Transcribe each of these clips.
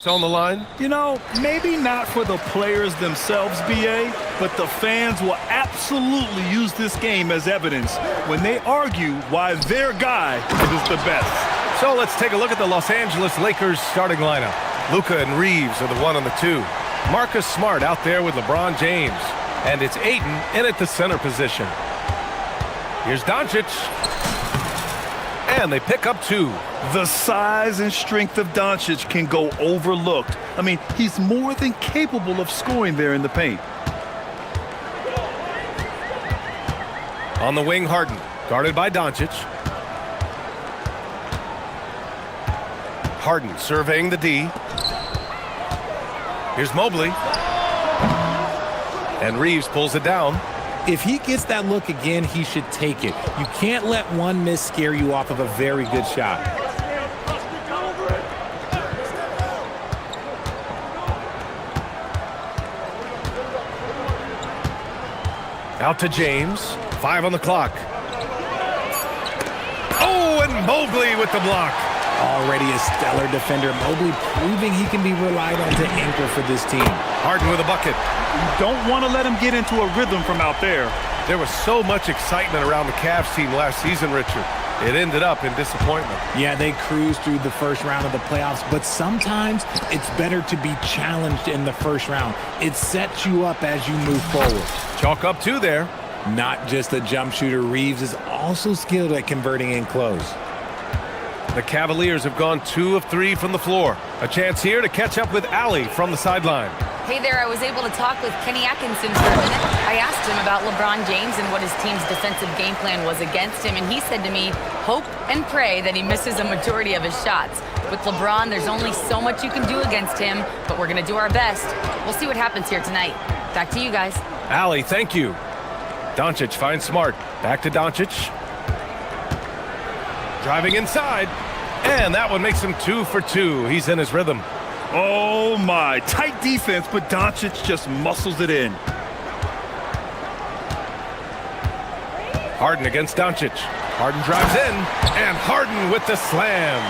On the line? You know, maybe not for the players themselves, BA, but the fans will absolutely use this game as evidence when they argue why their guy is the best. So let's take a look at the Los Angeles Lakers starting lineup. Luka and Reeves are the 1 and the 2. Marcus Smart out there with LeBron James. And it's Ayton in at the center position. Here's Doncic. And they pick up 2. The size and strength of Doncic can go overlooked. I mean, he's more than capable of scoring there in the paint. On the wing, Harden, guarded by Doncic. Harden surveying the D. Here's Mobley. And Reeves pulls it down. If he gets that look again, he should take it. You can't let one miss scare you off of a very good shot. Out to James. 5 on the clock. Oh, and Mobley with the block. Already a stellar defender. Mobley proving he can be relied on to anchor for this team. Harden with a bucket. You don't want to let him get into a rhythm from out there. There was so much excitement around the Cavs team last season, Richard. It ended up in disappointment. Yeah, they cruised through the first round of the playoffs, but sometimes it's better to be challenged in the first round. It sets you up as you move forward. Chalk up 2 there. Not just a jump shooter, Reeves is also skilled at converting in close. The Cavaliers have gone 2 of 3 from the floor. A chance here to catch up with Allie from the sideline. Hey there, I was able to talk with Kenny Atkinson for a minute. I asked him about LeBron James and what his team's defensive game plan was against him, and he said to me, hope and pray that he misses a majority of his shots. With LeBron, there's only so much you can do against him, but we're going to do our best. We'll see what happens here tonight. Back to you guys. Allie, thank you. Doncic finds Smart. Back to Doncic. Driving inside. And that one makes him 2 for 2. He's in his rhythm. Oh my, tight defense, but Doncic just muscles it in. Harden against Doncic. Harden drives in, and Harden with the slam.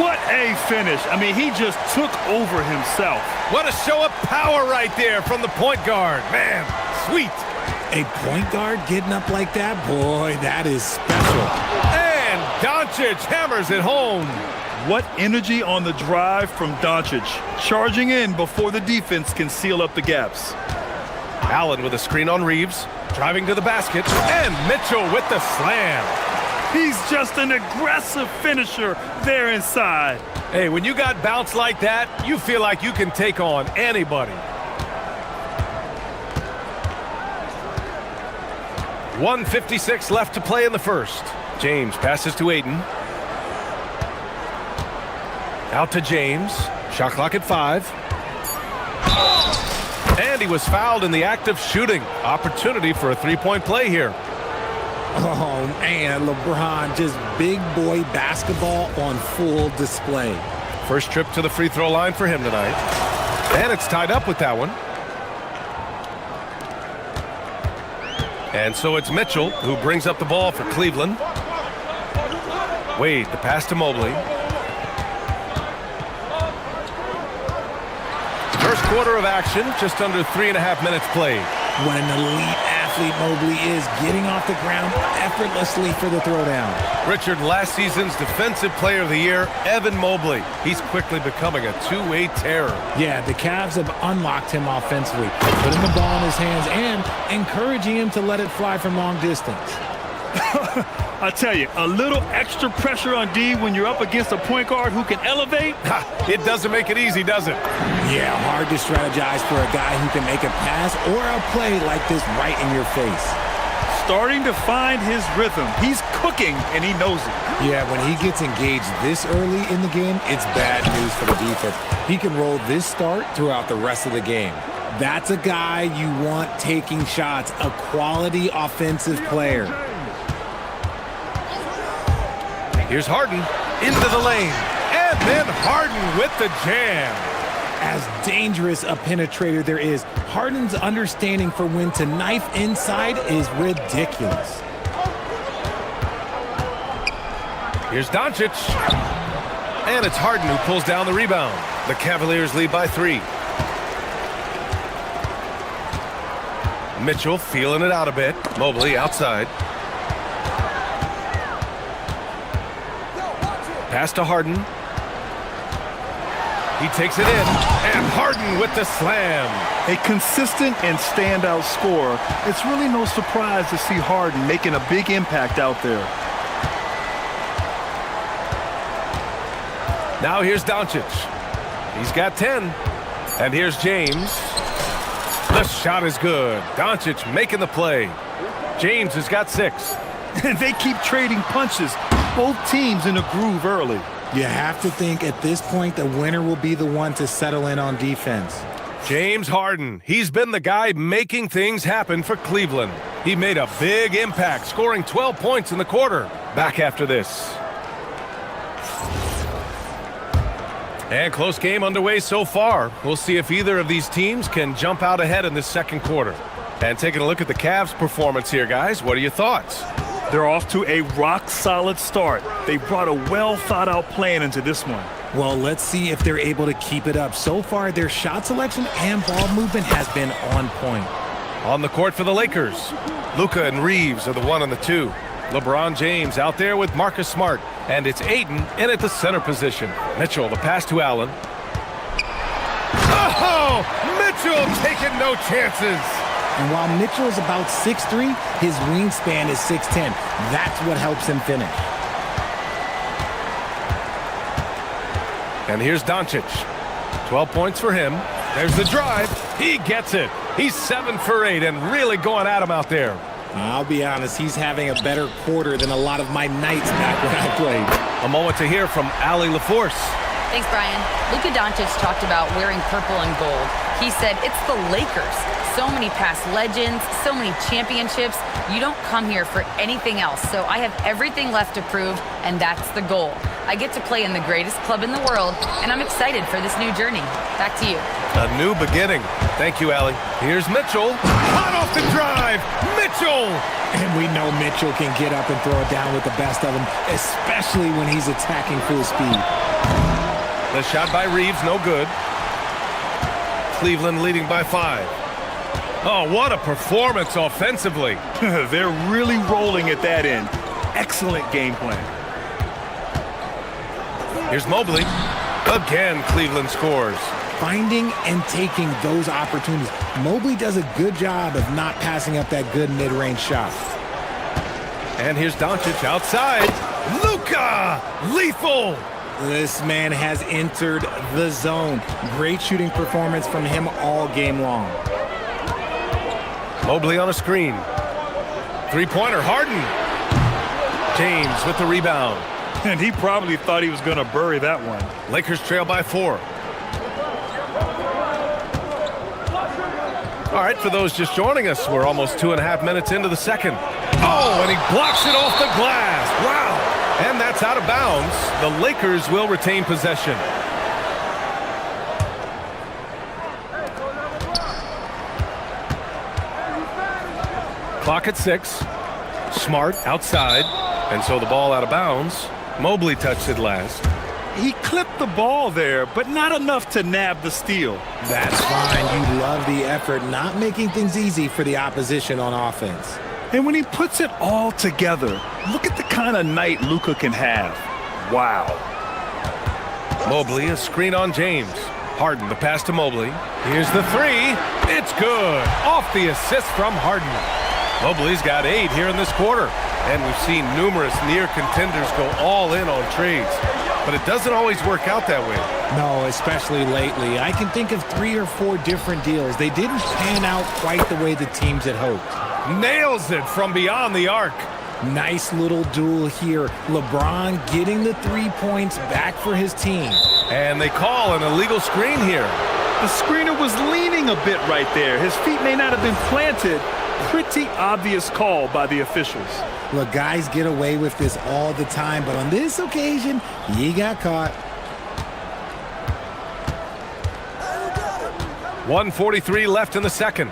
What a finish. I mean, he just took over himself. What a show of power right there from the point guard. Man, sweet. A point guard getting up like that, boy, that is special. And Doncic hammers it home. What energy on the drive from Doncic, charging in before the defense can seal up the gaps. Allen with a screen on Reeves, driving to the basket, and Mitchell with the slam. He's just an aggressive finisher there inside. Hey, when you got bounce like that, you feel like you can take on anybody. 1:56 left to play in the first. James passes to Ayton. Out to James. Shot clock at 5. And he was fouled in the act of shooting. Opportunity for a 3-point play here. Oh, man, LeBron, just big boy basketball on full display. First trip to the free throw line for him tonight. And it's tied up with that one. And so it's Mitchell who brings up the ball for Cleveland. Wade, the pass to Mobley. First quarter of action, just under 3.5 minutes played. What an elite athlete Mobley is, getting off the ground effortlessly for the throwdown. Richard, last season's Defensive Player of the Year, Evan Mobley. He's quickly becoming a two-way terror. Yeah, the Cavs have unlocked him offensively, putting the ball in his hands and encouraging him to let it fly from long distance. I tell you, a little extra pressure on D when you're up against a point guard who can elevate. It doesn't make it easy, does it? Yeah, hard to strategize for a guy who can make a pass or a play like this right in your face. Starting to find his rhythm. He's cooking, and he knows it. Yeah, when he gets engaged this early in the game, it's bad news for the defense. He can roll this start throughout the rest of the game. That's a guy you want taking shots, a quality offensive player. Here's Harden into the lane, and then Harden with the jam. As dangerous a penetrator there is, Harden's understanding for when to knife inside is ridiculous. Here's Doncic, and it's Harden who pulls down the rebound. The Cavaliers lead by 3. Mitchell feeling it out a bit. Mobley outside. Pass to Harden. He takes it in, and Harden with the slam. A consistent and standout scorer. It's really no surprise to see Harden making a big impact out there. Now here's Doncic. He's got 10. And here's James. The shot is good. Doncic making the play. James has got 6. They keep trading punches. Both teams in a groove early. You have to think at this point the winner will be the one to settle in on defense. James Harden. He's been the guy making things happen for Cleveland. He made a big impact, scoring 12 points in the quarter. Back after this. And close game underway so far. We'll see if either of these teams can jump out ahead in this second quarter. And taking a look at the Cavs' performance here, guys, what are your thoughts? They're off to a rock-solid start. They brought a well-thought-out plan into this one. Well, let's see if they're able to keep it up. So far, their shot selection and ball movement has been on point. On the court for the Lakers, Luka and Reeves are the 1 and the 2. LeBron James out there with Marcus Smart. And it's Ayton in at the center position. Mitchell, the pass to Allen. Oh! Mitchell taking no chances. And while Mitchell is about 6'3", his wingspan is 6'10". That's what helps him finish. And here's Doncic. 12 points for him. There's the drive. He gets it. He's 7 for 8 and really going at him out there. I'll be honest, he's having a better quarter than a lot of my nights back when I played. A moment to hear from Allie LaForce. Thanks, Brian. Luka Doncic talked about wearing purple and gold. He said, it's the Lakers. So many past legends, so many championships. You don't come here for anything else. So I have everything left to prove, and that's the goal. I get to play in the greatest club in the world, and I'm excited for this new journey. Back to you. A new beginning. Thank you, Allie. Here's Mitchell. Hot off the drive. Mitchell. And we know Mitchell can get up and throw it down with the best of them, especially when he's attacking full speed. The shot by Reeves, no good. Cleveland leading by 5. Oh, what a performance offensively. They're really rolling at that end. Excellent game plan. Here's Mobley. Again, Cleveland scores. Finding and taking those opportunities. Mobley does a good job of not passing up that good mid-range shot. And here's Doncic outside. Luka! Lethal! This man has entered the zone. Great shooting performance from him all game long. Mobley on a screen. Three-pointer, Harden. James with the rebound. And he probably thought he was going to bury that one. Lakers trail by 4. All right, for those just joining us, we're almost 2.5 minutes into the second. Oh, and he blocks it off the glass. Wow. And that's out of bounds. The Lakers will retain possession. Clock at 6. Smart outside. And so the ball out of bounds. Mobley touched it last. He clipped the ball there, but not enough to nab the steal. That's fine. You love the effort, not making things easy for the opposition on offense. And when he puts it all together, look at the kind of night Luka can have. Wow. Mobley, a screen on James. Harden, the pass to Mobley. Here's the 3. It's good. Off the assist from Harden. Mobley's got 8 here in this quarter. And we've seen numerous near contenders go all in on trades. But it doesn't always work out that way. No, especially lately. I can think of 3 or 4 different deals. They didn't pan out quite the way the teams had hoped. Nails it from beyond the arc. Nice little duel here. LeBron getting the 3 points back for his team. And they call an illegal screen here. The screener was leaning a bit right there. His feet may not have been planted. Pretty obvious call by the officials. Look, guys get away with this all the time, but on this occasion, he got caught. 1:43 left in the second.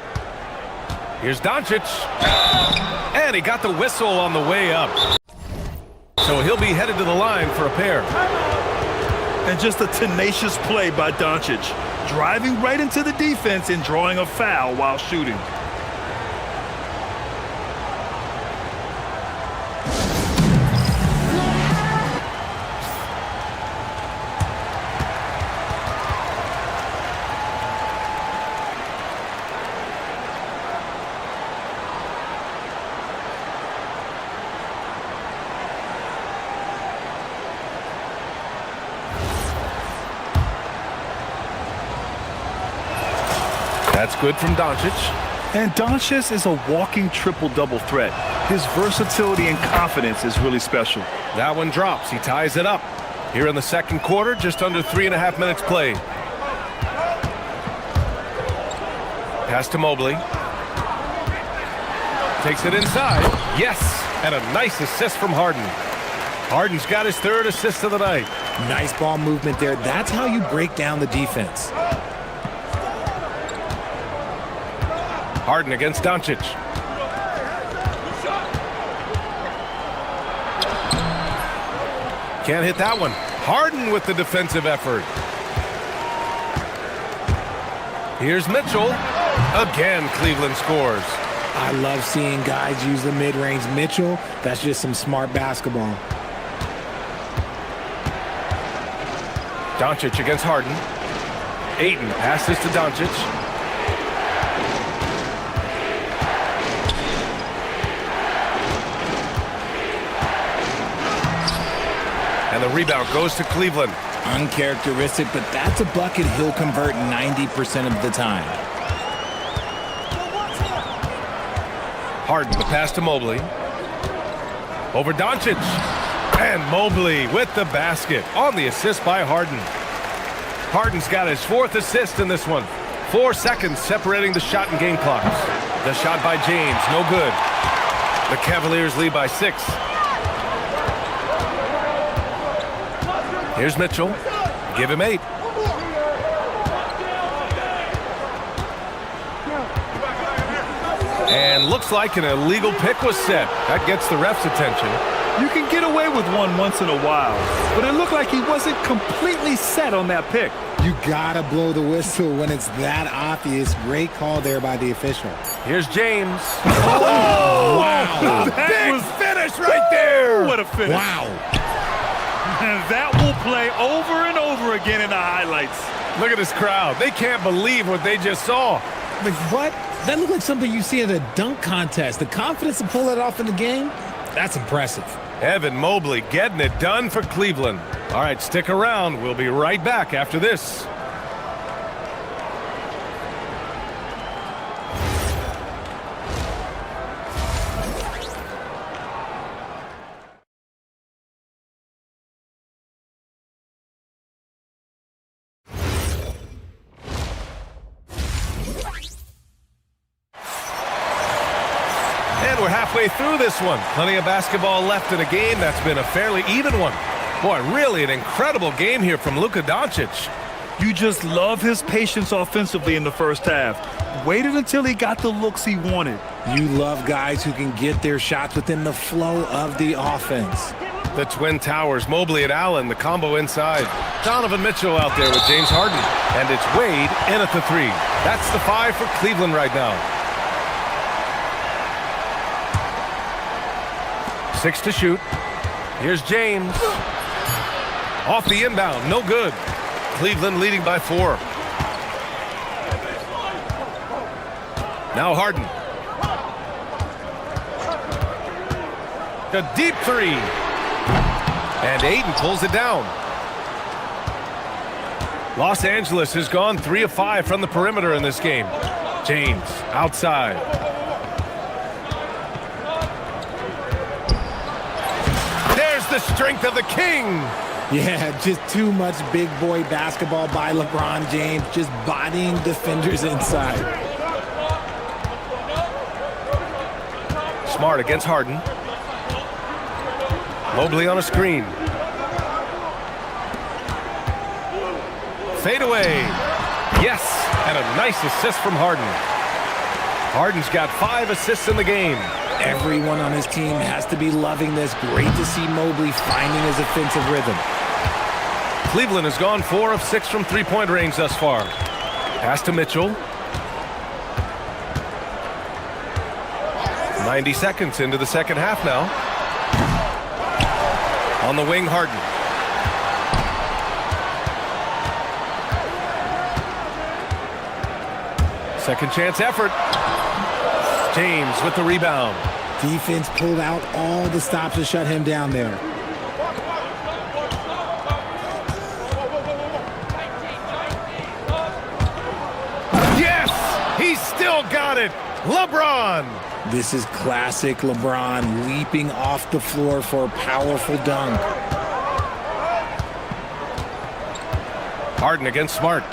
Here's Doncic. And he got the whistle on the way up. So he'll be headed to the line for a pair. And just a tenacious play by Doncic, driving right into the defense and drawing a foul while shooting. That's good from Doncic. And Doncic is a walking triple-double threat. His versatility and confidence is really special. That one drops. He ties it up. Here in the second quarter, just under 3.5 minutes played. Pass to Mobley. Takes it inside. Yes, and a nice assist from Harden. Harden's got his third assist of the night. Nice ball movement there. That's how you break down the defense. Harden against Doncic. Can't hit that one. Harden with the defensive effort. Here's Mitchell. Again, Cleveland scores. I love seeing guys use the mid-range. Mitchell, that's just some smart basketball. Doncic against Harden. Ayton passes to Doncic. And the rebound goes to Cleveland. Uncharacteristic, but that's a bucket he'll convert 90% of the time. Harden, the pass to Mobley. Over Doncic. And Mobley with the basket on the assist by Harden. Harden's got his fourth assist in this one. 4 seconds separating the shot and game clocks. The shot by James, no good. The Cavaliers lead by 6. Here's Mitchell. Give him 8. And looks like an illegal pick was set. That gets the ref's attention. You can get away with one once in a while, but it looked like he wasn't completely set on that pick. You gotta blow the whistle when it's that obvious. Great call there by the official. Here's James. Oh, wow. Big finish right there. What a finish. Wow. And that will play over and over again in the highlights. Look at this crowd. They can't believe what they just saw. Like, what? That looked like something you see at a dunk contest. The confidence to pull it off in the game, that's impressive. Evan Mobley getting it done for Cleveland. All right, stick around. We'll be right back after this. And we're halfway through this one. Plenty of basketball left in a game that's been a fairly even one. Boy, really an incredible game here from Luka Doncic. You just love his patience offensively in the first half. Waited until he got the looks he wanted. You love guys who can get their shots within the flow of the offense. The Twin Towers, Mobley and Allen, the combo inside. Donovan Mitchell out there with James Harden. And it's Wade in at the 3. That's the 5 for Cleveland right now. 6 to shoot. Here's James. Off the inbound, no good. Cleveland leading by 4. Now Harden. A deep 3. And Ayton pulls it down. Los Angeles has gone 3 of 5 from the perimeter in this game. James outside. There's the strength of the king. Yeah, just too much big boy basketball by LeBron James, just bodying defenders inside. Smart against Harden. Mobley on a screen. Fade away. Yes, and a nice assist from Harden. Harden's got 5 assists in the game. Everyone on his team has to be loving this. Great to see Mobley finding his offensive rhythm. Cleveland has gone 4 of 6 from three-point range thus far. Pass to Mitchell. 90 seconds into the second half now. On the wing, Harden. Second chance effort. James with the rebound. Defense pulled out all the stops to shut him down there. Yes! He's still got it! LeBron! This is classic LeBron leaping off the floor for a powerful dunk. Harden against Smart.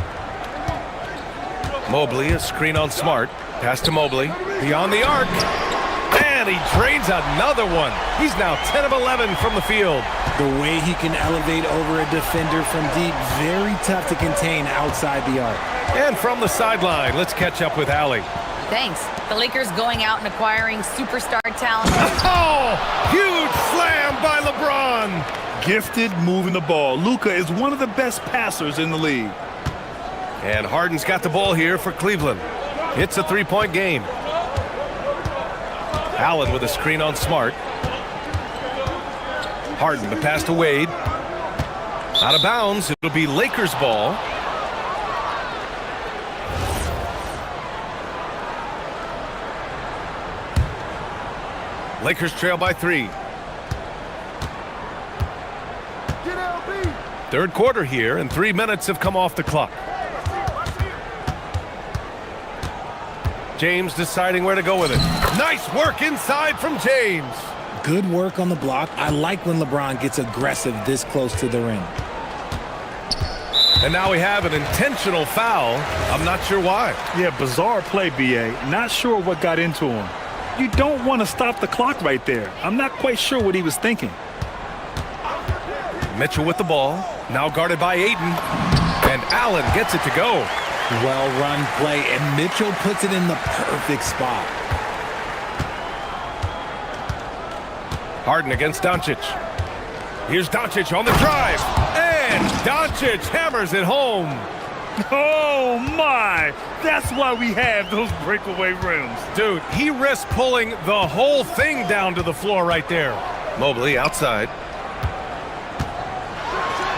Mobley, a screen on Smart. Pass to Mobley. Beyond the arc. And he drains another one. He's now 10 of 11 from the field. The way he can elevate over a defender from deep, very tough to contain outside the arc. And from the sideline, let's catch up with Allie. Thanks. The Lakers going out and acquiring superstar talent. Oh! Huge slam by LeBron! Gifted moving the ball. Luka is one of the best passers in the league. And Harden's got the ball here for Cleveland. It's a three-point game. Allen with a screen on Smart. Harden, the pass to Wade. Out of bounds, it'll be Lakers ball. Lakers trail by 3. Third quarter here, and 3 minutes have come off the clock. James deciding where to go with it. Nice work inside from James. Good work on the block. I like when LeBron gets aggressive this close to the rim. And now we have an intentional foul. I'm not sure why. Yeah, bizarre play, B.A. Not sure what got into him. You don't want to stop the clock right there. I'm not quite sure what he was thinking. Mitchell with the ball. Now guarded by Ayton. And Allen gets it to go. Well-run play, and Mitchell puts it in the perfect spot. Harden against Doncic. Here's Doncic on the drive. And Doncic hammers it home. Oh, my! That's why we have those breakaway rims. Dude, he risked pulling the whole thing down to the floor right there. Mobley outside.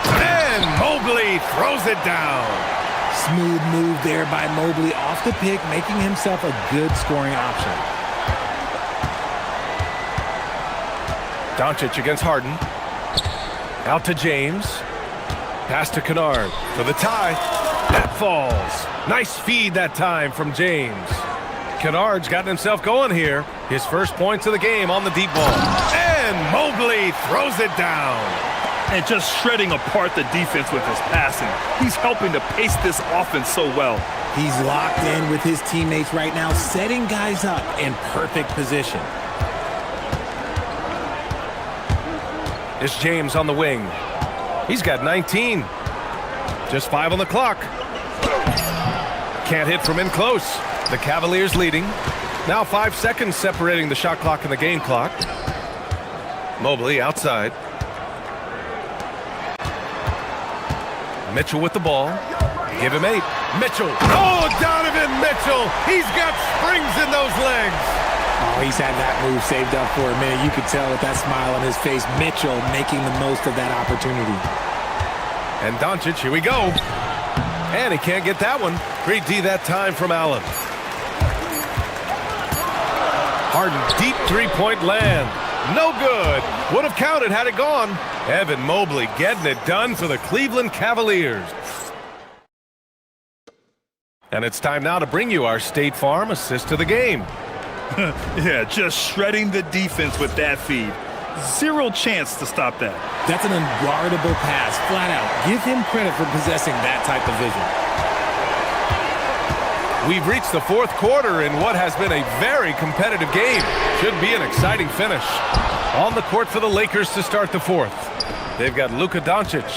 And Mobley throws it down. Smooth move there by Mobley off the pick, making himself a good scoring option. Doncic against Harden. Out to James. Pass to Kennard for the tie. That falls. Nice feed that time from James. Kennard's gotten himself going here. His first points of the game on the deep ball. And Mobley throws it down. And just shredding apart the defense with his passing. He's helping to pace this offense so well. He's locked in with his teammates right now, setting guys up in perfect position. It's James on the wing. He's got 19. Just 5 on the clock. Can't hit from in close. The Cavaliers leading. Now 5 seconds separating the shot clock and the game clock. Mobley outside. Mitchell with the ball. Give him 8. Mitchell. Oh, Donovan Mitchell. He's got springs in those legs. Oh, he's had that move saved up for a minute. You could tell with that smile on his face. Mitchell making the most of that opportunity. And Doncic, here we go. And he can't get that one. Great D that time from Allen. Harden, deep three-point land. No good. Would have counted had it gone. Evan Mobley getting it done for the Cleveland Cavaliers. And it's time now to bring you our State Farm assist of the game. Yeah, just shredding the defense with that feed. Zero chance to stop that. That's an unguardable pass, flat out. Give him credit for possessing that type of vision. We've reached the fourth quarter in what has been a very competitive game. Should be an exciting finish. On the court for the Lakers to start the fourth. They've got Luka Doncic.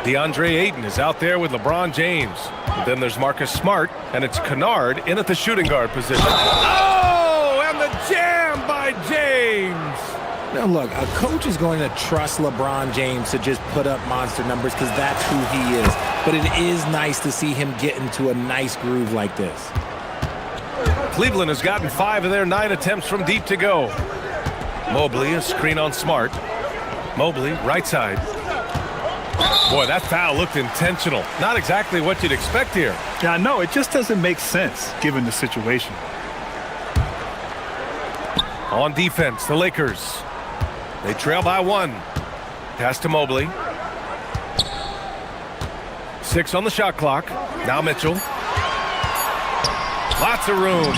DeAndre Ayton is out there with LeBron James. And then there's Marcus Smart, and it's Kennard in at the shooting guard position. Oh, and the jam by James. Now, look, a coach is going to trust LeBron James to just put up monster numbers because that's who he is. But it is nice to see him get into a nice groove like this. Cleveland has gotten 5 of their 9 attempts from deep to go. Mobley, a screen on Smart. Mobley, right side. Boy, that foul looked intentional. Not exactly what you'd expect here. Yeah, I know. It just doesn't make sense given the situation. On defense, the Lakers. They trail by 1. Pass to Mobley. 6 on the shot clock. Now Mitchell. Lots of room.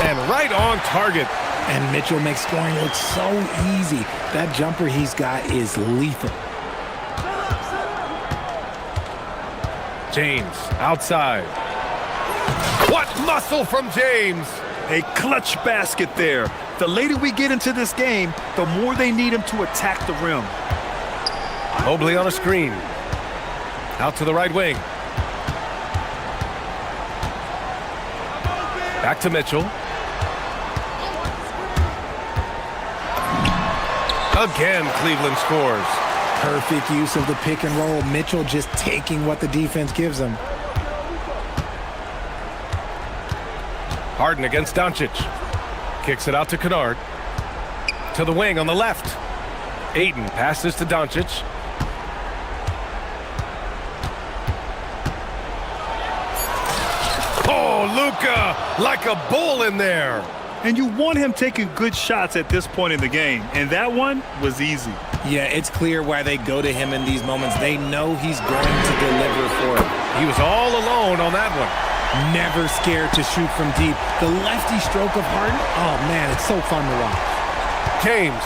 And right on target. And Mitchell makes scoring look so easy. That jumper he's got is lethal. James, outside. What muscle from James! A clutch basket there. The later we get into this game, the more they need him to attack the rim. Mobley on a screen. Out to the right wing. Back to Mitchell. Again, Cleveland scores. Perfect use of the pick and roll. Mitchell just taking what the defense gives him. Harden against Doncic. Kicks it out to Kennard. To the wing on the left. Ayton passes to Doncic. Oh, Luka, like a bull in there. And you want him taking good shots at this point in the game. And that one was easy. Yeah, it's clear why they go to him in these moments. They know he's going to deliver for it. He was all alone on that one. Never scared to shoot from deep. The lefty stroke of Harden, oh man, it's so fun to watch. James.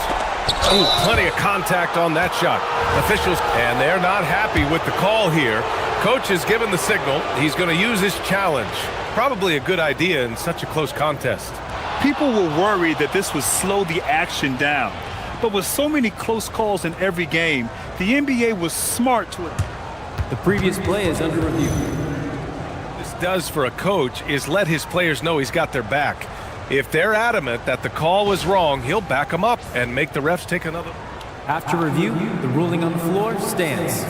Ooh, plenty of contact on that shot. Officials, and they're not happy with the call here. Coach has given the signal. He's going to use his challenge. Probably a good idea in such a close contest. People were worried that this would slow the action down. But with so many close calls in every game, the NBA was smart to it. The previous play is under review. This does for a coach is let his players know he's got their back. If they're adamant that the call was wrong, he'll back them up and make the refs take another. After review, the ruling on the floor stands.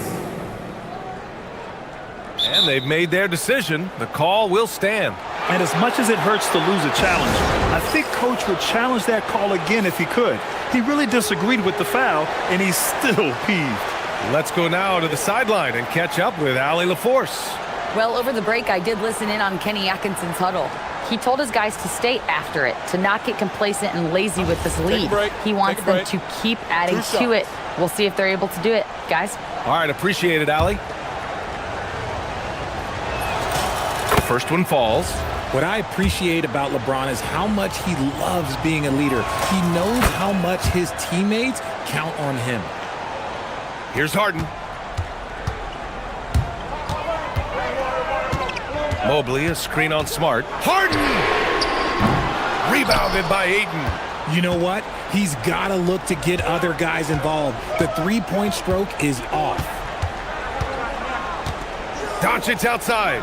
And they've made their decision. The call will stand. And as much as it hurts to lose a challenge, I think Coach would challenge that call again if he could. He really disagreed with the foul, and he's still peeved. Let's go now to the sideline and catch up with Allie LaForce. Well, over the break, I did listen in on Kenny Atkinson's huddle. He told his guys to stay after it, to not get complacent and lazy with this lead. He wants them to keep adding to it. We'll see if they're able to do it, guys. All right, appreciate it, Allie. First one falls. What I appreciate about LeBron is how much he loves being a leader. He knows how much his teammates count on him. Here's Harden. Mobley, a screen on Smart. Harden! Rebounded by Ayton. You know what? He's got to look to get other guys involved. The three-point stroke is off. Doncic outside.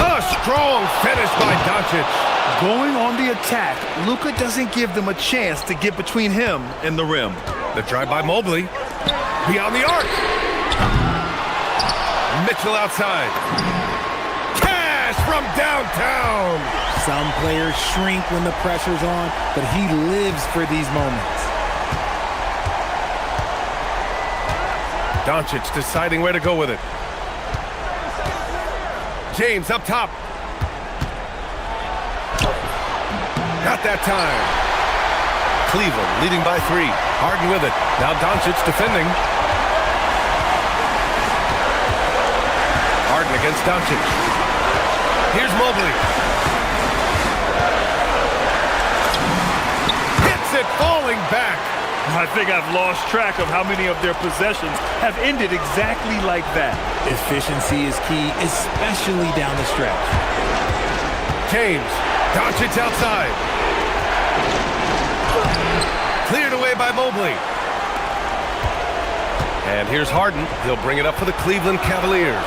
A strong finish by Doncic. Going on the attack, Luka doesn't give them a chance to get between him and the rim. The drive by Mobley. Beyond the arc. Mitchell outside. Cash from downtown. Some players shrink when the pressure's on, but he lives for these moments. Doncic deciding where to go with it. James up top. Not that time. Cleveland leading by 3. Harden with it. Now Doncic defending. Harden against Doncic. Here's Mobley. Hits it, falling back. I think I've lost track of how many of their possessions have ended exactly like that. Efficiency is key, especially down the stretch. James. Doncic outside. Cleared away by Mobley. And here's Harden. He'll bring it up for the Cleveland Cavaliers.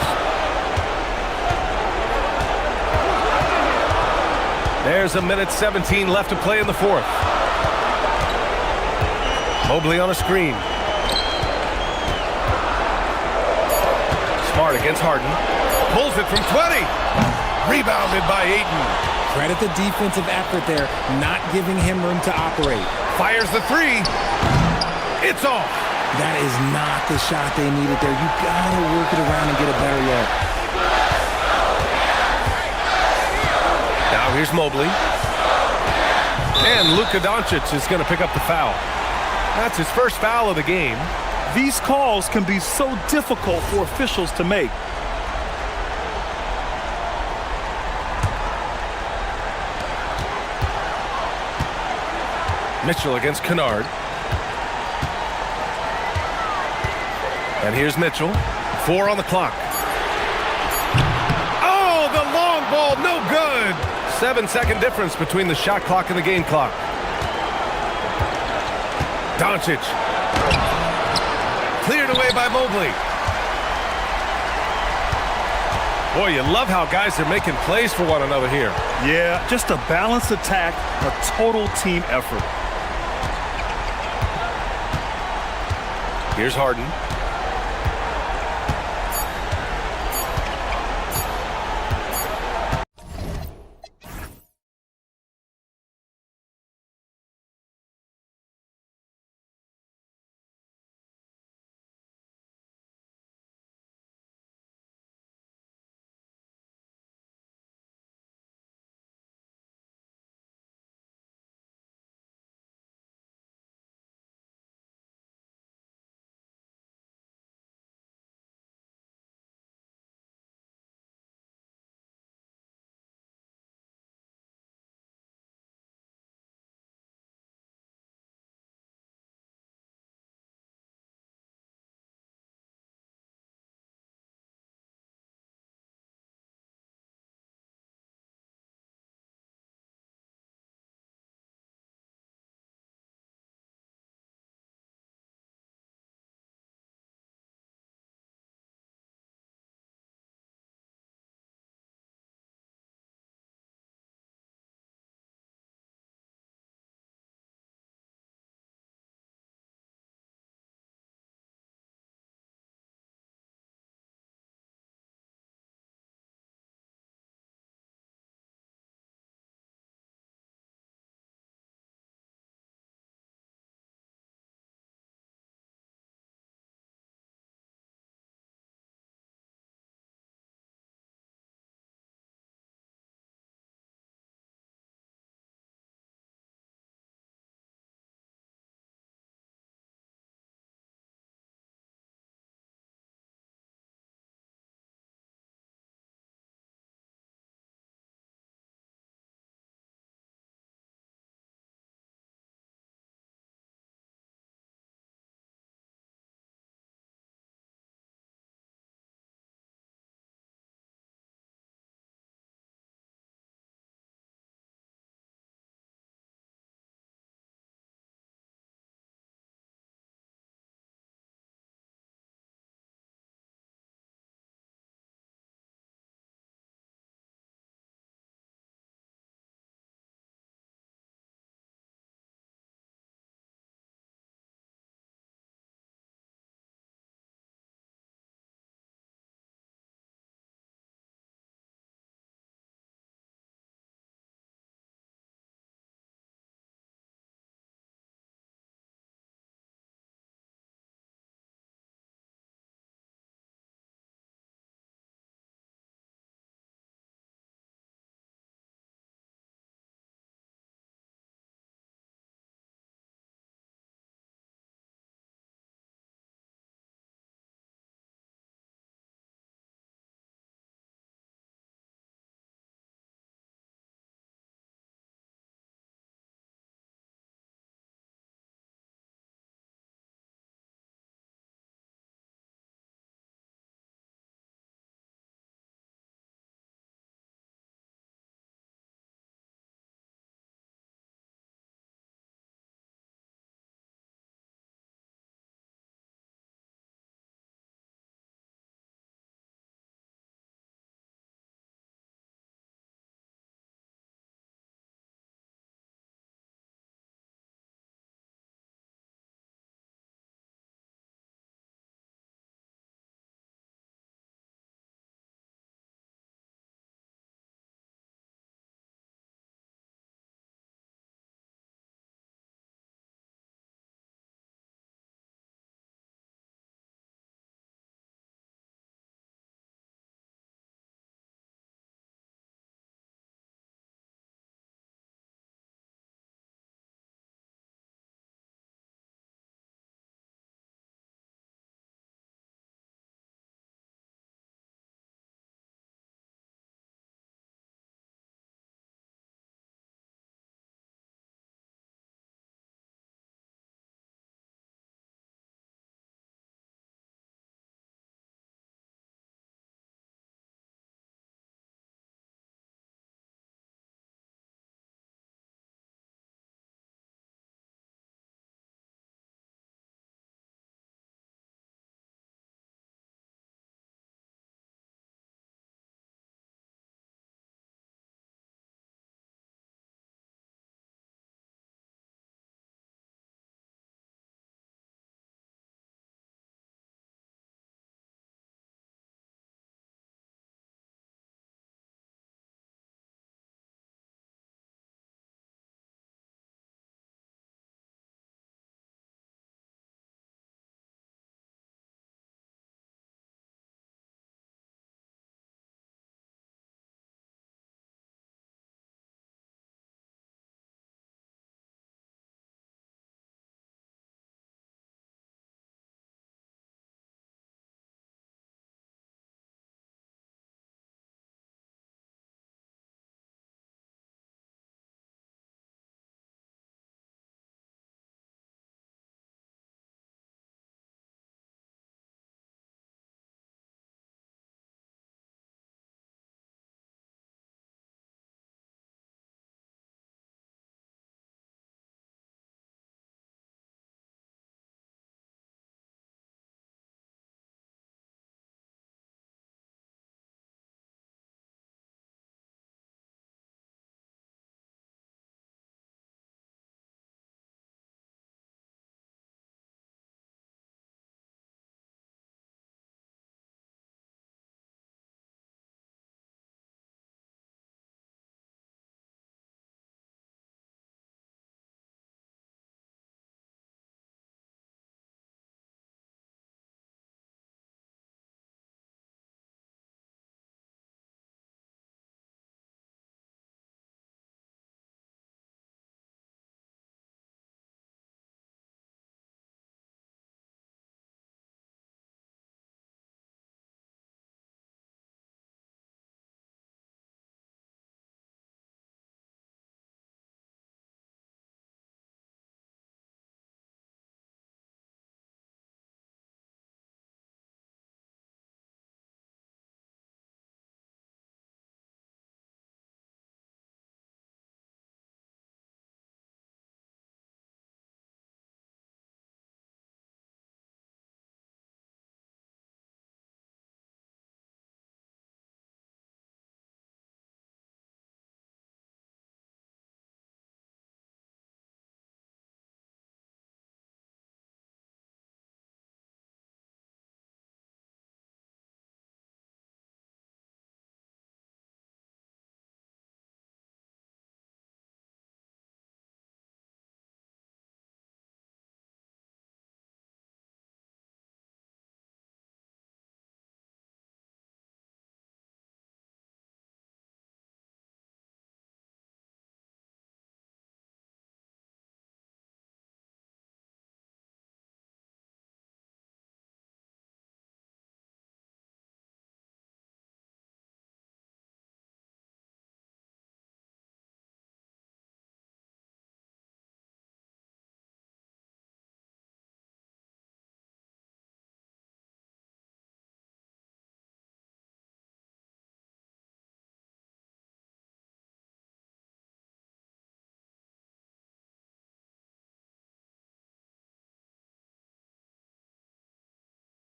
There's a minute 17 left to play in the fourth. Mobley on a screen. Smart against Harden. Pulls it from 20. Rebounded by Ayton. Credit the defensive effort there, not giving him room to operate. Fires the three. It's off. That is not the shot they needed there. You gotta work it around and get a better look. Now here's Mobley. And Luka Doncic is going to pick up the foul. That's his first foul of the game. These calls can be so difficult for officials to make. Mitchell against Kennard. And here's Mitchell. 4 on the clock. Oh, the long ball, no good. 7-second difference between the shot clock and the game clock. Doncic. Cleared away by Mobley. Boy, you love how guys are making plays for one another here. Yeah, just a balanced attack, a total team effort. Here's Harden.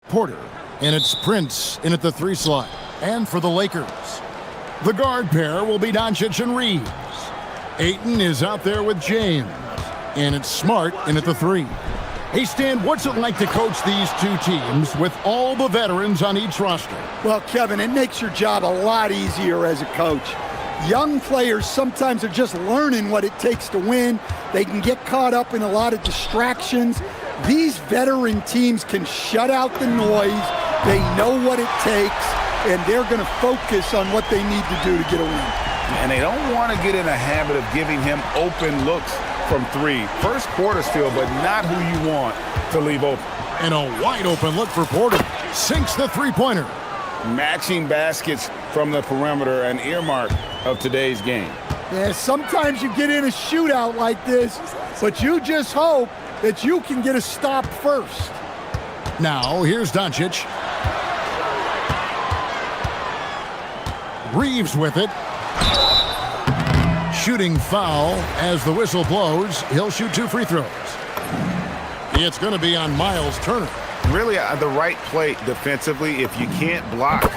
Porter, and it's Prince in at the 3 slot. And for the Lakers, the guard pair will be Doncic and Reeves. Ayton is out there with James, and it's Smart in at the 3. Hey, Stan, what's it like to coach these two teams with all the veterans on each roster? Well, Kevin, it makes your job a lot easier as a coach. Young players sometimes are just learning what it takes to win. They can get caught up in a lot of distractions. These veteran teams can shut out the noise. They know what it takes, and they're going to focus on what they need to do to get a win. And they don't want to get in a habit of giving him open looks from 3. First quarter still, but not who you want to leave open. And a wide open look for Porter. Sinks the 3-pointer. Matching baskets from the perimeter, an earmark of today's game. Yeah, sometimes you get in a shootout like this, but you just hope that you can get a stop first. Now, here's Doncic. Reeves with it. Shooting foul as the whistle blows. He'll shoot 2 free throws. It's going to be on Miles Turner. Really the right play defensively. If you can't block,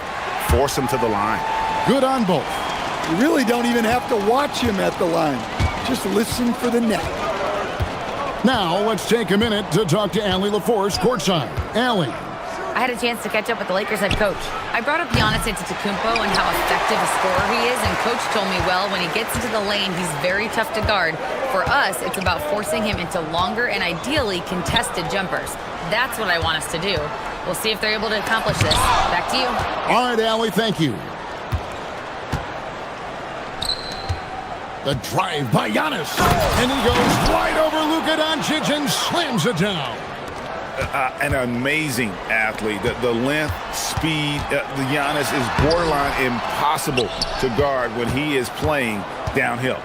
force him to the line. Good on both. You really don't even have to watch him at the line. Just listen for the net. Now, let's take a minute to talk to Allie LaForce courtside. Allie. I had a chance to catch up with the Lakers head coach. I brought up Giannis Antetokounmpo and how effective a scorer he is, and coach told me, well, when he gets into the lane, he's very tough to guard. For us, it's about forcing him into longer and ideally contested jumpers. That's what I want us to do. We'll see if they're able to accomplish this. Back to you. All right, Allie, thank you. The drive by Giannis. And he goes right over Luka Doncic and slams it down. An amazing athlete. The length, speed, the Giannis is borderline impossible to guard when he is playing downhill.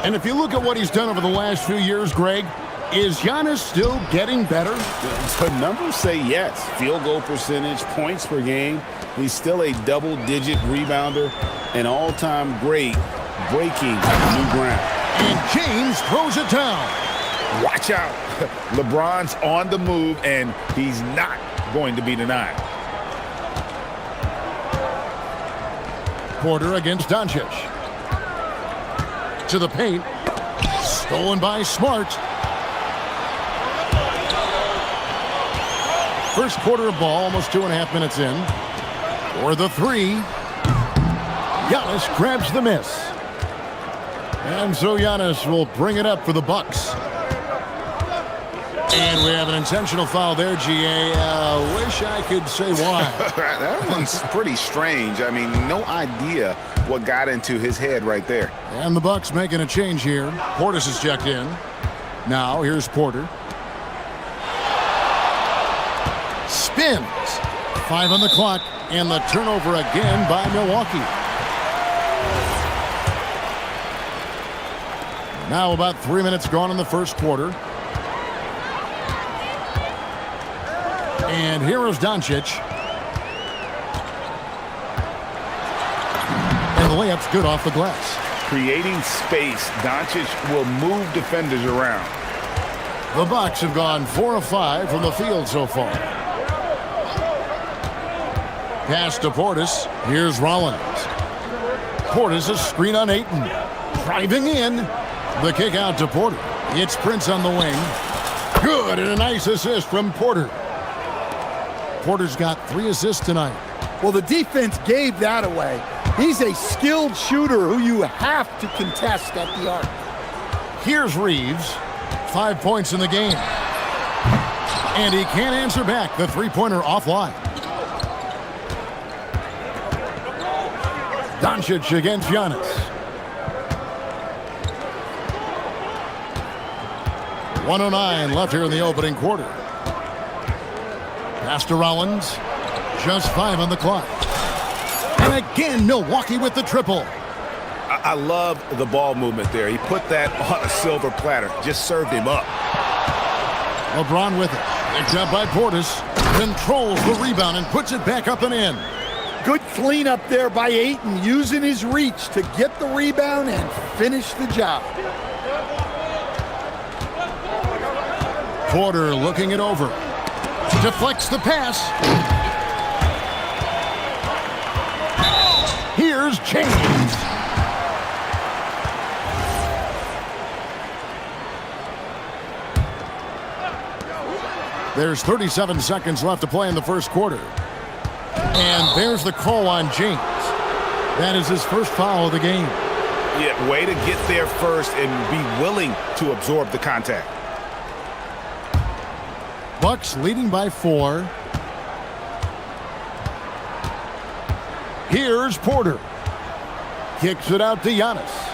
And if you look at what he's done over the last few years, Greg, is Giannis still getting better? The numbers say yes. Field goal percentage, points per game. He's still a double-digit rebounder, an all-time great, breaking new ground. And James throws it down. Watch out. LeBron's on the move, and he's not going to be denied. Porter against Doncic. To the paint. Stolen by Smart. First quarter of ball, almost 2.5 minutes in. For the 3. Giannis grabs the miss. And so Giannis will bring it up for the Bucks. And we have an intentional foul there, GA. Wish I could say why. That one's pretty strange. I mean, no idea what got into his head right there. And the Bucks making a change here. Portis is checked in. Now, here's Porter. Spins. 5 on the clock. And the turnover again by Milwaukee. Now about 3 minutes gone in the first quarter. And here is Doncic. And the layup's good off the glass. Creating space, Doncic will move defenders around. The Bucks have gone 4 of 5 from the field so far. Pass to Portis. Here's Rollins. Portis a screen on Ayton. Driving in. The kick out to Porter. It's Prince on the wing. Good, and a nice assist from Porter. Porter's got 3 assists tonight. Well, the defense gave that away. He's a skilled shooter who you have to contest at the arc. Here's Reeves. 5 points in the game. And he can't answer back. The 3-pointer offline. Doncic against Giannis. 1:09 left here in the opening quarter. Pass to Rollins. Just 5 on the clock. And again, Milwaukee with the triple. I love the ball movement there. He put that on a silver platter. Just served him up. LeBron with it. Picked up by Portis. Controls the rebound and puts it back up and in. Good cleanup there by Ayton, using his reach to get the rebound and finish the job. Porter looking it over. Deflects the pass. Here's James. There's 37 seconds left to play in the first quarter. And there's the call on James. That is his first foul of the game. Yeah, way to get there first and be willing to absorb the contact. Bucks leading by 4. Here's Porter. Kicks it out to Giannis.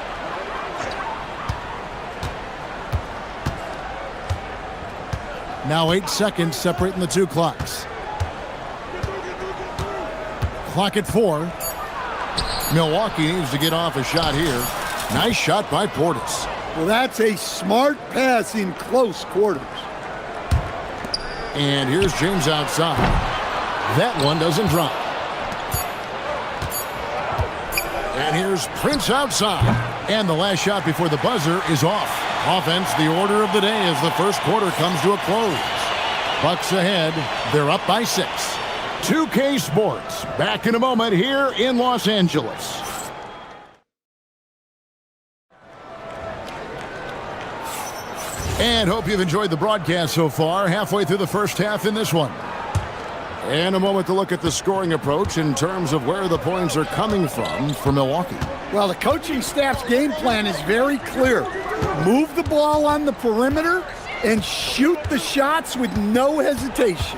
Now 8 seconds separating the two clocks. Clock at 4. Milwaukee needs to get off a shot here. Nice shot by Portis. Well, that's a smart pass in close quarters. And here's James outside. That one doesn't drop. And here's Prince outside. And the last shot before the buzzer is off. Offense, the order of the day as the first quarter comes to a close. Bucks ahead. They're up by 6. 2K Sports, back in a moment here in Los Angeles. And hope you've enjoyed the broadcast so far, halfway through the first half in this one. And a moment to look at the scoring approach in terms of where the points are coming from for Milwaukee. Well, the coaching staff's game plan is very clear. Move the ball on the perimeter and shoot the shots with no hesitation.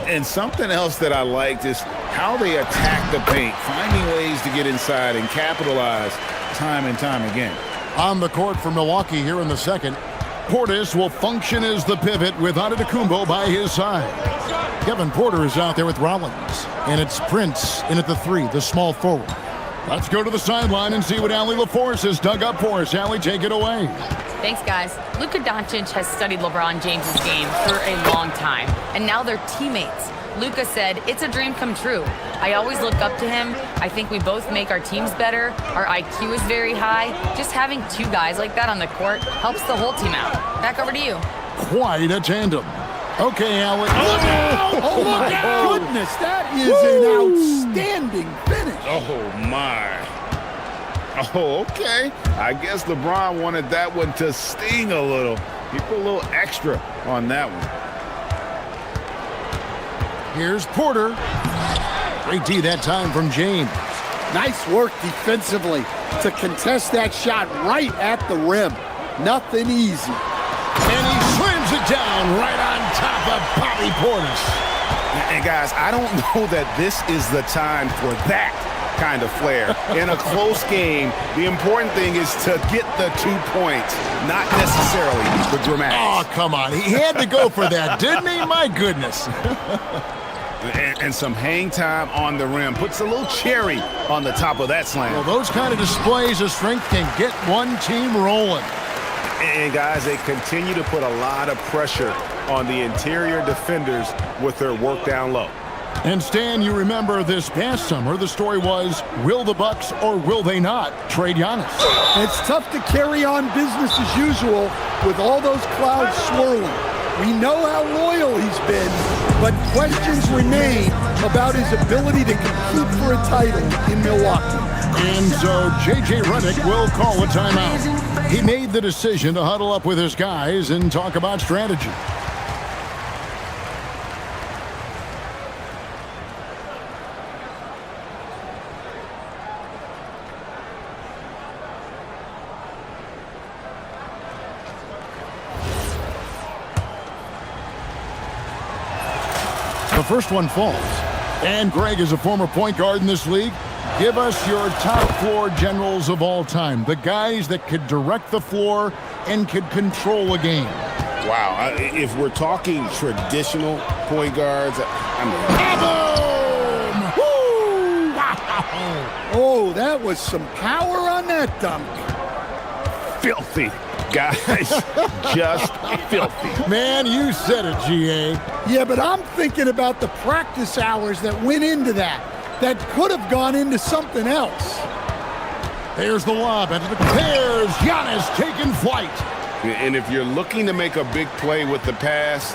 And something else that I liked is how they attack the paint, finding ways to get inside and capitalize time and time again. On the court for Milwaukee here in the second, Portis will function as the pivot with Antetokounmpo by his side. Kevin Porter is out there with Rollins. And it's Prince in at the 3, the small forward. Let's go to the sideline and see what Allie LaForce has dug up for us. Allie, take it away. Thanks, guys. Luka Doncic has studied LeBron James' game for a long time, and now they're teammates. Luka said, "It's a dream come true. I always look up to him. I think we both make our teams better. Our IQ is very high. Just having two guys like that on the court helps the whole team out." Back over to you. Quite a tandem. Okay, Allie. Look out! Oh, my goodness, that is an outstanding finish. Oh, my. Oh, okay. I guess LeBron wanted that one to sting a little. He put a little extra on that one. Here's Porter. Great D that time from James. Nice work defensively to contest that shot right at the rim. Nothing easy. And he slams it down right on top of Bobby Portis. And guys, I don't know that this is the time for that kind of flair. In a close game, the important thing is to get the 2 points, not necessarily the dramatics. Oh, come on. He had to go for that, didn't he? My goodness. And some hang time on the rim. Puts a little cherry on the top of that slam. Well, those kind of displays of strength can get one team rolling. And guys, they continue to put a lot of pressure on the interior defenders with their work down low. And Stan, you remember this past summer, the story was, will the Bucks or will they not trade Giannis? It's tough to carry on business as usual with all those clouds swirling. We know how loyal he's been, but questions remain about his ability to compete for a title in Milwaukee. And so J.J. Redick will call a timeout. He made the decision to huddle up with his guys and talk about strategy. The first one falls. And Greg is a former point guard in this league. Give us your top floor generals of all time. The guys that could direct the floor and could control a game. Wow. If we're talking traditional point guards, I mean... Boom! Woo! Wow! Oh, that was some power on that dunk. Filthy. Guys, just filthy. Man, you said it, G.A. Yeah, but I'm thinking about the practice hours that went into that could have gone into something else. There's the lob. There's Giannis taking flight. And if you're looking to make a big play with the pass,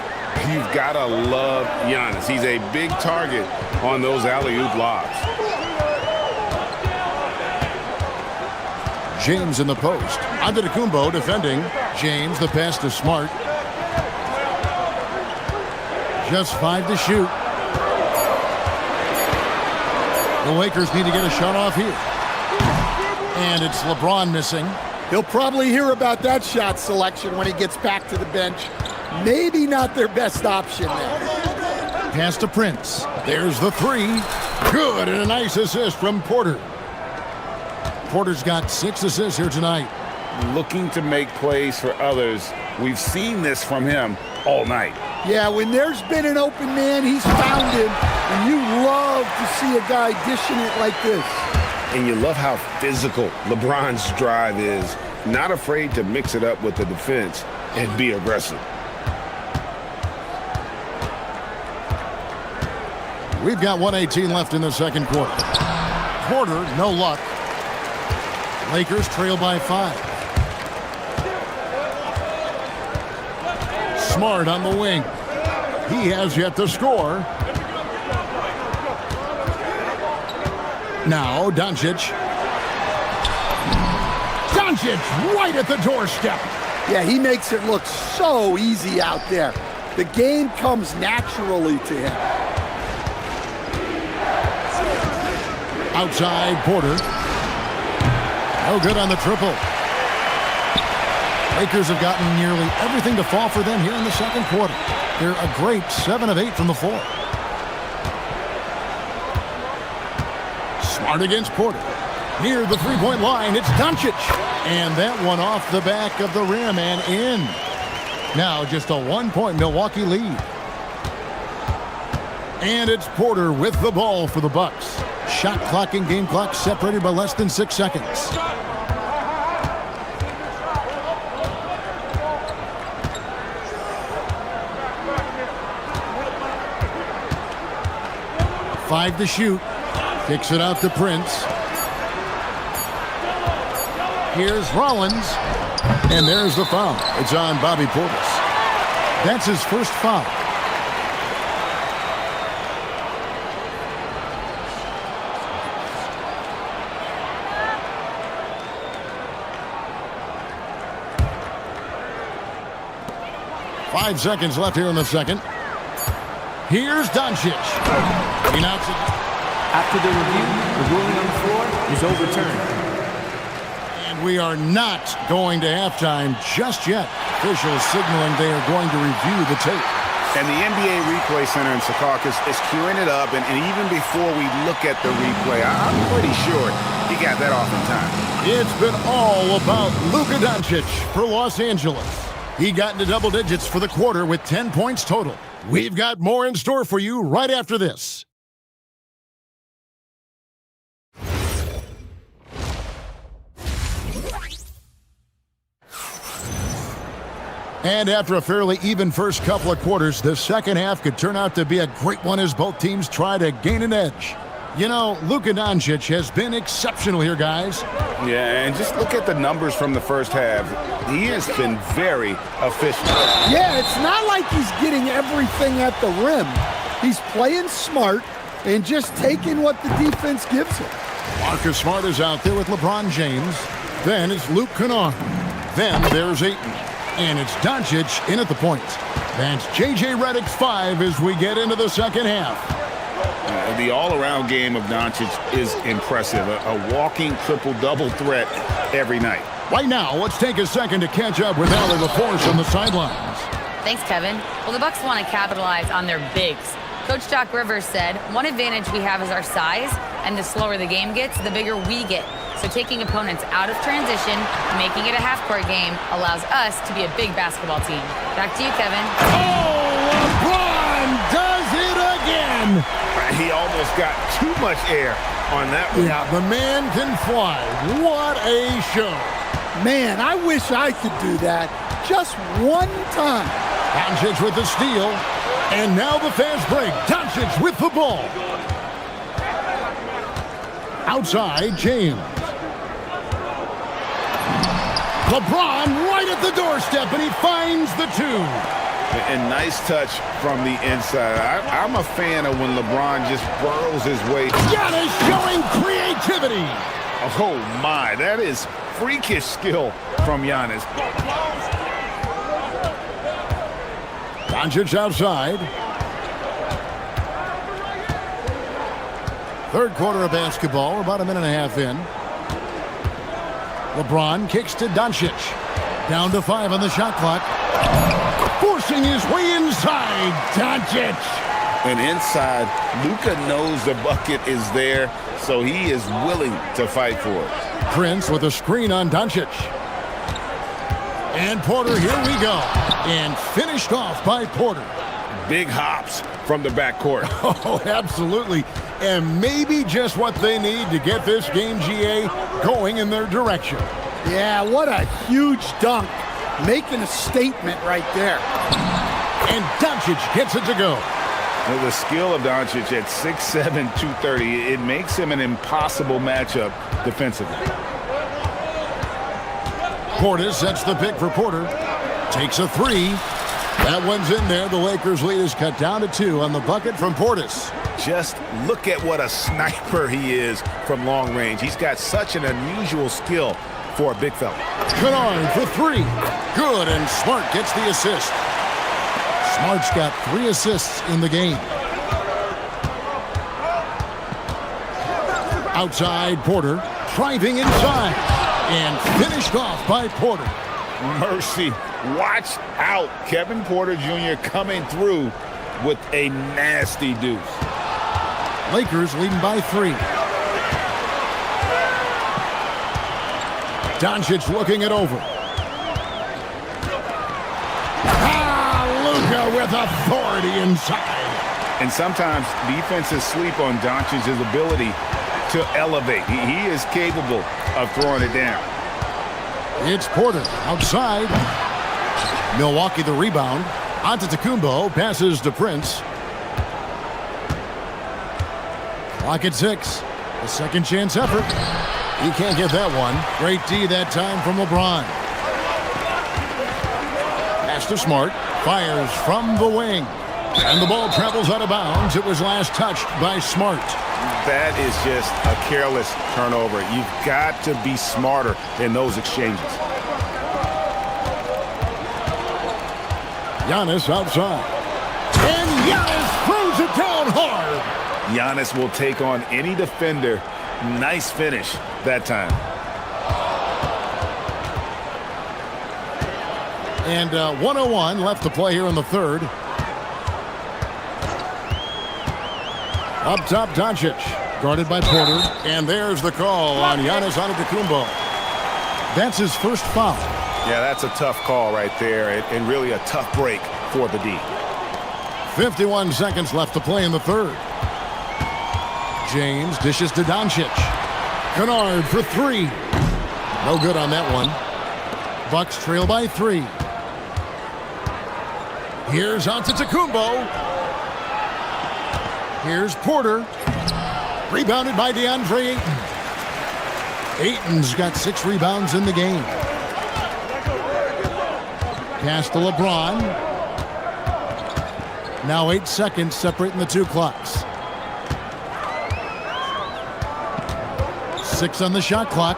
You've got to love Giannis. He's a big target on those alley-oop lobs. James in the post. Antetokounmpo defending. James, the pass to Smart. Just 5 to shoot. The Lakers need to get a shot off here. And it's LeBron missing. He'll probably hear about that shot selection when he gets back to the bench. Maybe not their best option there. Pass to Prince. There's the three. Good, and a nice assist from Porter. Porter's got 6 assists here tonight. Looking to make plays for others. We've seen this from him all night. Yeah, when there's been an open man, he's found him, and you love to see a guy dishing it like this. And you love how physical LeBron's drive is. Not afraid to mix it up with the defense and be aggressive. We've got 1:18 left in the second quarter. Porter, no luck. Lakers trail by 5. Smart on the wing. He has yet to score. Now, Doncic. Doncic right at the doorstep. Yeah, he makes it look so easy out there. The game comes naturally to him. Outside, Porter. No good on the triple. Lakers have gotten nearly everything to fall for them here in the second quarter. They're a great 7 of 8 from the floor. Smart against Porter. Near the three-point line, it's Doncic. And that one off the back of the rim and in. Now just a 1-point Milwaukee lead. And it's Porter with the ball for the Bucks. Shot clock and game clock separated by less than 6 seconds. Five to shoot. Kicks it out to Prince. Here's Rollins. And there's the foul. It's on Bobby Portis. That's his first foul. Five seconds left here in the second. Here's Doncic. He knocks it. After the review, the ruling on the floor is overturned. And we are not going to halftime just yet. Officials signaling they are going to review the tape. And the NBA Replay Center in Secaucus is queuing it up, and even before we look at the replay, I'm pretty sure he got that off in time. It's been all about Luka Doncic for Los Angeles. He got into double digits for the quarter with 10 points total. We've got more in store for you right after this. And after a fairly even first couple of quarters, the second half could turn out to be a great one as both teams try to gain an edge. You know, Luka Doncic has been exceptional here, guys. Yeah, and just look at the numbers from the first half. He has been very efficient. Yeah, it's not like he's getting everything at the rim. He's playing smart and just taking what the defense gives him. Marcus Smart is out there with LeBron James. Then it's Luke Kennard. Then there's Ayton. And it's Doncic in at the point. That's J.J. Redick's 5 as we get into the second half. The all-around game of Doncic is impressive. A walking triple-double threat every night. Right now, let's take a second to catch up with Allie LaForce on the sidelines. Thanks, Kevin. Well, the Bucks want to capitalize on their bigs. Coach Doc Rivers said, one advantage we have is our size, and the slower the game gets, the bigger we get. So taking opponents out of transition, making it a half-court game, allows us to be a big basketball team. Back to you, Kevin. Oh, LeBron does it again! He almost got too much air on that one. Yeah, the man can fly. What a show. Man, I wish I could do that just one time. Doncic with the steal. And now the fast break. Doncic with the ball. Outside, James. LeBron right at the doorstep, and he finds the 2. and nice touch from the inside. I'm a fan of when LeBron just burrows his way. Giannis showing creativity. Oh, my. That is freakish skill from Giannis. Doncic outside. Third quarter of basketball, about a minute and a half in. LeBron kicks to Doncic. Down to 5 on the shot clock. Forcing his way inside. Doncic. And inside, Luka knows the bucket is there, so he is willing to fight for it. Prince with a screen on Doncic. And Porter, here we go. And finished off by Porter. Big hops from the backcourt. Oh, absolutely. And maybe just what they need to get this game, GA, going in their direction. Yeah, what a huge dunk. Making a statement right there. And Doncic gets it to go. Well, the skill of Doncic at 6'7", 230, it makes him an impossible matchup defensively. Portis sets the pick for Porter. Takes a 3. That one's in there. The Lakers' lead is cut down to 2 on the bucket from Portis. Just look at what a sniper he is from long range. He's got such an unusual skill for a big fella. Kennard for 3. Good, and Smart gets the assist. Smart's got 3 assists in the game. Outside, Porter. Driving inside. And finished off by Porter. Mercy. Watch out. Kevin Porter Jr. coming through with a nasty deuce. Lakers leading by 3. Doncic looking it over. Luka with authority inside. And sometimes defenses sleep on Doncic's ability to elevate. He is capable of throwing it down. It's Porter outside. Milwaukee the rebound. Antetokounmpo passes to Prince. Clock at 6. A second chance effort. He can't get that one. Great D that time from LeBron. Pass to Smart. Fires from the wing. And the ball travels out of bounds. It was last touched by Smart. That is just a careless turnover. You've got to be smarter in those exchanges. Giannis outside. And Giannis throws it down hard. Giannis will take on any defender. Nice finish that time. And 1:01 left to play here in the third. Up top, Doncic. Guarded by Porter. And there's the call on Giannis Antetokounmpo. That's his first foul. Yeah, that's a tough call right there, and really a tough break for the D. 51 seconds left to play in the third. James dishes to Doncic. Kennard for 3. No good on that one. Bucks trail by 3. Here's Antetokounmpo. Here's Porter. Rebounded by DeAndre Ayton. Ayton's got 6 rebounds in the game. Pass to LeBron. Now 8 seconds separating the 2 clocks. 6 on the shot clock.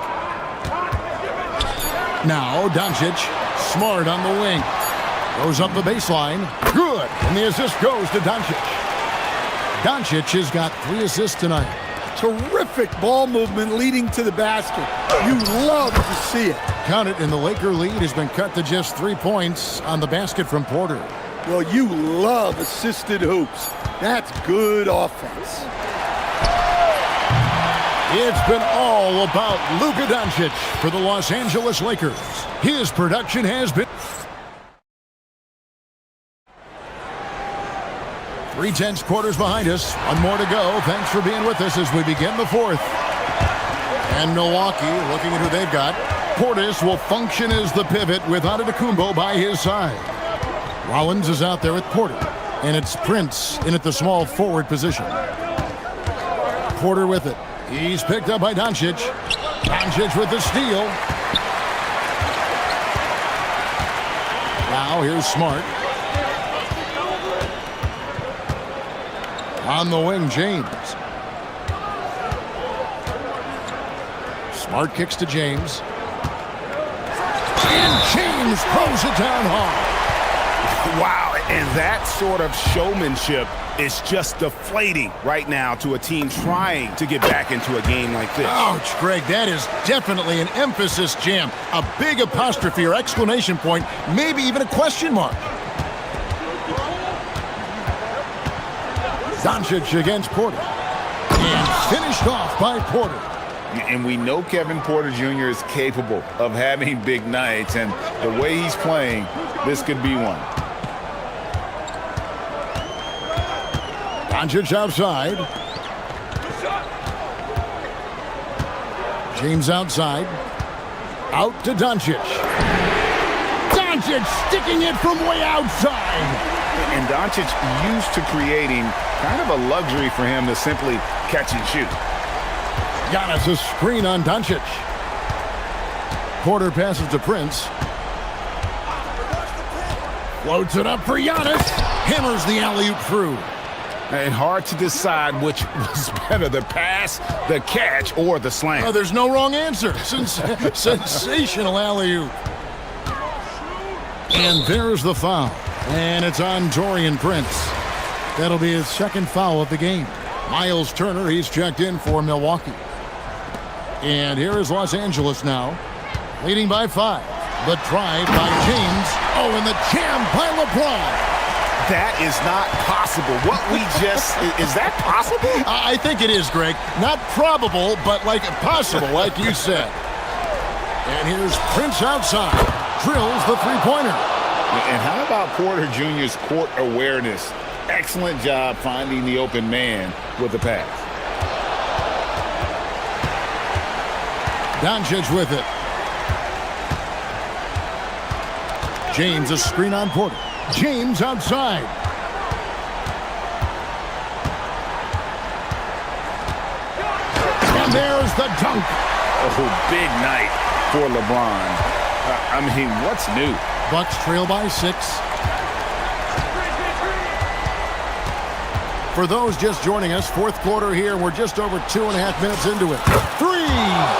Now Doncic. Smart on the wing. Goes up the baseline. Good. And the assist goes to Doncic. Doncic has got 3 assists tonight. Terrific ball movement leading to the basket. You love to see it. Count it, and the Laker lead has been cut to just 3 points on the basket from Porter. Well, you love assisted hoops. That's good offense. It's been all about Luka Doncic for the Los Angeles Lakers. His production has been 3/10 quarters behind us. One more to go. Thanks for being with us as we begin the fourth. And Milwaukee, looking at who they've got. Portis will function as the pivot with Antetokounmpo by his side. Rollins is out there with Porter. And it's Prince in at the small forward position. Porter with it. He's picked up by Doncic. Doncic with the steal. Now here's Smart. On the wing, James. Smart kicks to James. And James throws it down hard. Wow, and that sort of showmanship is just deflating right now to a team trying to get back into a game like this. Ouch, Greg, that is definitely an emphasis jam. A big apostrophe or exclamation point, maybe even a question mark. Doncic against Porter. And finished off by Porter. And we know Kevin Porter Jr. is capable of having big nights, and the way he's playing, this could be one. Doncic outside. James outside. Out to Doncic. Doncic sticking it from way outside. And Doncic used to creating kind of a luxury for him to simply catch and shoot. Giannis a screen on Doncic. Porter passes to Prince. Floats it up for Giannis. Hammers the alley-oop through. And hard to decide which was better, the pass, the catch, or the slam. Oh, there's no wrong answer. Sensational alley-oop. And there's the foul. And it's on Taurean Prince. That'll be his second foul of the game. Miles Turner, he's checked in for Milwaukee. And here is Los Angeles now, leading by 5. The drive by James. Oh, and the jam by LeBron. That is not possible. What we just, is that possible? I think it is, Greg. Not probable, but like possible, like you said. And here's Prince outside. Drills the three-pointer. And how about Porter Jr.'s court awareness? Excellent job finding the open man with the pass. Doncic with it. James a screen on Porter. James outside. And there's the dunk. Oh, big night for LeBron. I mean, what's new? Bucks trail by 6. For those just joining us, fourth quarter here. We're just over 2.5 minutes into it. 3,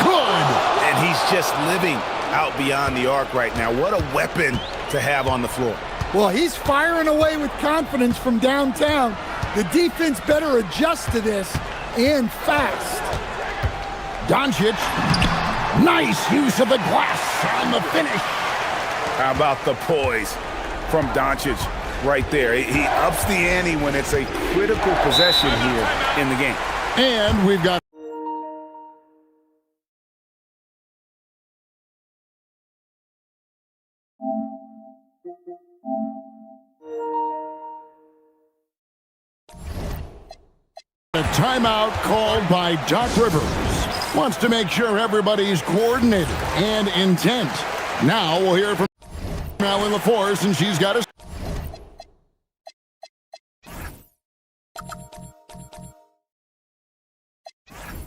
good. And he's just living out beyond the arc right now. What a weapon to have on the floor. Well, he's firing away with confidence from downtown. The defense better adjust to this, and fast. Doncic, nice use of the glass on the finish. How about the poise from Doncic right there? He ups the ante when it's a critical possession here in the game. And we've got a timeout called by Doc Rivers. Wants to make sure everybody's coordinated and intent. Now we'll hear from Allie LaForce, and she's got a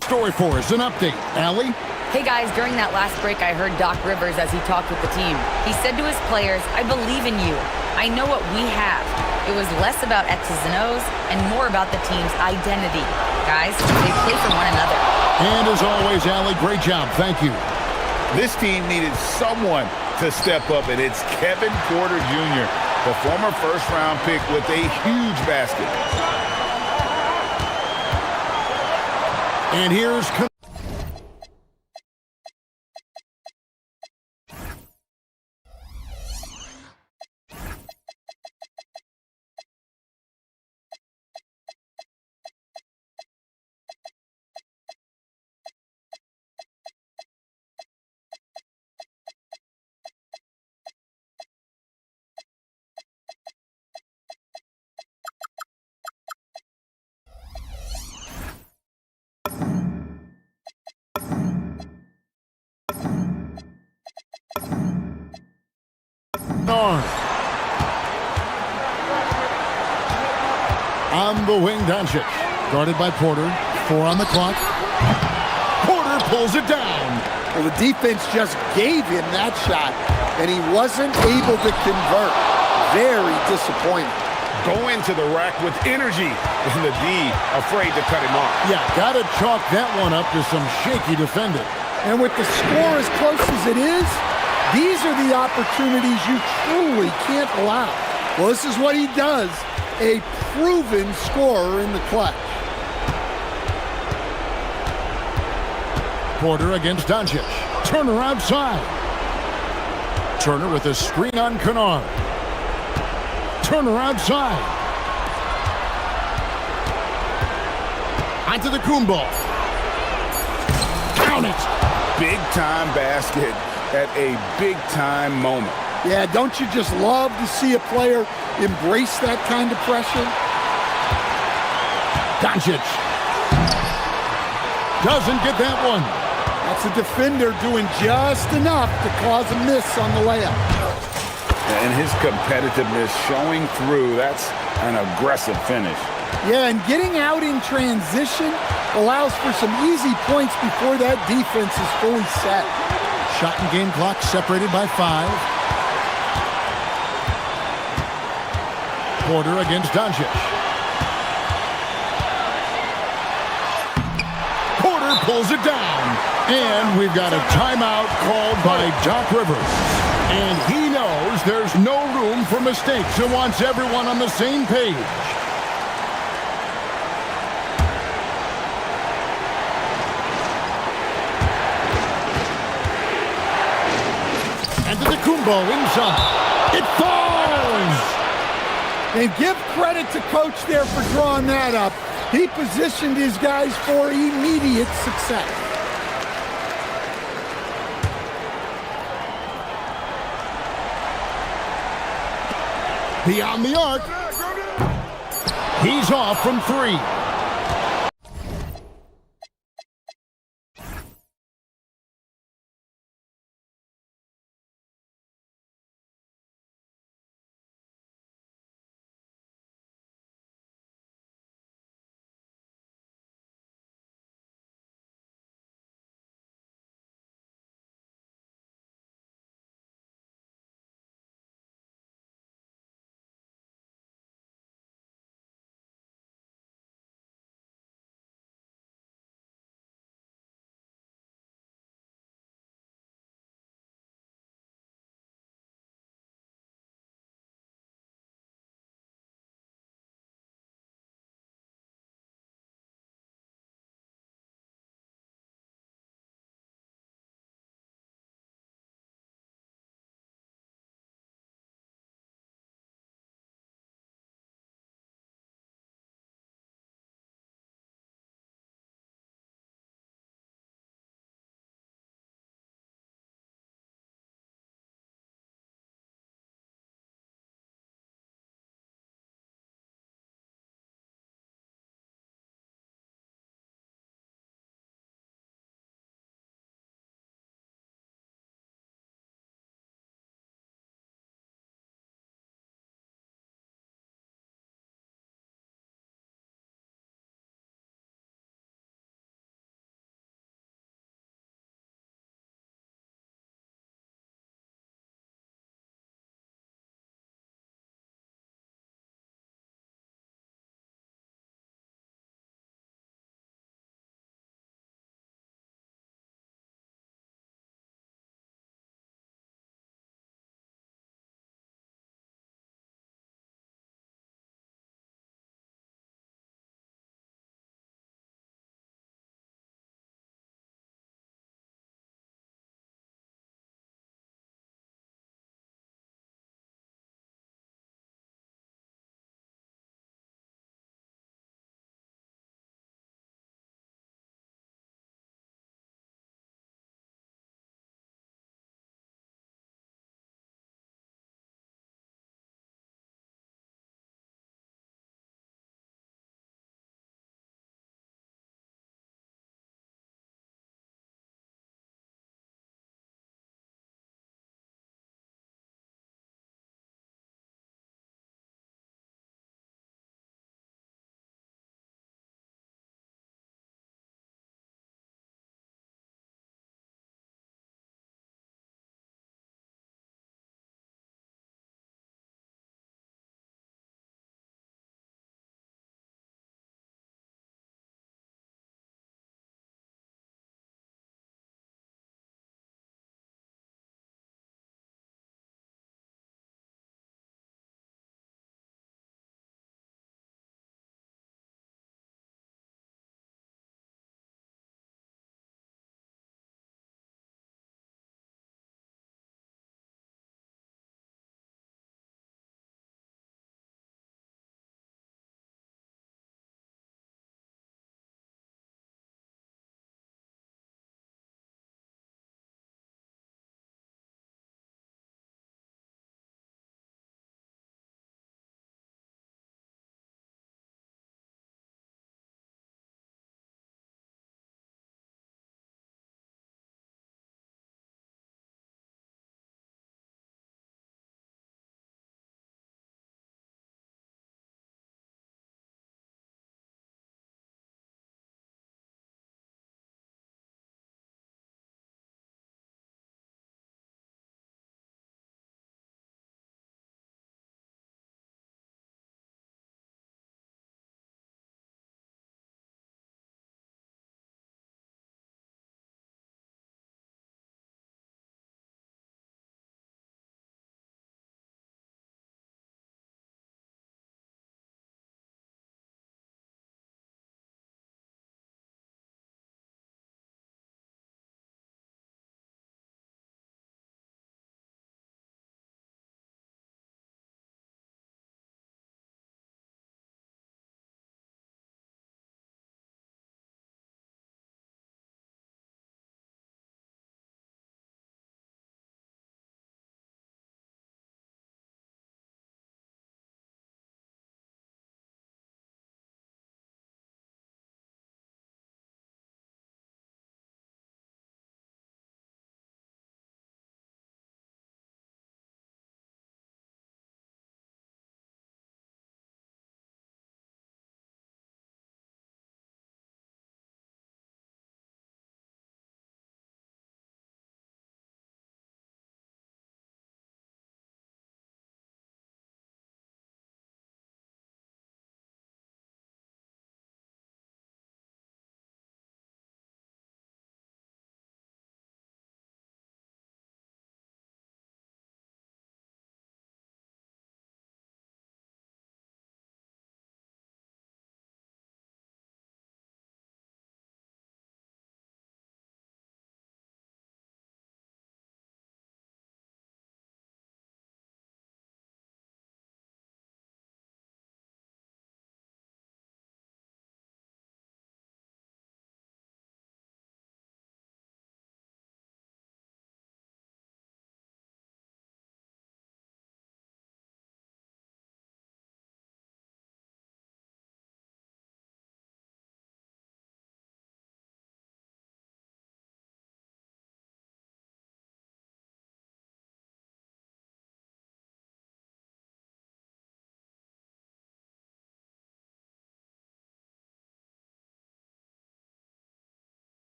story for us, an update. Allie? Hey guys, during that last break, I heard Doc Rivers as he talked with the team. He said to his players, I believe in you. I know what we have. It was less about X's and O's and more about the team's identity. Guys, they play for one another. And as always, Allie, great job. Thank you. This team needed someone to step up, and it's Kevin Porter Jr., the former first-round pick with a huge basket. And here's on the wing, Doncic. Guarded by Porter. 4 on the clock. Porter pulls it down. Well, the defense just gave him that shot, and he wasn't able to convert. Very disappointing. go into the rack with energy, and the D afraid to cut him off. Yeah, gotta chalk that one up to some shaky defending. And with the score as close as it is, these are the opportunities you truly can't allow. Well, this is what he does, a proven scorer in the clutch. Porter against Doncic. Turner outside. Turner with a screen on Kennard. Turner outside. Onto the Kumbo. Count it. Big-time basket at a big-time moment. Yeah, don't you just love to see a player embrace that kind of pressure? Doncic. Doesn't get that one. That's a defender doing just enough to cause a miss on the layup. And his competitiveness showing through. That's an aggressive finish. Yeah, and getting out in transition allows for some easy points before that defense is fully set. Shot and game clock separated by 5. Porter against Doncic. Porter pulls it down. And we've got a timeout called by Doc Rivers. And he knows there's no room for mistakes and wants everyone on the same page. And to the Kumbo inside. It falls! And give credit to coach there for drawing that up. He positioned his guys for immediate success. Beyond the arc. He's off from 3.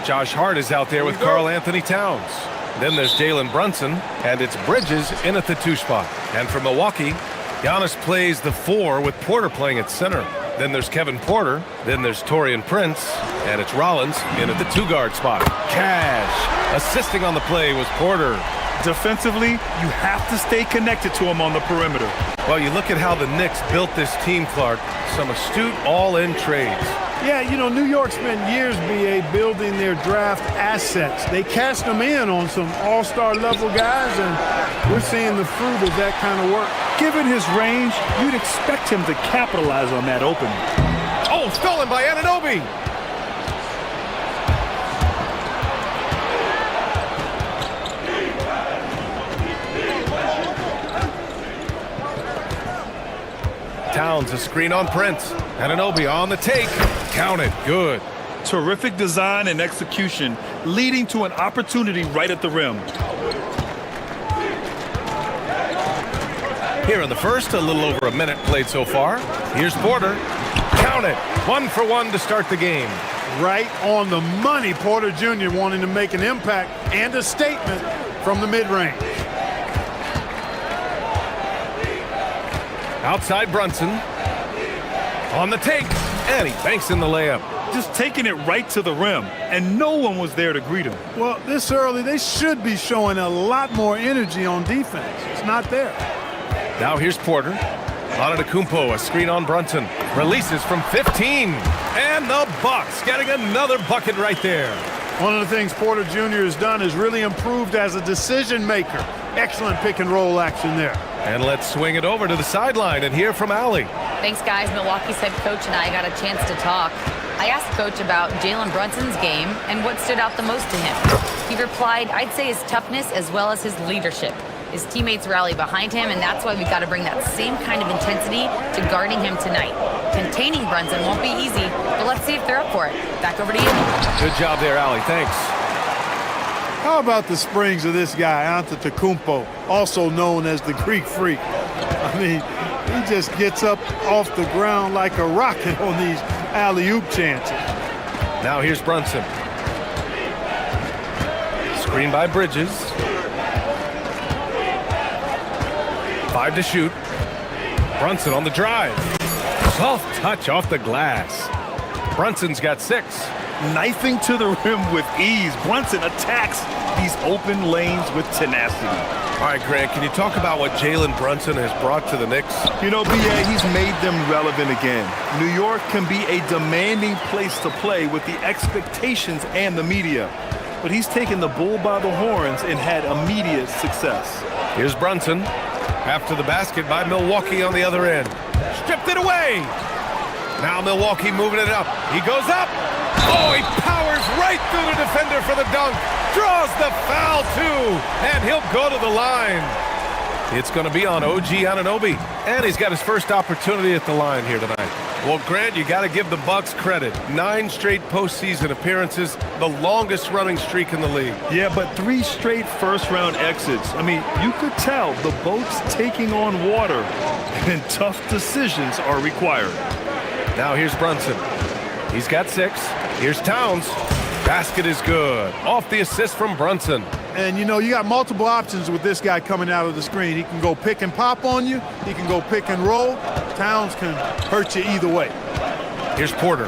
Josh Hart is out there with Karl Anthony Towns. Then there's Jalen Brunson, and it's Bridges in at the 2 spot. And for Milwaukee, Giannis plays the 4 with Porter playing at center. Then there's Kevin Porter. Then there's Taurean Prince, and it's Rollins in at the 2-guard spot. Cash assisting on the play was Porter. Defensively, you have to stay connected to him on the perimeter. Well, you look at how the Knicks built this team, Clark. Some astute all-in trades. Yeah, you know, New York spent years, BA, building their draft assets. They cashed them in on some all-star level guys, and we're seeing the fruit of that kind of work. Given his range, you'd expect him to capitalize on that opening. Oh, stolen by Anunoby. Towns, a screen on Prince. Anunoby on the take. Count it. Good. Terrific design and execution, leading to an opportunity right at the rim. Here in the first, a little over a minute played so far. Here's Porter. Count it. 1 for 1 to start the game. Right on the money, Porter Jr. wanting to make an impact and a statement from the mid-range. Outside Brunson. On the take. And he banks in the layup. Just taking it right to the rim, and no one was there to greet him. Well, this early, they should be showing a lot more energy on defense. It's not there. Now here's Porter. Antetokounmpo, a screen on Brunson. Releases from 15. And the Bucks getting another bucket right there. One of the things Porter Jr. has done is really improved as a decision maker. Excellent pick and roll action there. And let's swing it over to the sideline and hear from Allie. Thanks, guys. Milwaukee's head coach and I got a chance to talk. I asked Coach about Jalen Brunson's game and what stood out the most to him. He replied, I'd say his toughness as well as his leadership. His teammates rally behind him, and that's why we've got to bring that same kind of intensity to guarding him tonight. Containing Brunson won't be easy, but let's see if they're up for it. Back over to you. Good job there, Allie. Thanks. How about the springs of this guy, Antetokounmpo, also known as the Greek Freak? I mean, he just gets up off the ground like a rocket on these alley-oop chances. Now here's Brunson. Screen by Bridges. 5 to shoot. Brunson on the drive. Soft touch off the glass. Brunson's got 6. Knifing to the rim with ease, Brunson attacks these open lanes with tenacity. All right, Grant, can you talk about what Jalen Brunson has brought to the Knicks? You know, BA, he's made them relevant again. New York can be a demanding place to play with the expectations and the media. But he's taken the bull by the horns and had immediate success. Here's Brunson. After the basket by Milwaukee on the other end. Stripped it away. Now Milwaukee moving it up. He goes up. Oh, he powers right through the defender for the dunk. Draws the foul, too. And he'll go to the line. It's going to be on OG Anunoby. And he's got his first opportunity at the line here tonight. Well, Grant, you got to give the Bucks credit. 9 straight postseason appearances, the longest running streak in the league. Yeah, but 3 straight first-round exits. I mean, you could tell the boat's taking on water, and tough decisions are required. Now here's Brunson. He's got 6. Here's Towns. Basket is good. Off the assist from Brunson. And, you know, you got multiple options with this guy coming out of the screen. He can go pick and pop on you. He can go pick and roll. Towns can hurt you either way. Here's Porter.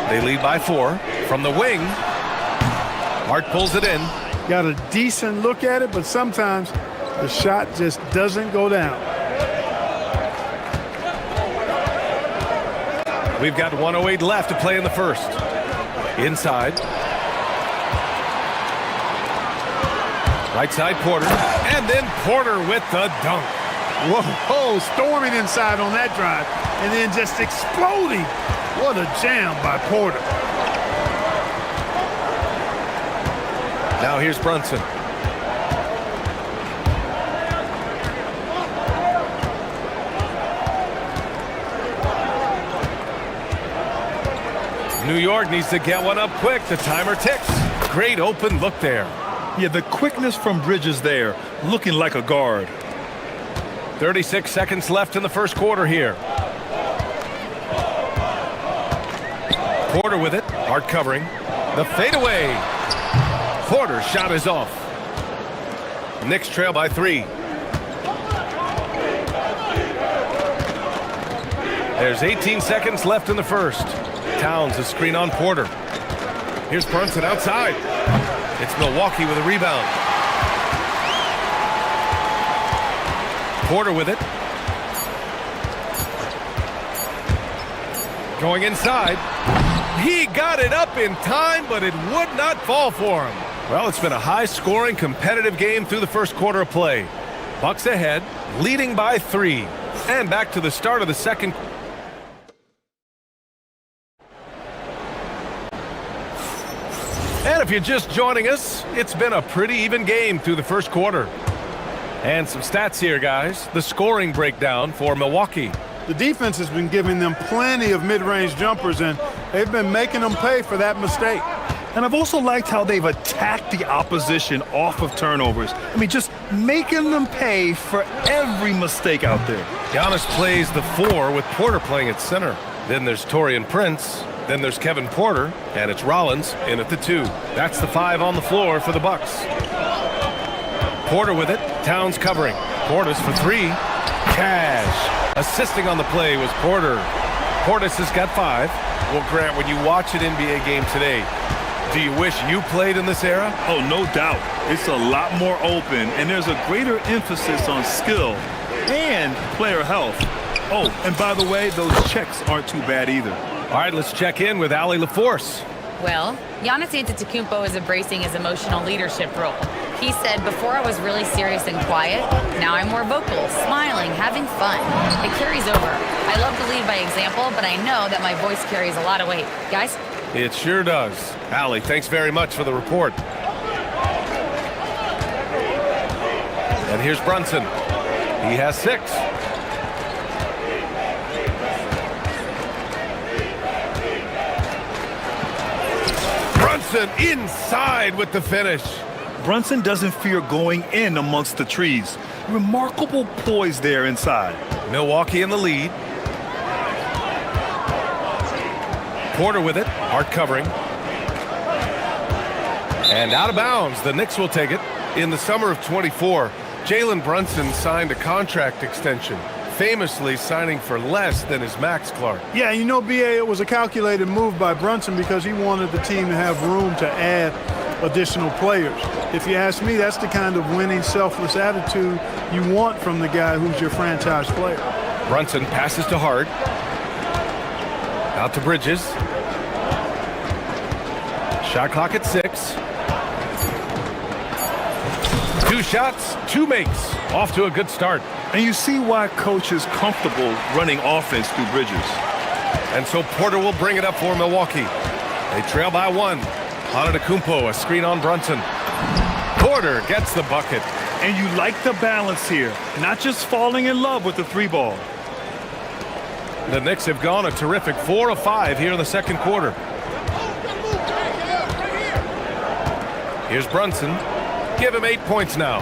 They lead by 4. From the wing, Hart pulls it in. Got a decent look at it, but sometimes the shot just doesn't go down. We've got 1:08 left to play in the first. Inside. Right side Porter. And then Porter with the dunk. Whoa, storming inside on that drive. And then just exploding. What a jam by Porter. Now here's Brunson. New York needs to get one up quick. The timer ticks. Great open look there. Yeah, the quickness from Bridges there, looking like a guard. 36 seconds left in the first quarter here. Porter with it. Hart covering. The fadeaway. Porter's shot is off. Knicks trail by 3. There's 18 seconds left in the first. Towns a screen on Porter. Here's Brunson outside. It's Milwaukee with a rebound. Porter with it. Going inside. He got it up in time, but it would not fall for him. Well, it's been a high-scoring, competitive game through the first quarter of play. Bucks ahead, leading by 3. And back to the start of the second. And if you're just joining us, it's been a pretty even game through the first quarter. And some stats here, guys. The scoring breakdown for Milwaukee. The defense has been giving them plenty of mid-range jumpers, and they've been making them pay for that mistake. And I've also liked how they've attacked the opposition off of turnovers. I mean, just making them pay for every mistake out there. Giannis plays the 4 with Porter playing at center. Then there's Taurean Prince. Then there's Kevin Porter, and it's Rollins in at the 2. That's the 5 on the floor for the Bucks. Porter with it. Towns covering. Portis for 3. Cash. Assisting on the play was Porter. Portis has got 5. Well, Grant, when you watch an NBA game today, do you wish you played in this era? Oh, no doubt. It's a lot more open, and there's a greater emphasis on skill and player health. Oh, and by the way, those checks aren't too bad either. All right, let's check in with Allie LaForce. Well, Giannis Antetokounmpo is embracing his emotional leadership role. He said, before I was really serious and quiet, now I'm more vocal, smiling, having fun. It carries over. I love to lead by example, but I know that my voice carries a lot of weight. Guys? It sure does. Allie, thanks very much for the report. And here's Brunson. He has 6. Brunson inside with the finish. Brunson doesn't fear going in amongst the trees. Remarkable poise there inside. Milwaukee in the lead. Porter with it. Hart covering. And out of bounds. The Knicks will take it. In the summer of 24, Jalen Brunson signed a contract extension, famously signing for less than his max, Clark. Yeah, you know, B.A., it was a calculated move by Brunson because he wanted the team to have room to add additional players. If you ask me, that's the kind of winning, selfless attitude you want from the guy who's your franchise player. Brunson passes to Hart. Out to Bridges. Shot clock at 6. 2 shots, 2 makes. Off to a good start. And you see why coach is comfortable running offense through Bridges. And so Porter will bring it up for Milwaukee. They trail by 1. Antetokounmpo, a screen on Brunson. Porter gets the bucket. And you like the balance here, not just falling in love with the 3-ball. The Knicks have gone a terrific 4 of 5 here in the second quarter. Here's Brunson. Give him 8 points now.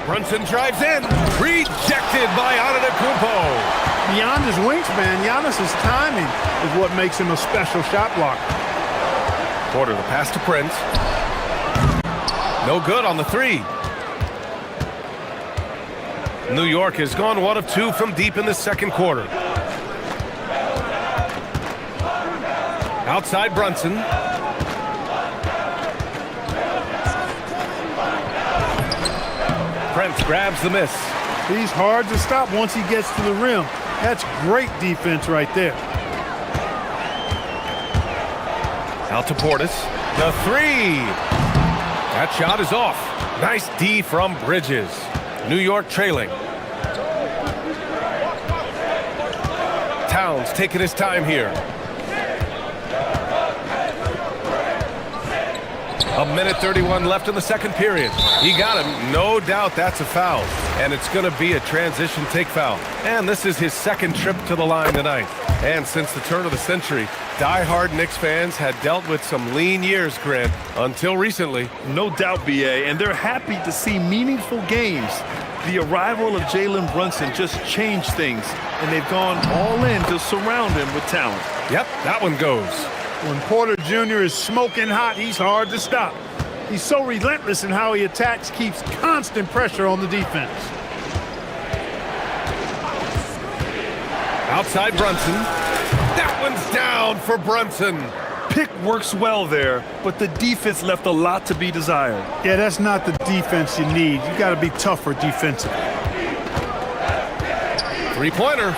Brunson drives in. Rejected by Antetokounmpo. Beyond his wingspan, Giannis's timing is what makes him a special shot blocker. Porter, the pass to Prince. No good on the 3. New York has gone 1 of 2 from deep in the second quarter. Outside Brunson. Prince grabs the miss. He's hard to stop once he gets to the rim. That's great defense right there. Out to Portis. The 3. That shot is off. Nice D from Bridges. New York trailing. Towns taking his time here. A minute 31 left in the second period. He got him. No doubt that's a foul. And it's going to be a transition take foul. And this is his second trip to the line tonight. And since the turn of the century, die-hard Knicks fans had dealt with some lean years, Grant, until recently. No doubt, B.A., and they're happy to see meaningful games. The arrival of Jalen Brunson just changed things, and they've gone all in to surround him with talent. Yep, that one goes. When Porter Jr. is smoking hot, he's hard to stop. He's so relentless in how he attacks, keeps constant pressure on the defense. Outside Brunson. That one's down for Brunson. Pick works well there, but the defense left a lot to be desired. Yeah, that's not the defense you need. You got to be tougher defensively. Three-pointer.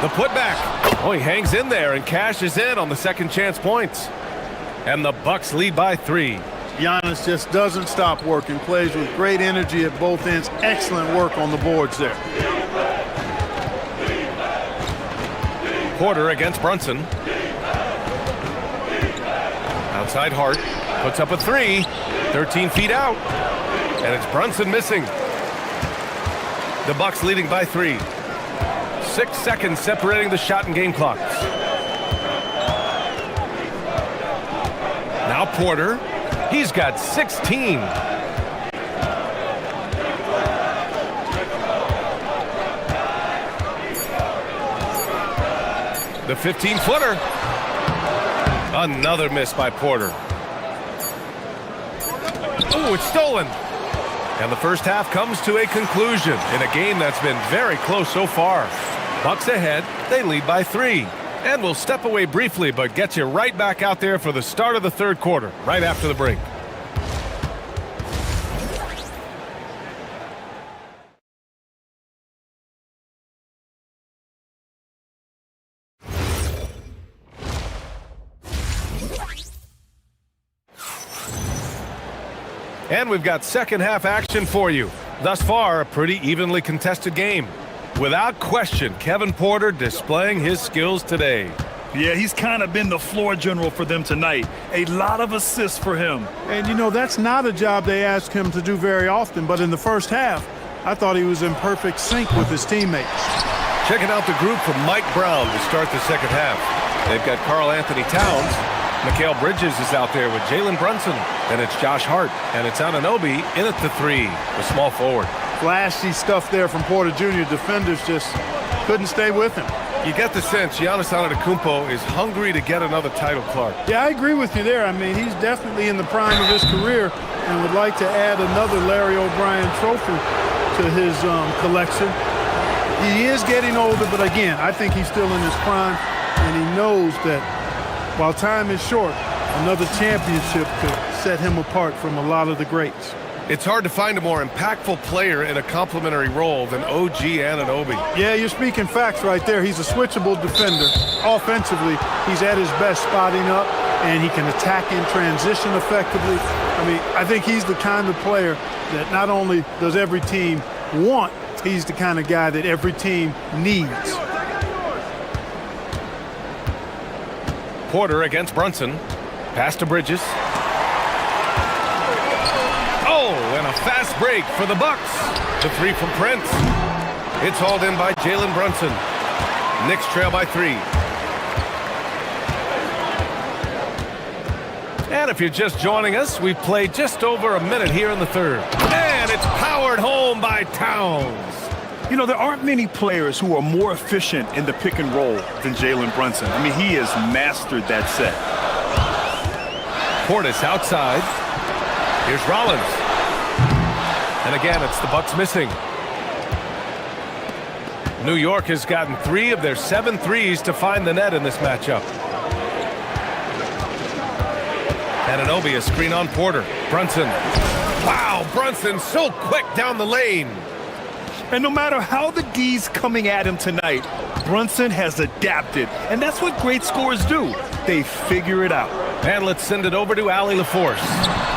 The putback. Oh, he hangs in there and cashes in on the second chance points. And the Bucks lead by 3. Giannis just doesn't stop working, plays with great energy at both ends. Excellent work on the boards there. Porter against Brunson. Outside Hart. Puts up a 3. 13 feet out. And it's Brunson missing. The Bucks leading by 3. 6 seconds separating the shot and game clocks. Now Porter. He's got 16. The 15-footer. Another miss by Porter. Oh, it's stolen. And the first half comes to a conclusion in a game that's been very close so far. Bucks ahead, they lead by 3. And we'll step away briefly, but get you right back out there for the start of the third quarter, right after the break. And we've got second half action for you. Thus far, a pretty evenly contested game. Without question, Kevin Porter displaying his skills today. Yeah, he's kind of been the floor general for them tonight. A lot of assists for him. And, you know, that's not a job they ask him to do very often. But in the first half, I thought he was in perfect sync with his teammates. Checking out the group from Mike Brown to start the second half. They've got Karl Anthony Towns. Mikal Bridges is out there with Jalen Brunson. Then it's Josh Hart. And it's Anunoby in at the 3, the small forward. Flashy stuff there from Porter Jr. Defenders just couldn't stay with him. You get the sense Giannis Antetokounmpo is hungry to get another title, Clark. Yeah, I agree with you there. I mean, he's definitely in the prime of his career and would like to add another Larry O'Brien trophy to his collection. He is getting older, but again, I think he's still in his prime, and he knows that while time is short, another championship could set him apart from a lot of the greats. It's hard to find a more impactful player in a complementary role than OG Anunoby. Yeah, you're speaking facts right there. He's a switchable defender. Offensively, he's at his best spotting up, and he can attack in transition effectively. I mean, I think he's the kind of player that not only does every team want, he's the kind of guy that every team needs. Porter against Brunson. Pass to Bridges. Oh, and a fast break for the Bucks. The 3 from Prince. It's hauled in by Jalen Brunson. Knicks trail by 3. And if you're just joining us, we've played just over a minute here in the third. And it's powered home by Towns. You know, there aren't many players who are more efficient in the pick and roll than Jalen Brunson. I mean, he has mastered that set. Portis outside. Here's Rollins. And again, it's the Bucks missing. New York has gotten 3 of their 7 threes to find the net in this matchup. Anunoby, a screen on Porter. Brunson. Wow, Brunson so quick down the lane. And no matter how the D's coming at him tonight, Brunson has adapted. And that's what great scorers do. They figure it out. And let's send it over to Allie LaForce.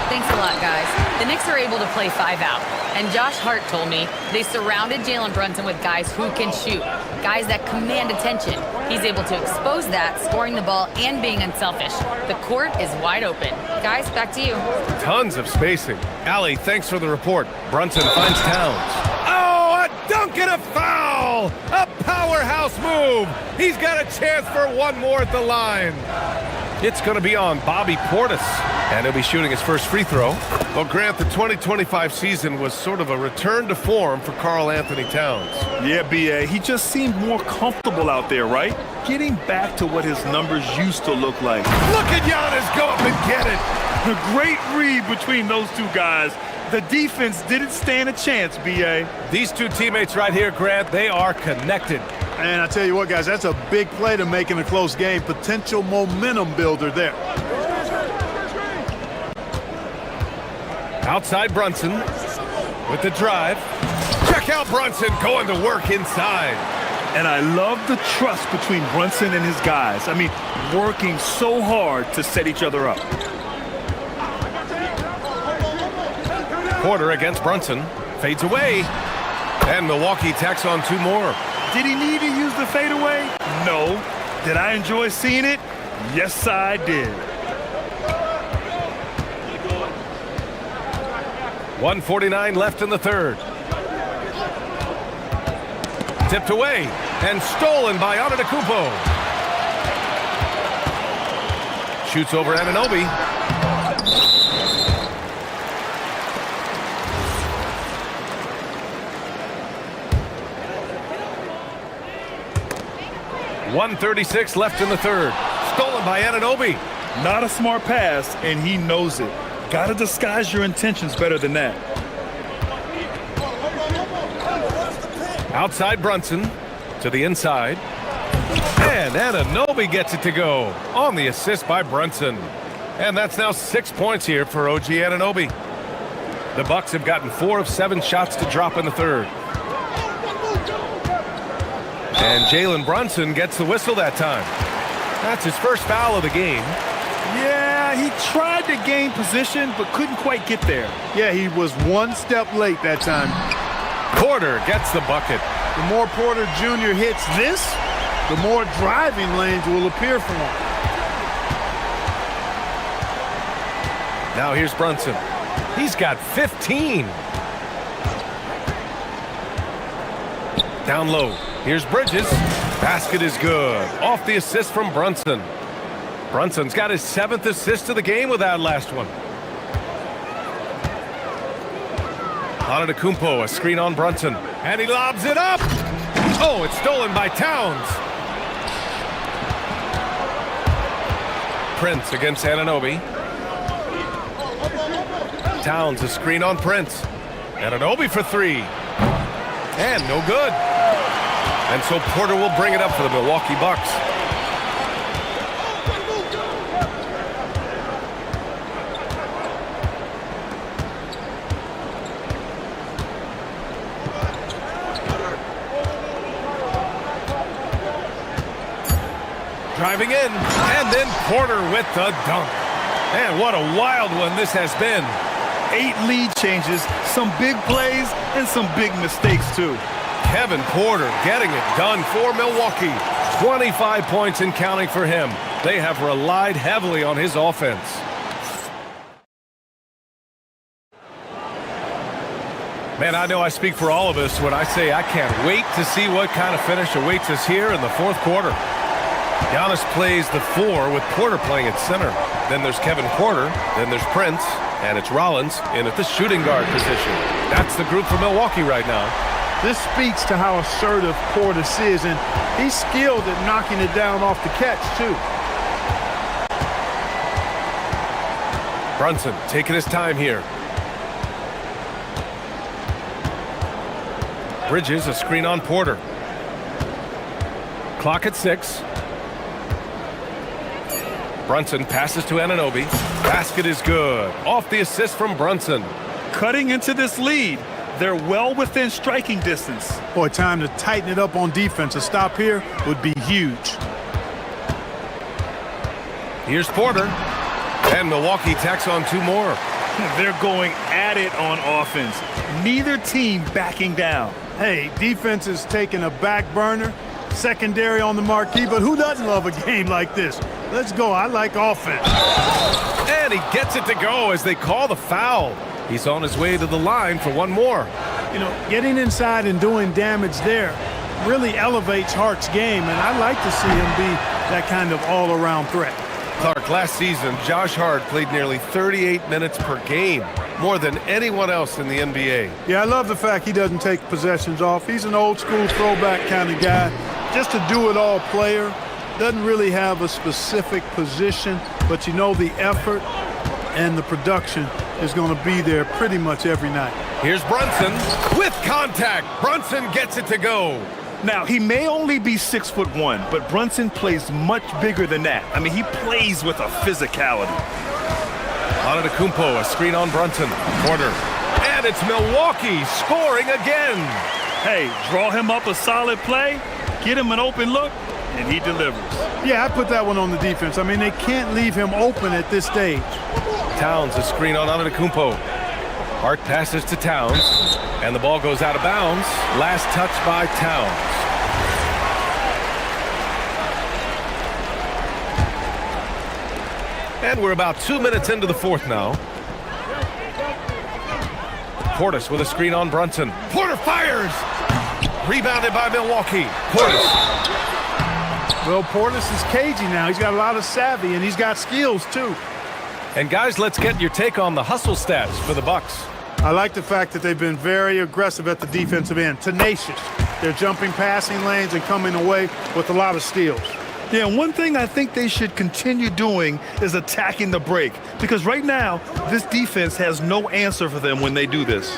Thanks a lot, guys. The Knicks are able to play 5 out. And Josh Hart told me they surrounded Jalen Brunson with guys who can shoot, guys that command attention. He's able to expose that, scoring the ball and being unselfish. The court is wide open. Guys, back to you. Tons of spacing. Allie, thanks for the report. Brunson finds Towns. Oh, a dunk and a foul! A powerhouse move! He's got a chance for one more at the line. It's going to be on Bobby Portis, and he'll be shooting his first free throw. Well, Grant, the 2025 season was sort of a return to form for Karl Anthony Towns. Yeah, B.A., he just seemed more comfortable out there, right? Getting back to what his numbers used to look like. Look at Giannis go up and get it. A great read between those two guys. The defense didn't stand a chance, B.A. These two teammates right here, Grant, they are connected. And I tell you what, guys, that's a big play to make in a close game. Potential momentum builder there. Outside Brunson with the drive. Check out Brunson going to work inside. And I love the trust between Brunson and his guys. I mean, working so hard to set each other up. Porter against Brunson. Fades away. And Milwaukee tacks on two more. Did he need to use the fadeaway? No. Did I enjoy seeing it? Yes, I did. 1:49 left in the third. Tipped away and stolen by Antetokounmpo. Shoots over Anunoby. .136 left in the third. Stolen by Anunoby. Not a smart pass, and he knows it. Gotta disguise your intentions better than that. Outside Brunson to the inside. And Anunoby gets it to go on the assist by Brunson. And that's now 6 points here for OG Anunoby. The Bucks have gotten 4 of 7 shots to drop in the third. And Jalen Brunson gets the whistle that time. That's his first foul of the game. Yeah, he tried to gain position, but couldn't quite get there. Yeah, he was one step late that time. Porter gets the bucket. The more Porter Jr. hits this, the more driving lanes will appear for him. Now here's Brunson. He's got 15. Down low. Here's Bridges. Basket is good. Off the assist from Brunson. Brunson's got his 7th assist of the game with that last one. Antetokounmpo, a screen on Brunson. And he lobs it up. Oh, it's stolen by Towns. Prince against Anunoby. Towns, a screen on Prince. Anunoby for 3. And no good. And so Porter will bring it up for the Milwaukee Bucks. Driving in, and then Porter with the dunk. And what a wild one this has been. 8 lead changes, some big plays, and some big mistakes, too. Kevin Porter getting it done for Milwaukee. 25 points and counting for him. They have relied heavily on his offense. Man, I know I speak for all of us when I say I can't wait to see what kind of finish awaits us here in the fourth quarter. Giannis plays the 4 with Porter playing at center. Then there's Kevin Porter. Then there's Prince. And it's Rollins in at the shooting guard position. That's the group for Milwaukee right now. This speaks to how assertive Portis is, and he's skilled at knocking it down off the catch, too. Brunson taking his time here. Bridges, a screen on Porter. Clock at 6. Brunson passes to Anunoby. Basket is good. Off the assist from Brunson. Cutting into this lead. They're well within striking distance. Boy, time to tighten it up on defense. A stop here would be huge. Here's Porter. And Milwaukee tacks on 2 more. They're going at it on offense. Neither team backing down. Hey, defense is taking a back burner. Secondary on the marquee, but who doesn't love a game like this? Let's go. I like offense. And he gets it to go as they call the foul. He's on his way to the line for 1 more. You know, getting inside and doing damage there really elevates Hart's game, and I like to see him be that kind of all-around threat. Clark, last season, Josh Hart played nearly 38 minutes per game, more than anyone else in the NBA. Yeah, I love the fact he doesn't take possessions off. He's an old school throwback kind of guy. Just a do-it-all player. Doesn't really have a specific position, but you know the effort and the production is going to be there pretty much every night. Here's Brunson with contact. Brunson gets it to go. Now, he may only be 6'1", but Brunson plays much bigger than that. I mean, he plays with a physicality. Antetokounmpo, a screen on Brunson. Porter. And it's Milwaukee scoring again. Hey, draw him up a solid play, get him an open look, and he delivers. Yeah, I put that one on the defense. I mean, they can't leave him open at this stage. Towns, a screen on Antetokounmpo. Hart passes to Towns, and the ball goes out of bounds. Last touch by Towns. And we're about 2 minutes into the fourth now. Portis with a screen on Brunson. Porter fires! Rebounded by Milwaukee. Portis. Well, Portis is cagey now. He's got a lot of savvy, and he's got skills, too. And guys, let's get your take on the hustle stats for the Bucks. I like the fact that they've been very aggressive at the defensive end, tenacious. They're jumping passing lanes and coming away with a lot of steals. Yeah, one thing I think they should continue doing is attacking the break, because right now, this defense has no answer for them when they do this.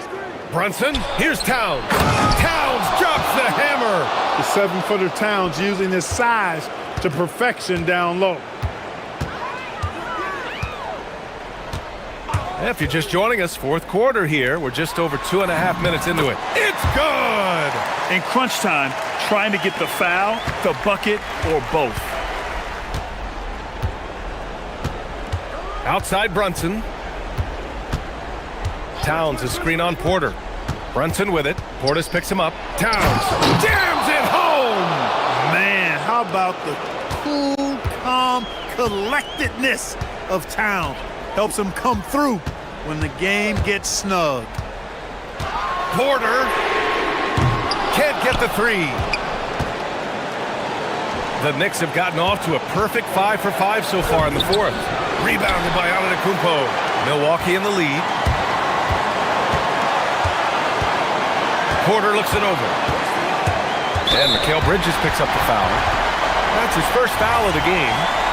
Brunson, here's Towns. Towns drops the hammer. The 7-footer Towns using his size to perfection down low. If you're just joining us, fourth quarter here. We're just over 2.5 minutes into it. It's good! In crunch time, trying to get the foul, the bucket, or both. Outside Brunson. Towns, a screen on Porter. Brunson with it. Portis picks him up. Towns jams it home! Man, how about the cool, calm collectedness of Towns? Helps him come through when the game gets snug. Porter can't get the three. The Knicks have gotten off to a perfect 5 for 5 so far in the fourth. Rebounded by Antetokounmpo. Milwaukee in the lead. Porter looks it over. And Mikal Bridges picks up the foul. That's his first foul of the game.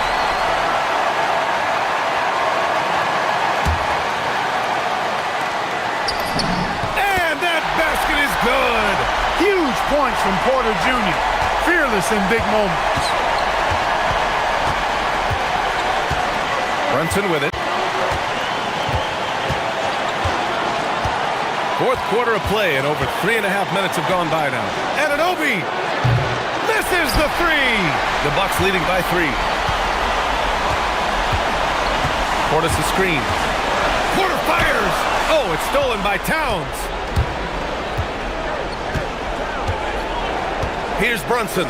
Good. Huge points from Porter Jr. Fearless in big moments. Brunson with it. Fourth quarter of play, and over 3.5 minutes have gone by now. Anunoby misses the three. The Bucks leading by 3. Portis the screen. Porter fires. Oh, it's stolen by Towns. Here's Brunson.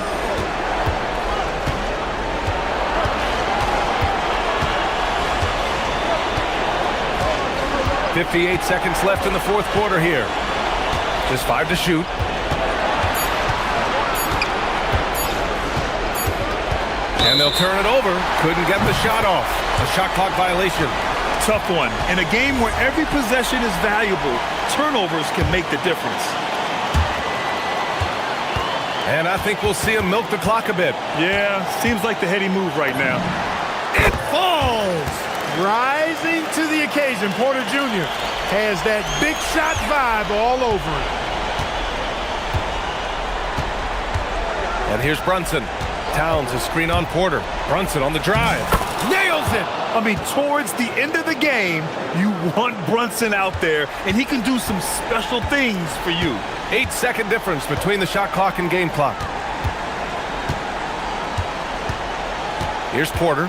"58 seconds left in the fourth quarter here. Just 5 to shoot. And they'll turn it over. Couldn't get the shot off. A shot clock violation. Tough one. In a game where every possession is valuable, turnovers can make the difference. And I think we'll see him milk the clock a bit. Yeah, seems like the heady move right now. It falls! Rising to the occasion, Porter Jr. has that big shot vibe all over him. And here's Brunson. Towns, a screen on Porter. Brunson on the drive. Nails it! I mean, towards the end of the game, you want Brunson out there, and he can do some special things for you. 8-second difference between the shot clock and game clock. Here's Porter.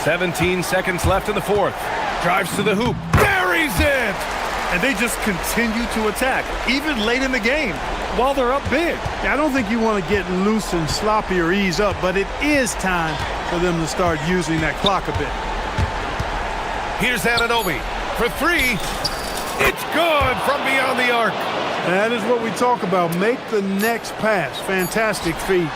17 seconds left in the fourth. Drives to the hoop. Buries it! And they just continue to attack, even late in the game, while they're up big. I don't think you want to get loose and sloppy or ease up, but it is time for them to start using that clock a bit. Here's Anunoby. For 3, it's good from beyond the arc. That is what we talk about. Make the next pass. Fantastic feed.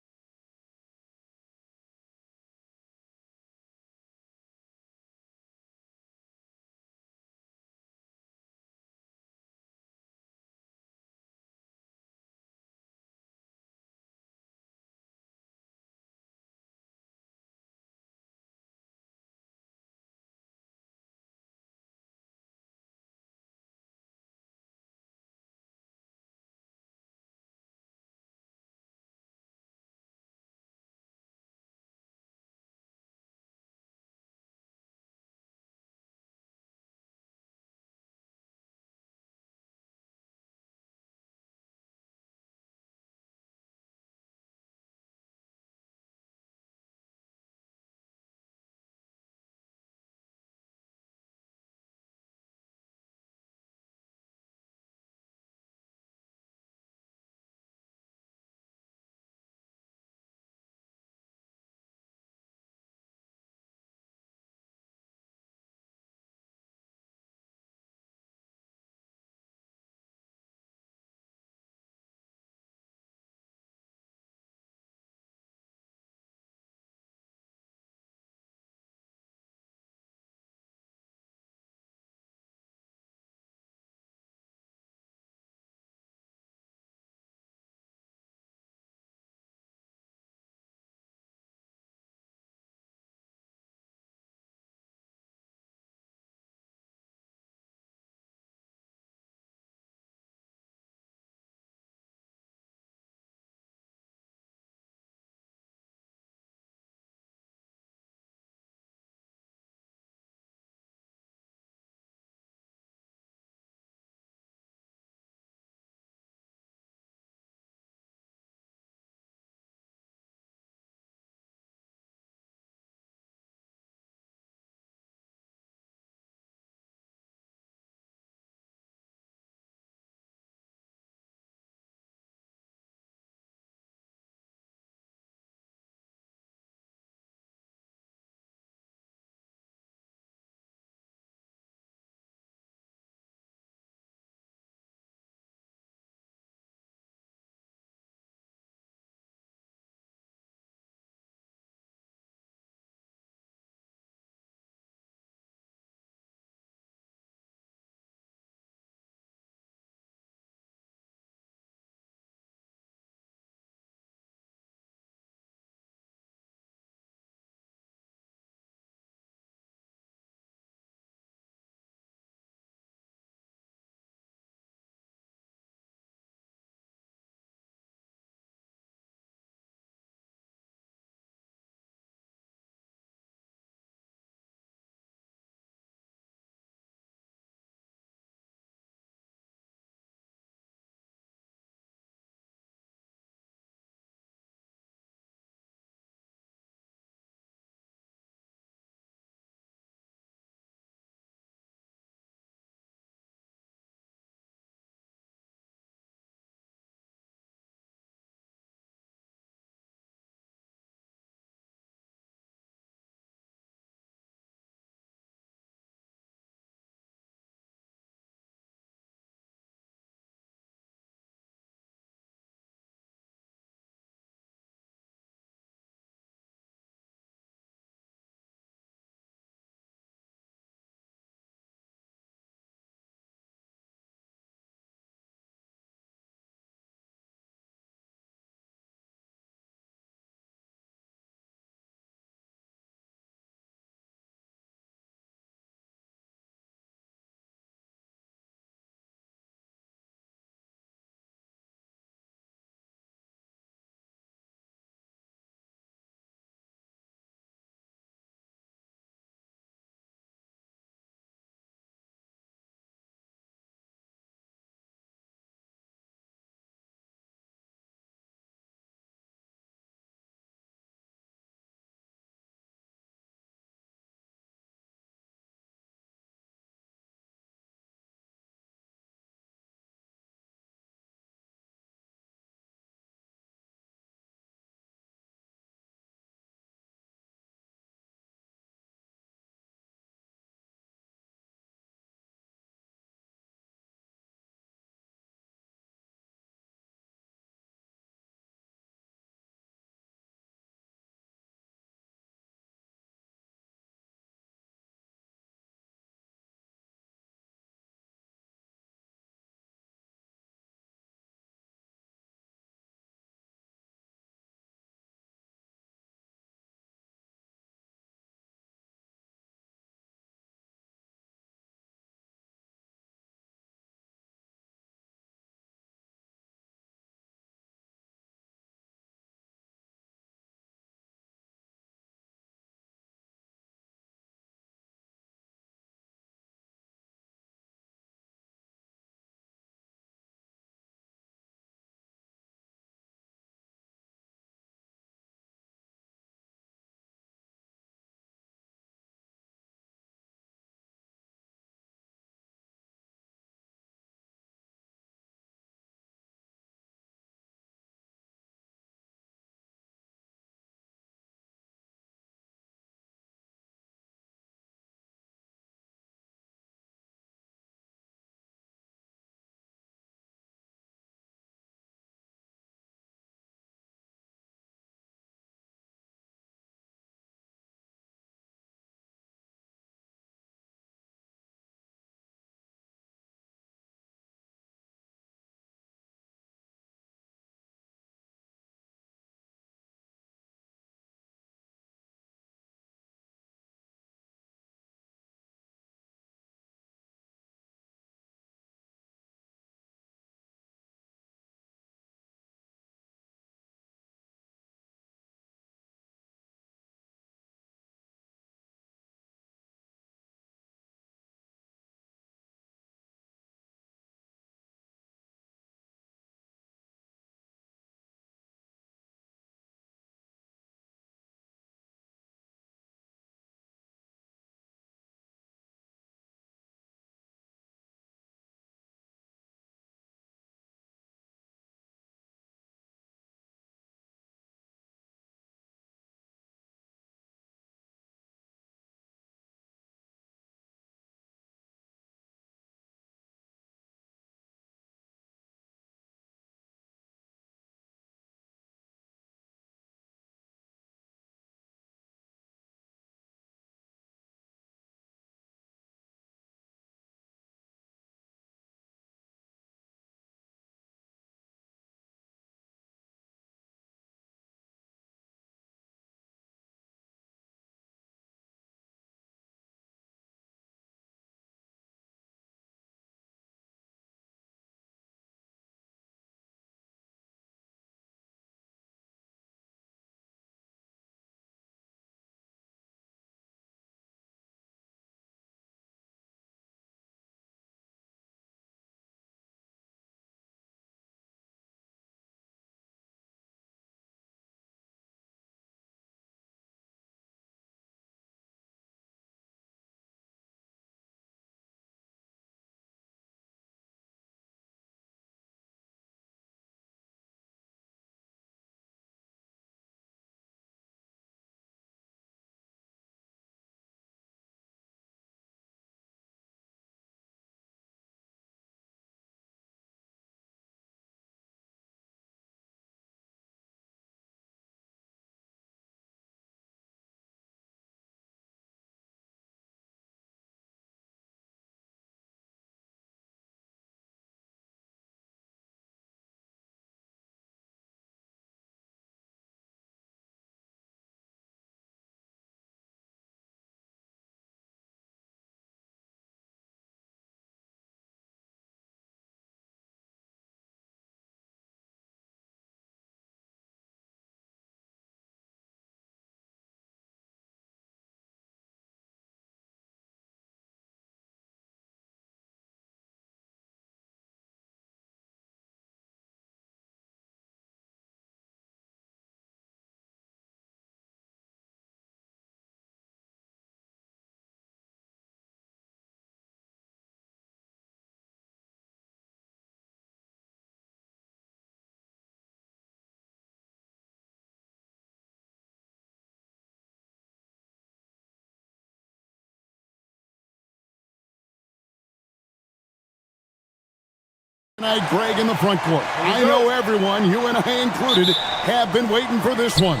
Tonight, Greg in the front court. I know everyone, you and I included, have been waiting for this one.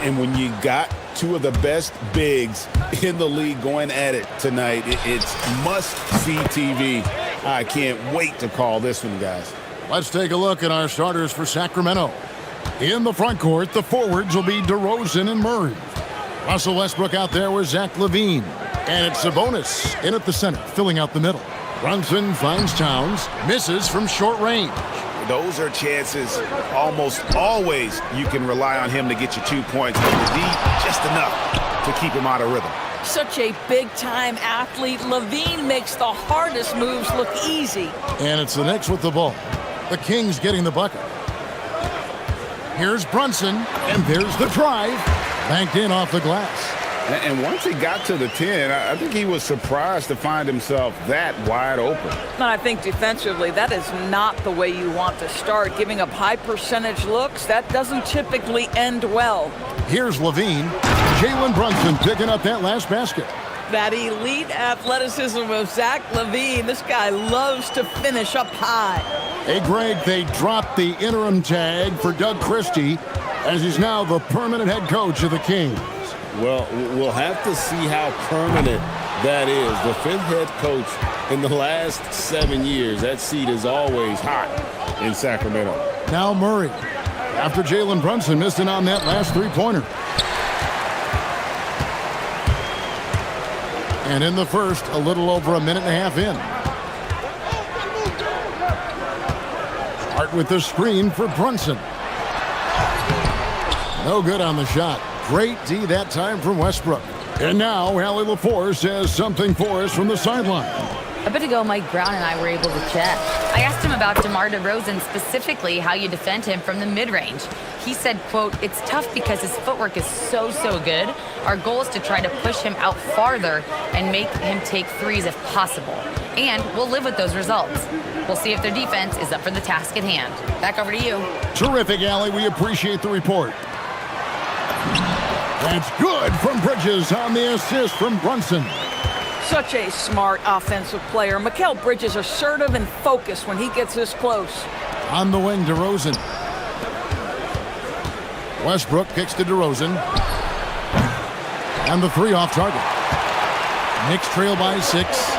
And when you got two of the best bigs in the league going at it tonight, it's must-see TV. I can't wait to call this one, guys. Let's take a look at our starters for Sacramento. In the front court, the forwards will be DeRozan and Murray. Russell Westbrook out there with Zach LaVine. And it's Sabonis in at the center, filling out the middle. Brunson finds Towns, misses from short range. Those are chances almost always you can rely on him to get you 2 points, but the D just enough to keep him out of rhythm. Such a big-time athlete. LaVine makes the hardest moves look easy. And it's the Knicks with the ball. The Kings getting the bucket. Here's Brunson, and there's the drive. Banked in off the glass. And once he got to the 10, I think he was surprised to find himself that wide open. And I think defensively, that is not the way you want to start. Giving up high percentage looks, that doesn't typically end well. Here's LaVine. Jalen Brunson picking up that last basket. That elite athleticism of Zach LaVine. This guy loves to finish up high. Hey, Greg, they dropped the interim tag for Doug Christie as he's now the permanent head coach of the Kings. Well, we'll have to see how permanent that is. The fifth head coach in the last 7 years. That seat is always hot in Sacramento. Now Murray, after Jalen Brunson missed it on that last three-pointer. And in the first, a little over a minute and a half in. Hart with the screen for Brunson. No good on the shot. Great D that time from Westbrook. And now Allie LaForce has something for us from the sideline. A bit ago, Mike Brown and I were able to chat. I asked him about DeMar DeRozan, specifically how you defend him from the mid-range. He said, quote, "It's tough because his footwork is so good. Our goal is to try to push him out farther and make him take threes if possible. And we'll live with those results. We'll see if their defense is up for the task at hand." Back over to you. Terrific, Allie. We appreciate the report. That's good from Bridges on the assist from Brunson. Such a smart offensive player. Mikal Bridges assertive and focused when he gets this close. On the wing, DeRozan. Westbrook kicks to DeRozan. And the three off target. Knicks trail by 6.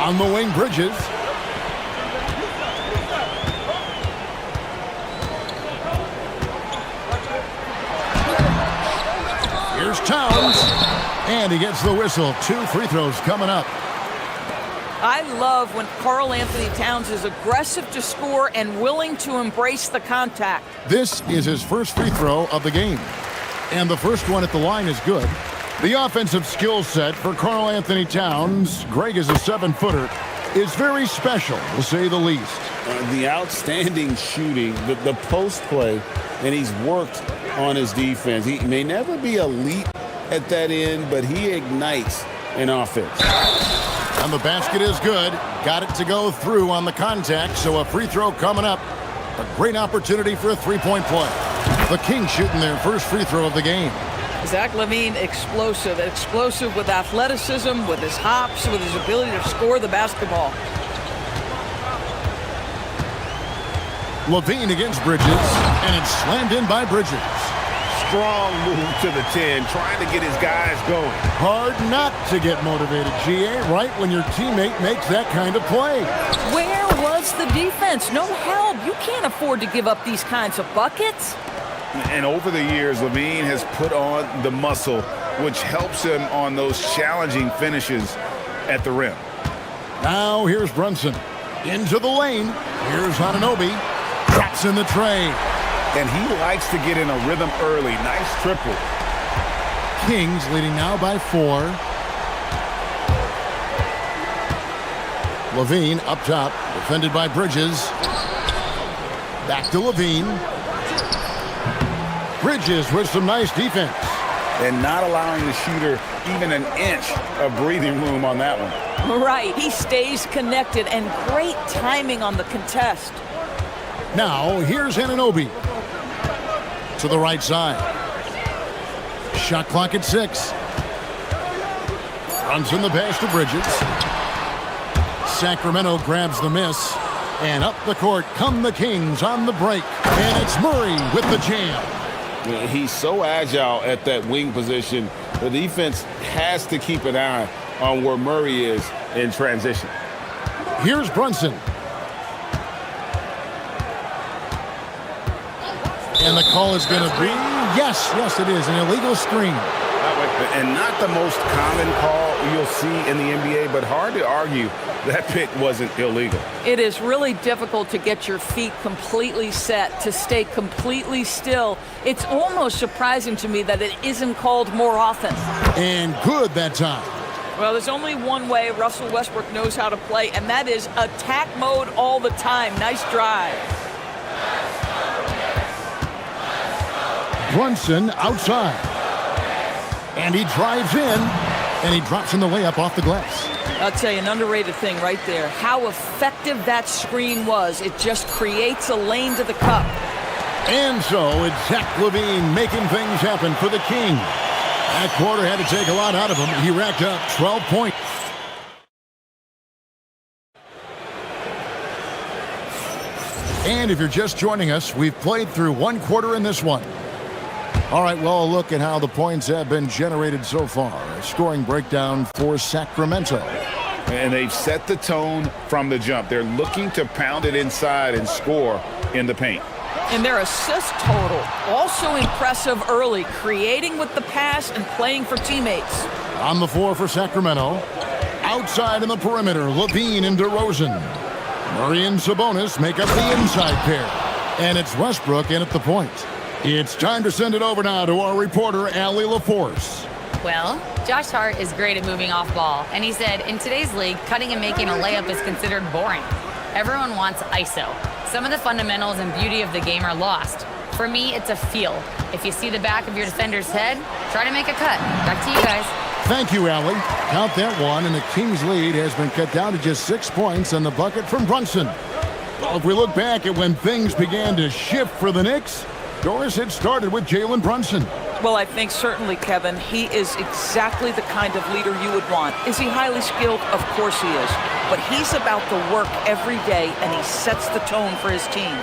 On the wing, Bridges. Here's Towns. And he gets the whistle. 2 free throws coming up. I love when Karl Anthony Towns is aggressive to score and willing to embrace the contact. This is his first free throw of the game. And the first one at the line is good. The offensive skill set for Karl Anthony Towns, Greg is a 7-footer, is very special, to say the least. The outstanding shooting, the post play, and he's worked on his defense. He may never be elite at that end, but he ignites an offense. And the basket is good. Got it to go through on the contact, so a free throw coming up. A great opportunity for a three-point play. The Kings shooting their first free throw of the game. Zach LaVine, explosive with athleticism, with his hops, with his ability to score the basketball. LaVine against Bridges, and it's slammed in by Bridges. Strong move to the 10, trying to get his guys going. Hard not to get motivated, GA, right when your teammate makes that kind of play. Where was the defense? No help. You can't afford to give up these kinds of buckets. And over the years, LaVine has put on the muscle, which helps him on those challenging finishes at the rim. Now here's Brunson. Into the lane. Here's Anunoby. Drops in the tray. And he likes to get in a rhythm early. Nice triple. Kings leading now by 4. LaVine up top. Defended by Bridges. Back to LaVine. Bridges with some nice defense. And not allowing the shooter even an inch of breathing room on that one. Right. He stays connected, and great timing on the contest. Now, here's Anunoby. To the right side. Shot clock at 6. Brunson the pass to Bridges. Sacramento grabs the miss. And up the court come the Kings on the break. And it's Murray with the jam. Yeah, he's so agile at that wing position. The defense has to keep an eye on where Murray is in transition. Here's Brunson. And the call is going to be, yes, it is, an illegal screen. And not the most common call you'll see in the NBA, but hard to argue that pick wasn't illegal. It is really difficult to get your feet completely set, to stay completely still. It's almost surprising to me that it isn't called more often. And good that time. Well, there's only one way Russell Westbrook knows how to play, and that is attack mode all the time. Nice drive. Brunson outside. And he drives in, and he drops in the layup off the glass. I'll tell you, an underrated thing right there. How effective that screen was. It just creates a lane to the cup. And so it's Zach LaVine making things happen for the King. That quarter had to take a lot out of him. He racked up 12 points. And if you're just joining us, we've played through one quarter in this one. All right, well, a look at how the points have been generated so far. A scoring breakdown for Sacramento. And they've set the tone from the jump. They're looking to pound it inside and score in the paint. And their assist total, also impressive early, creating with the pass and playing for teammates. On the floor for Sacramento. Outside in the perimeter, LaVine and DeRozan. Murray and Sabonis make up the inside pair. And it's Westbrook in at the point. It's time to send it over now to our reporter, Allie LaForce. Well, Josh Hart is great at moving off ball, and he said, in today's league, cutting and making a layup is considered boring. Everyone wants ISO. Some of the fundamentals and beauty of the game are lost. For me, it's a feel. If you see the back of your defender's head, try to make a cut. Back to you guys. Thank you, Allie. Count that one, and the Kings' lead has been cut down to just 6 points on the bucket from Brunson. Well, if we look back at when things began to shift for the Knicks, Doris had started with Jalen Brunson. Well, I think certainly, Kevin, he is exactly the kind of leader you would want. Is he highly skilled? Of course he is. But he's about the work every day, and he sets the tone for his team.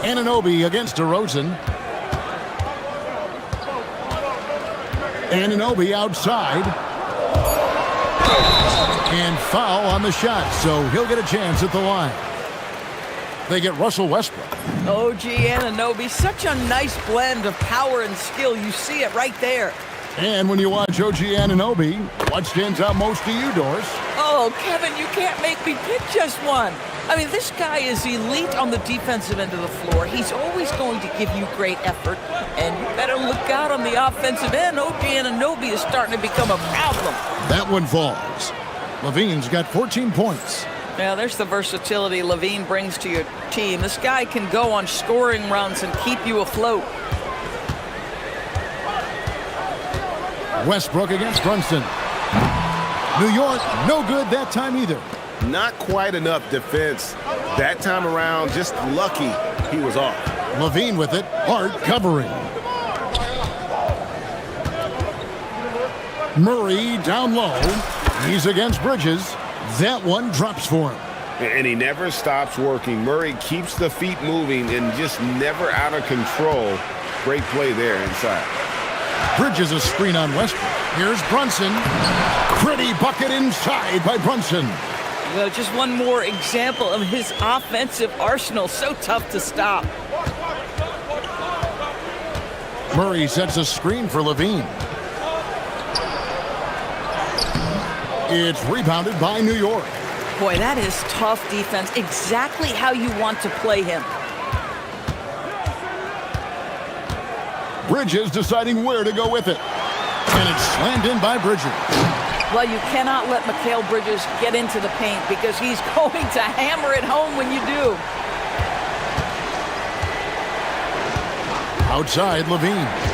Anunoby against DeRozan. Anunoby outside. And foul on the shot, so he'll get a chance at the line. They get Russell Westbrook. OG Anunoby, such a nice blend of power and skill. You see it right there. And when you watch OG Anunoby, what stands out most to you, Doris? Oh, Kevin, you can't make me pick just one. I mean, this guy is elite on the defensive end of the floor. He's always going to give you great effort. And you better look out on the offensive end. OG Anunoby is starting to become a problem. That one falls. LaVine's got 14 points. Now, there's the versatility LaVine brings to your team. This guy can go on scoring runs and keep you afloat. Westbrook against Brunson. New York, no good that time either. Not quite enough defense. That time around, just lucky he was off. LaVine with it, Hart covering. Murray down low. He's against Bridges. That one drops for him. And he never stops working. Murray keeps the feet moving and just never out of control. Great play there inside. Bridges a screen on Westbrook. Here's Brunson. Pretty bucket inside by Brunson. Well, just one more example of his offensive arsenal. So tough to stop. Murray sets a screen for LaVine. It's rebounded by New York. Boy, that is tough defense. Exactly how you want to play him. Bridges deciding where to go with it. And it's slammed in by Bridges. Well, you cannot let Mikal Bridges get into the paint because he's going to hammer it home when you do. Outside, LaVine.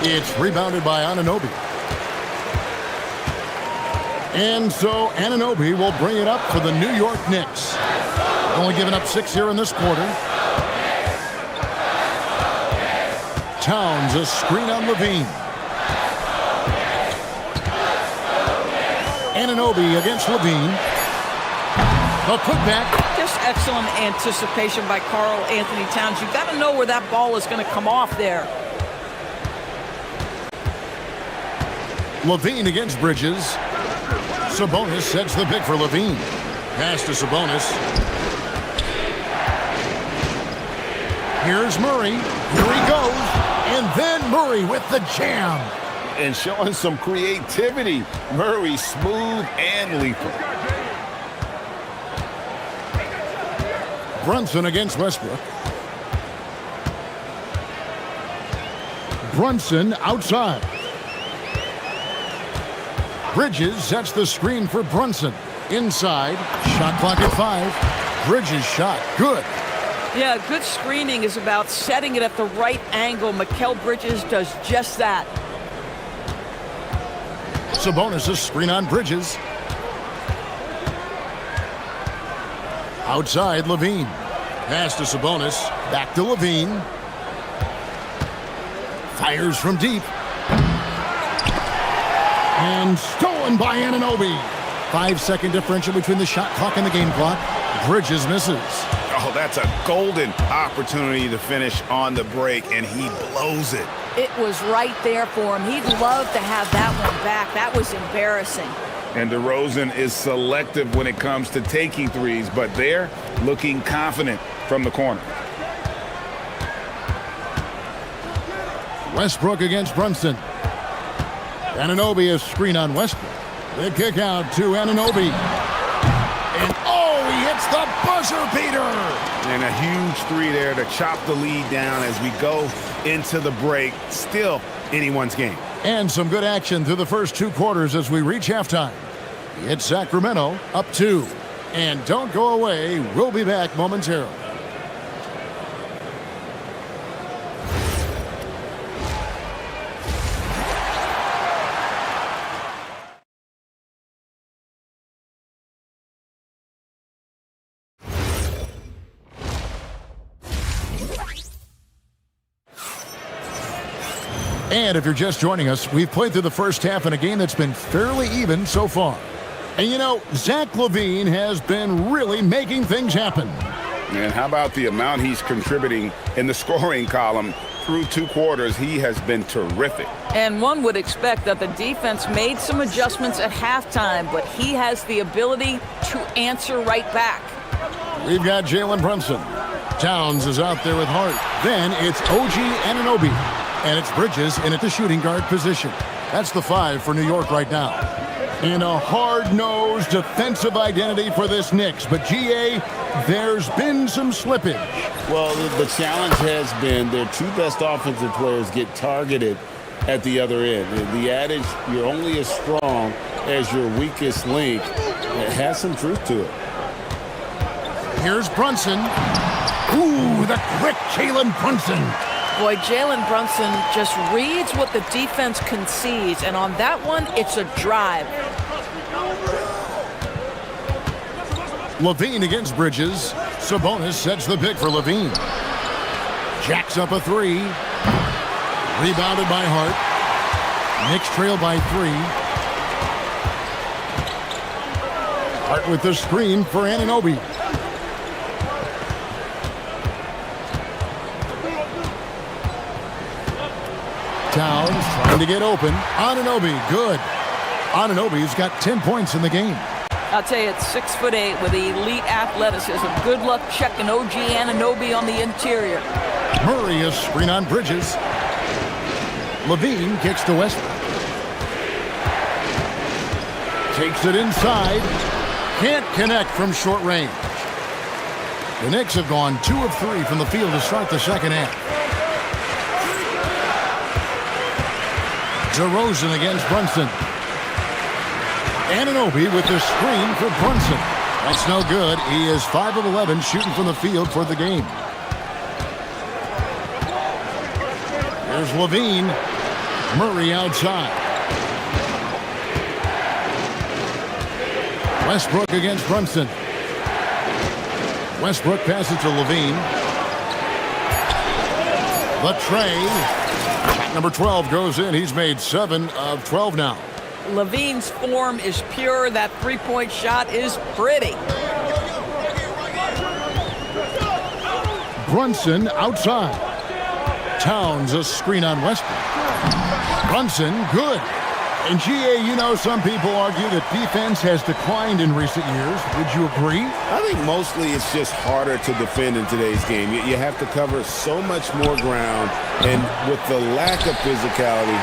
It's rebounded by Anunoby. And so Anunoby will bring it up for the New York Knicks. Only giving up 6 here in this quarter. Towns, a screen on Levine. Anunoby against Levine. A putback. Just excellent anticipation by Karl Anthony Towns. You've got to know where that ball is going to come off there. Levine against Bridges. Sabonis sets the pick for Levine. Pass to Sabonis. Here's Murray. Here he goes. And then Murray with the jam. And showing some creativity. Murray smooth and lethal. Brunson against Westbrook. Brunson outside. Bridges sets the screen for Brunson. Inside. Shot clock at 5. Bridges shot. Good. Yeah, good screening is about setting it at the right angle. Mikal Bridges does just that. Sabonis, a screen on Bridges. Outside, Levine. Pass to Sabonis. Back to Levine. Fires from deep. And stolen by Anunoby. 5-second differential between the shot clock and the game clock. Bridges misses. Oh, that's a golden opportunity to finish on the break, and he blows it. It was right there for him. He'd love to have that one back. That was embarrassing. And DeRozan is selective when it comes to taking threes, but they're looking confident from the corner. Westbrook against Brunson. Anunoby, a screen on Westbrook. The kick out to Anunoby. And oh, he hits the buzzer beater. And a huge three there to chop the lead down as we go into the break. Still anyone's game. And some good action through the first 2 quarters as we reach halftime. It's Sacramento up 2. And don't go away. We'll be back momentarily. And if you're just joining us, we've played through the first half in a game that's been fairly even so far. And you know, Zach LaVine has been really making things happen. And how about the amount he's contributing in the scoring column? Through 2 quarters, he has been terrific. And one would expect that the defense made some adjustments at halftime, but he has the ability to answer right back. We've got Jalen Brunson. Towns is out there with Hart. Then it's OG Anunoby. And it's Bridges in at the shooting guard position. That's the 5 for New York right now. And a hard-nosed defensive identity for this Knicks. But, GA, there's been some slippage. Well, the challenge has been their 2 best offensive players get targeted at the other end. The adage, you're only as strong as your weakest link, it has some truth to it. Here's Brunson. Ooh, the quick Jalen Brunson. Boy, Jalen Brunson just reads what the defense concedes, and on that one, it's a drive. Levine against Bridges. Sabonis sets the pick for Levine. Jacks up a 3. Rebounded by Hart. Knicks trail by 3. Hart with the screen for Anunoby. Towns trying to get open. Anunoby, good. Anunoby's got 10 points in the game. I'll tell you, it's 6'8" with elite athleticism. Good luck checking OG Anunoby on the interior. Murray, a screen on Bridges. Levine kicks to Westbrook. Takes it inside. Can't connect from short range. The Knicks have gone 2 of 3 from the field to start the second half. DeRozan against Brunson. Anunoby with the screen for Brunson. That's no good. He is 5 of 11 shooting from the field for the game. Here's Levine. Murray outside. Westbrook against Brunson. Westbrook passes to Levine. The tray. Number 12 goes in. He's made 7 of 12 now. Levine's form is pure. That three-point shot is pretty. Brunson outside. Towns a screen on Westbrook. Brunson, good. And GA, you know, some people argue that defense has declined in recent years. Would you agree? I think mostly it's just harder to defend in today's game. You have to cover so much more ground, and with the lack of physicality,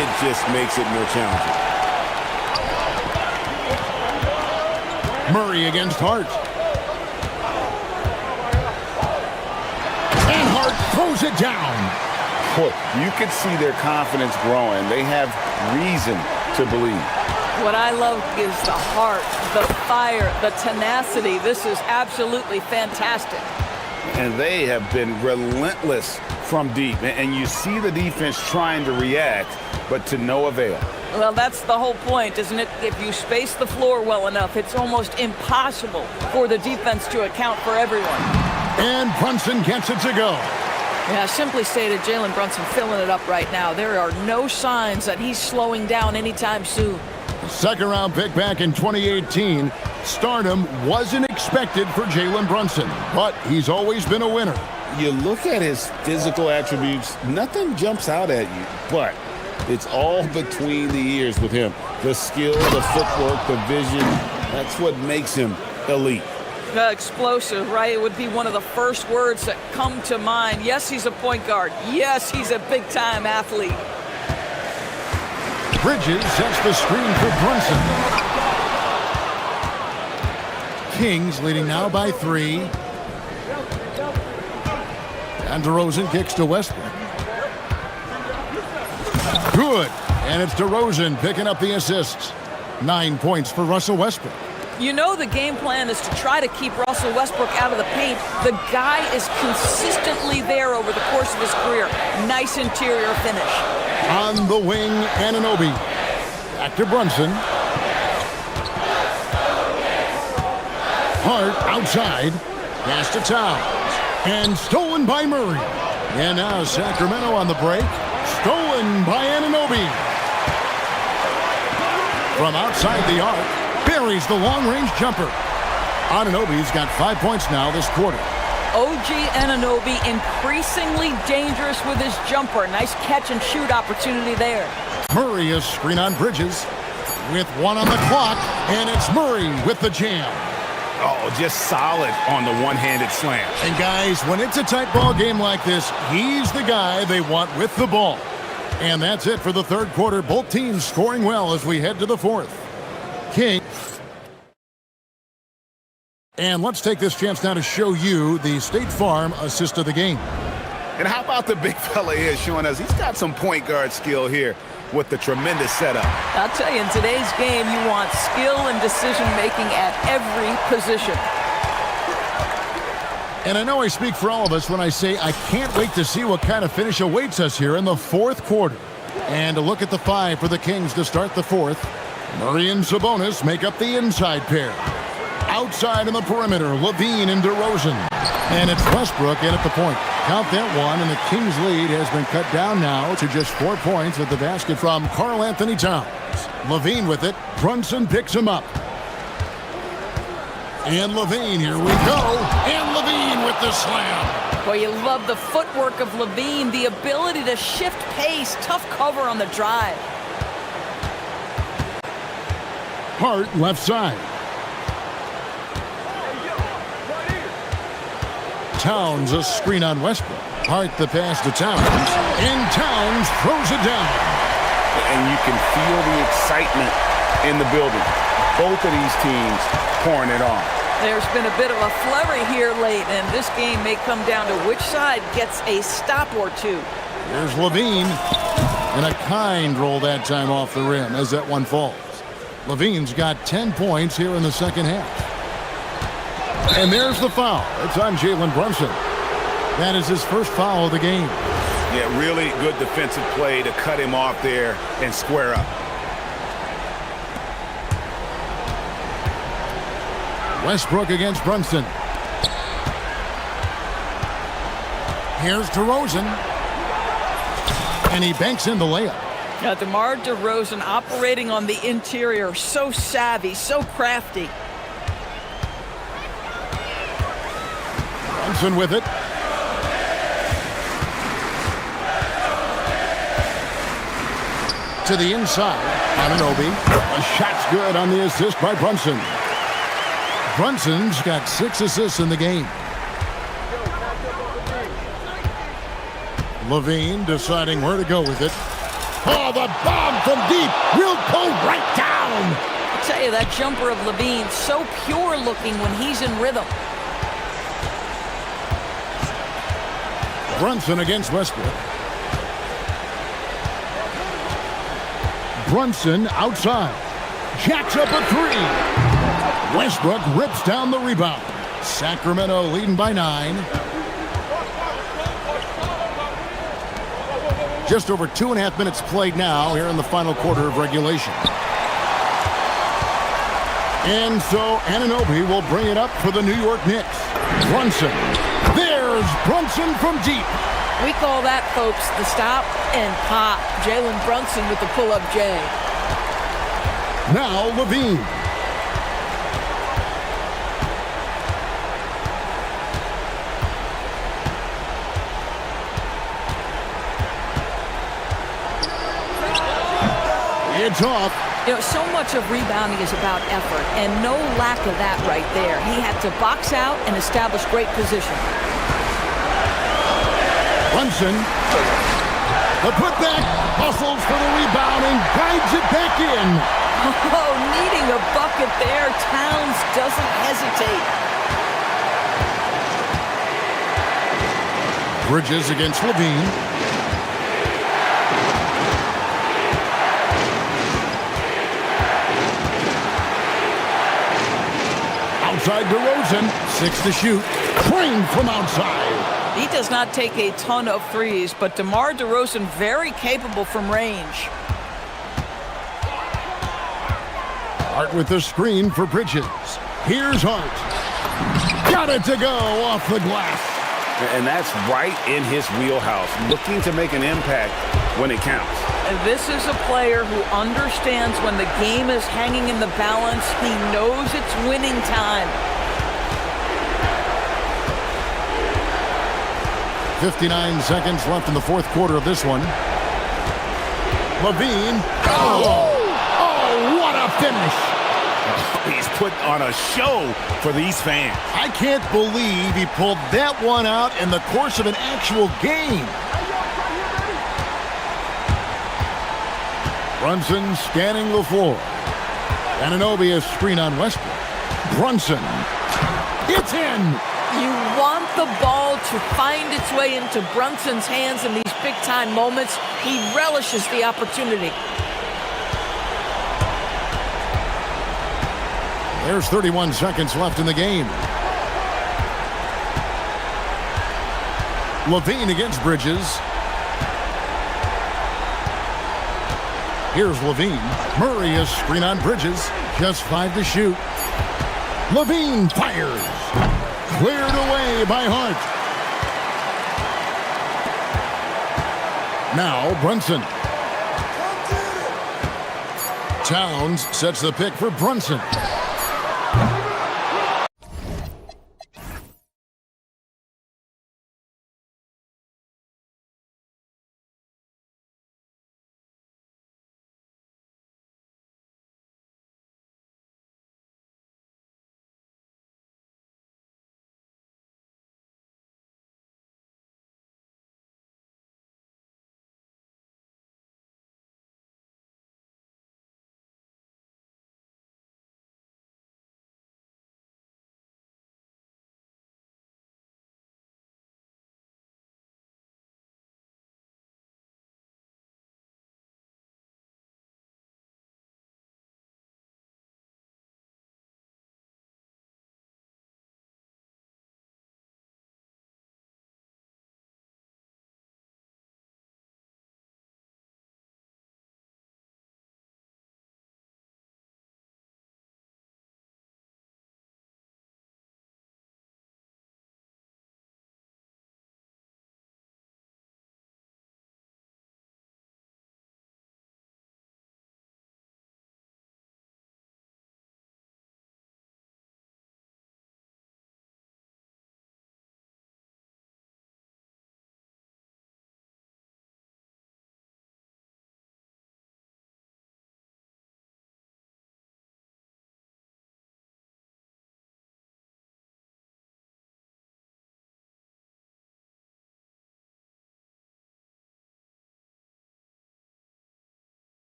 it just makes it more challenging. Murray against Hart. And Hart throws it down. Boy, you could see their confidence growing. They have reason to believe. What I love is the heart, the fire, the tenacity. This is absolutely fantastic. And they have been relentless from deep. And you see the defense trying to react, but to no avail. Well, that's the whole point, isn't it? If you space the floor well enough, it's almost impossible for the defense to account for everyone. And Brunson gets it to go. Yeah, simply stated, Jalen Brunson filling it up right now. There are no signs that he's slowing down anytime soon. Second round pick back in 2018. Stardom wasn't expected for Jalen Brunson, but he's always been a winner. You look at his physical attributes, nothing jumps out at you, but it's all between the ears with him. The skill, the footwork, the vision, that's what makes him elite. Explosive, right? It would be one of the first words that come to mind. Yes, he's a point guard. Yes, he's a big-time athlete. Bridges sets the screen for Brunson. Kings leading now by 3. And DeRozan kicks to Westbrook. Good. And it's DeRozan picking up the assists. 9 points for Russell Westbrook. You know the game plan is to try to keep Russell Westbrook out of the paint. The guy is consistently there over the course of his career. Nice interior finish. On the wing, Anunoby. Back to Brunson. Hart outside. Pass to Towns. And stolen by Murray. And now Sacramento on the break. Stolen by Anunoby. From outside the arc. Buries the long-range jumper. Anunoby's got 5 points now this quarter. OG Anunoby increasingly dangerous with his jumper. Nice catch-and-shoot opportunity there. Murray is screen on Bridges with 1 on the clock, and it's Murray with the jam. Oh, just solid on the one-handed slam. And guys, when it's a tight ball game like this, he's the guy they want with the ball. And that's it for the third quarter. Both teams scoring well as we head to the fourth. King. And let's take this chance now to show you the State Farm assist of the game. And how about the big fella here showing us he's got some point guard skill here with the tremendous setup. I'll tell you, in today's game, you want skill and decision-making at every position. And I know I speak for all of us when I say I can't wait to see what kind of finish awaits us here in the fourth quarter. And a look at the 5 for the Kings to start the fourth. Murray and Sabonis make up the inside pair. Outside on the perimeter, Levine and DeRozan. And it's Westbrook in at the point. Count that one, and the Kings' lead has been cut down now to just 4 points at the basket from Karl Anthony Towns. Levine with it. Brunson picks him up. And Levine, here we go. And Levine with the slam. Well, you love the footwork of Levine, the ability to shift pace, tough cover on the drive. Hart left side. Towns a screen on Westbrook. Hart the pass to Towns. And Towns throws it down. And you can feel the excitement in the building. Both of these teams pouring it on. There's been a bit of a flurry here late, and this game may come down to which side gets a stop or two. Here's Levine. And a kind roll that time off the rim as that one falls. Levine's got 10 points here in the second half. And there's the foul. It's on Jalen Brunson. That is his first foul of the game. Yeah, really good defensive play to cut him off there and square up. Westbrook against Brunson. Here's DeRozan. And he banks in the layup. Now, DeMar DeRozan operating on the interior, so savvy, so crafty. Brunson with it. To the inside. Anunoby. A shot's good on the assist by Brunson. Brunson's got 6 assists in the game. Levine deciding where to go with it. Oh, the bomb from deep will go right down. I tell you, that jumper of Levine, so pure looking when he's in rhythm. Brunson against Westbrook. Brunson outside. Jacks up a 3. Westbrook rips down the rebound. Sacramento leading by 9. Just over 2.5 minutes played now here in the final quarter of regulation. And so Anunoby will bring it up for the New York Knicks. Brunson. There's Brunson from deep. We call that, folks, the stop and pop. Jalen Brunson with the pull-up J. Now Levine. It's off. You know, so much of rebounding is about effort, and no lack of that right there. He had to box out and establish great position. Brunson. The putback. Hustles for the rebound and guides it back in. Oh, needing a bucket there. Towns doesn't hesitate. Bridges against Levine. Outside DeRozan, 6 to shoot. Crane from outside. He does not take a ton of threes, but DeMar DeRozan very capable from range. Hart with the screen for Bridges. Here's Hart. Got it to go off the glass. And that's right in his wheelhouse, looking to make an impact when it counts. And this is a player who understands when the game is hanging in the balance. He knows it's winning time. 59 seconds left in the fourth quarter of this one. Levine. Oh, what a finish. He's put on a show for these fans. I can't believe he pulled that one out in the course of an actual game. Brunson scanning the floor. Anunoby a screen on Westbrook. Brunson. It's in. You want the ball to find its way into Brunson's hands in these big-time moments. He relishes the opportunity. There's 31 seconds left in the game. Levine against Bridges. Here's Levine. Murray a screen on Bridges. Just 5 to shoot. Levine fires. Cleared away by Hart. Now Brunson. Towns sets the pick for Brunson.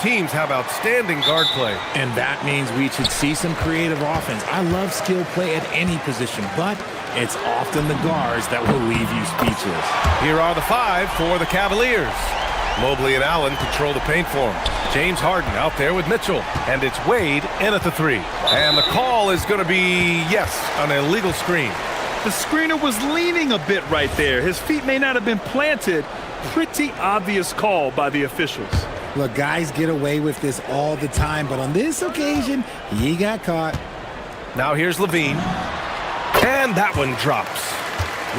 Teams have outstanding guard play. And that means we should see some creative offense. I love skill play at any position, but it's often the guards that will leave you speechless. Here are the 5 for the Cavaliers. Mobley and Allen control the paint for him. James Harden out there with Mitchell. And it's Wade in at the 3. And the call is going to be, yes, an illegal screen. The screener was leaning a bit right there. His feet may not have been planted. Pretty obvious call by the officials. Look, guys get away with this all the time, but on this occasion, he got caught. Now here's Levine. And that one drops.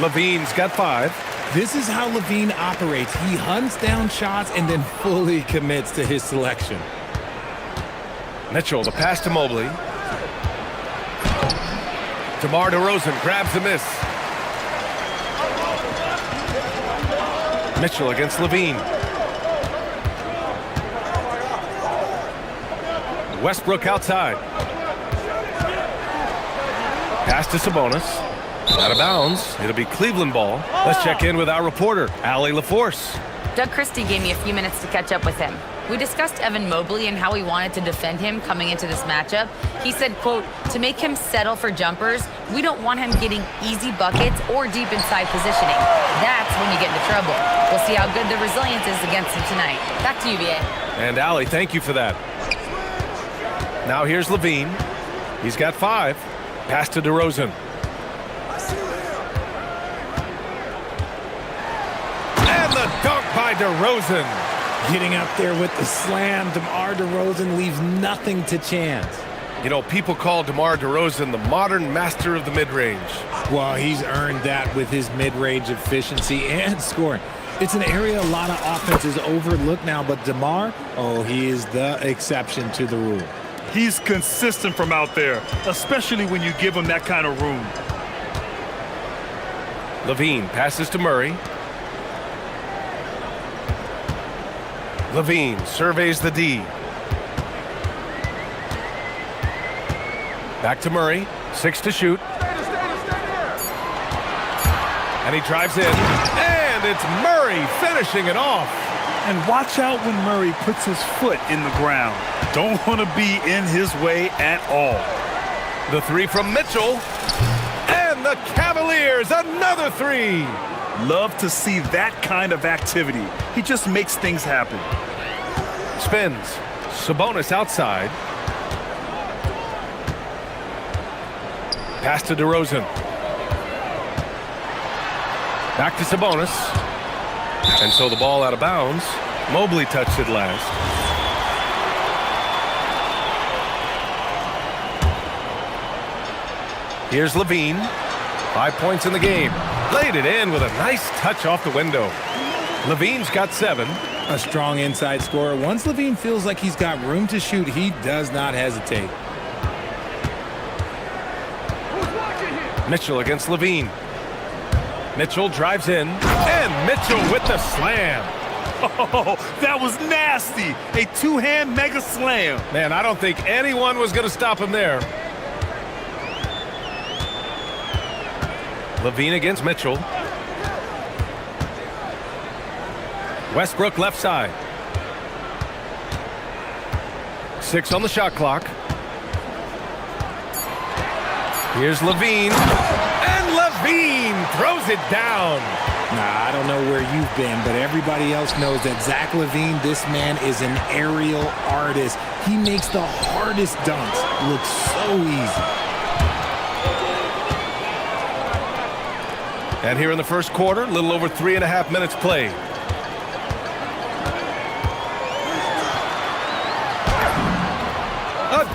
Levine's got 5. This is how Levine operates. He hunts down shots and then fully commits to his selection. Mitchell, the pass to Mobley. DeMar DeRozan grabs the miss. Mitchell against Levine. Westbrook outside. Pass to Sabonis. Out of bounds. It'll be Cleveland ball. Let's check in with our reporter, Allie LaForce. Doug Christie gave me a few minutes to catch up with him. We discussed Evan Mobley and how we wanted to defend him coming into this matchup. He said, quote, to make him settle for jumpers, we don't want him getting easy buckets or deep inside positioning. That's when you get into trouble. We'll see how good the resilience is against him tonight. Back to you, BA. And Allie, thank you for that. Now here's Levine. He's got 5. Pass to DeRozan. And the dunk by DeRozan. Getting up there with the slam, DeMar DeRozan leaves nothing to chance. You know, people call DeMar DeRozan the modern master of the mid-range. Well, he's earned that with his mid-range efficiency and scoring. It's an area a lot of offenses overlook now, but DeMar, oh, he is the exception to the rule. He's consistent from out there, especially when you give him that kind of room. Levine passes to Murray. Levine surveys the D. Back to Murray. 6 to shoot. And he drives in. And it's Murray finishing it off. And watch out when Murray puts his foot in the ground. Don't want to be in his way at all. The 3 from Mitchell. And the Cavaliers, another 3. Love to see that kind of activity. He just makes things happen. Spins. Sabonis outside. Pass to DeRozan. Back to Sabonis. And so the ball out of bounds. Mobley touched it last. Here's Levine. 5 points in the game. Laid it in with a nice touch off the window. Levine's got 7. A strong inside scorer. Once Levine feels like he's got room to shoot, he does not hesitate. Mitchell against Levine. Mitchell drives in, and Mitchell with the slam. Oh, that was nasty. A 2-hand mega slam. Man, I don't think anyone was going to stop him there. Levine against Mitchell. Westbrook left side. 6 on the shot clock. Here's Levine. And Levine throws it down. Nah, I don't know where you've been, but everybody else knows that Zach LaVine, this man is an aerial artist. He makes the hardest dunks look so easy. And here in the first quarter, a little over 3.5 minutes played.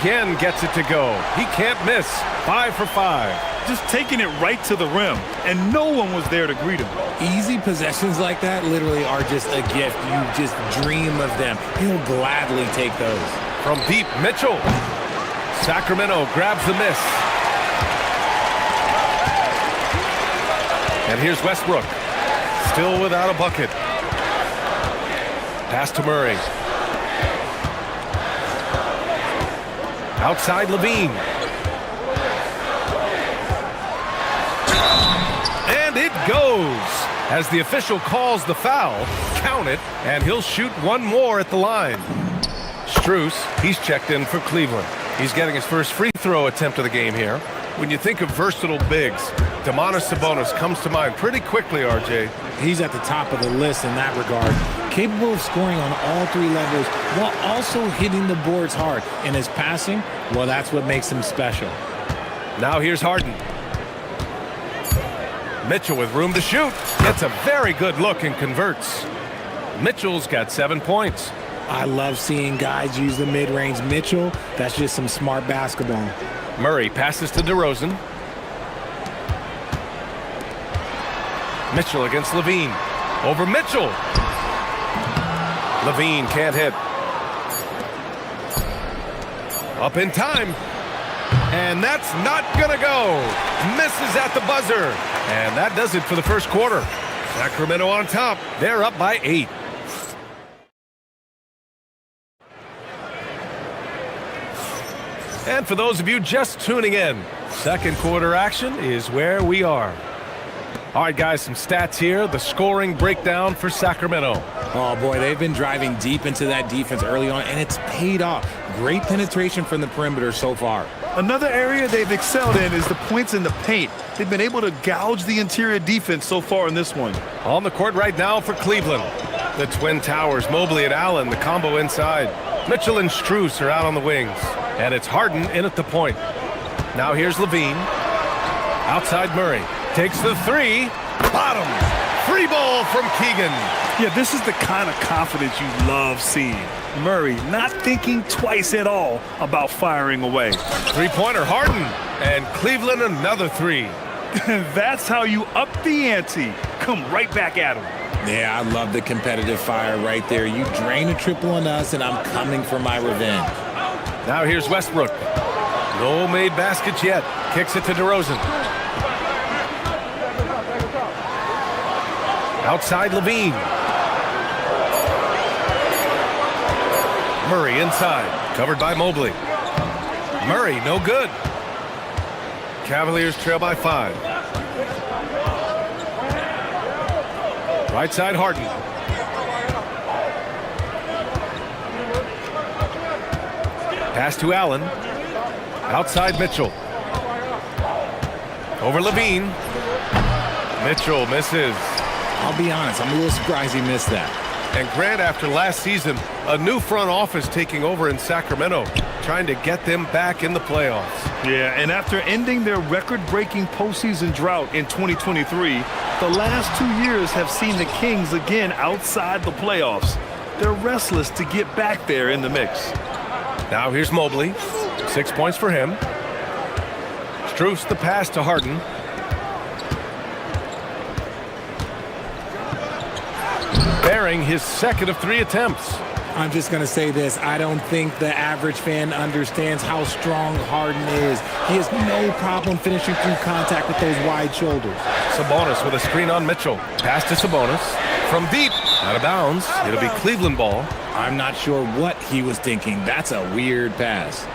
Again gets it to go. He can't miss. 5 for 5. Just taking it right to the rim, and no one was there to greet him. Easy possessions like that literally are just a gift. You just dream of them. He'll gladly take those. From deep, Mitchell. Sacramento grabs the miss. And here's Westbrook. Still without a bucket. Pass to Murray. Outside Levine. And it goes. As the official calls the foul, count it, and he'll shoot one more at the line. Strus. He's checked in for Cleveland. He's getting his first free throw attempt of the game here. When you think of versatile bigs, Domantas Sabonis comes to mind pretty quickly, RJ. He's at the top of the list in that regard. Capable of scoring on all three levels while also hitting the boards hard. And his passing, well, that's what makes him special. Now here's Harden. Mitchell with room to shoot. Gets a very good look and converts. Mitchell's got 7 points. I love seeing guys use the mid-range. Mitchell, that's just some smart basketball. Murray passes to DeRozan. Mitchell against Levine. Over Mitchell. Levine can't hit. Up in time. And that's not gonna go. Misses at the buzzer. And that does it for the first quarter. Sacramento on top. They're up by 8. And for those of you just tuning in, second quarter action is where we are. All right, guys, some stats here. The scoring breakdown for Sacramento. Oh, boy, they've been driving deep into that defense early on, and it's paid off. Great penetration from the perimeter so far. Another area they've excelled in is the points in the paint. They've been able to gouge the interior defense so far in this one. On the court right now for Cleveland. The Twin Towers, Mobley and Allen, the combo inside. Mitchell and Strus are out on the wings. And it's Harden in at the point. Now here's Levine. Outside Murray. Takes the three. Bottom. Free ball from Keegan. Yeah, this is the kind of confidence you love seeing. Murray not thinking twice at all about firing away. Three-pointer Harden. And Cleveland another three. That's how you up the ante. Come right back at him. Yeah, I love the competitive fire right there. You drain a triple on us, and I'm coming for my revenge. Now here's Westbrook. No made baskets yet. Kicks it to DeRozan. Outside Levine. Murray inside. Covered by Mobley. Murray, no good. Cavaliers trail by 5. Right side Harden. Pass to Allen. Outside Mitchell. Over Levine. Mitchell misses. I'll be honest, I'm a little surprised he missed that. And Grant, after last season, a new front office taking over in Sacramento, trying to get them back in the playoffs. Yeah, and after ending their record-breaking postseason drought in 2023, the last 2 years have seen the Kings again outside the playoffs. They're restless to get back there in the mix. Now here's Mobley. 6 points for him. Strus the pass to Harden. Bearing his second of 3 attempts. I'm just going to say this. I don't think the average fan understands how strong Harden is. He has no problem finishing through contact with those wide shoulders. Sabonis with a screen on Mitchell. Pass to Sabonis. From deep. Out of bounds. It'll be Cleveland ball. I'm not sure what he was thinking. That's a weird pass.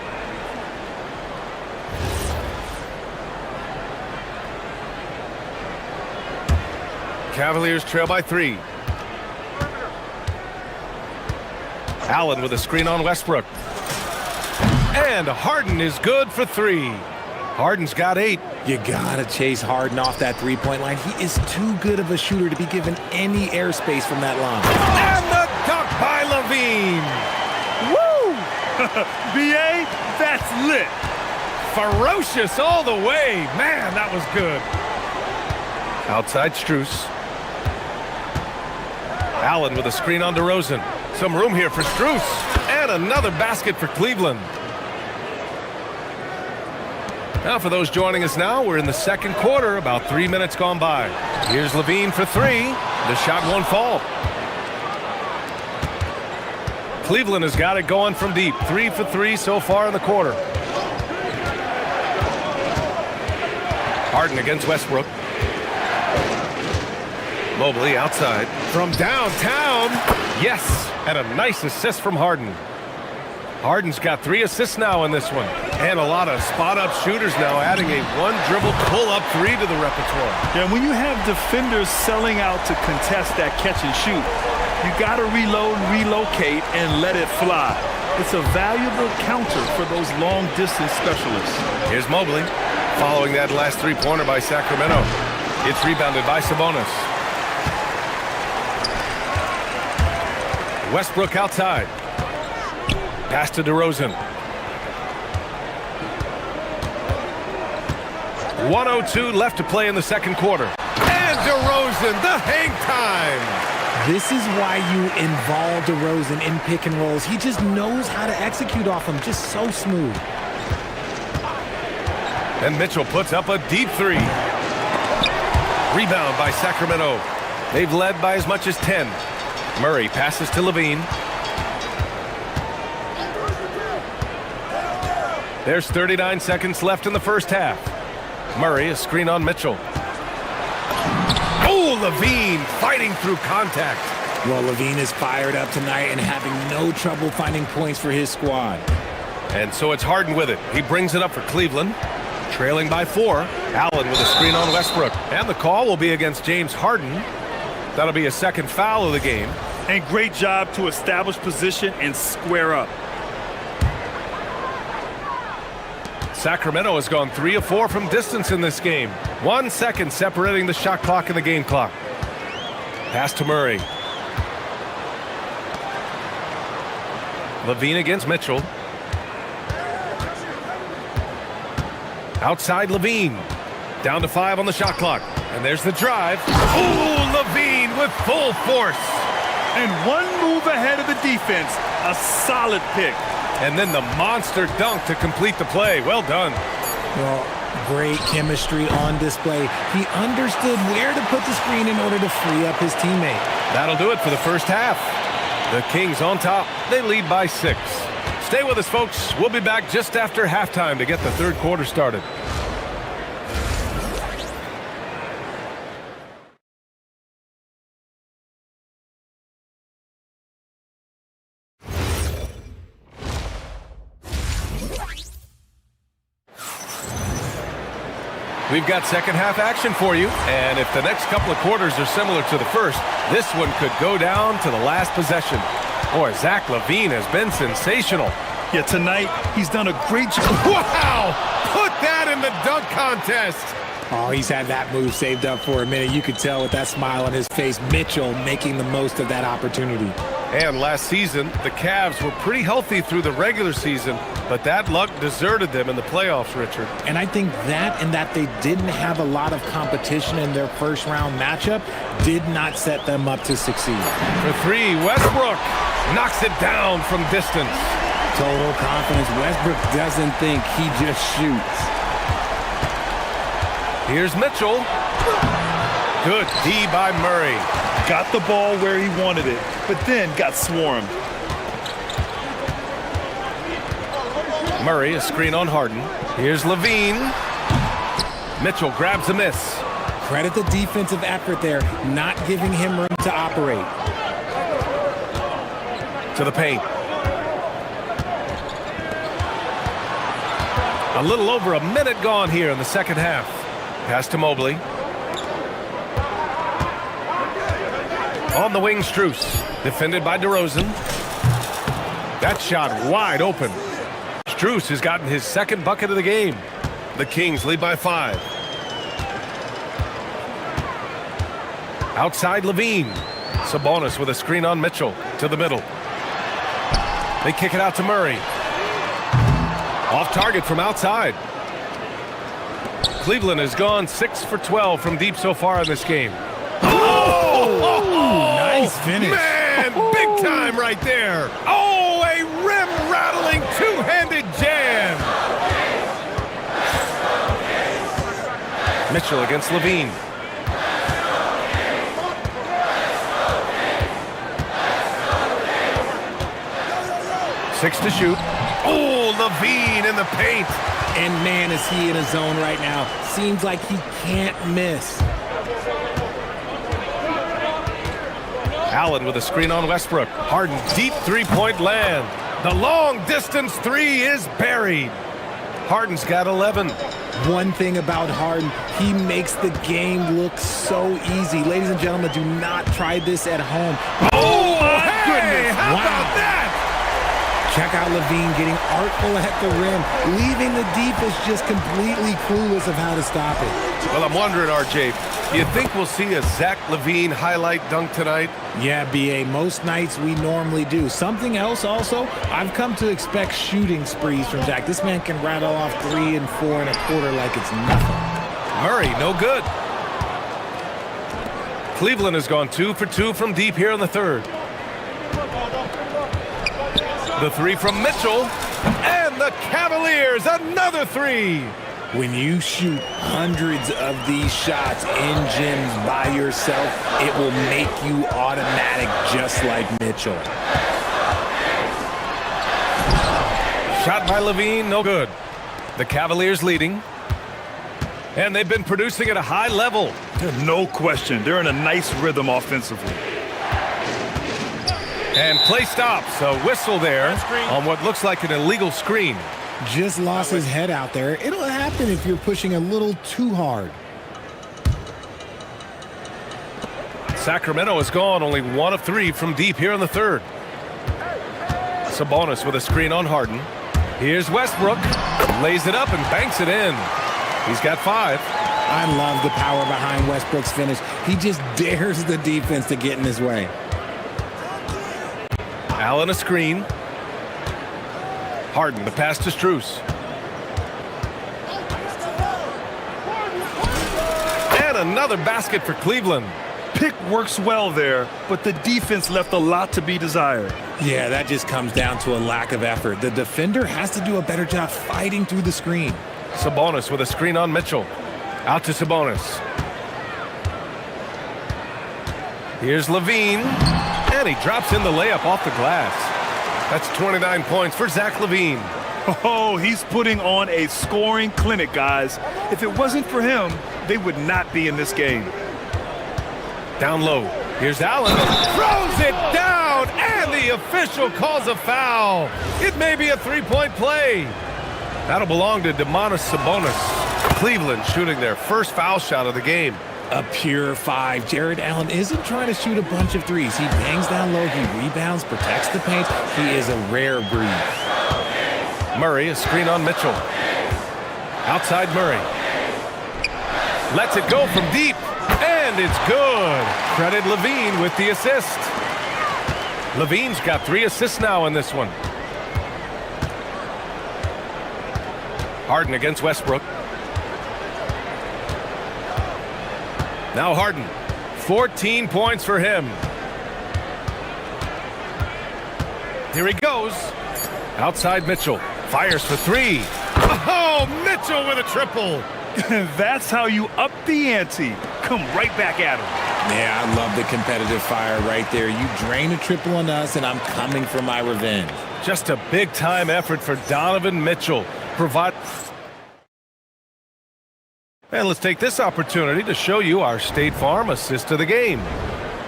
Cavaliers trail by 3. Allen with a screen on Westbrook. And Harden is good for 3. Harden's got 8. You gotta chase Harden off that three-point line. He is too good of a shooter to be given any airspace from that line. And the dunk by Levine. Woo! BA, that's lit. Ferocious all the way. Man, that was good. Outside Strus. Allen with a screen on DeRozan. Some room here for Strus. And another basket for Cleveland. Now for those joining us now, we're in the second quarter, about 3 minutes gone by. Here's Levine for 3. The shot won't fall. Cleveland has got it going from deep. 3 for 3 so far in the quarter. Harden against Westbrook. Mobley outside. From downtown. Yes, and a nice assist from Harden. Harden's got 3 assists now in this one. And a lot of spot-up shooters now, adding a one-dribble pull-up 3 to the repertoire. Yeah, when you have defenders selling out to contest that catch and shoot, you got to reload, relocate, and let it fly. It's a valuable counter for those long-distance specialists. Here's Mobley, following that last three-pointer by Sacramento. It's rebounded by Sabonis. Westbrook outside. Pass to DeRozan. 1:02 left to play in the second quarter. And DeRozan, the hang time. This is why you involve DeRozan in pick and rolls. He just knows how to execute off them, just so smooth. And Mitchell puts up a deep three. Rebound by Sacramento. They've led by as much as 10. Murray passes to Levine. There's 39 seconds left in the first half. Murray, a screen on Mitchell. Oh, Levine fighting through contact. Well, Levine is fired up tonight and having no trouble finding points for his squad. And so it's Harden with it. He brings it up for Cleveland. Trailing by 4. Allen with a screen on Westbrook. And the call will be against James Harden. That'll be a second foul of the game. And great job to establish position and square up. Sacramento has gone 3 of 4 from distance in this game. 1 second separating the shot clock and the game clock. Pass to Murray. Levine against Mitchell. Outside Levine. Down to 5 on the shot clock. And there's the drive. Oh, Levine with full force. And one move ahead of the defense. A solid pick. And then the monster dunk to complete the play. Well done. Well, great chemistry on display. He understood where to put the screen in order to free up his teammate. That'll do it for the first half. The Kings on top. They lead by 6. Stay with us, folks. We'll be back just after halftime to get the third quarter started. We've got second half action for you, and if the next couple of quarters are similar to the first, this one could go down to the last possession. Boy, Zach LaVine has been sensational. Yeah, tonight he's done a great job. Wow! Put that in the dunk contest! Oh, he's had that move saved up for a minute. You could tell with that smile on his face, Mitchell making the most of that opportunity. And last season, the Cavs were pretty healthy through the regular season, but that luck deserted them in the playoffs, Richard. And I think that and that they didn't have a lot of competition in their first round matchup did not set them up to succeed. For 3, Westbrook knocks it down from distance. Total confidence. Westbrook doesn't think, he just shoots. Here's Mitchell. Good D by Murray. Got the ball where he wanted it, but then got swarmed. Murray, a screen on Harden. Here's Levine. Mitchell grabs a miss. Credit the defensive effort there, not giving him room to operate. To the paint. A little over a minute gone here in the second half. Pass to Mobley. On the wing, Strus. Defended by DeRozan. That shot wide open. Strus has gotten his second bucket of the game. The Kings lead by 5. Outside Levine. Sabonis with a screen on Mitchell. To the middle. They kick it out to Murray. Off target from outside. Cleveland has gone 6 for 12 from deep so far in this game. Oh, nice finish. Man, big time right there. Oh, a rim-rattling two-handed jam. Mitchell against Levine. Six to shoot. Oh, Levine in the paint. And man, is he in a zone right now. Seems like he can't miss. Allen with a screen on Westbrook. Harden, deep three-point land. The long-distance 3 is buried. Harden's got 11. One thing about Harden, he makes the game look so easy. Ladies and gentlemen, do not try this at home. Oh, my goodness. How about that? Check out Levine getting artful at the rim, leaving the defense just completely clueless of how to stop it. Well, I'm wondering, RJ, do you think we'll see a Zach LaVine highlight dunk tonight? Yeah, B.A., most nights we normally do. Something else also, I've come to expect shooting sprees from Zach. This man can rattle off 3 and 4 and a quarter like it's nothing. Murray, no good. Cleveland has gone 2 for 2 from deep here in the third. The three from Mitchell, and the Cavaliers, another three. When you shoot hundreds of these shots in gyms by yourself, it will make you automatic just like Mitchell. Shot by Levine, no good. The Cavaliers leading. And they've been producing at a high level. No question. They're in a nice rhythm offensively. And play stops. A whistle there on what looks like an illegal screen. Just lost his head out there. It'll happen if you're pushing a little too hard. Sacramento has gone only 1 of 3 from deep here in the third. Sabonis with a screen on Harden. Here's Westbrook. Lays it up and banks it in. He's got 5. I love the power behind Westbrook's finish. He just dares the defense to get in his way. Allen a screen. Harden the pass to Strus. And another basket for Cleveland. Pick works well there, but the defense left a lot to be desired. Yeah, that just comes down to a lack of effort. The defender has to do a better job fighting through the screen. Sabonis with a screen on Mitchell. Out to Sabonis. Here's Levine. And he drops in the layup off the glass. That's 29 points for Zach LaVine. Oh, he's putting on a scoring clinic, guys. If it wasn't for him, they would not be in this game. Down low. Here's Allen. Throws it down, and the official calls a foul. It may be a 3-point play. That'll belong to Domantas Sabonis. Cleveland shooting their first foul shot of the game. A pure 5. Jared Allen isn't trying to shoot a bunch of threes. He bangs down low, he rebounds, protects the paint. He is a rare breed. Murray, a screen on Mitchell. Outside Murray. Lets it go from deep, and it's good. Credit Levine with the assist. Levine's got 3 assists now in this one. Harden against Westbrook. Now Harden, 14 points for him. Here he goes. Outside Mitchell, fires for 3. Oh, Mitchell with a triple. That's how you up the ante. Come right back at him. Yeah, I love the competitive fire right there. You drain a triple on us, and I'm coming for my revenge. Just a big-time effort for Donovan Mitchell. And let's take this opportunity to show you our State Farm assist of the game.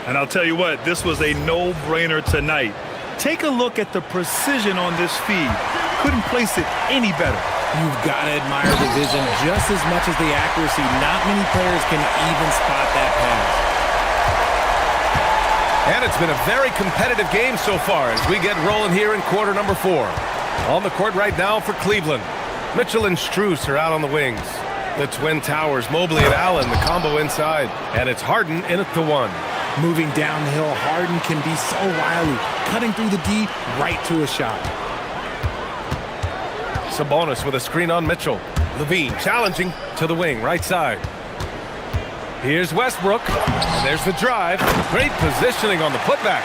And I'll tell you what, this was a no-brainer tonight. Take a look at the precision on this feed. Couldn't place it any better. You've got to admire the vision just as much as the accuracy. Not many players can even spot that pass. And it's been a very competitive game so far as we get rolling here in quarter number 4. On the court right now for Cleveland. Mitchell and Strus are out on the wings. The Twin Towers, Mobley and Allen, the combo inside. And it's Harden in at the 1. Moving downhill, Harden can be so wily. Cutting through the D, right to a shot. Sabonis with a screen on Mitchell. Levine challenging to the wing, right side. Here's Westbrook. And there's the drive. Great positioning on the putback.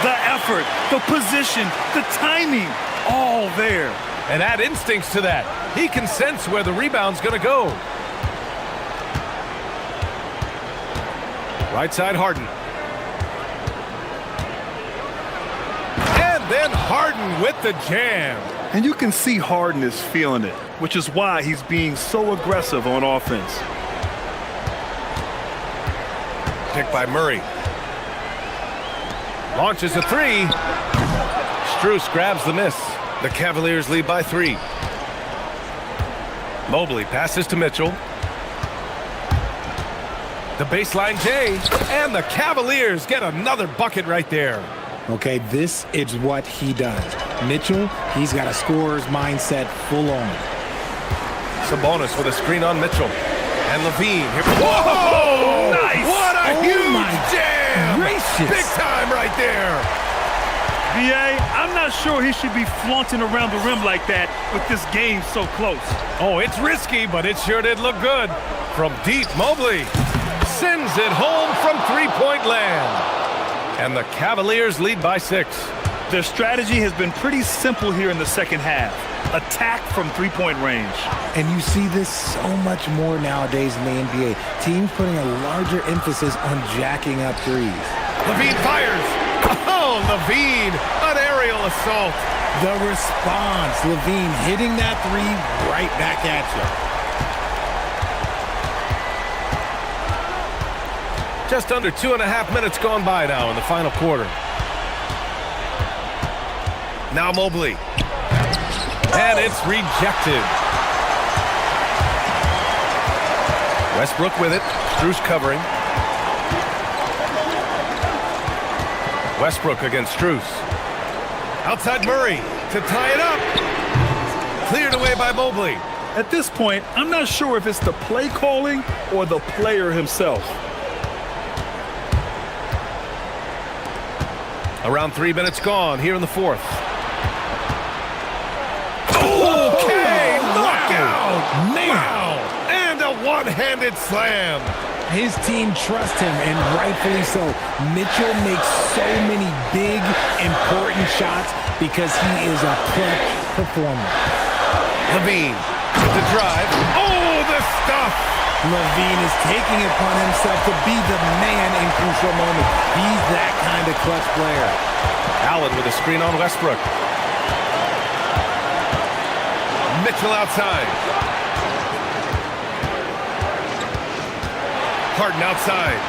The effort, the position, the timing, all there. And add instincts to that. He can sense where the rebound's going to go. Right side Harden. And then Harden with the jam. And you can see Harden is feeling it, which is why he's being so aggressive on offense. Picked by Murray. Launches a 3. Strus grabs the miss. The Cavaliers lead by 3. Mobley passes to Mitchell. The baseline J, and the Cavaliers get another bucket right there. Okay, this is what he does. Mitchell, he's got a scorer's mindset full on. Sabonis with a screen on Mitchell. And Levine. Whoa! Nice! What a huge jam! Gracious. Big time right there. VA, I'm not sure he should be flaunting around the rim like that with this game so close. Oh, it's risky, but it sure did look good. From deep, Mobley sends it home from three-point land. And the Cavaliers lead by 6. Their strategy has been pretty simple here in the second half. Attack from three-point range. And you see this so much more nowadays in the NBA. Teams putting a larger emphasis on jacking up threes. Levine fires. Oh, Levine, an aerial assault. The response, Levine hitting that three right back at you. Just under 2.5 minutes gone by now in the final quarter. Now Mobley. And it's rejected. Westbrook with it. Strus covering. Westbrook against Strus. Outside Murray to tie it up. Cleared away by Mobley. At this point, I'm not sure if it's the play calling or the player himself. Around 3 minutes gone here in the fourth. Okay, knockout! Wow! And a one-handed slam. His team trusts him, and rightfully so. Mitchell makes so many big, important shots because he is a clutch performer. Levine with the drive. Oh, the stuff! Levine is taking it upon himself to be the man in crucial moments. He's that kind of clutch player. Allen with a screen on Westbrook. Mitchell outside. Harden outside.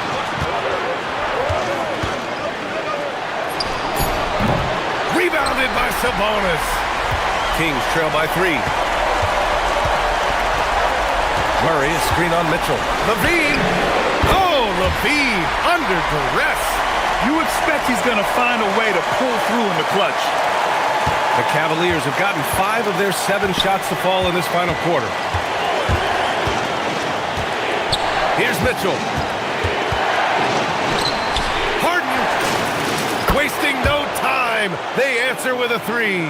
Rebounded by Sabonis. Kings trail by 3. Murray, a screen on Mitchell. Levine. Oh, Levine under duress. You expect he's going to find a way to pull through in the clutch. The Cavaliers have gotten 5 of their 7 shots to fall in this final quarter. Here's Mitchell. Harden. Wasting no time. They answer with a 3.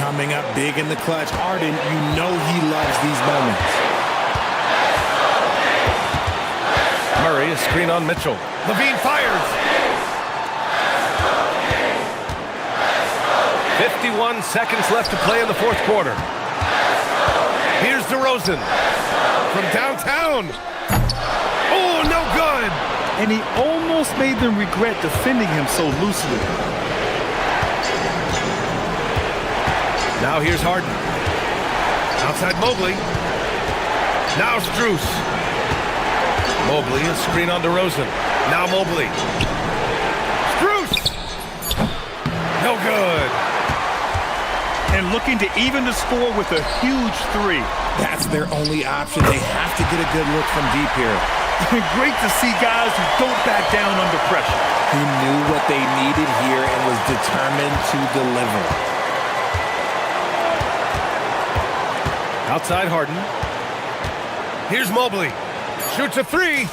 Coming up big in the clutch. Harden, you know he loves these moments. Murray, a screen on Mitchell. Levine fires. 51 seconds left to play in the fourth quarter. Here's DeRozan from downtown. Oh, no good. And he almost made them regret defending him so loosely. Now here's Harden. Outside Mobley. Now Strus. Mobley, a screen on DeRozan. Now Mobley. Strus! No good. And looking to even the score with a huge 3. That's their only option. They have to get a good look from deep here. Great to see guys who don't back down under pressure. He knew what they needed here and was determined to deliver. Outside Harden. Here's Mobley. Shoots a 3.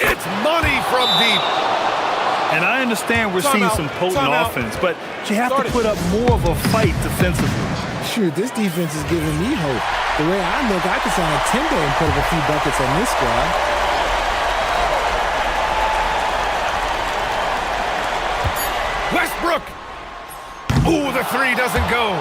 It's money from deep. And I understand we're seeing some potent offense, but you have to put up more of a fight defensively. Shoot, this defense is giving me hope. The way I look, I could sign a Timber and put up a few buckets on this squad. Westbrook! Ooh, the 3 doesn't go.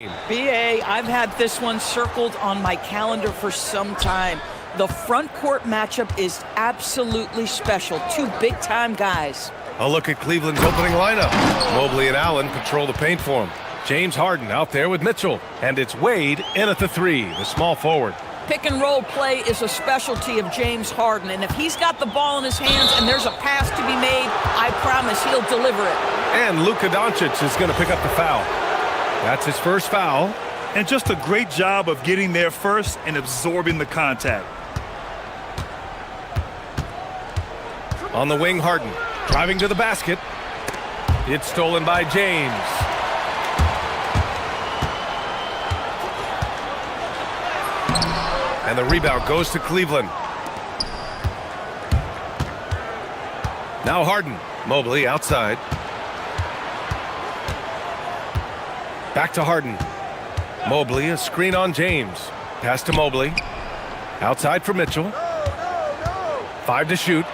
BA, I've had this one circled on my calendar for some time. The front court matchup is absolutely special. Two big-time guys. A look at Cleveland's opening lineup. Mobley and Allen patrol the paint for him. James Harden out there with Mitchell. And it's Wade in at the 3, the small forward. Pick and roll play is a specialty of James Harden, and if he's got the ball in his hands and there's a pass to be made, I promise he'll deliver it. And Luka Doncic is going to pick up the foul. That's his first foul. And just a great job of getting there first and absorbing the contact. On the wing, Harden driving to the basket. It's stolen by James. And the rebound goes to Cleveland. Now Harden. Mobley outside. Back to Harden. Mobley, a screen on James. Pass to Mobley. Outside for Mitchell. 5 to shoot.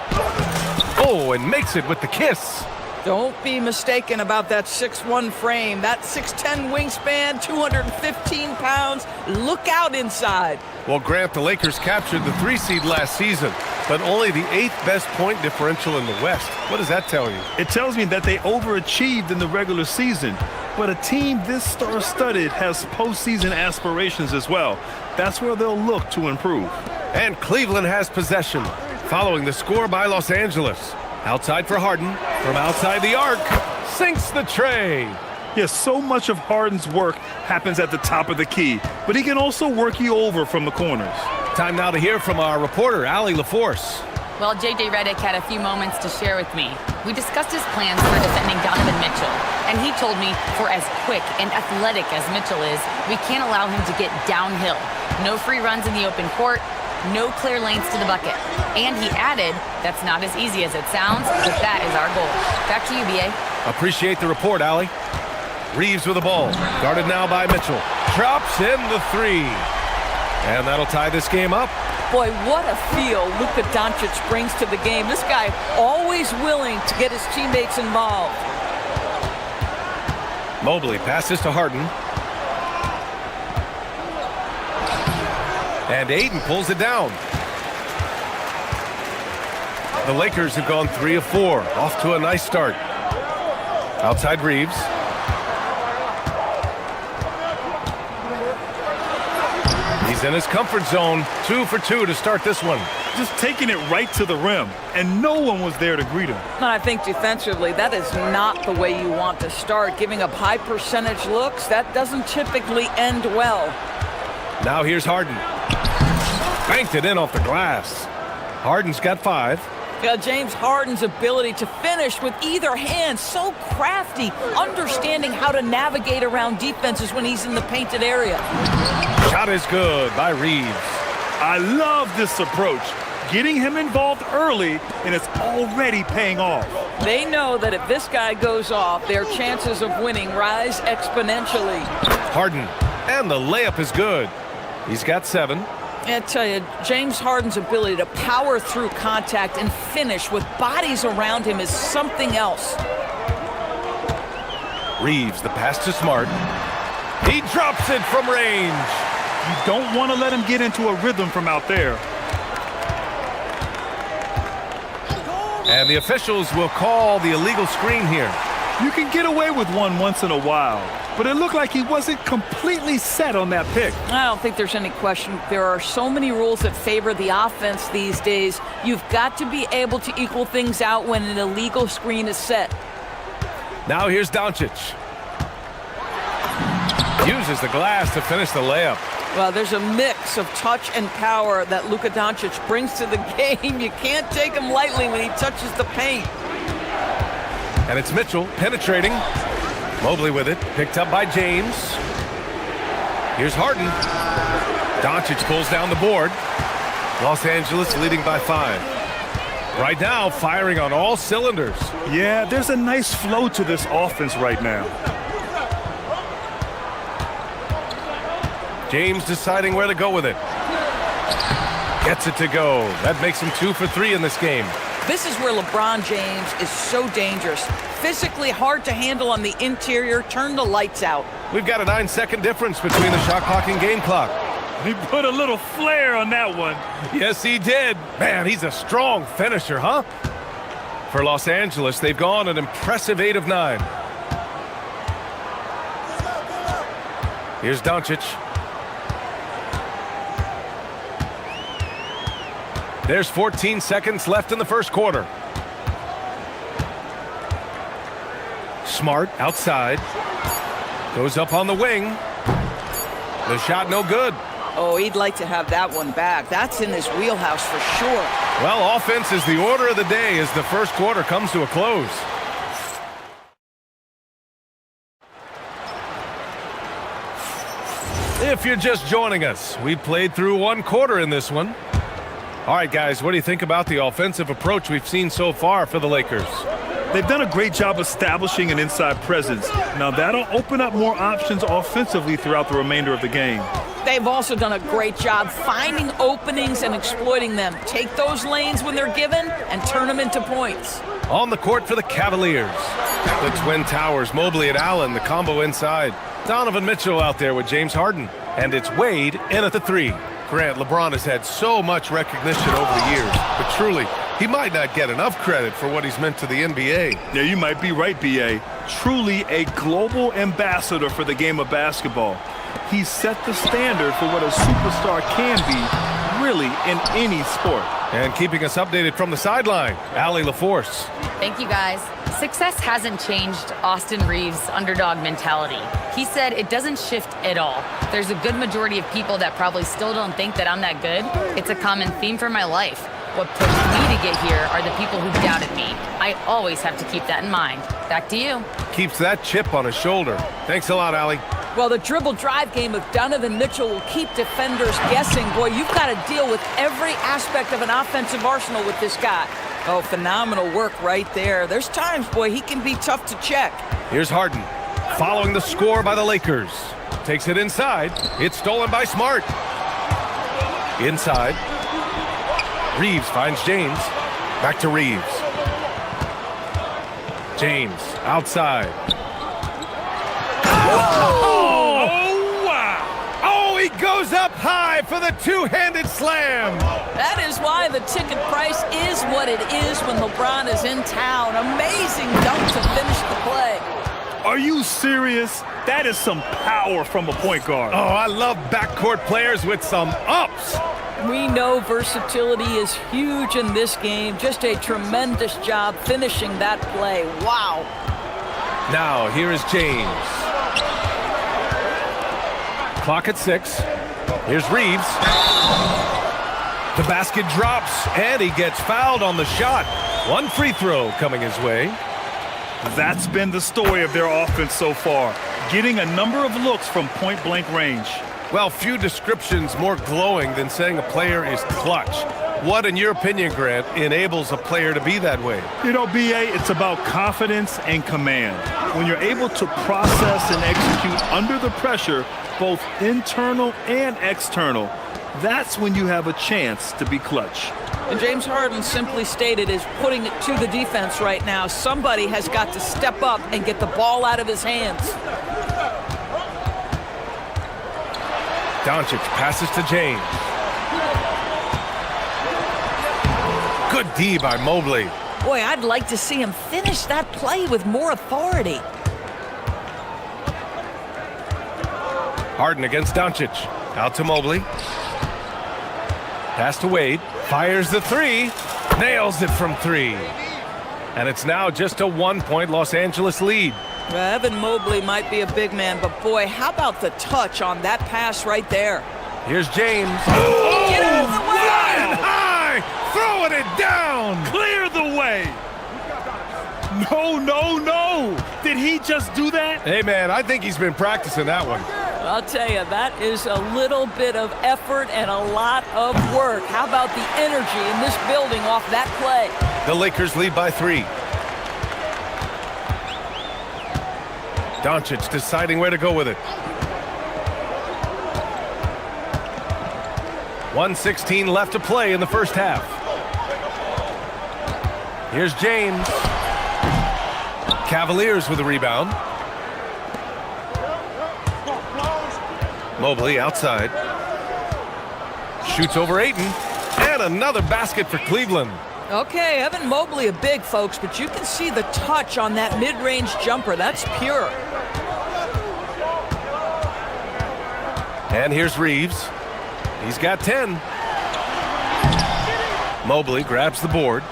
Oh, and makes it with the kiss. Don't be mistaken about that 6'1" frame. That 6'10" wingspan, 215 pounds. Look out inside. Well, Grant, the Lakers captured the 3 seed last season, but only the 8th best point differential in the West. What does that tell you? It tells me that they overachieved in the regular season, but a team this star-studded has postseason aspirations as well. That's where they'll look to improve. And Cleveland has possession, following the score by Los Angeles. Outside for Harden, from outside the arc, sinks the tray. Yes, so much of Harden's work happens at the top of the key, but he can also work you over from the corners. Time now to hear from our reporter, Allie LaForce. Well, J.J. Redick had a few moments to share with me. We discussed his plans for defending Donovan Mitchell, and he told me for as quick and athletic as Mitchell is, we can't allow him to get downhill. No free runs in the open court, no clear lanes to the bucket. And he added, that's not as easy as it sounds, but that is our goal. Back to you, B.A. Appreciate the report, Allie. Reeves with the ball, guarded now by Mitchell. Drops in the 3. And that'll tie this game up. Boy, what a feel Luka Doncic brings to the game. This guy always willing to get his teammates involved. Mobley passes to Harden. And Ayton pulls it down. The Lakers have gone 3 of 4, off to a nice start. Outside Reeves. He's in his comfort zone, 2 for 2 to start this one. Just taking it right to the rim, and no one was there to greet him. And I think defensively, that is not the way you want to start. Giving up high percentage looks, that doesn't typically end well. Now here's Harden. Banked it in off the glass. Harden's got 5. Yeah, James Harden's ability to finish with either hand, so crafty, understanding how to navigate around defenses when he's in the painted area. Shot is good by Reeves. I love this approach. Getting him involved early, and it's already paying off. They know that if this guy goes off, their chances of winning rise exponentially. Harden, and the layup is good. He's got 7. I tell you, James Harden's ability to power through contact and finish with bodies around him is something else. Reeves, the pass to Smart. He drops it from range. You don't want to let him get into a rhythm from out there. And the officials will call the illegal screen here. You can get away with one once in a while, but it looked like he wasn't completely set on that pick. I don't think there's any question. There are so many rules that favor the offense these days. You've got to be able to equal things out when an illegal screen is set. Now here's Doncic. Uses the glass to finish the layup. Well, there's a mix of touch and power that Luka Doncic brings to the game. You can't take him lightly when he touches the paint. And it's Mitchell penetrating. Mobley with it, picked up by James. Here's Harden. Doncic pulls down the board. Los Angeles leading by 5. Right now, firing on all cylinders. Yeah, there's a nice flow to this offense right now. James deciding where to go with it. Gets it to go. That makes him 2 for 3 in this game. 3 of 4 from the line. 2 for 2 from the field. This is where LeBron James is so dangerous. Physically hard to handle on the interior. Turn the lights out. We've got a 9-second difference between the shot clock and game clock. He put a little flair on that one. Yes, he did. Man, he's a strong finisher, huh? For Los Angeles, they've gone an impressive 8 of 9. Here's Doncic. There's 14 seconds left in the first quarter. Smart outside. Goes up on the wing. The shot no good. Oh, he'd like to have that one back. That's in his wheelhouse for sure. Well, offense is the order of the day as the first quarter comes to a close. If you're just joining us, we played through one quarter in this one. All right, guys, what do you think about the offensive approach we've seen so far for the Lakers? They've done a great job establishing an inside presence. Now, that'll open up more options offensively throughout the remainder of the game. They've also done a great job finding openings and exploiting them. Take those lanes when they're given and turn them into points. On the court for the Cavaliers. The Twin Towers, Mobley and Allen, the combo inside. Donovan Mitchell out there with James Harden. And it's Wade in at the 3. Grant, LeBron has had so much recognition over the years, but truly, he might not get enough credit for what he's meant to the NBA. Yeah, you might be right, B.A. Truly a global ambassador for the game of basketball. He's set the standard for what a superstar can be, really, in any sport. And keeping us updated from the sideline, Allie LaForce. Thank you, guys. Success hasn't changed Austin Reeves' underdog mentality. He said it doesn't shift at all. There's a good majority of people that probably still don't think that I'm that good. It's a common theme for my life. What pushed me to get here are the people who doubted me. I always have to keep that in mind. Back to you. Keeps that chip on his shoulder. Thanks a lot, Allie. Well, the dribble drive game of Donovan Mitchell will keep defenders guessing. Boy, you've got to deal with every aspect of an offensive arsenal with this guy. Oh, phenomenal work right there. There's times, boy, he can be tough to check. Here's Harden, following the score by the Lakers. Takes it inside. It's stolen by Smart. Inside. Reeves finds James. Back to Reeves. James, outside. Oh, wow. Oh, he goes up high for the two-handed slam. That is why the ticket price is what it is when LeBron is in town. Amazing dunk to finish the play. Are you serious? That is some power from a point guard. Oh, I love backcourt players with some ups. We know versatility is huge in this game. Just a tremendous job finishing that play. Wow. Now, here is James. Clock at 6. Here's Reeves. The basket drops, and he gets fouled on the shot. One free throw coming his way. That's been the story of their offense so far, getting a number of looks from point-blank range. Well, few descriptions more glowing than saying a player is clutch. What, in your opinion, Grant, enables a player to be that way? You know, B.A., it's about confidence and command. When you're able to process and execute under the pressure, both internal and external, that's when you have a chance to be clutch. And James Harden simply stated is putting it to the defense right now. Somebody has got to step up and get the ball out of his hands. Doncic passes to James. Good D by Mobley. Boy, I'd like to see him finish that play with more authority. Harden against Doncic. Out to Mobley. Pass to Wade. Fires the 3. Nails it from 3. And it's now just a 1-point Los Angeles lead. Evan Mobley might be a big man, but boy, how about the touch on that pass right there? Here's James. Oh, get out of the way! Flying high! Throwing it down! Clear the way! No, no, no! Did he just do that? Hey, man, I think he's been practicing that one. I'll tell you, that is a little bit of effort and a lot of work. How about the energy in this building off that play? The Lakers lead by 3. Doncic deciding where to go with it. 1:16 left to play in the first half. Here's James. Cavaliers with the rebound. Mobley outside. Shoots over Ayton. And another basket for Cleveland. Okay, Evan Mobley a big, folks, but you can see the touch on that mid-range jumper. That's pure. And here's Reeves. He's got 10. Mobley grabs the board.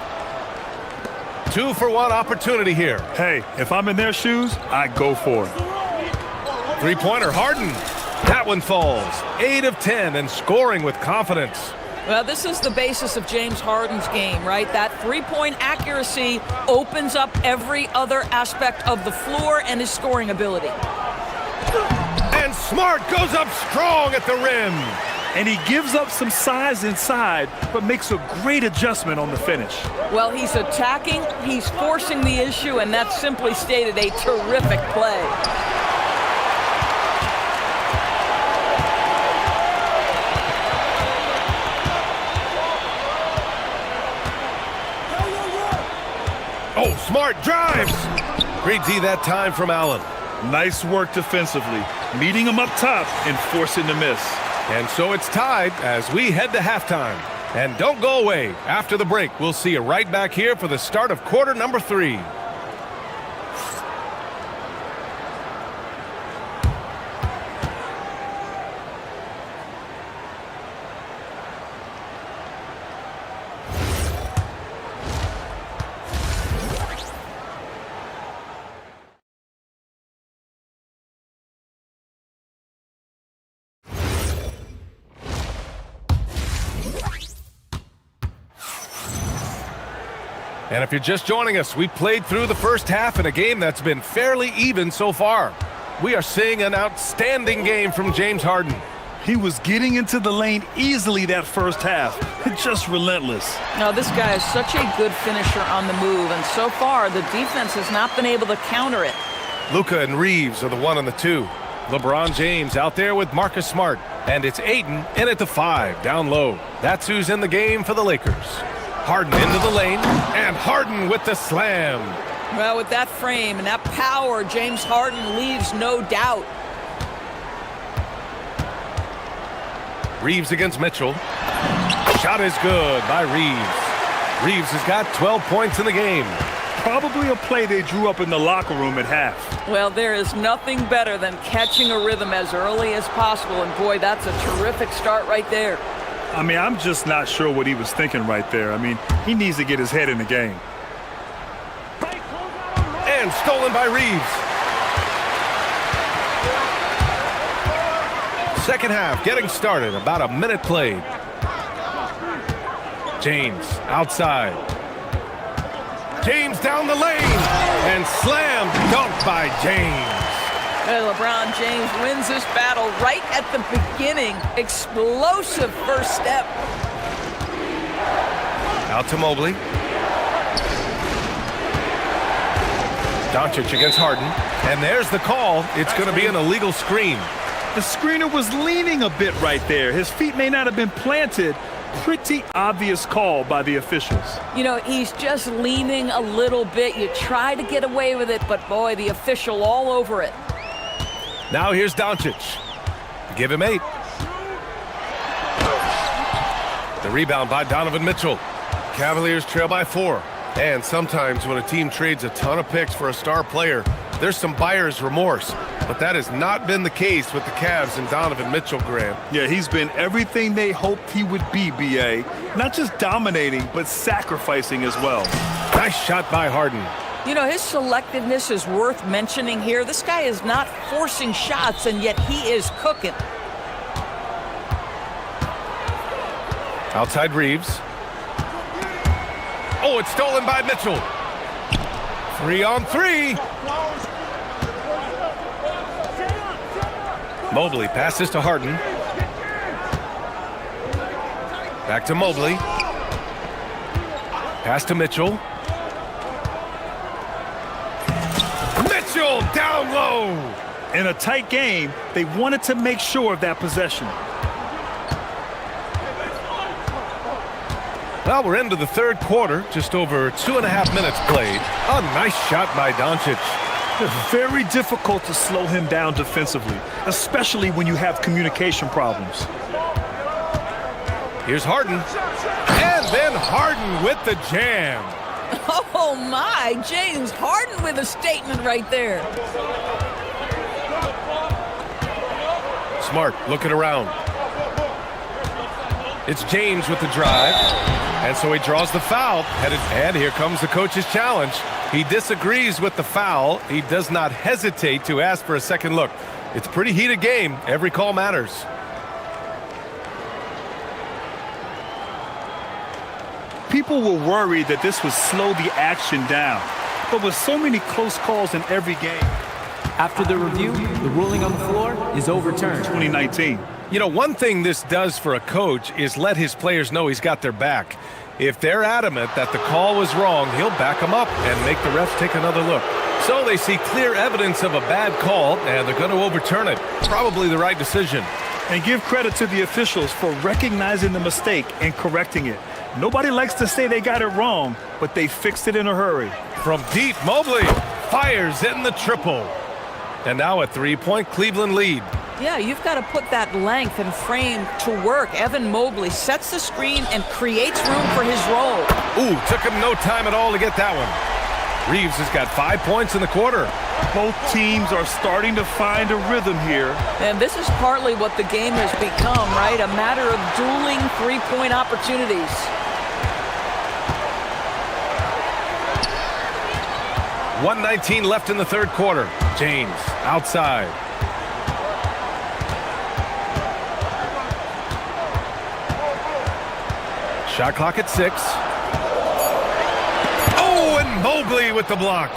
2-for-1 opportunity here. Hey, if I'm in their shoes, I go for it. Three-pointer, Harden. That one falls. 8 of 10 and scoring with confidence. Well, this is the basis of James Harden's game, right? That three-point accuracy opens up every other aspect of the floor and his scoring ability. And Smart goes up strong at the rim. And he gives up some size inside, but makes a great adjustment on the finish. Well, he's attacking, he's forcing the issue, and that's simply stated a terrific play. Oh, Smart drives. Great D that time from Allen. Nice work defensively, meeting him up top and forcing the miss. And so it's tied as we head to halftime. And don't go away. After the break, we'll see you right back here for the start of quarter number 3. And if you're just joining us, we played through the first half in a game that's been fairly even so far. We are seeing an outstanding game from James Harden. He was getting into the lane easily that first half. Just relentless. Now, this guy is such a good finisher on the move, and so far, the defense has not been able to counter it. Luka and Reeves are the 1 and the 2. LeBron James out there with Marcus Smart. And it's Ayton in at the 5, down low. That's who's in the game for the Lakers. Harden into the lane, and Harden with the slam. Well, with that frame and that power, James Harden leaves no doubt. Reeves against Mitchell. Shot is good by Reeves. Reeves has got 12 points in the game. Probably a play they drew up in the locker room at half. Well, there is nothing better than catching a rhythm as early as possible, and boy, that's a terrific start right there. I mean, I'm just not sure what he was thinking right there. I mean, he needs to get his head in the game. And stolen by Reeves. Second half getting started, about a minute played. James outside. James down the lane, and slam dunked by James. And LeBron James wins this battle right at the beginning. Explosive first step. Out to Mobley. Doncic against Harden. And there's the call. It's going to be an illegal screen. The screener was leaning a bit right there. His feet may not have been planted. Pretty obvious call by the officials. You know, he's just leaning a little bit. You try to get away with it, but boy, the official all over it. Now here's Doncic. Give him 8. The rebound by Donovan Mitchell. Cavaliers trail by 4. And sometimes when a team trades a ton of picks for a star player, there's some buyer's remorse. But that has not been the case with the Cavs and Donovan Mitchell, Grant. Yeah, he's been everything they hoped he would be, B.A. Not just dominating, but sacrificing as well. Nice shot by Harden. You know, his selectiveness is worth mentioning here. This guy is not forcing shots, and yet he is cooking. Outside Reeves. Oh, it's stolen by Mitchell. 3 on 3. Mobley passes to Harden. Back to Mobley. Pass to Mitchell. Mitchell down low. In a tight game, they wanted to make sure of that possession. Well, we're into the third quarter, just over 2.5 minutes played. A nice shot by Doncic. It's very difficult to slow him down defensively, especially when you have communication problems. Here's Harden. And then Harden with the jam. Oh, my. James Harden with a statement right there. Smart looking around. It's James with the drive. And so he draws the foul. And here comes the coach's challenge. He disagrees with the foul. He does not hesitate to ask for a second look. It's a pretty heated game. Every call matters. People were worried that this would slow the action down. But with so many close calls in every game. After the review, the ruling on the floor is overturned. 2019. You know, one thing this does for a coach is let his players know he's got their back. If they're adamant that the call was wrong, he'll back them up and make the refs take another look. So they see clear evidence of a bad call, and they're going to overturn it. Probably the right decision. And give credit to the officials for recognizing the mistake and correcting it. Nobody likes to say they got it wrong, but they fixed it in a hurry. From deep, Mobley fires in the triple. And now a three-point Cleveland lead. Yeah, you've got to put that length and frame to work. Evan Mobley sets the screen and creates room for his roll. Ooh, took him no time at all to get that one. Reeves has got 5 points in the quarter. Both teams are starting to find a rhythm here. And this is partly what the game has become, right? A matter of dueling three-point opportunities. .119 left in the third quarter. James outside. Shot clock at 6. Oh, and Mobley with the block.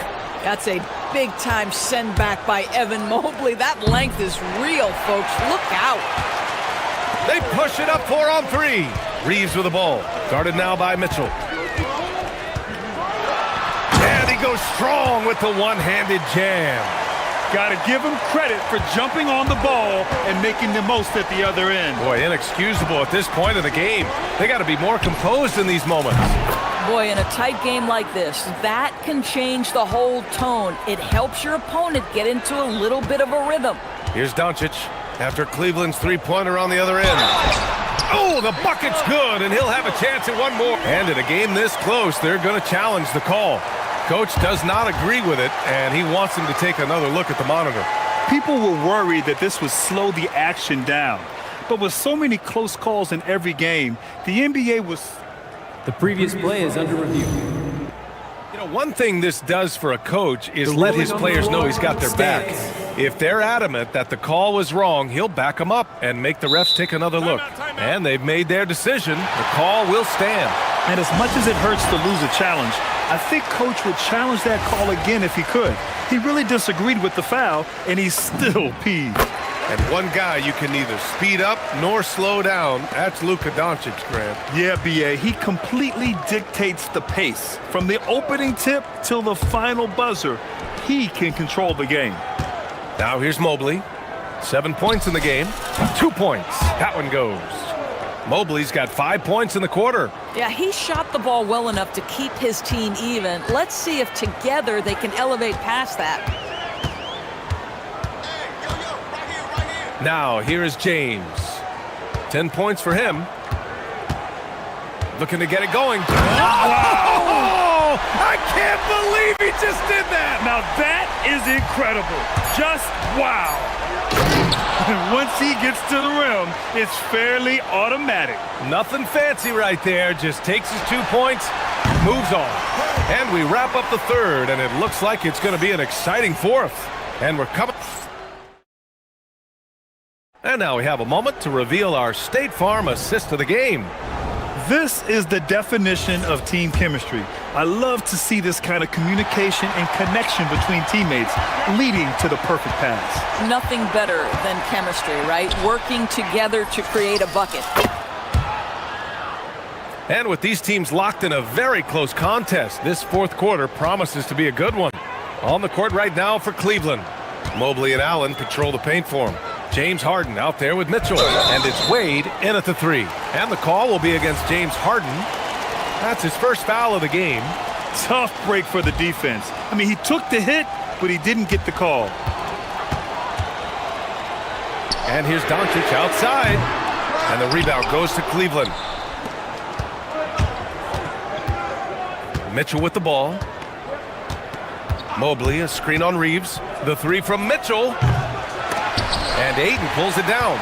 That's a big-time send back by Evan Mobley. That length is real, folks. Look out. They push it up 4-on-3. Reeves with the ball. Guarded now by Mitchell. And he goes strong with the one-handed jam. Got to give him credit for jumping on the ball and making the most at the other end. Boy, inexcusable at this point of the game. They got to be more composed in these moments. Boy, in a tight game like this, that can change the whole tone. It helps your opponent get into a little bit of a rhythm. Here's Doncic after Cleveland's three-pointer on the other end. Oh, the bucket's good, and he'll have a chance at one more. And in a game this close, they're going to challenge the call. Coach does not agree with it, and he wants him to take another look at the monitor. People were worried that this would slow the action down. But with so many close calls in every game, the NBA was... The previous play is under review. You know, one thing this does for a coach is let his players know he's got their back. If they're adamant that the call was wrong, he'll back them up and make the refs take another look. And they've made their decision. The call will stand. And as much as it hurts to lose a challenge, I think Coach would challenge that call again if he could. He really disagreed with the foul, and he's still peeved. And one guy you can neither speed up nor slow down, that's Luka Doncic, Grant. Yeah, B.A., he completely dictates the pace. From the opening tip till the final buzzer, he can control the game. Now here's Mobley. 7 points in the game. 2 points. That one goes. Mobley's got 5 points in the quarter. Yeah, he shot the ball well enough to keep his team even. Let's see if together they can elevate past that. Now, here is James. 10 points for him. Looking to get it going. Oh! I can't believe he just did that! Now that is incredible. Just wow. Once he gets to the rim, it's fairly automatic. Nothing fancy right there. Just takes his 2 points, moves on. And we wrap up the third, and it looks like it's going to be an exciting fourth. And we're coming... And now we have a moment to reveal our State Farm assist of the game. This is the definition of team chemistry. I love to see this kind of communication and connection between teammates leading to the perfect pass. Nothing better than chemistry, right? Working together to create a bucket. And with these teams locked in a very close contest, this fourth quarter promises to be a good one. On the court right now for Cleveland. Mobley and Allen patrol the paint for him. James Harden out there with Mitchell. And it's Wade in at the 3. And the call will be against James Harden. That's his first foul of the game. Tough break for the defense. I mean, he took the hit, but he didn't get the call. And here's Doncic outside. And the rebound goes to Cleveland. Mitchell with the ball. Mobley, a screen on Reeves. The three from Mitchell. And Ayton pulls it down.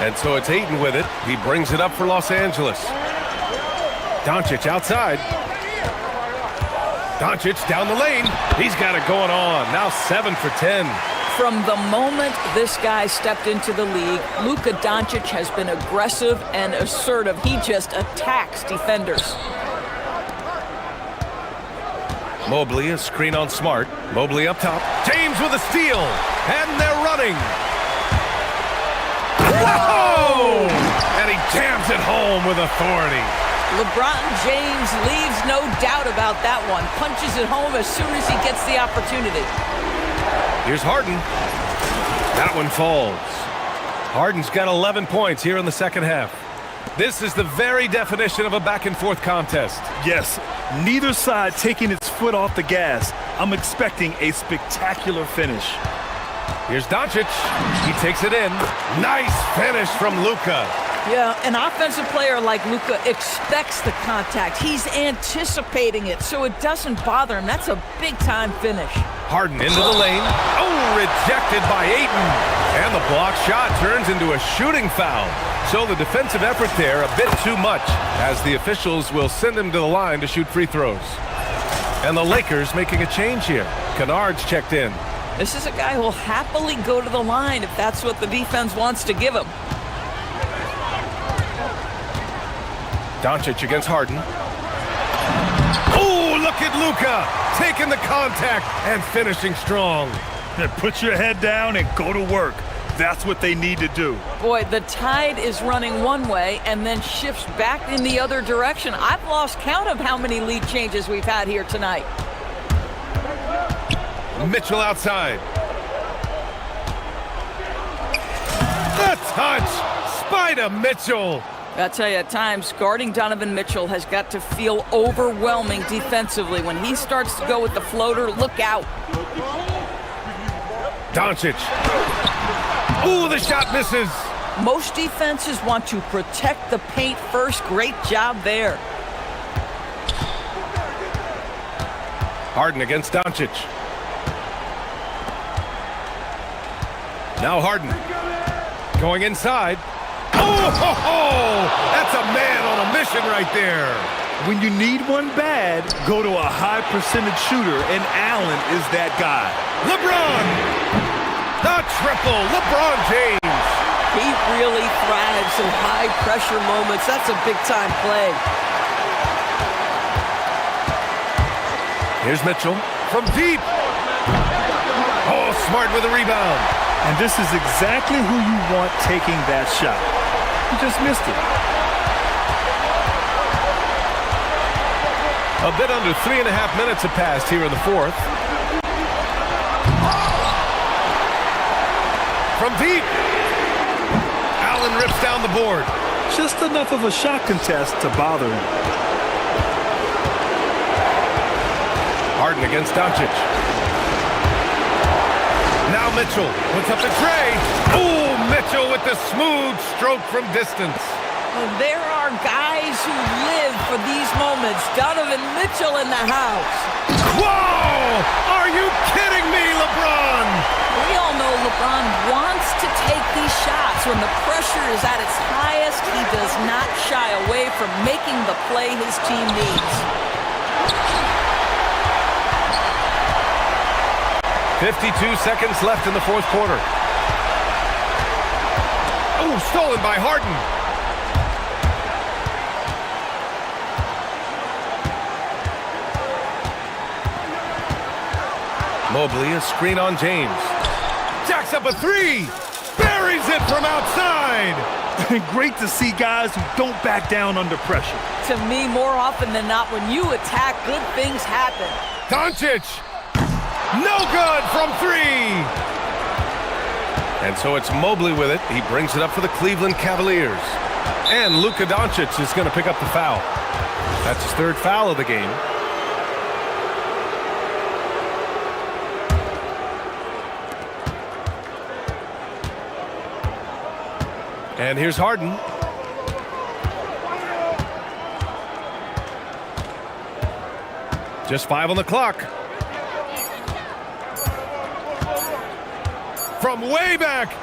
And so it's Ayton with it. He brings it up for Los Angeles. Doncic outside. Doncic down the lane. He's got it going on. Now 7 for 10. From the moment this guy stepped into the league, Luka Doncic has been aggressive and assertive. He just attacks defenders. Mobley, a screen on Smart. Mobley up top. James with a steal. And they're running. Whoa! And he jams it home with authority. LeBron James leaves no doubt about that one. Punches it home as soon as he gets the opportunity. Here's Harden. That one falls. Harden's got 11 points here in the second half. This is the very definition of a back-and-forth contest. Yes, neither side taking its foot off the gas. I'm expecting a spectacular finish. Here's Doncic. He takes it in. Nice finish from Luka. Yeah, an offensive player like Luka expects the contact. He's anticipating it, so it doesn't bother him. That's a big-time finish. Harden into the lane. Oh, rejected by Ayton. And the block shot turns into a shooting foul. So the defensive effort there a bit too much, as the officials will send him to the line to shoot free throws. And the Lakers making a change here. Kennard's checked in. This is a guy who'll happily go to the line if that's what the defense wants to give him. Doncic against Harden. Oh, look at Luka taking the contact and finishing strong. Put your head down and go to work. That's what they need to do. Boy, the tide is running one way and then shifts back in the other direction. I've lost count of how many lead changes we've had here tonight. Mitchell outside. The touch. Spider Mitchell. I tell you, at times, guarding Donovan Mitchell has got to feel overwhelming defensively. When he starts to go with the floater, look out. Doncic. Ooh, the shot misses. Most defenses want to protect the paint first. Great job there. Harden against Doncic. Now Harden. Going inside. Oh, that's a man on a mission right there. When you need one bad, go to a high percentage shooter, and Allen is that guy. LeBron! The triple, LeBron James. He really thrives in high pressure moments. That's a big time play. Here's Mitchell from deep. Oh, Smart with a rebound. And this is exactly who you want taking that shot. You just missed it. A bit under 3.5 minutes have passed here in the fourth. From deep. Allen rips down the board. Just enough of a shot contest to bother him. Harden against Doncic. Now Mitchell puts up the tray. Oh, Mitchell with the smooth stroke from distance. Well, there are guys who live for these moments. Donovan Mitchell in the house. Whoa! Are you kidding me, LeBron? We all know LeBron wants to take these shots. When the pressure is at its highest, he does not shy away from making the play his team needs. 52 seconds left in the fourth quarter. Oh, stolen by Harden. Mobley, a screen on James. Jacks up a three. Buries it from outside. Great to see guys who don't back down under pressure. To me, more often than not, when you attack, good things happen. Doncic. No good from three. And so it's Mobley with it. He brings it up for the Cleveland Cavaliers. And Luka Doncic is going to pick up the foul. That's his third foul of the game. And here's Harden. Just 5 on the clock. From way back.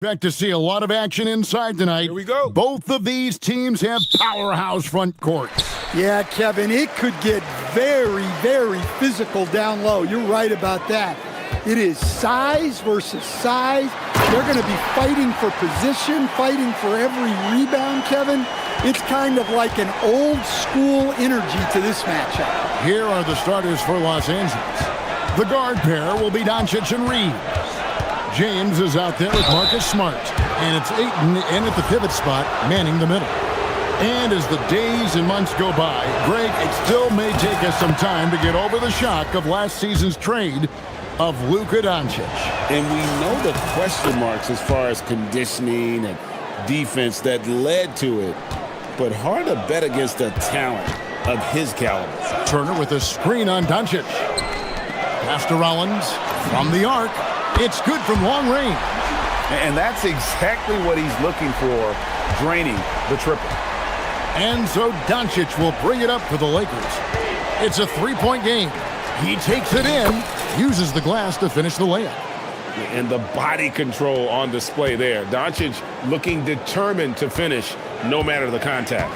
Expect to see a lot of action inside tonight. Here we go. Both of these teams have powerhouse front courts. Yeah, Kevin, it could get very, very physical down low. You're right about that. It is size versus size. They're going to be fighting for position, fighting for every rebound, Kevin. It's kind of like an old school energy to this matchup. Here are the starters for Los Angeles. The guard pair will be Doncic and Reeves. James is out there with Marcus Smart, and it's Ayton in at the pivot spot, manning the middle. And as the days and months go by, Greg, it still may take us some time to get over the shock of last season's trade of Luka Doncic. And we know the question marks as far as conditioning and defense that led to it, but hard to bet against the talent of his caliber. Turner with a screen on Doncic. Pass to Rollins from the arc. It's good from long range. And that's exactly what he's looking for, draining the triple. And so Doncic will bring it up for the Lakers. It's a three-point game. He takes it in, uses the glass to finish the layup. And the body control on display there. Doncic looking determined to finish no matter the contact.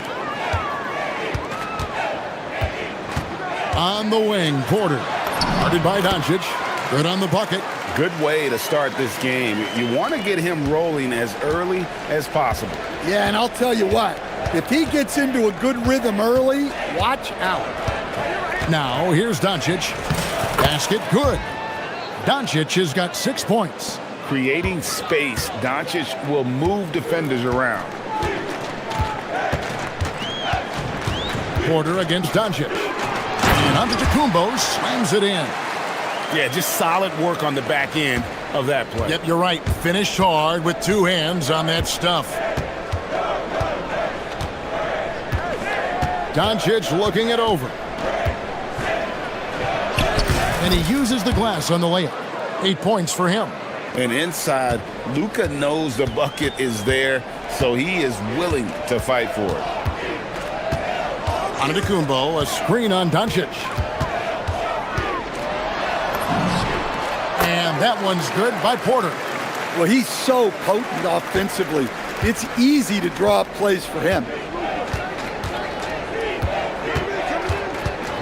On the wing, Porter. Guarded by Doncic. Good on the bucket. Good way to start this game. You want to get him rolling as early as possible. Yeah, and I'll tell you what. If he gets into a good rhythm early, watch out. Now, here's Doncic. Basket good. Doncic has got 6 points. Creating space, Doncic will move defenders around. Porter against Doncic. And Antetokounmpo slams it in. Yeah, just solid work on the back end of that play. Yep, you're right. Finished hard with two hands on that stuff. Doncic looking it over. And he uses the glass on the layup. 8 points for him. And inside, Luka knows the bucket is there, so he is willing to fight for it. Antetokounmpo, a screen on Doncic. And that one's good by Porter. Well, he's so potent offensively. It's easy to draw up plays for him.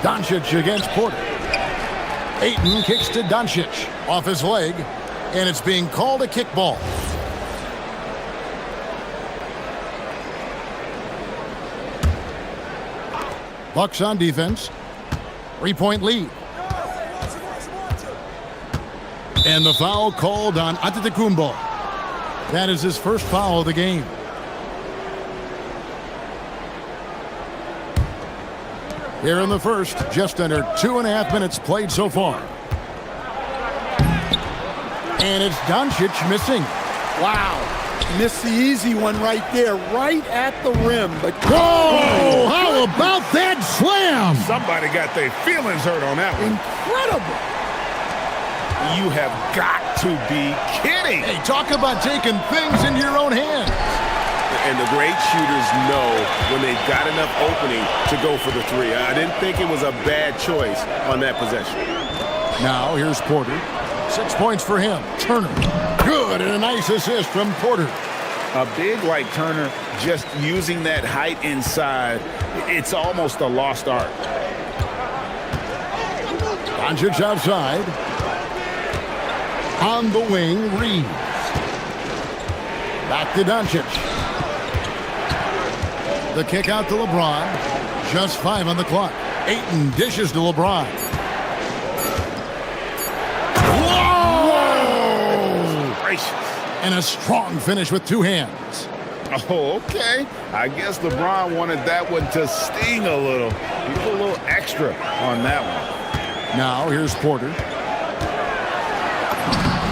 Doncic against Porter. Ayton kicks to Doncic off his leg, and it's being called a kickball. Bucks on defense. 3-point lead. And the foul called on Antetokounmpo. That is his first foul of the game. Here in the first, just under 2.5 minutes played so far. And it's Doncic missing. Wow. Missed the easy one right there, right at the rim. But whoa! How about that slam? Somebody got their feelings hurt on that one. Incredible. You have got to be kidding. Hey, talk about taking things into your own hands. And the great shooters know when they've got enough opening to go for the three. I didn't think it was a bad choice on that possession. Now here's Porter. 6 points for him. Turner. Good, and a nice assist from Porter. A big like Turner, just using that height inside, it's almost a lost art. Doncic outside. On the wing, Reeves. Back to Doncic. The kick out to LeBron. Just 5 on the clock. Ayton dishes to LeBron. Whoa! Gracious. And a strong finish with 2 hands. Oh, okay. I guess LeBron wanted that one to sting a little. He put a little extra on that one. Now here's Porter.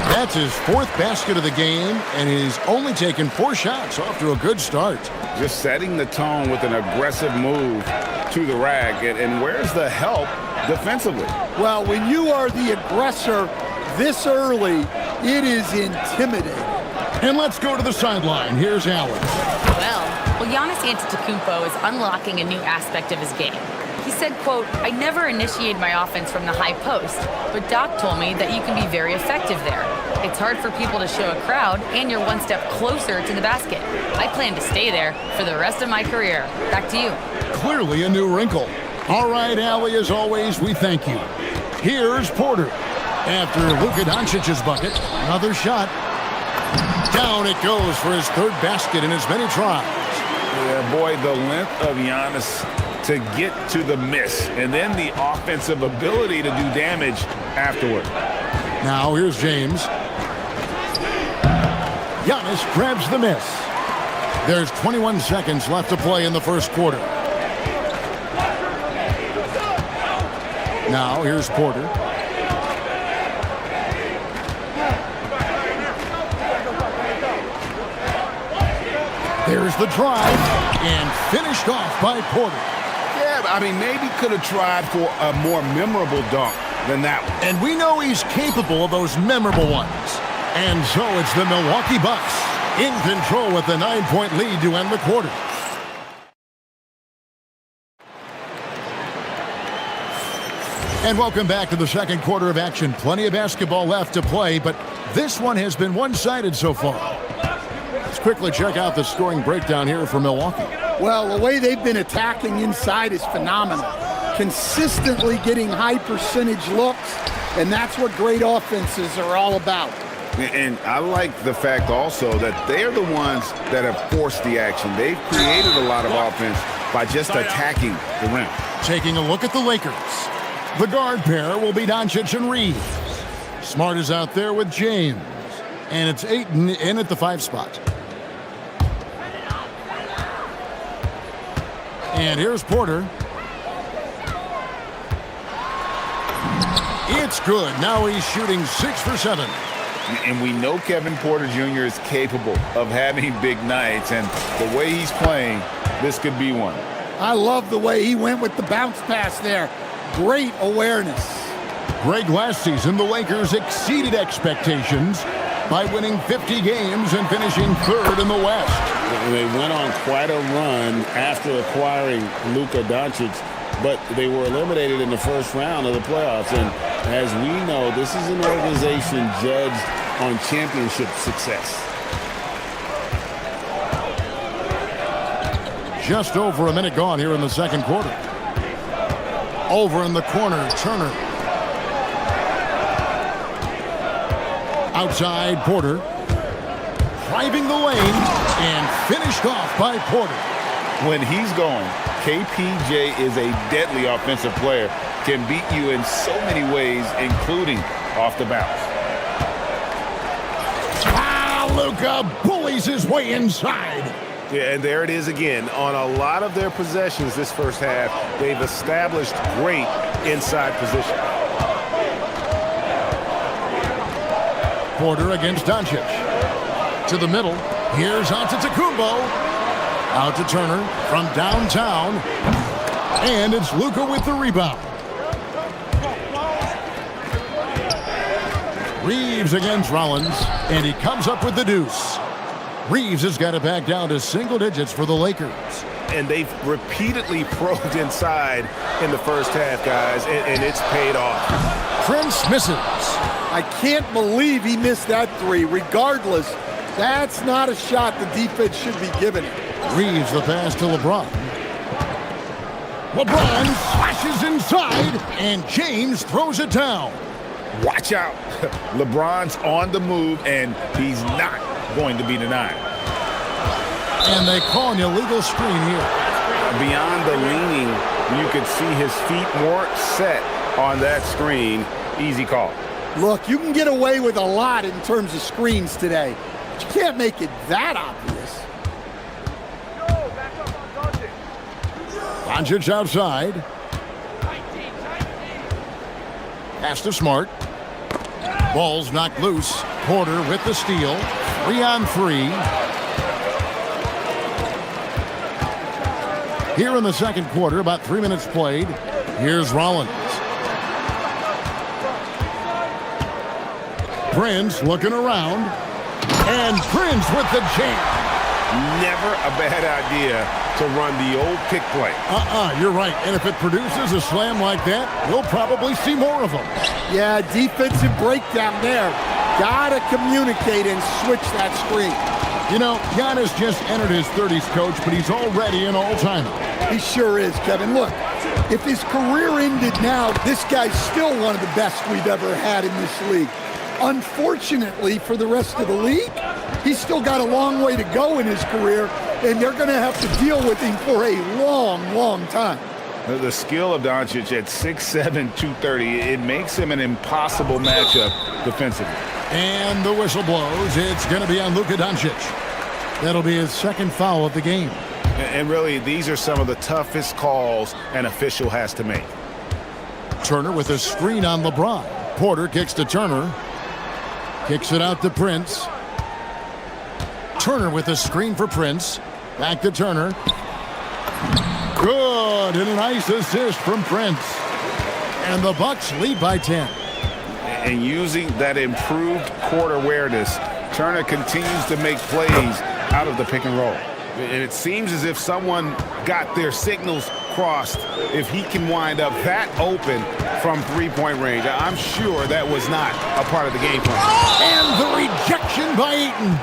That's his 4th basket of the game, and he's only taken 4 shots. Off to a good start. Just setting the tone with an aggressive move to the rack. And where's the help defensively? Well, when you are the aggressor this early, it is intimidating. And let's go to the sideline. Here's Allen. Well, Giannis Antetokounmpo is unlocking a new aspect of his game. He said, quote, "I never initiate my offense from the high post, but Doc told me that you can be very effective there. It's hard for people to show a crowd, and you're one step closer to the basket. I plan to stay there for the rest of my career." Back to you. Clearly a new wrinkle. All right, Allie, as always, we thank you. Here's Porter. After Luka Doncic's bucket, another shot. Down it goes for his third basket in as many tries. Yeah, boy, the length of Giannis to get to the miss, and then the offensive ability to do damage afterward. Now here's James. Giannis grabs the miss. There's 21 seconds left to play in the first quarter. Now here's Porter. There's the drive, and finished off by Porter. Yeah, I mean, maybe could have tried for a more memorable dunk than that one. And we know he's capable of those memorable ones. And so it's the Milwaukee Bucks in control with the 9-point lead to end the quarter. And welcome back to the second quarter of action. Plenty of basketball left to play, but this one has been one-sided so far. Let's quickly check out the scoring breakdown here for Milwaukee. Well, the way they've been attacking inside is phenomenal. Consistently getting high percentage looks, and that's what great offenses are all about. And I like the fact also that they're the ones that have forced the action. They've created a lot of offense by just attacking the rim. Taking a look at the Lakers. The guard pair will be Doncic and Reeves. Smart is out there with James. And it's Ayton in at the 5 spot. And here's Porter. It's good. Now he's shooting 6 for 7. And we know Kevin Porter Jr. is capable of having big nights, and the way he's playing, this could be one. I love the way he went with the bounce pass there. Great awareness. Greg, last season, the Lakers exceeded expectations by winning 50 games and finishing 3rd in the West. They went on quite a run after acquiring Luka Doncic, but they were eliminated in the first round of the playoffs. And as we know, this is an organization judged on championship success. Just over a minute gone here in the second quarter. Over in the corner, Turner. Outside, Porter. Driving the lane and finished off by Porter. When he's going, KPJ is a deadly offensive player. Can beat you in so many ways, including off the bounce. Luka bullies his way inside. Yeah, and there it is again. On a lot of their possessions this first half, they've established great inside position. Porter against Doncic. To the middle. Here's Antetokounmpo. Out to Turner from downtown. And it's Luka with the rebound. Reeves against Rollins. And he comes up with the deuce. Reeves has got it back down to single digits for the Lakers. And they've repeatedly probed inside in the first half, guys, and it's paid off. Prince misses. I can't believe he missed that 3. Regardless, that's not a shot the defense should be giving it. Reeves the pass to LeBron. LeBron flashes inside, and James throws it down. Watch out. LeBron's on the move, and he's not going to be denied. And they call an illegal screen here. Beyond the leaning, you could see his feet weren't set on that screen. Easy call. Look, you can get away with a lot in terms of screens today, but you can't make it that obvious. Doncic outside. Pass to Smart. Ball's knocked loose. Porter with the steal. 3-on-3. Here in the second quarter, about 3 minutes played. Here's Rollins. Prince looking around. And Prince with the jam. Never a bad idea to run the old pick play. You're right. And if it produces a slam like that, we'll probably see more of them. Yeah, defensive breakdown there. Gotta communicate and switch that screen. You know, Giannis just entered his 30s, Coach, but he's already an all-timer. He sure is, Kevin. Look, if his career ended now, this guy's still one of the best we've ever had in this league. Unfortunately for the rest of the league, he's still got a long way to go in his career, and they're going to have to deal with him for a long, long time. The skill of Doncic at 6'7", 230, it makes him an impossible matchup defensively. And the whistle blows. It's going to be on Luka Doncic. That'll be his second foul of the game. And really, these are some of the toughest calls an official has to make. Turner with a screen on LeBron. Porter kicks to Turner. Kicks it out to Prince. Turner with a screen for Prince. Back to Turner. Good, and a nice assist from Prince. And the Bucks lead by 10. And using that improved court awareness, Turner continues to make plays out of the pick and roll. And it seems as if someone got their signals crossed. If he can wind up that open from three-point range, I'm sure that was not a part of the game plan. And the rejection by Ayton.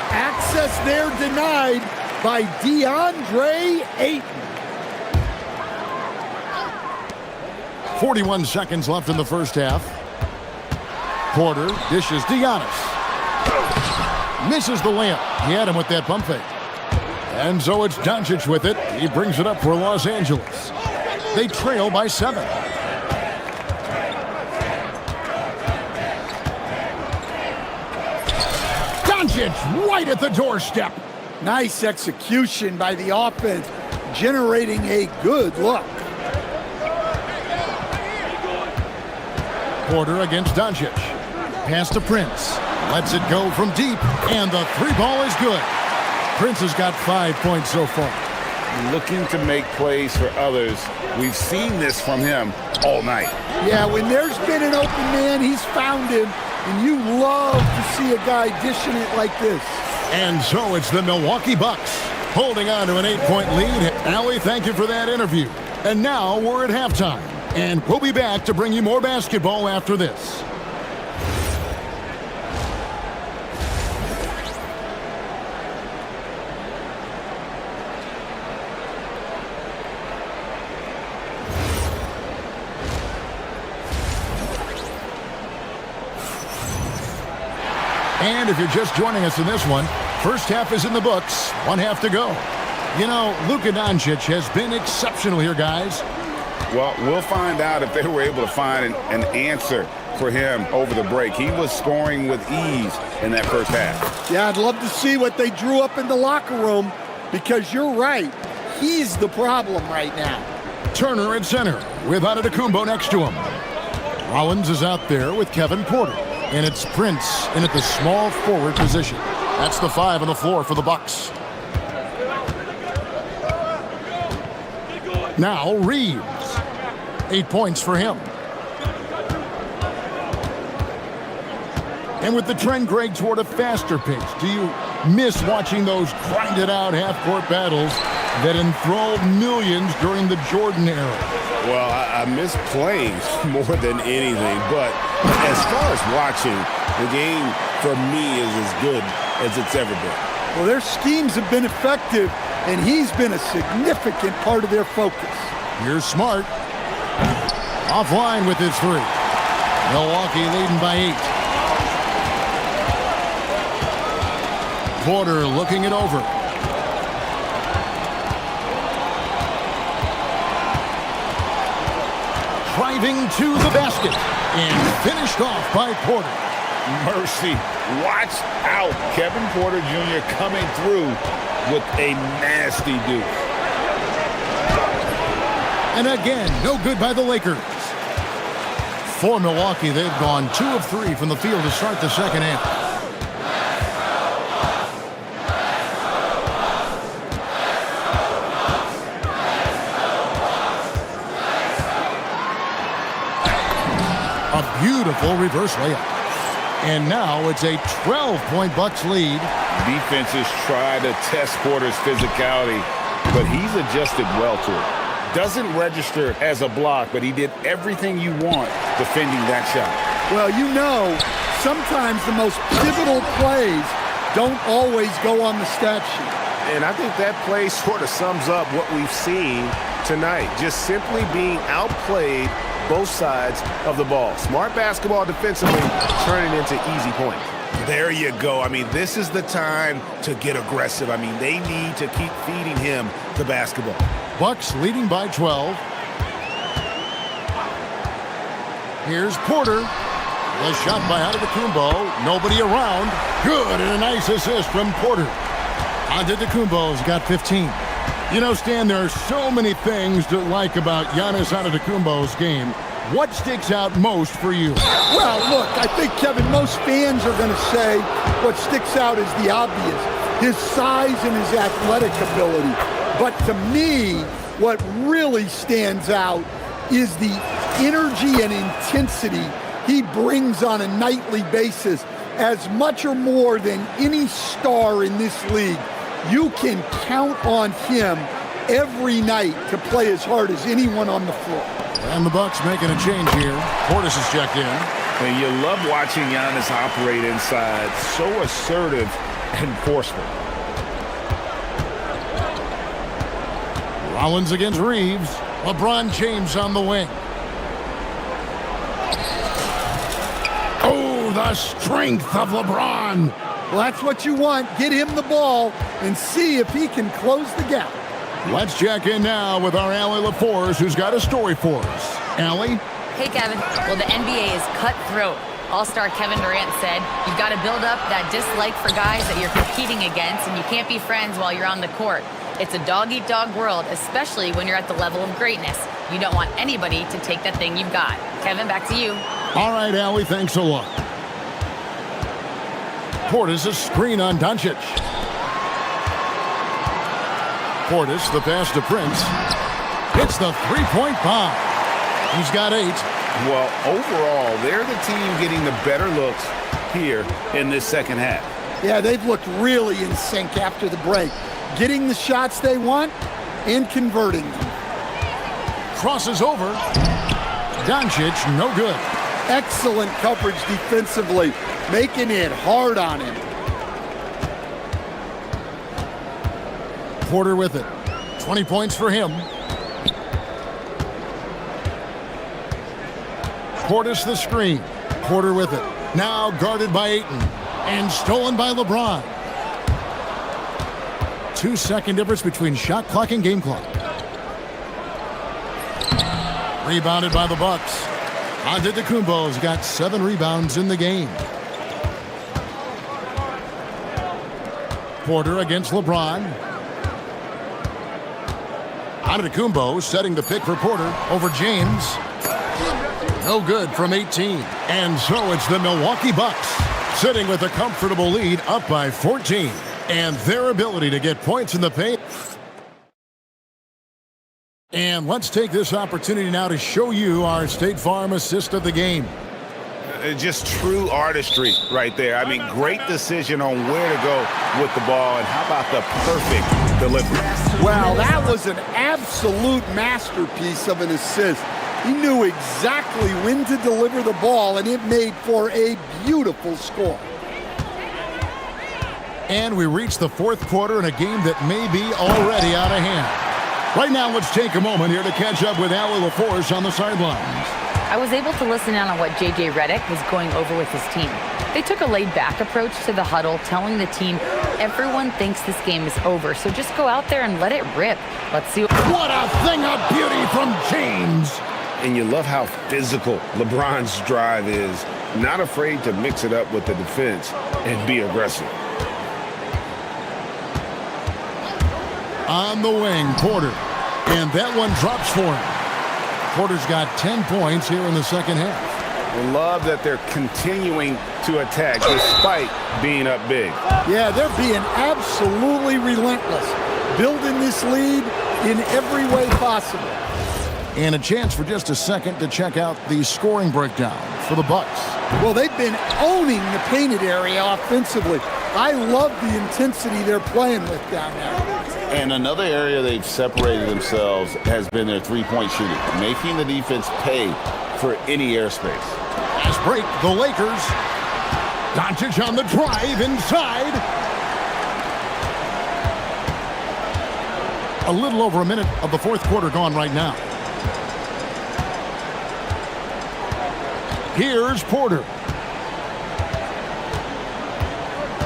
Access there denied by DeAndre Ayton. 41 seconds left in the first half. Porter dishes to Giannis. Misses the layup. He had him with that pump fake. And so it's Doncic with it. He brings it up for Los Angeles. They trail by 7. Doncic right at the doorstep. Nice execution by the offense, generating a good look. Porter against Doncic. Pass to Prince. Lets it go from deep, and the three ball is good. Prince has got 5 points so far. Looking to make plays for others. We've seen this from him all night. Yeah, when there's been an open man, he's found him, and you love to see a guy dishing it like this. And so it's the Milwaukee Bucks holding on to an 8-point lead. Allie, thank you for that interview. And now we're at halftime, and we'll be back to bring you more basketball after this. And if you're just joining us in this one, first half is in the books, 1 half to go. You know, Luka Doncic has been exceptional here, guys. Well, we'll find out if they were able to find an answer for him over the break. He was scoring with ease in that first half. Yeah, I'd love to see what they drew up in the locker room, because you're right. He's the problem right now. Turner at center with Antetokounmpo next to him. Rollins is out there with Kevin Porter. And it's Prince in at the small forward position. That's the 5 on the floor for the Bucks. Now Reeves. 8 points for him. And with the trend, Greg, toward a faster pace, do you miss watching those grinded-out half-court battles that enthralled millions during the Jordan era? Well, I miss playing more than anything, but as far as watching, the game for me is as good as it's ever been. Well, their schemes have been effective, and he's been a significant part of their focus. Here's Smart. Offline with his 3. Milwaukee leading by 8. Porter looking it over. Driving to the basket and finished off by Porter. Mercy. Watch out. Kevin Porter Jr. coming through with a nasty deuce. And again, no good by the Lakers. For Milwaukee, they've gone 2 of 3 from the field to start the second half. A beautiful reverse layup. And now it's a 12-point Bucks lead. Defenses try to test Porter's physicality, but he's adjusted well to it. Doesn't register as a block, but he did everything you want defending that shot. Well, you know, sometimes the most pivotal plays don't always go on the stat sheet. And I think that play sort of sums up what we've seen tonight. Just simply being outplayed both sides of the ball. Smart basketball defensively, turning into easy points. There you go. I mean, this is the time to get aggressive. I mean, they need to keep feeding him the basketball. Bucks leading by 12. Here's Porter. The shot by Antetokounmpo. Nobody around. Good, and a nice assist from Porter. Antetokounmpo's got 15. You know, Stan, there are so many things to like about Giannis Antetokounmpo's game. What sticks out most for you? Well, look, I think, Kevin, most fans are going to say what sticks out is the obvious, his size and his athletic ability. But to me, what really stands out is the energy and intensity he brings on a nightly basis, as much or more than any star in this league. You can count on him every night to play as hard as anyone on the floor. And the Bucks making a change here. Portis is checked in. And you love watching Giannis operate inside. So assertive and forceful. Rollins against Reeves. LeBron James on the wing. Oh, the strength of LeBron. Well, that's what you want. Get him the ball and see if he can close the gap. Let's check in now with our Allie LaForce, who's got a story for us. Allie? Hey, Kevin. Well, the NBA is cutthroat. All-star Kevin Durant said, you've got to build up that dislike for guys that you're competing against, and you can't be friends while you're on the court. It's a dog-eat-dog world, especially when you're at the level of greatness. You don't want anybody to take that thing you've got. Kevin, back to you. All right, Allie, thanks a lot. Portis, a screen on Doncic. Portis, the pass to Prince. Hits the three-point bomb. He's got 8. Well, overall, they're the team getting the better looks here in this second half. Yeah, they've looked really in sync after the break. Getting the shots they want and converting them. Crosses over. Doncic, no good. Excellent coverage defensively, making it hard on him. Porter with it. 20 points for him. Portis the screen. Porter with it. Now guarded by Ayton. And stolen by LeBron. 2-second difference between shot clock and game clock. Rebounded by the Bucks. Antetokounmpo's got 7 rebounds in the game. Porter against LeBron. Antetokounmpo setting the pick for Porter over James. No good from 18. And so it's the Milwaukee Bucks sitting with a comfortable lead up by 14. And their ability to get points in the paint. And let's take this opportunity now to show you our State Farm assist of the game. Just true artistry right there. I mean, great decision on where to go with the ball, and how about the perfect delivery? Wow, that was an absolute masterpiece of an assist. He knew exactly when to deliver the ball, and it made for a beautiful score. And we reach the fourth quarter in a game that may be already out of hand. Right now, let's take a moment here to catch up with Allie LaForce on the sidelines. I was able to listen in on what J.J. Redick was going over with his team. They took a laid-back approach to the huddle, telling the team, everyone thinks this game is over, so just go out there and let it rip. Let's see. What a thing of beauty from James. And you love how physical LeBron's drive is. Not afraid to mix it up with the defense and be aggressive. On the wing, Porter. And that one drops for him. Porter's got 10 points here in the second half. Love that they're continuing to attack despite being up big. Yeah, they're being absolutely relentless, building this lead in every way possible. And a chance for just a second to check out the scoring breakdown for the Bucks. Well, they've been owning the painted area offensively. I love the intensity they're playing with down there. And another area they've separated themselves has been their three-point shooting, making the defense pay for any airspace. Fast break, the Lakers. Doncic on the drive inside. A little over a minute of the fourth quarter gone right now. Here's Porter.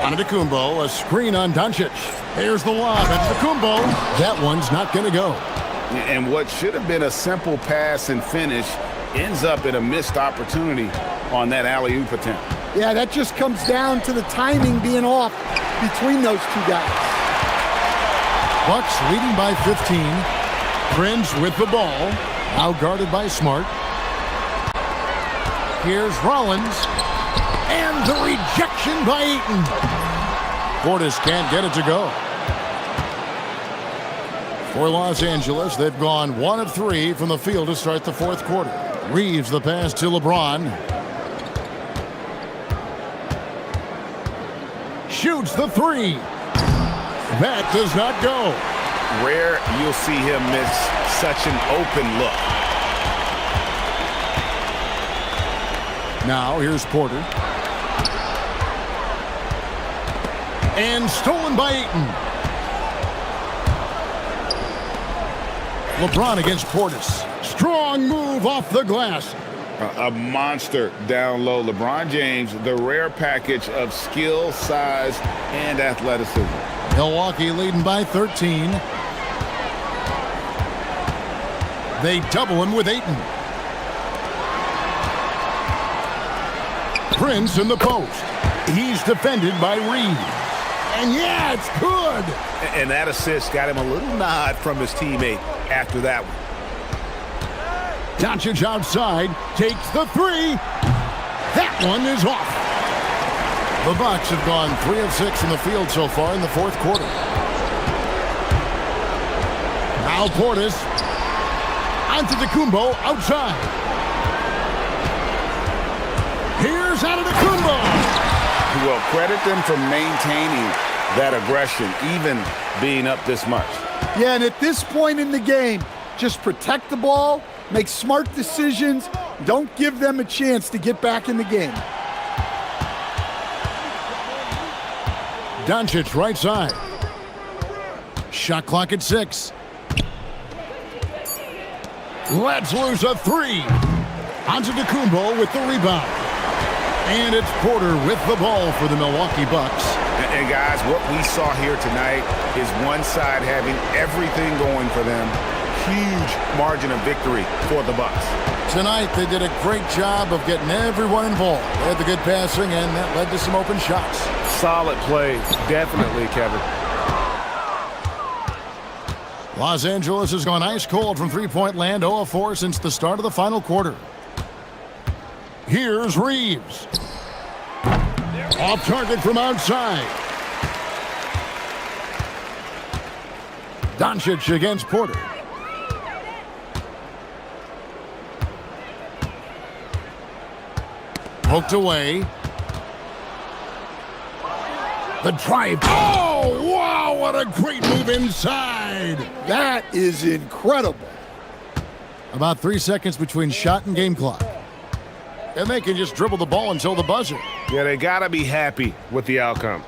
Antetokounmpo, a screen on Doncic. Here's the lob. Antetokounmpo. That one's not going to go. And what should have been a simple pass and finish ends up in a missed opportunity on that alley-oop attempt. Yeah, that just comes down to the timing being off between those two guys. Bucks leading by 15. Prince with the ball. Now guarded by Smart. Here's Rollins. And the rejection by Ayton. Portis can't get it to go. For Los Angeles, they've gone 1 of 3 from the field to start the fourth quarter. Reeves the pass to LeBron. Shoots the three. That does not go. Rare you'll see him miss such an open look. Now here's Porter. And stolen by Ayton. LeBron against Portis. Strong move off the glass. A monster down low. LeBron James, the rare package of skill, size, and athleticism. Milwaukee leading by 13. They double him with Ayton. Prince in the post. He's defended by Reeves. And yeah, it's good. And that assist got him a little nod from his teammate after that one. Doncic outside, takes the three. That one is off. The Bucks have gone 3 of 6 in the field so far in the fourth quarter. Now Portis. Antetokounmpo outside. Here's Antetokounmpo. Well, credit them for maintaining that aggression, even being up this much. Yeah, and at this point in the game, just protect the ball, make smart decisions, don't give them a chance to get back in the game. Doncic right side. Shot clock at 6. Let's lose a three. Antetokounmpo with the rebound. And it's Porter with the ball for the Milwaukee Bucks. And guys, what we saw here tonight is one side having everything going for them. Huge margin of victory for the Bucks. Tonight, they did a great job of getting everyone involved. They had the good passing, and that led to some open shots. Solid play, definitely, Kevin. Los Angeles has gone ice cold from three-point land, 0 of 4 since the start of the final quarter. Here's Reeves. Off target from outside. Doncic against Porter. Poked away. The drive. Oh, wow, what a great move inside. That is incredible. About 3 seconds between shot and game clock. And they can just dribble the ball until the buzzer. Yeah, they got to be happy with the outcome.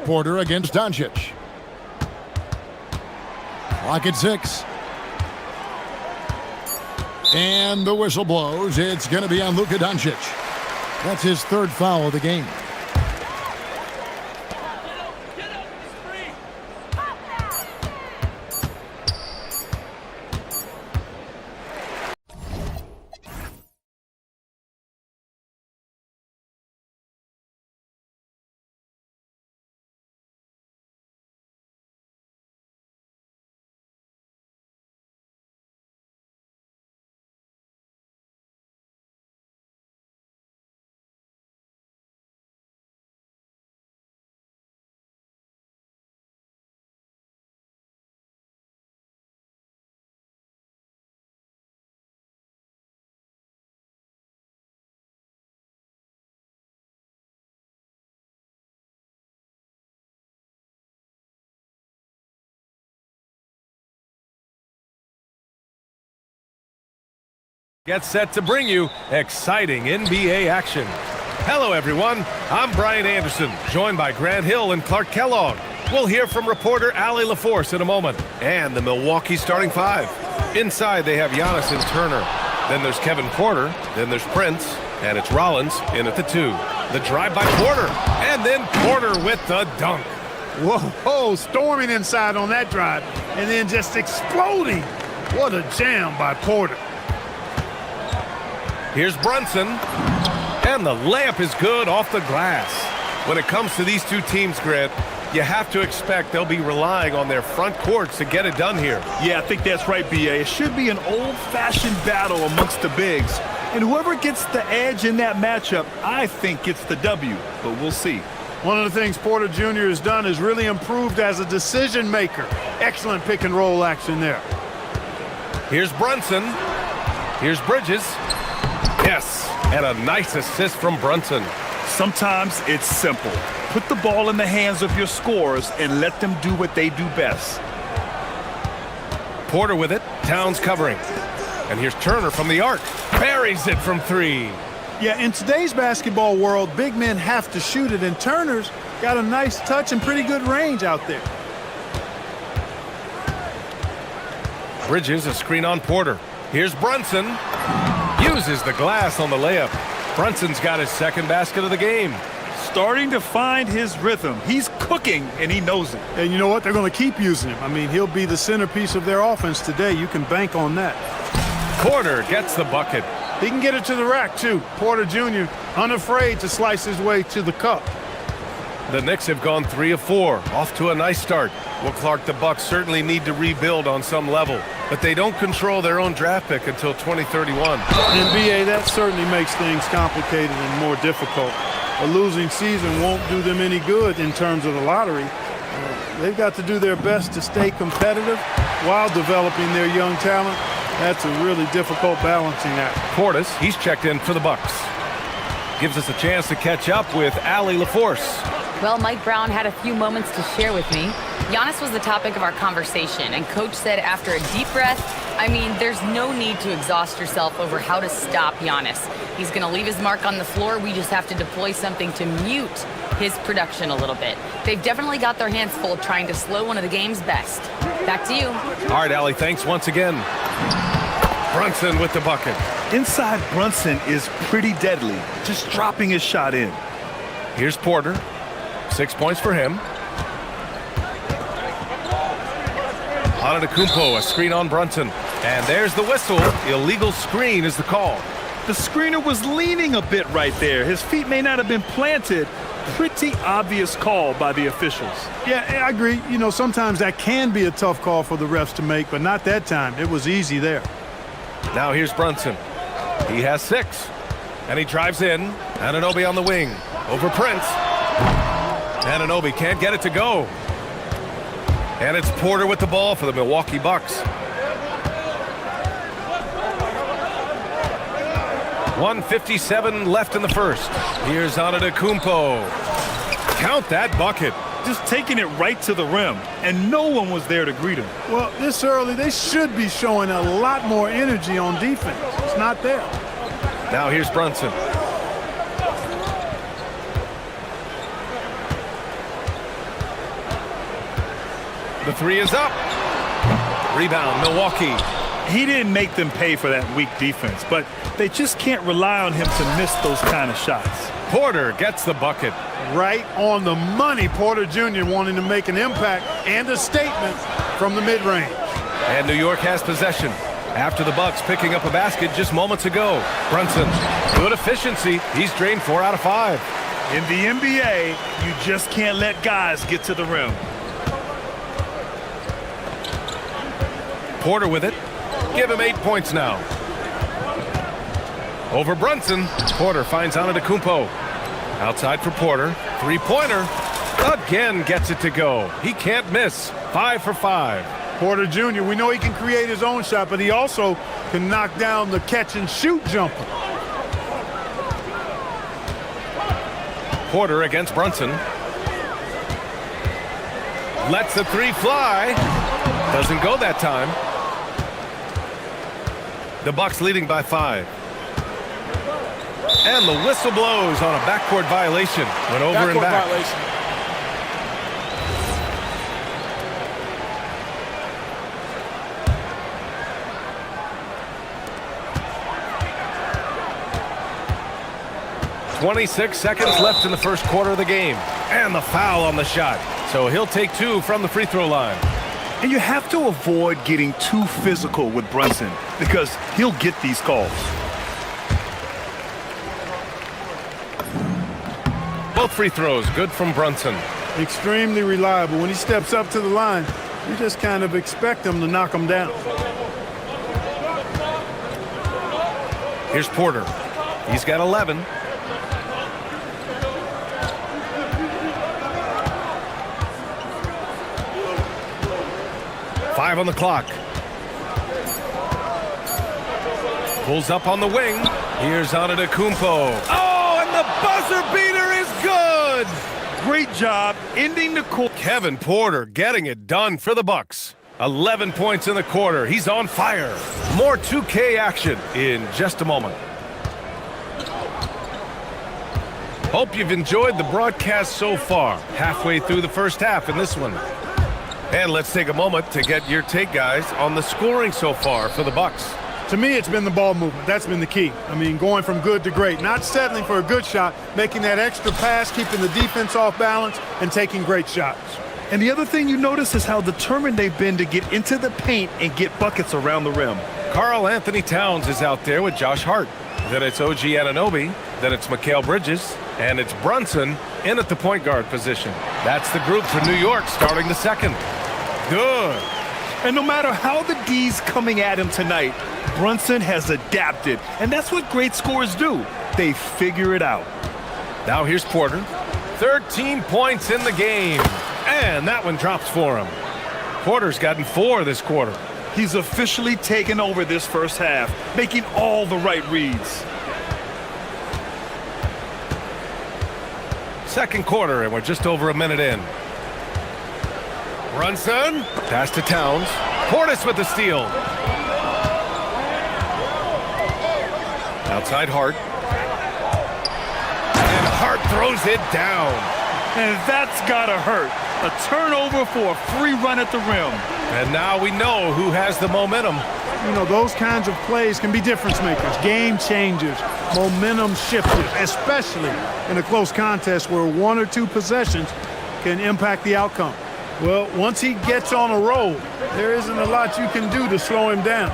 Porter against Doncic. Clock at 6. And the whistle blows. It's going to be on Luka Doncic. That's his 3rd foul of the game. Gets set to bring you exciting NBA action. Hello, everyone. I'm Brian Anderson, joined by Grant Hill and Clark Kellogg. We'll hear from reporter Allie LaForce in a moment, and the Milwaukee starting five. Inside, they have Giannis and Turner. Then there's Kevin Porter. Then there's Prince, and it's Rollins in at the two. The drive by Porter, and then Porter with the dunk. Whoa, storming inside on that drive, and then just exploding. What a jam by Porter. Here's Brunson, and the layup is good off the glass. When it comes to these two teams, Grant, you have to expect they'll be relying on their front courts to get it done here. Yeah, I think that's right, B.A. It should be an old-fashioned battle amongst the bigs. And whoever gets the edge in that matchup, I think gets the W. But we'll see. One of the things Porter Jr. has done is really improved as a decision maker. Excellent pick and roll action there. Here's Brunson. Here's Bridges. Yes, and a nice assist from Brunson. Sometimes it's simple. Put the ball in the hands of your scorers and let them do what they do best. Porter with it. Towns covering. And here's Turner from the arc. Buries it from three. Yeah, in today's basketball world, big men have to shoot it, and Turner's got a nice touch and pretty good range out there. Bridges, a screen on Porter. Here's Brunson. Uses the glass on the layup. Brunson's got his second basket of the game. Starting to find his rhythm. He's cooking, and he knows it. And you know what? They're going to keep using him. I mean, he'll be the centerpiece of their offense today. You can bank on that. Porter gets the bucket. He can get it to the rack, too. Porter Jr. unafraid to slice his way to the cup. The Knicks have gone 3 of 4, off to a nice start. Well, Clark, the Bucks certainly need to rebuild on some level, but they don't control their own draft pick until 2031. NBA, that certainly makes things complicated and more difficult. A losing season won't do them any good in terms of the lottery. They've got to do their best to stay competitive while developing their young talent. That's a really difficult balancing act. Portis, he's checked in for the Bucks. Gives us a chance to catch up with Allie LaForce. Well, Mike Brown had a few moments to share with me. Giannis was the topic of our conversation, and Coach said after a deep breath, I mean, there's no need to exhaust yourself over how to stop Giannis. He's going to leave his mark on the floor. We just have to deploy something to mute his production a little bit. They've definitely got their hands full trying to slow one of the game's best. Back to you. All right, Allie, thanks once again. Brunson with the bucket. Inside Brunson is pretty deadly, just dropping his shot in. Here's Porter. 6 points for him. Antetokounmpo, a screen on Brunson. And there's the whistle. Illegal screen is the call. The screener was leaning a bit right there. His feet may not have been planted. Pretty obvious call by the officials. Yeah, I agree. You know, sometimes that can be a tough call for the refs to make, but not that time. It was easy there. Now here's Brunson. He has 6. And he drives in. Anunoby on the wing. Over Prince. Anunoby can't get it to go. And it's Porter with the ball for the Milwaukee Bucks. 1:57 left in the first. Here's Antetokounmpo. Count that bucket. Just taking it right to the rim, and no one was there to greet him. Well, this early, they should be showing a lot more energy on defense. It's not there. Now here's Brunson. The three is up. Rebound, Milwaukee. He didn't make them pay for that weak defense, but they just can't rely on him to miss those kind of shots. Porter gets the bucket. Right on the money. Porter Jr. wanting to make an impact and a statement from the mid-range. And New York has possession after the Bucks picking up a basket just moments ago. Brunson, good efficiency. He's drained 4 out of 5. In the NBA, you just can't let guys get to the rim. Porter with it. Give him 8 points now. Over Brunson. Porter finds Antetokounmpo. Outside for Porter. Three-pointer. Again gets it to go. He can't miss. 5 for 5. Porter Jr., we know he can create his own shot, but he also can knock down the catch-and-shoot jumper. Porter against Brunson. Lets the three fly. Doesn't go that time. The Bucks leading by 5. And the whistle blows on a backcourt violation. Went over and back. Violation. .26 seconds left in the first quarter of the game. And the foul on the shot. So he'll take 2 from the free throw line. And you have to avoid getting too physical with Brunson because he'll get these calls. Both free throws good from Brunson. Extremely reliable. When he steps up to the line, you just kind of expect him to knock him down. Here's Porter. He's got 11. Five on the clock. Pulls up on the wing. Here's Antetokounmpo. Oh, and the buzzer beater is good. Great job ending the quarter. Kevin Porter getting it done for the Bucks. 11 points in the quarter. He's on fire. More 2K action in just a moment. Hope you've enjoyed the broadcast so far. Halfway through the first half in this one. And let's take a moment to get your take, guys, on the scoring so far for the Bucks. To me, it's been the ball movement. That's been the key. I mean, going from good to great. Not settling for a good shot, making that extra pass, keeping the defense off balance, and taking great shots. And the other thing you notice is how determined they've been to get into the paint and get buckets around the rim. Karl Anthony Towns is out there with Josh Hart. Then it's OG Anunoby. Then it's Mikal Bridges. And it's Brunson in at the point guard position. That's the group for New York starting the second. Good. And no matter how the D's coming at him tonight, Brunson has adapted. And that's what great scorers do. They figure it out. Now here's Porter. 13 points in the game. And that one drops for him. Porter's gotten 4 this quarter. He's officially taken over this first half, making all the right reads. Second quarter, and we're just over a minute in. Brunson, pass to Towns. Portis with the steal. Outside Hart. And Hart throws it down. And that's gotta hurt. A turnover for a free run at the rim. And now we know who has the momentum. You know, those kinds of plays can be difference makers, game changers, momentum shifters, especially in a close contest where 1 or 2 possessions can impact the outcome. Well, once he gets on a roll, there isn't a lot you can do to slow him down.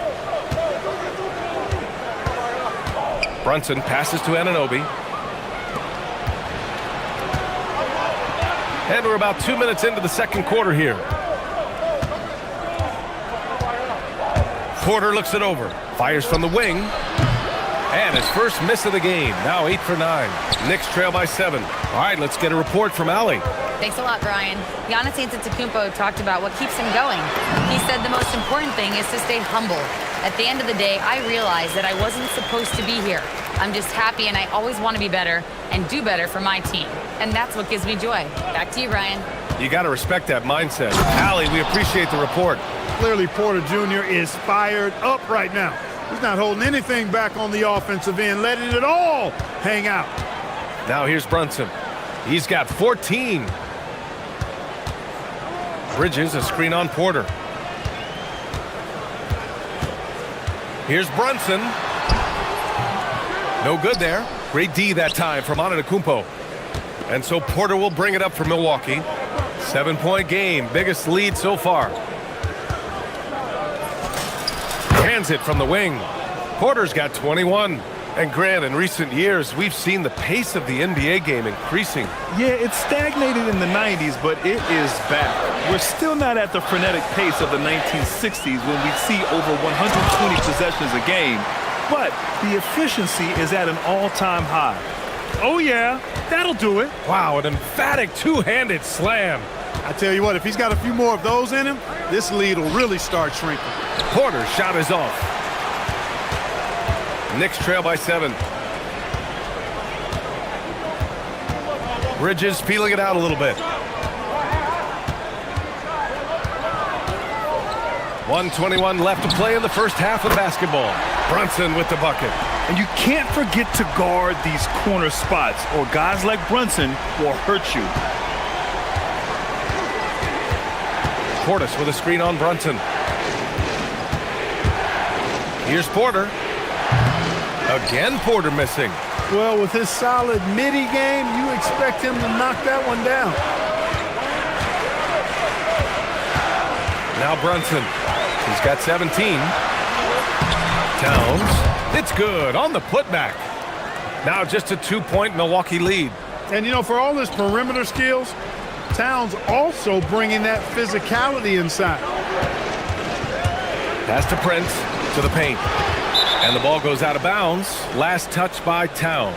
Brunson passes to Anunoby. And we're about 2 minutes into the second quarter here. Porter looks it over. Fires from the wing. And his first miss of the game. Now 8 for 9. Knicks trail by 7. All right, let's get a report from Allie. Thanks a lot, Brian. Giannis Antetokounmpo talked about what keeps him going. He said the most important thing is to stay humble. At the end of the day, I realized that I wasn't supposed to be here. I'm just happy, and I always want to be better and do better for my team. And that's what gives me joy. Back to you, Brian. You got to respect that mindset. Allie, we appreciate the report. Clearly, Porter Jr. is fired up right now. He's not holding anything back on the offensive end, letting it all hang out. Now here's Brunson. He's got 14. Bridges, a screen on Porter. Here's Brunson. No good there. Great D that time from Antetokounmpo. And so Porter will bring it up for Milwaukee. 7-point game, biggest lead so far. Hands it from the wing. Porter's got 21. And Grant, in recent years, we've seen the pace of the NBA game increasing. Yeah, it stagnated in the 90s, but it is back. We're still not at the frenetic pace of the 1960s when we see over 120 possessions a game, but the efficiency is at an all-time high. Oh, yeah, that'll do it. Wow, an emphatic two-handed slam. I tell you what, if he's got a few more of those in him, this lead will really start shrinking. Porter's shot is off. Knicks trail by 7. Bridges feeling it out a little bit. 1:21 left to play in the first half of basketball. Brunson with the bucket. And you can't forget to guard these corner spots, or guys like Brunson will hurt you. Portis with a screen on Brunson. Here's Porter. Again, Porter missing. Well, with his solid midi game, you expect him to knock that one down. Now Brunson. He's got 17. Towns. It's good on the putback. Now just a 2-point Milwaukee lead. And, you know, for all his perimeter skills, Towns also bringing that physicality inside. Pass to Prince, to the paint. And the ball goes out of bounds. Last touch by Towns.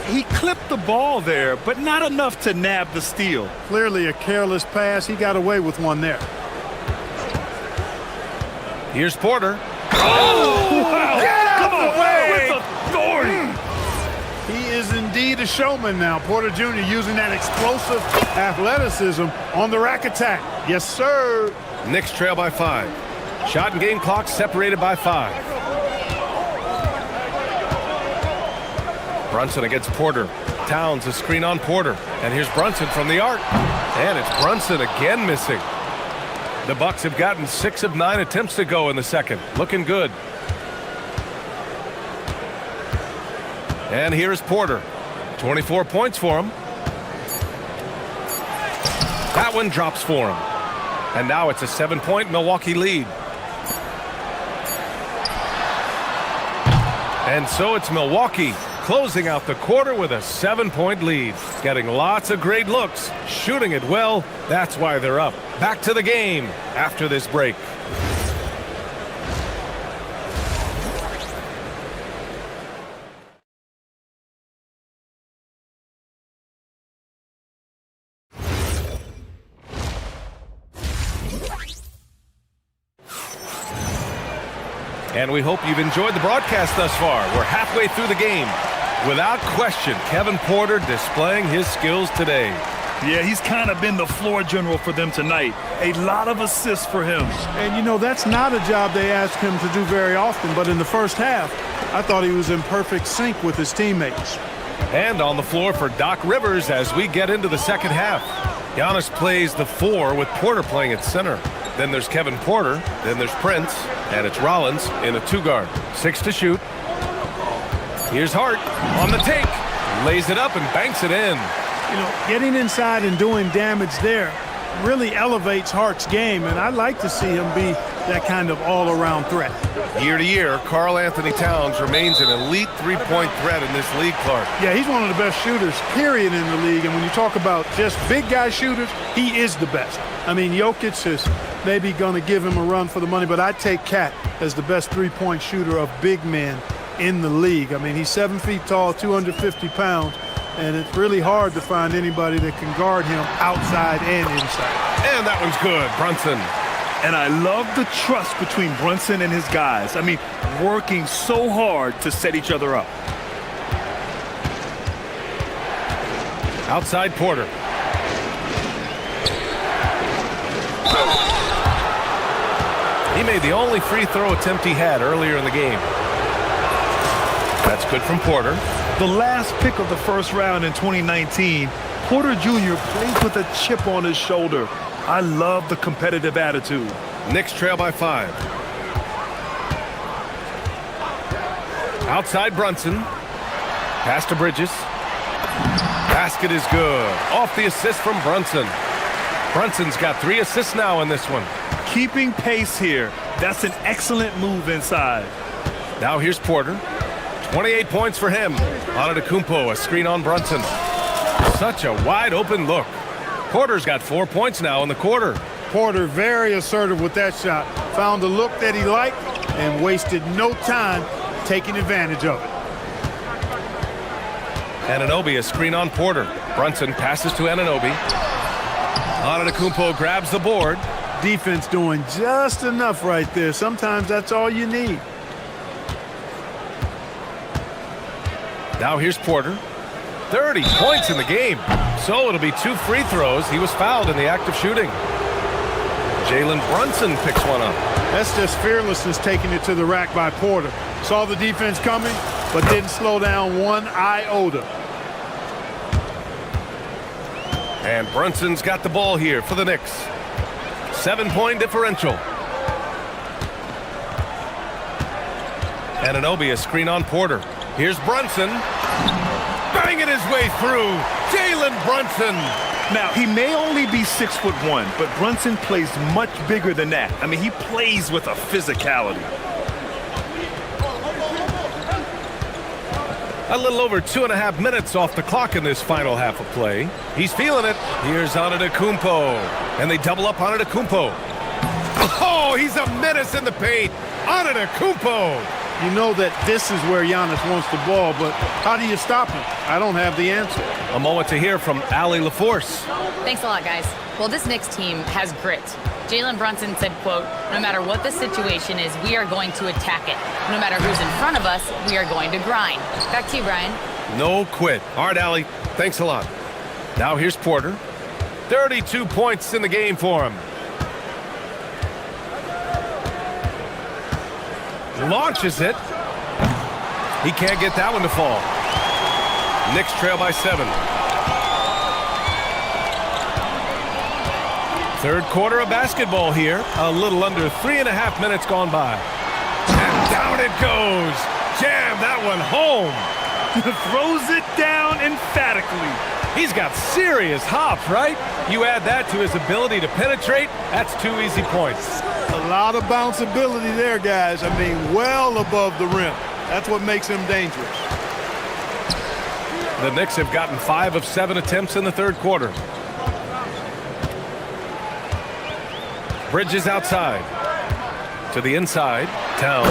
He clipped the ball there, but not enough to nab the steal. Clearly a careless pass. He got away with one there. Here's Porter. Oh! Wow. Get out of the way! With authority. He is indeed a showman now. Porter Jr. using that explosive athleticism on the rack attack. Yes, sir. Knicks trail by 5. Shot and game clock separated by 5. Brunson against Porter. Towns a screen on Porter. And here's Brunson from the arc. And it's Brunson again missing. The Bucks have gotten 6 of 9 attempts to go in the second. Looking good. And here's Porter. 24 points for him. That one drops for him. And now it's a 7-point Milwaukee lead. And so it's Milwaukee closing out the quarter with a 7-point lead. Getting lots of great looks, shooting it well. That's why they're up. Back to the game after this break. And we hope you've enjoyed the broadcast thus far. We're halfway through the game. Without question, Kevin Porter displaying his skills today. Yeah, he's kind of been the floor general for them tonight. A lot of assists for him. And, you know, that's not a job they ask him to do very often. But in the first half, I thought he was in perfect sync with his teammates. And on the floor for Doc Rivers as we get into the second half. Giannis plays the 4 with Porter playing at center. Then there's Kevin Porter. Then there's Prince. And it's Rollins in a 2-guard. 6 to shoot. Here's Hart on the take. Lays it up and banks it in. You know, getting inside and doing damage there really elevates Hart's game, and I'd like to see him be that kind of all-around threat. Year to year, Karl Anthony Towns remains an elite three-point threat in this league, Clark. Yeah, he's one of the best shooters, period, in the league. And when you talk about just big guy shooters, he is the best. I mean, Jokic is maybe going to give him a run for the money, but I'd take Cat as the best three-point shooter of big men in the league. I mean, he's 7 feet tall, 250 pounds, and it's really hard to find anybody that can guard him outside and inside. And that one's good, Brunson. And I love the trust between Brunson and his guys. I mean, working so hard to set each other up. Outside Porter. He made the only free throw attempt he had earlier in the game. That's good from Porter. The last pick of the first round in 2019, Porter Jr. plays with a chip on his shoulder. I love the competitive attitude. Knicks trail by 5. Outside Brunson. Pass to Bridges. Basket is good. Off the assist from Brunson. Brunson's got 3 assists now in this one. Keeping pace here. That's an excellent move inside. Now here's Porter. 28 points for him. Antetokounmpo, a screen on Brunson. Such a wide open look. Porter's got 4 points now in the quarter. Porter very assertive with that shot. Found the look that he liked and wasted no time taking advantage of it. Anunoby, a screen on Porter. Brunson passes to Anunoby. Antetokounmpo grabs the board. Defense doing just enough right there. Sometimes that's all you need. Now here's Porter. 30 points in the game. So it'll be 2 free throws. He was fouled in the act of shooting. Jalen Brunson picks one up. That's just fearlessness taking it to the rack by Porter. Saw the defense coming, but didn't slow down one iota. And Brunson's got the ball here for the Knicks. 7-point differential. Anunoby, a screen on Porter. Here's Brunson. Banging his way through. Jalen Brunson. Now, he may only be 6'1", but Brunson plays much bigger than that. I mean, he plays with a physicality. A little over 2.5 minutes off the clock in this final half of play. He's feeling it. Here's Antetokounmpo. And they double up Antetokounmpo. Oh, he's a menace in the paint. Antetokounmpo. You know that this is where Giannis wants the ball, but how do you stop him? I don't have the answer. A moment to hear from Allie LaForce. Thanks a lot, guys. Well, this Knicks team has grit. Jalen Brunson said, quote, "No matter what the situation is, we are going to attack it. No matter who's in front of us, we are going to grind." Back to you, Brian. No quit. All right, Allie. Thanks a lot. Now here's Porter. 32 points in the game for him. Launches it. He can't get that one to fall. Knicks trail by 7. Third quarter of basketball here. A little under 3.5 minutes gone by. And down it goes. Jam that one home. Throws it down emphatically. He's got serious hop, right? You add that to his ability to penetrate, that's 2 easy points. A lot of bounceability there, guys. I mean, well above the rim. That's what makes him dangerous. The Knicks have gotten 5 of 7 attempts in the third quarter. Bridges outside. To the inside. Towns.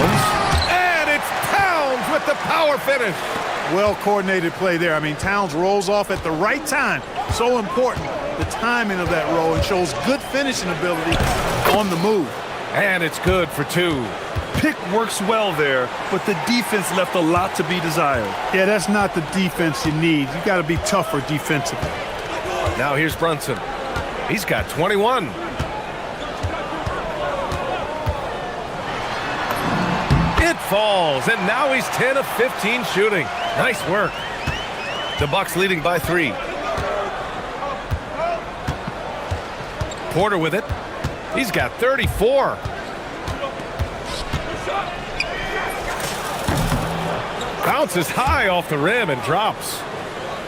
And it's Towns with the power finish. Well-coordinated play there. I mean, Towns rolls off at the right time. So important, the timing of that roll, and shows good finishing ability on the move. And it's good for 2. Pick works well there, but the defense left a lot to be desired. Yeah, that's not the defense you need. You got to be tougher defensively. Now here's Brunson. He's got 21. It falls, and now he's 10 of 15 shooting. Nice work. The Bucks leading by 3. Porter with it. He's got 34. Bounces high off the rim and drops.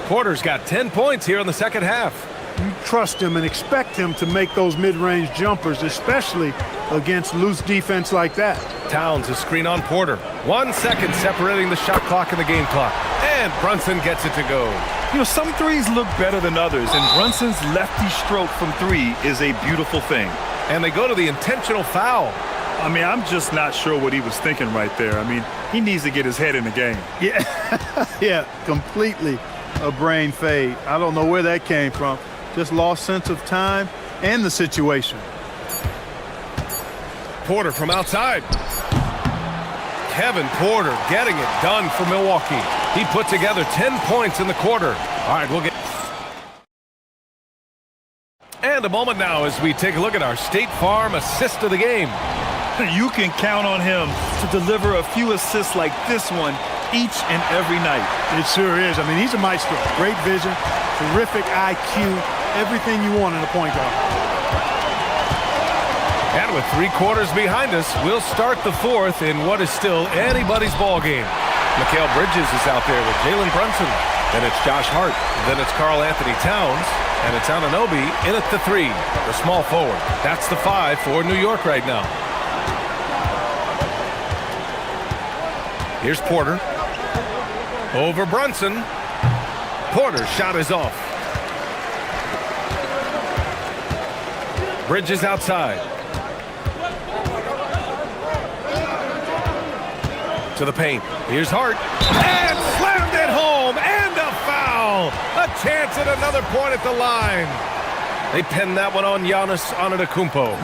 Porter's got 10 points here in the second half. You trust him and expect him to make those mid-range jumpers, especially against loose defense like that. Towns, a screen on Porter. 1 second separating the shot clock and the game clock. And Brunson gets it to go. You know, some threes look better than others, and Brunson's lefty stroke from 3 is a beautiful thing. And they go to the intentional foul. I mean, I'm just not sure what he was thinking right there. I mean, he needs to get his head in the game. Yeah, yeah, completely a brain fade. I don't know where that came from. Just lost sense of time and the situation. Porter from outside. Kevin Porter getting it done for Milwaukee. He put together 10 points in the quarter. All right, we'll get... And a moment now as we take a look at our State Farm assist of the game. You can count on him to deliver a few assists like this one each and every night. It sure is. I mean, he's a maestro. Great vision, terrific IQ, everything you want in a point guard. And with 3 quarters behind us, we'll start the fourth in what is still anybody's ball game. Mikal Bridges is out there with Jalen Brunson. Then it's Josh Hart. Then it's Karl Anthony Towns. And it's Anunoby in at the 3, the small forward. That's the 5 for New York right now. Here's Porter. Over Brunson. Porter's shot is off. Bridges outside. To the paint. Here's Hart. And slammed it home. And a foul. A chance at another point at the line. They pinned that one on Giannis Antetokounmpo.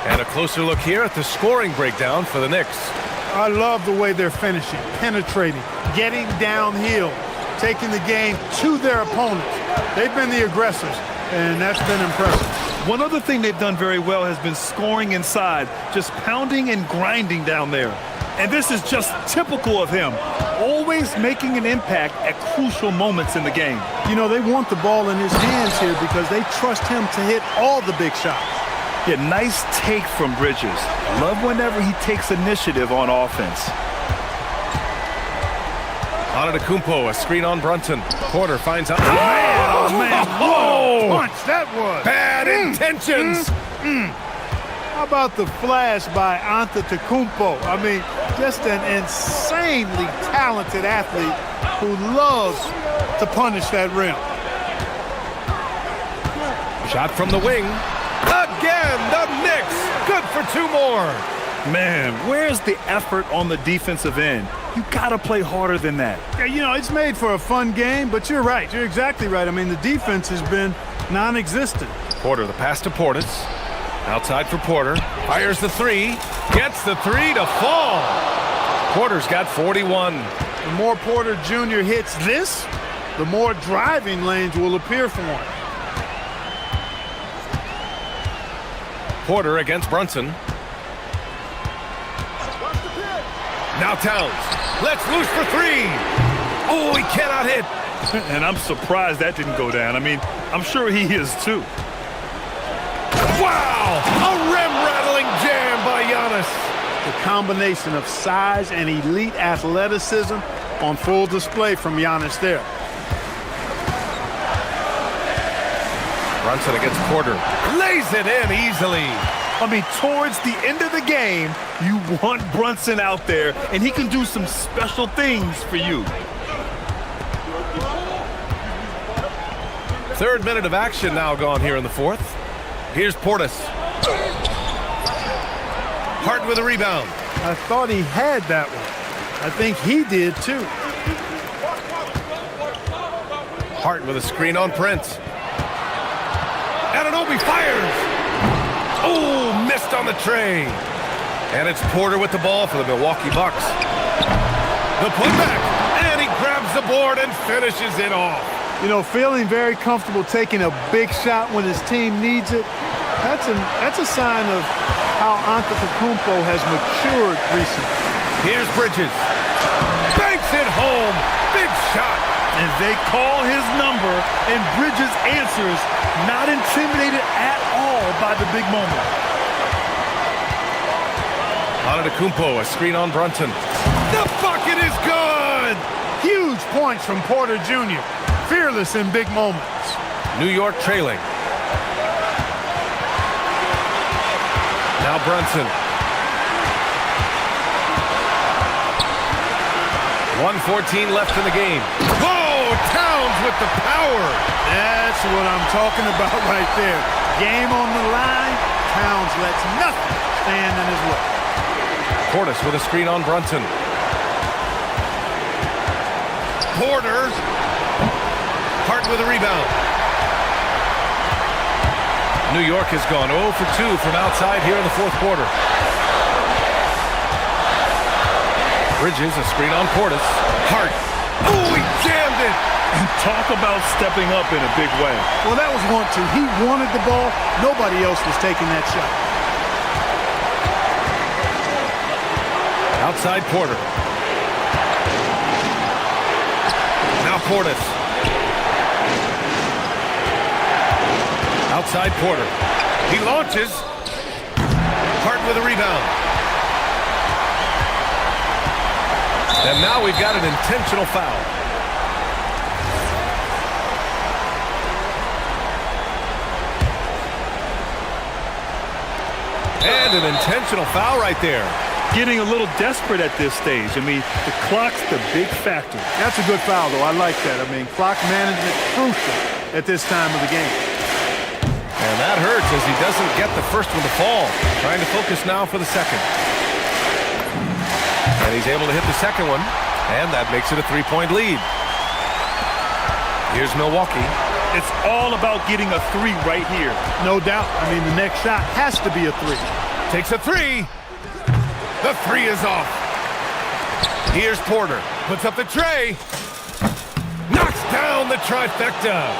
And a closer look here at the scoring breakdown for the Knicks. I love the way they're finishing, penetrating, getting downhill, taking the game to their opponents. They've been the aggressors, and that's been impressive. One other thing they've done very well has been scoring inside, just pounding and grinding down there. And this is just typical of him, always making an impact at crucial moments in the game. You know, they want the ball in his hands here because they trust him to hit all the big shots. Yeah, nice take from Bridges. Love whenever he takes initiative on offense. Antetokounmpo, a screen on Brunson. Porter finds out. Oh, man, Oh! what a punch that was. Bad intentions. How about the flash by Antetokounmpo? I mean, just an insanely talented athlete who loves to punish that rim. Shot from the wing. Again, the Knicks. Good for two more. Man, where's the effort on the defensive end? You gotta play harder than that. Yeah, you know, it's made for a fun game, but you're right. You're exactly right. I mean, the defense has been non-existent. Porter, the pass to Portis. Outside for Porter. Fires the three. Gets the three to fall. Porter's got 41. The more Porter Jr. hits this, the more driving lanes will appear for him. Porter against Brunson. Now Towns. Let's loose for three. Oh, he cannot hit. And I'm surprised that didn't go down. I mean, I'm sure he is too. Wow! A rim-rattling jam by Giannis. The combination of size and elite athleticism on full display from Giannis there. Brunson against Porter. Lays it in easily. I mean, towards the end of the game, you want Brunson out there, and he can do some special things for you. Third minute of action now gone here in the fourth. Here's Portis. Hart with a rebound. I thought he had that one. I think he did too. Hart with a screen on Prince. Anunoby fires. Oh, missed on the tray. And it's Porter with the ball for the Milwaukee Bucks. The putback, and he grabs the board and finishes it off. You know, feeling very comfortable taking a big shot when his team needs it. That's a sign of how Antetokounmpo has matured recently. Here's Bridges. Banks it home. Big shot. And they call his number, and Bridges answers, not intimidated at all by the big moment. Antetokounmpo, a screen on Brunson. The bucket is good! Huge points from Porter Jr. Fearless in big moments. New York trailing. Now Brunson. 1:14 left in the game. Whoa! Towns with the power. That's what I'm talking about right there. Game on the line. Towns lets nothing stand in his way. Portis with a screen on Brunson. Porter. Hart with a rebound. New York has gone 0 for 2 from outside here in the fourth quarter. Bridges, a screen on Portis. Hart. Oh, he jammed it. And talk about stepping up in a big way. Well, that was 1-2. He wanted the ball. Nobody else was taking that shot. Outside Porter. Now Portis. Outside Porter. He launches. Hart with a rebound. And now we've got an intentional foul. And an intentional foul right there. Getting a little desperate at this stage. I mean, the clock's the big factor. That's a good foul, though. I like that. I mean, clock management crucial at this time of the game. And that hurts as he doesn't get the first one to fall. Trying to focus now for the second. And he's able to hit the second one. And that makes it a 3-point lead. Here's Milwaukee. It's all about getting a three right here. No doubt. I mean, the next shot has to be a three. Takes a three. The three is off. Here's Porter. Puts up the tray. Knocks down the trifecta.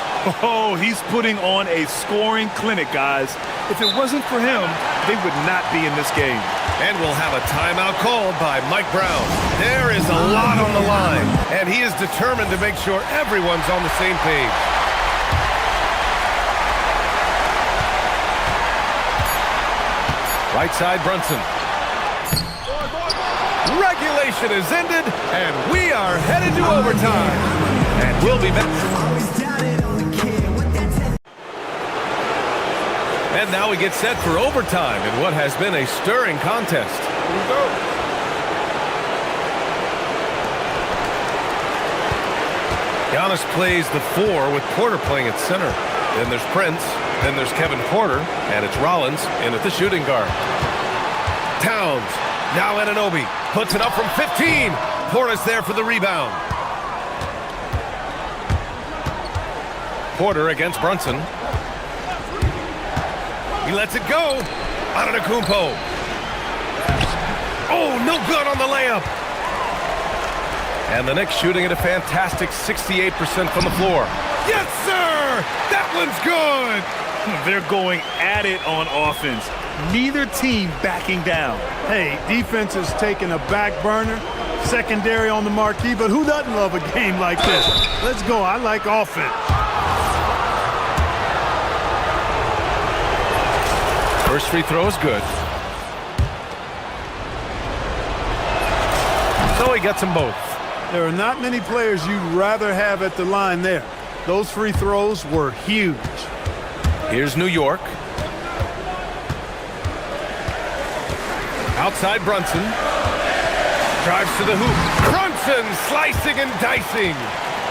Oh, he's putting on a scoring clinic, guys. If it wasn't for him, they would not be in this game. And we'll have a timeout called by Mike Brown. There is a lot on the line, and he is determined to make sure everyone's on the same page. Right side, Brunson. Regulation is ended, and we are headed to overtime. And we'll be back. And now we get set for overtime in what has been a stirring contest. Here we go. Giannis plays the 4 with Porter playing at center. Then there's Prince. Then there's Kevin Porter. And it's Rollins in at the shooting guard. Towns. Now Anunoby puts it up from 15. Porter's there for the rebound. Porter against Brunson. He lets it go. Antetokounmpo. Oh, no good on the layup. And the Knicks shooting at a fantastic 68% from the floor. Yes, sir! That one's good! They're going at it on offense. Neither team backing down. Hey, defense is taking a back burner, secondary on the marquee, but who doesn't love a game like this? Let's go. I like offense. First free throw is good. So he gets them both. There are not many players you'd rather have at the line there. Those free throws were huge. Here's New York. Outside Brunson. Drives to the hoop. Brunson slicing and dicing.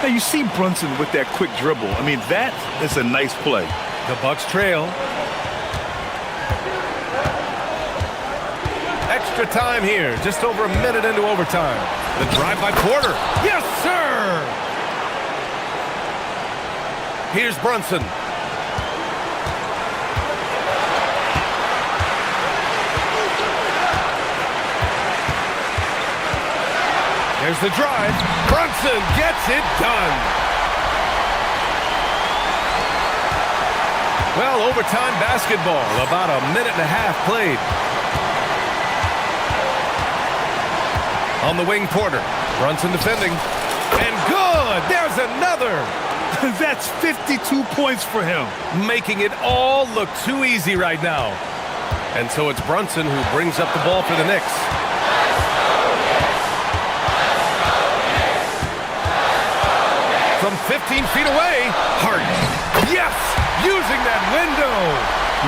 Now you see Brunson with that quick dribble. I mean, that is a nice play. The Bucks trail. Extra time here. Just over a minute into overtime. The drive by Porter. Yes, sir! Here's Brunson. There's the drive. Brunson gets it done. Well, overtime basketball. About a minute and a half played. On the wing, Porter. Brunson defending. And good! There's another! That's 52 points for him. Making it all look too easy right now. And so it's Brunson who brings up the ball for the Knicks. From 15 feet away, Harden. Yes! Using that window!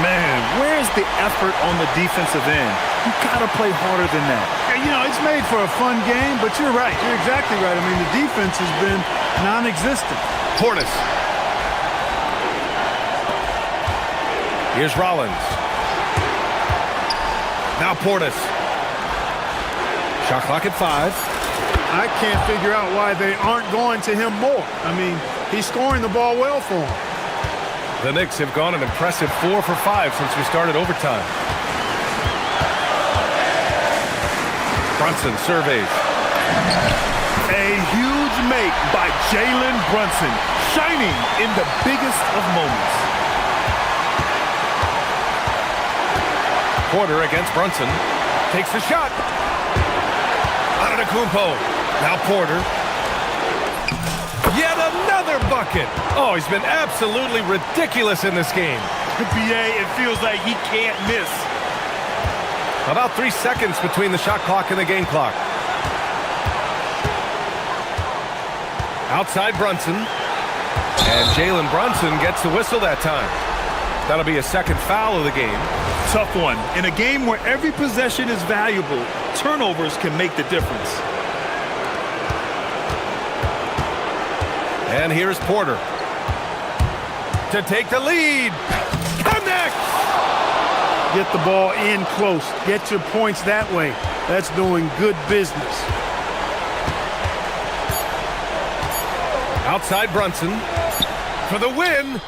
Man, where's the effort on the defensive end? You gotta play harder than that. You know, it's made for a fun game, but you're right. You're exactly right. I mean, the defense has been non-existent. Portis. Here's Rollins. Now Portis. Shot clock at 5. I can't figure out why they aren't going to him more. I mean, he's scoring the ball well for him. The Knicks have gone an impressive 4 for 5 since we started overtime. Brunson surveys. A huge make by Jalen Brunson, shining in the biggest of moments. Porter against Brunson. Takes the shot. Antetokounmpo. Now Porter. Yet another bucket. Oh, he's been absolutely ridiculous in this game. BA, it feels like he can't miss. About 3 seconds between the shot clock and the game clock. Outside Brunson. And Jalen Brunson gets the whistle that time. That'll be a second foul of the game. Tough one. In a game where every possession is valuable, turnovers can make the difference. And here's Porter to take the lead. Connect! Get the ball in close. Get your points that way. That's doing good business. Outside Brunson for the win.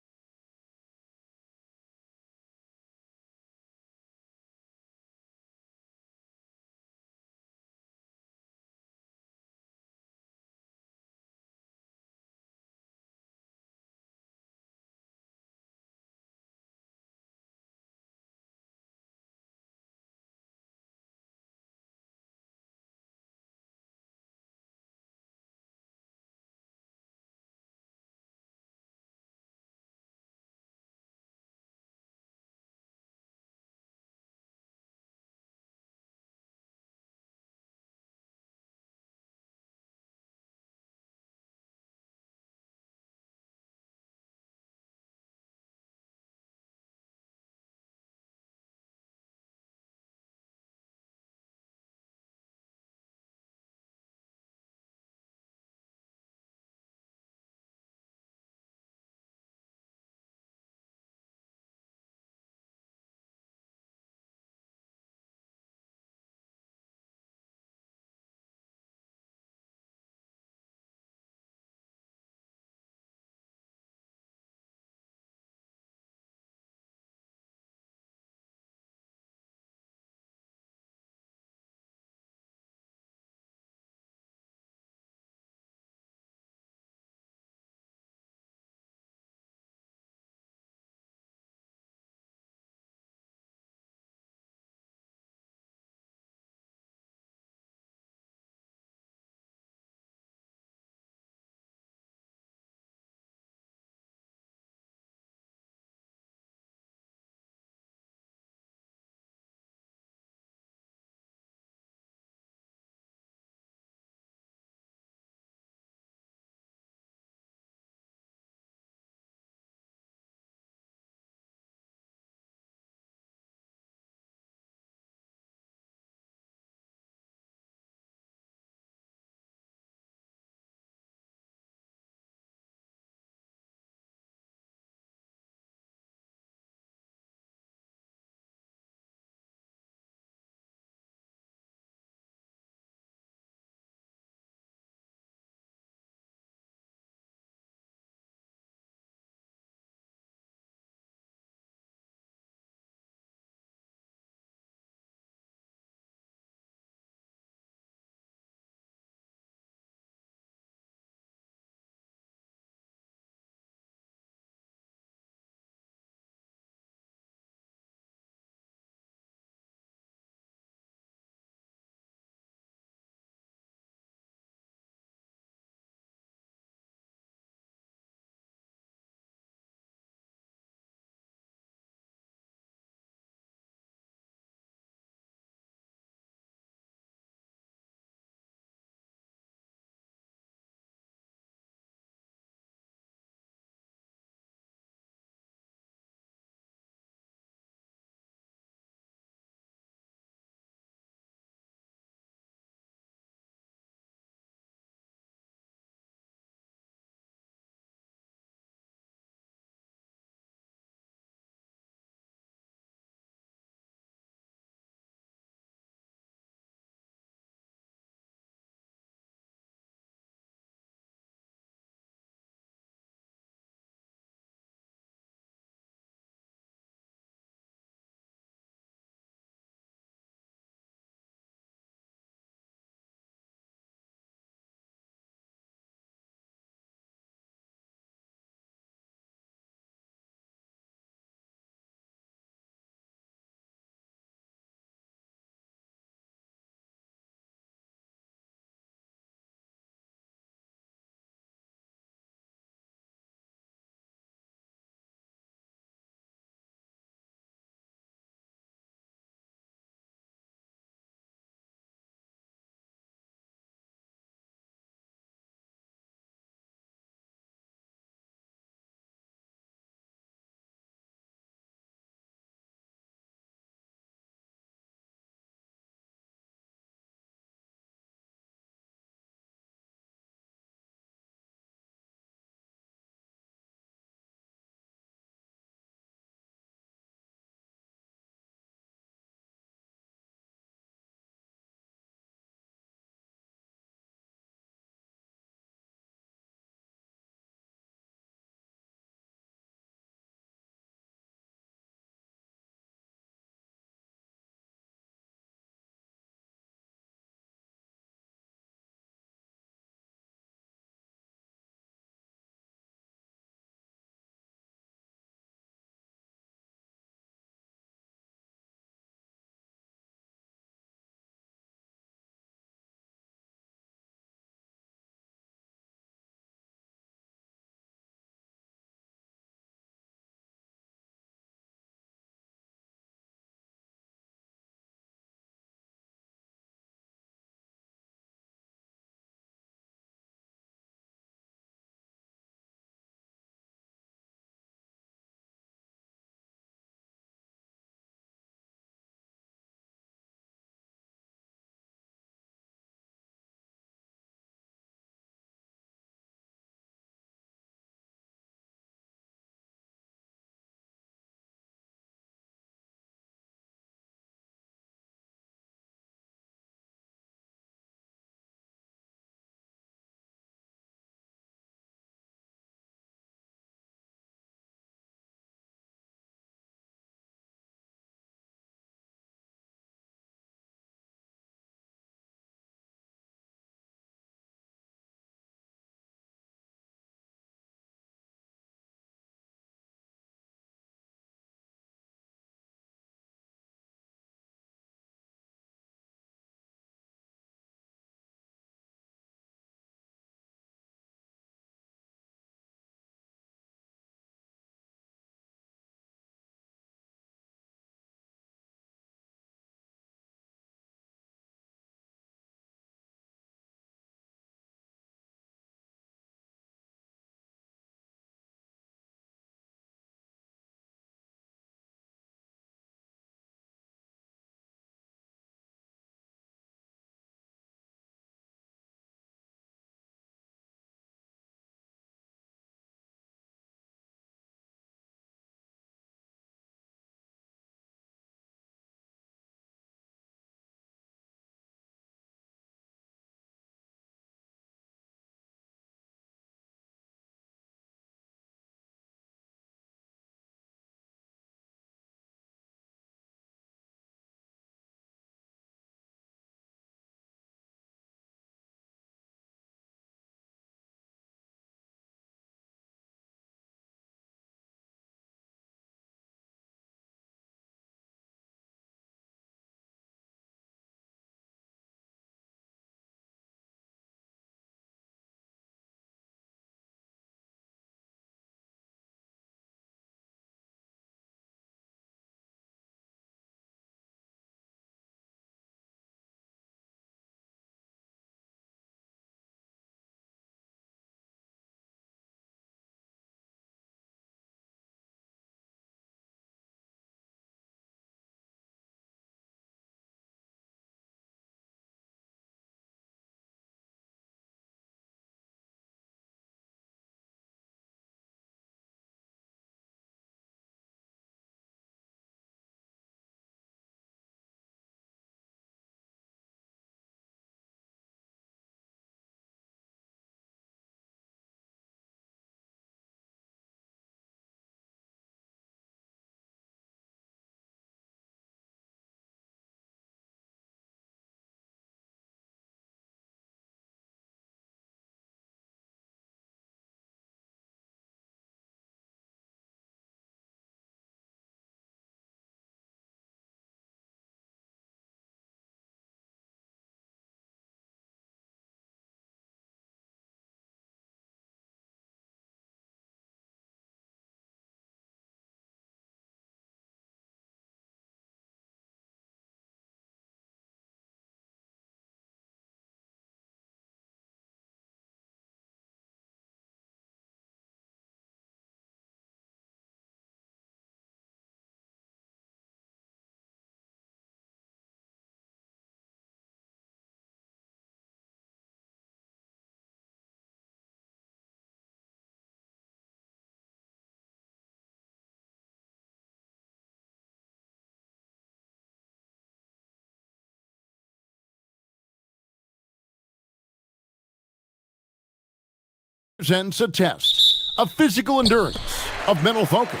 presents a test of physical endurance, of mental focus,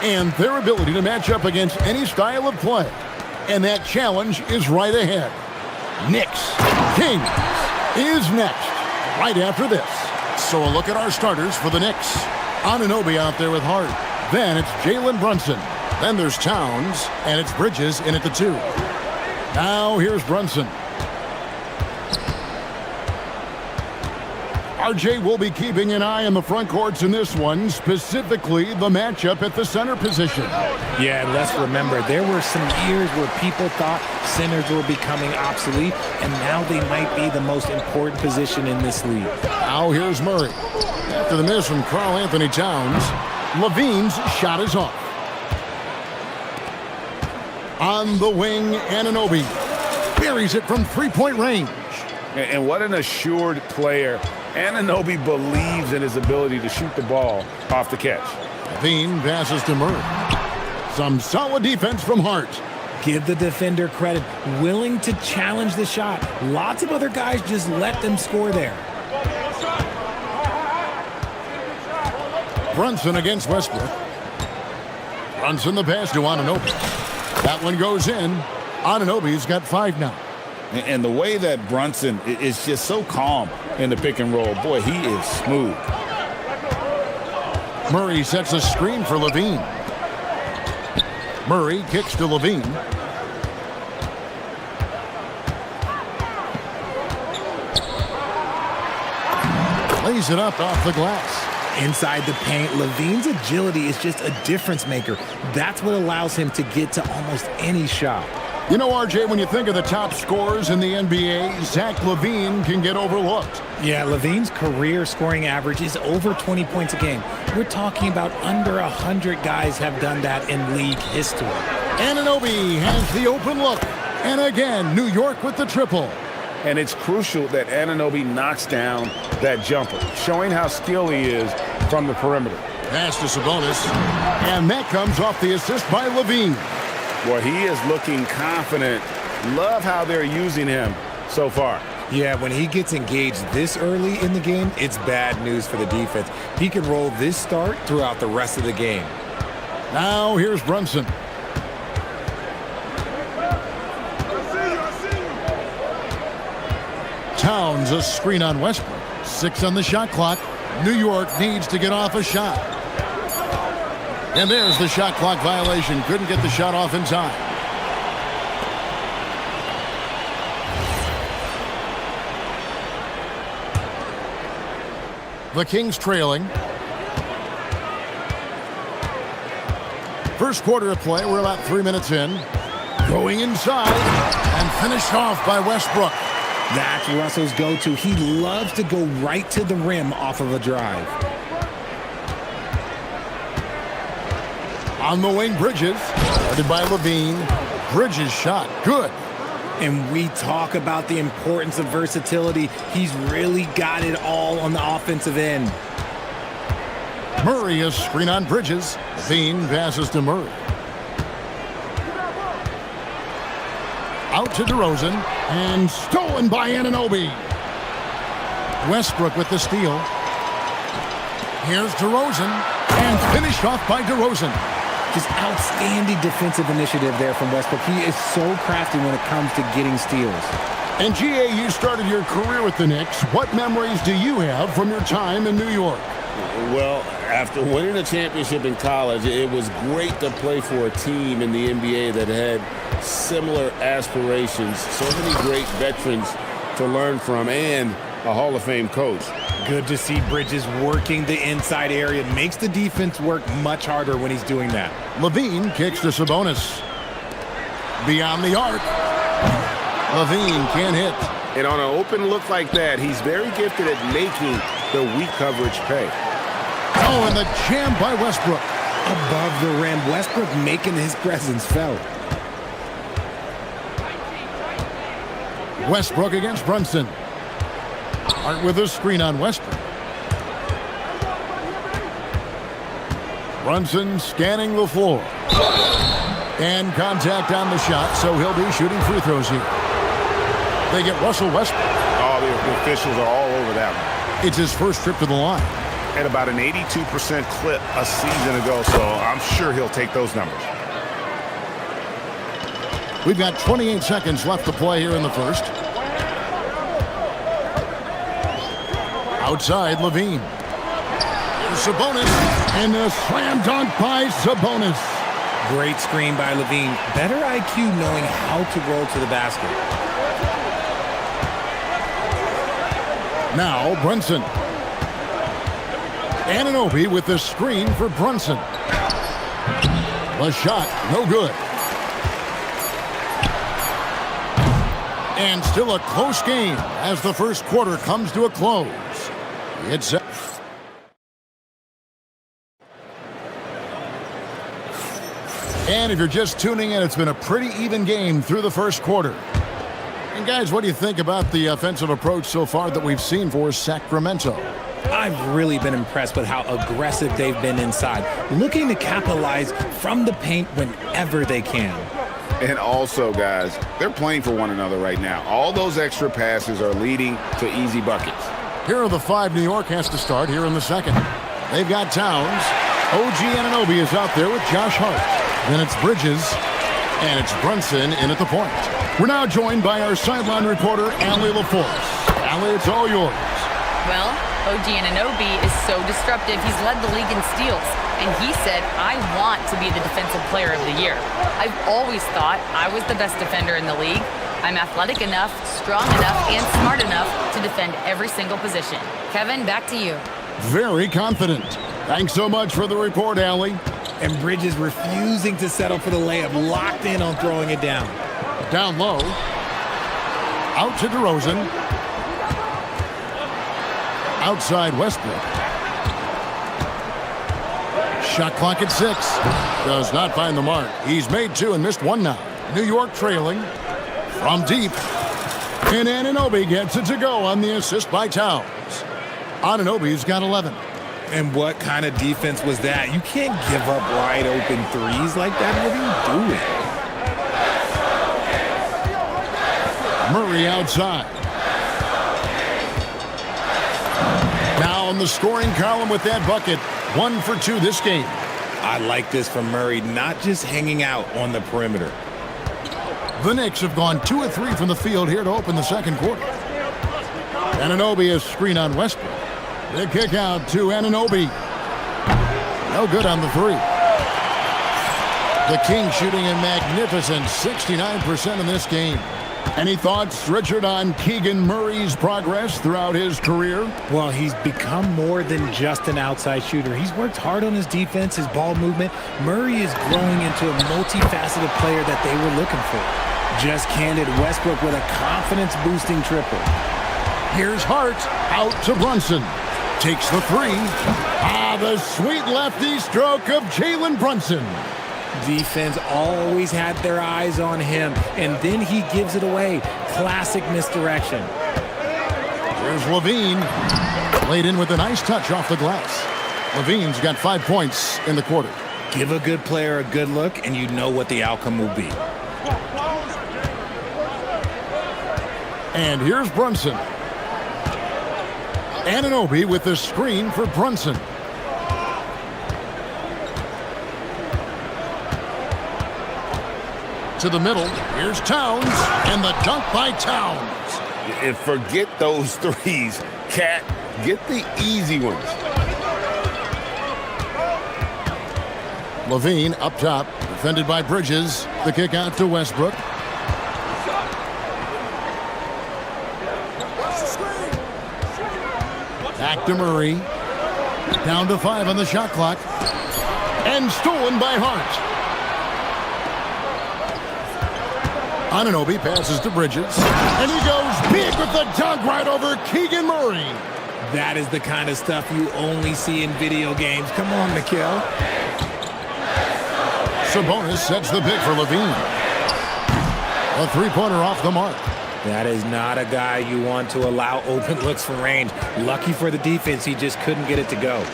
and their ability to match up against any style of play. And that challenge is right ahead. Knicks Kings is next, right after this. So a look at our starters for the Knicks. Anunoby out there with Hart. Then it's Jalen Brunson. Then there's Towns, and it's Bridges in at the 2. Now here's Brunson. RJ will be keeping an eye on the front courts in this one, specifically the matchup at the center position. Yeah, let's remember, there were some years where people thought centers were becoming obsolete, and now they might be the most important position in this league. Now here's Murray. After the miss from Karl Anthony Towns, Levine's shot is off. On the wing, Anunoby buries it from three-point range. And what an assured player. Anunoby believes in his ability to shoot the ball off the catch. Levine passes to Murray. Some solid defense from Hart. Give the defender credit, willing to challenge the shot. Lots of other guys just let them score there. Brunson against Westbrook. Brunson the pass to Anunoby. That one goes in. Anunoby's got 5 now. And the way that Brunson is just so calm in the pick and roll, boy, he is smooth. Murray sets a screen for Levine. Murray kicks to Levine. Lays it up off the glass. Inside the paint, Levine's agility is just a difference maker. That's what allows him to get to almost any shot. You know, RJ, when you think of the top scorers in the NBA, Zach LaVine can get overlooked. Yeah, Levine's career scoring average is over 20 points a game. We're talking about under 100 guys have done that in league history. Anunoby has the open look. And again, New York with the triple. And it's crucial that Anunoby knocks down that jumper, showing how skilled he is from the perimeter. Pass to Sabonis. And that comes off the assist by Levine. Well, he is looking confident. Love how they're using him so far. Yeah, when he gets engaged this early in the game, it's bad news for the defense. He can roll this start throughout the rest of the game. Now here's Brunson. Towns a screen on Westbrook. 6 on the shot clock. New York needs to get off a shot. And there's the shot clock violation. Couldn't get the shot off in time. The Kings trailing. First quarter of play. We're about 3 minutes in. Going inside and finished off by Westbrook. That's Russell's go-to. He loves to go right to the rim off of a drive. On the wing, Bridges, guarded by Levine. Bridges shot, good. And we talk about the importance of versatility. He's really got it all on the offensive end. Murray, a screen on Bridges. Levine passes to Murray. Out to DeRozan, and stolen by Anunoby. Westbrook with the steal. Here's DeRozan, and finished off by DeRozan. Just outstanding defensive initiative there from Westbrook. He is so crafty when it comes to getting steals. And GA, you started your career with the Knicks. What memories do you have from your time in New York? Well, after winning a championship in college, it was great to play for a team in the NBA that had similar aspirations. So many great veterans to learn from and a Hall of Fame coach. Good to see Bridges working the inside area. Makes the defense work much harder when he's doing that. Levine kicks to Sabonis. Beyond the arc. Levine can't hit. And on an open look like that, he's very gifted at making the weak coverage pay. Oh, and the jam by Westbrook. Above the rim, Westbrook making his presence felt. Westbrook against Brunson. Hart with a screen on Westbrook. Brunson scanning the floor. And contact on the shot, so he'll be shooting free throws here. They get Russell Westbrook. Oh, the officials are all over that one. It's his first trip to the line. At about an 82% clip a season ago, so I'm sure he'll take those numbers. We've got 28 seconds left to play here in the first. Outside, Levine. Sabonis, and a slam dunk by Sabonis. Great screen by Levine. Better IQ knowing how to roll to the basket. Now, Brunson. Anunoby with the screen for Brunson. The shot, no good. And still a close game as the first quarter comes to a close. It's... And if you're just tuning in, it's been a pretty even game through the first quarter. And guys, what do you think about the offensive approach so far that we've seen for Sacramento? I've really been impressed with how aggressive they've been inside, looking to capitalize from the paint whenever they can. And also, guys, they're playing for one another right now. All those extra passes are leading to easy buckets. Here are the five New York has to start here in the second. They've got Towns. OG Anunoby is out there with Josh Hart. Then it's Bridges, and it's Brunson in at the point. We're now joined by our sideline reporter, Allie LaForce. Allie, it's all yours. Well, OG Anunoby is so disruptive. He's led the league in steals. And he said, I want to be the defensive player of the year. I've always thought I was the best defender in the league. I'm athletic enough, strong enough, and smart enough to defend every single position. Kevin, back to you. Very confident. Thanks so much for the report, Allie. And Bridges refusing to settle for the layup, locked in on throwing it down. Down low. Out to DeRozan. Outside Westbrook. Shot clock at 6. Does not find the mark. He's made 2 and missed 1 now. New York trailing from deep. And Anunoby gets it to go on the assist by Towns. Anunoby's got 11. And what kind of defense was that? You can't give up wide open threes like that. What are you doing? Murray outside. Now in the scoring column with that bucket. 1 for 2 this game. I like this from Murray, not just hanging out on the perimeter. The Knicks have gone 2 of 3 from the field here to open the second quarter. Anunoby is screen on Westbrook. The kick out to Anunoby. No good on the 3. The Kings shooting a magnificent 69% in this game. Any thoughts, Richard, on Keegan Murray's progress throughout his career? Well, he's become more than just an outside shooter. He's worked hard on his defense, his ball movement. Murray is growing into a multifaceted player that they were looking for. Just handed Westbrook with a confidence-boosting triple. Here's Hart out to Brunson. Takes the 3. The sweet lefty stroke of Jalen Brunson. Defense always had their eyes on him, and then he gives it away. Classic misdirection. Here's Levine. Laid in with a nice touch off the glass. Levine's got 5 points in the quarter. Give a good player a good look, and you know what the outcome will be. And here's Brunson. Anunoby with the screen for Brunson. To the middle. Here's Towns. And the dunk by Towns. And forget those threes. Cat, get the easy ones. Levine up top. Defended by Bridges. The kick out to Westbrook. Back to Murray. Down to 5 on the shot clock. And stolen by Hart. Anunoby passes to Bridges. And he goes big with the dunk right over Keegan Murray. That is the kind of stuff you only see in video games. Come on, Mikhail. Sabonis sets the pick for Levine. A three-pointer off the mark. That is not a guy you want to allow open looks from range. Lucky for the defense, he just couldn't get it to go.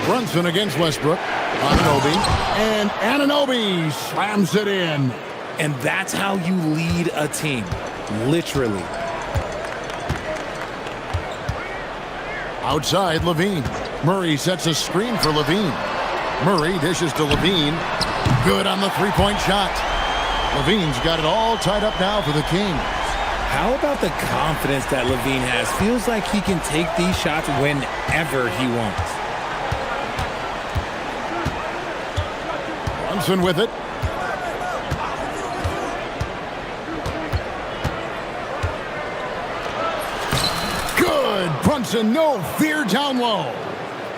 Brunson against Westbrook. Anunoby. And Anunoby slams it in. And that's how you lead a team. Literally. Outside, Levine. Murray sets a screen for Levine. Murray dishes to Levine. Good on the three-point shot. Levine's got it all tied up now for the Kings. How about the confidence that Levine has? Feels like he can take these shots whenever he wants. Brunson with it. Good. Brunson, no fear down low.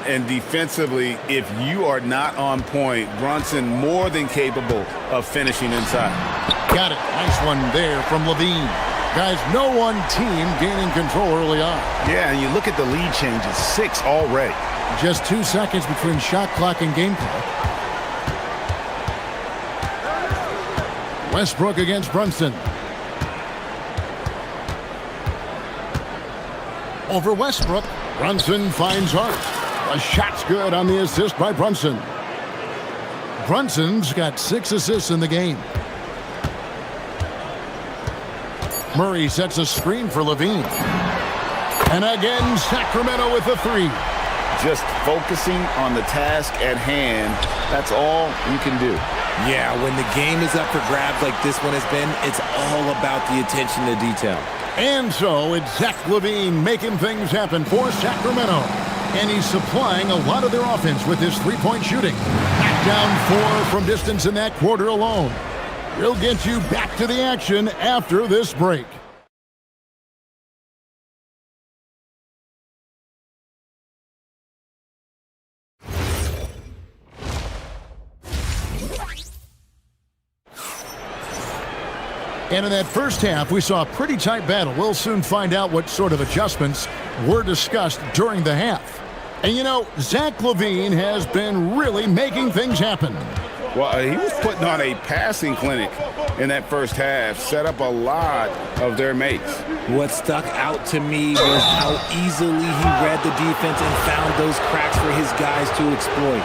And defensively, if you are not on point, Brunson more than capable of finishing inside. Got it. Nice one there from Levine. Guys, no one team gaining control early on. Yeah, and you look at the lead changes, 6 already. Just 2 seconds between shot clock and game clock. Westbrook against Brunson. Over Westbrook. Brunson finds Hart. A shot's good on the assist by Brunson. Brunson's got 6 assists in the game. Murray sets a screen for Levine. And again, Sacramento with the 3. Just focusing on the task at hand, that's all you can do. Yeah, when the game is up for grabs like this one has been, it's all about the attention to detail. And so it's Zach Levine making things happen for Sacramento. And he's supplying a lot of their offense with his three-point shooting. Back down 4 from distance in that quarter alone. We'll get you back to the action after this break. And in that first half, we saw a pretty tight battle. We'll soon find out what sort of adjustments were discussed during the half. And you know, Zach Levine has been really making things happen. Well, he was putting on a passing clinic in that first half, set up a lot of their mates. What stuck out to me was how easily he read the defense and found those cracks for his guys to exploit.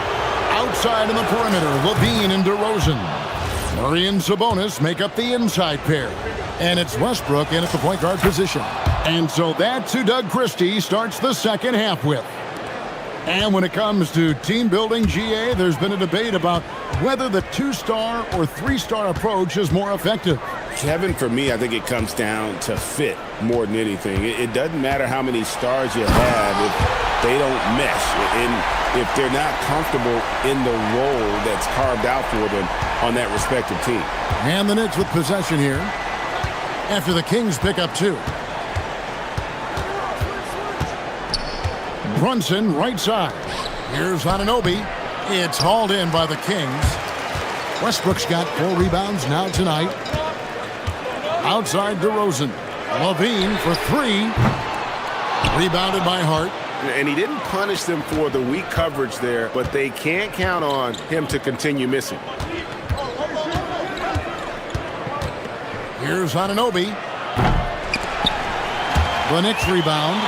Outside in the perimeter, Levine and DeRozan. Murray and Sabonis make up the inside pair. And it's Westbrook in at the point guard position. And so that's who Doug Christie starts the second half with. And when it comes to team building, GA, there's been a debate about whether the 2-star or 3-star approach is more effective. Kevin, for me, I think it comes down to fit more than anything. It doesn't matter how many stars you have if they don't mesh, and if they're not comfortable in the role that's carved out for them on that respective team. And the Knicks with possession here after the Kings pick up 2. Brunson, right side. Here's Anunoby. It's hauled in by the Kings. Westbrook's got 4 rebounds now tonight. Outside DeRozan. Levine for 3. Rebounded by Hart. And he didn't punish them for the weak coverage there, but they can't count on him to continue missing. Here's Anunoby. The Knicks rebound.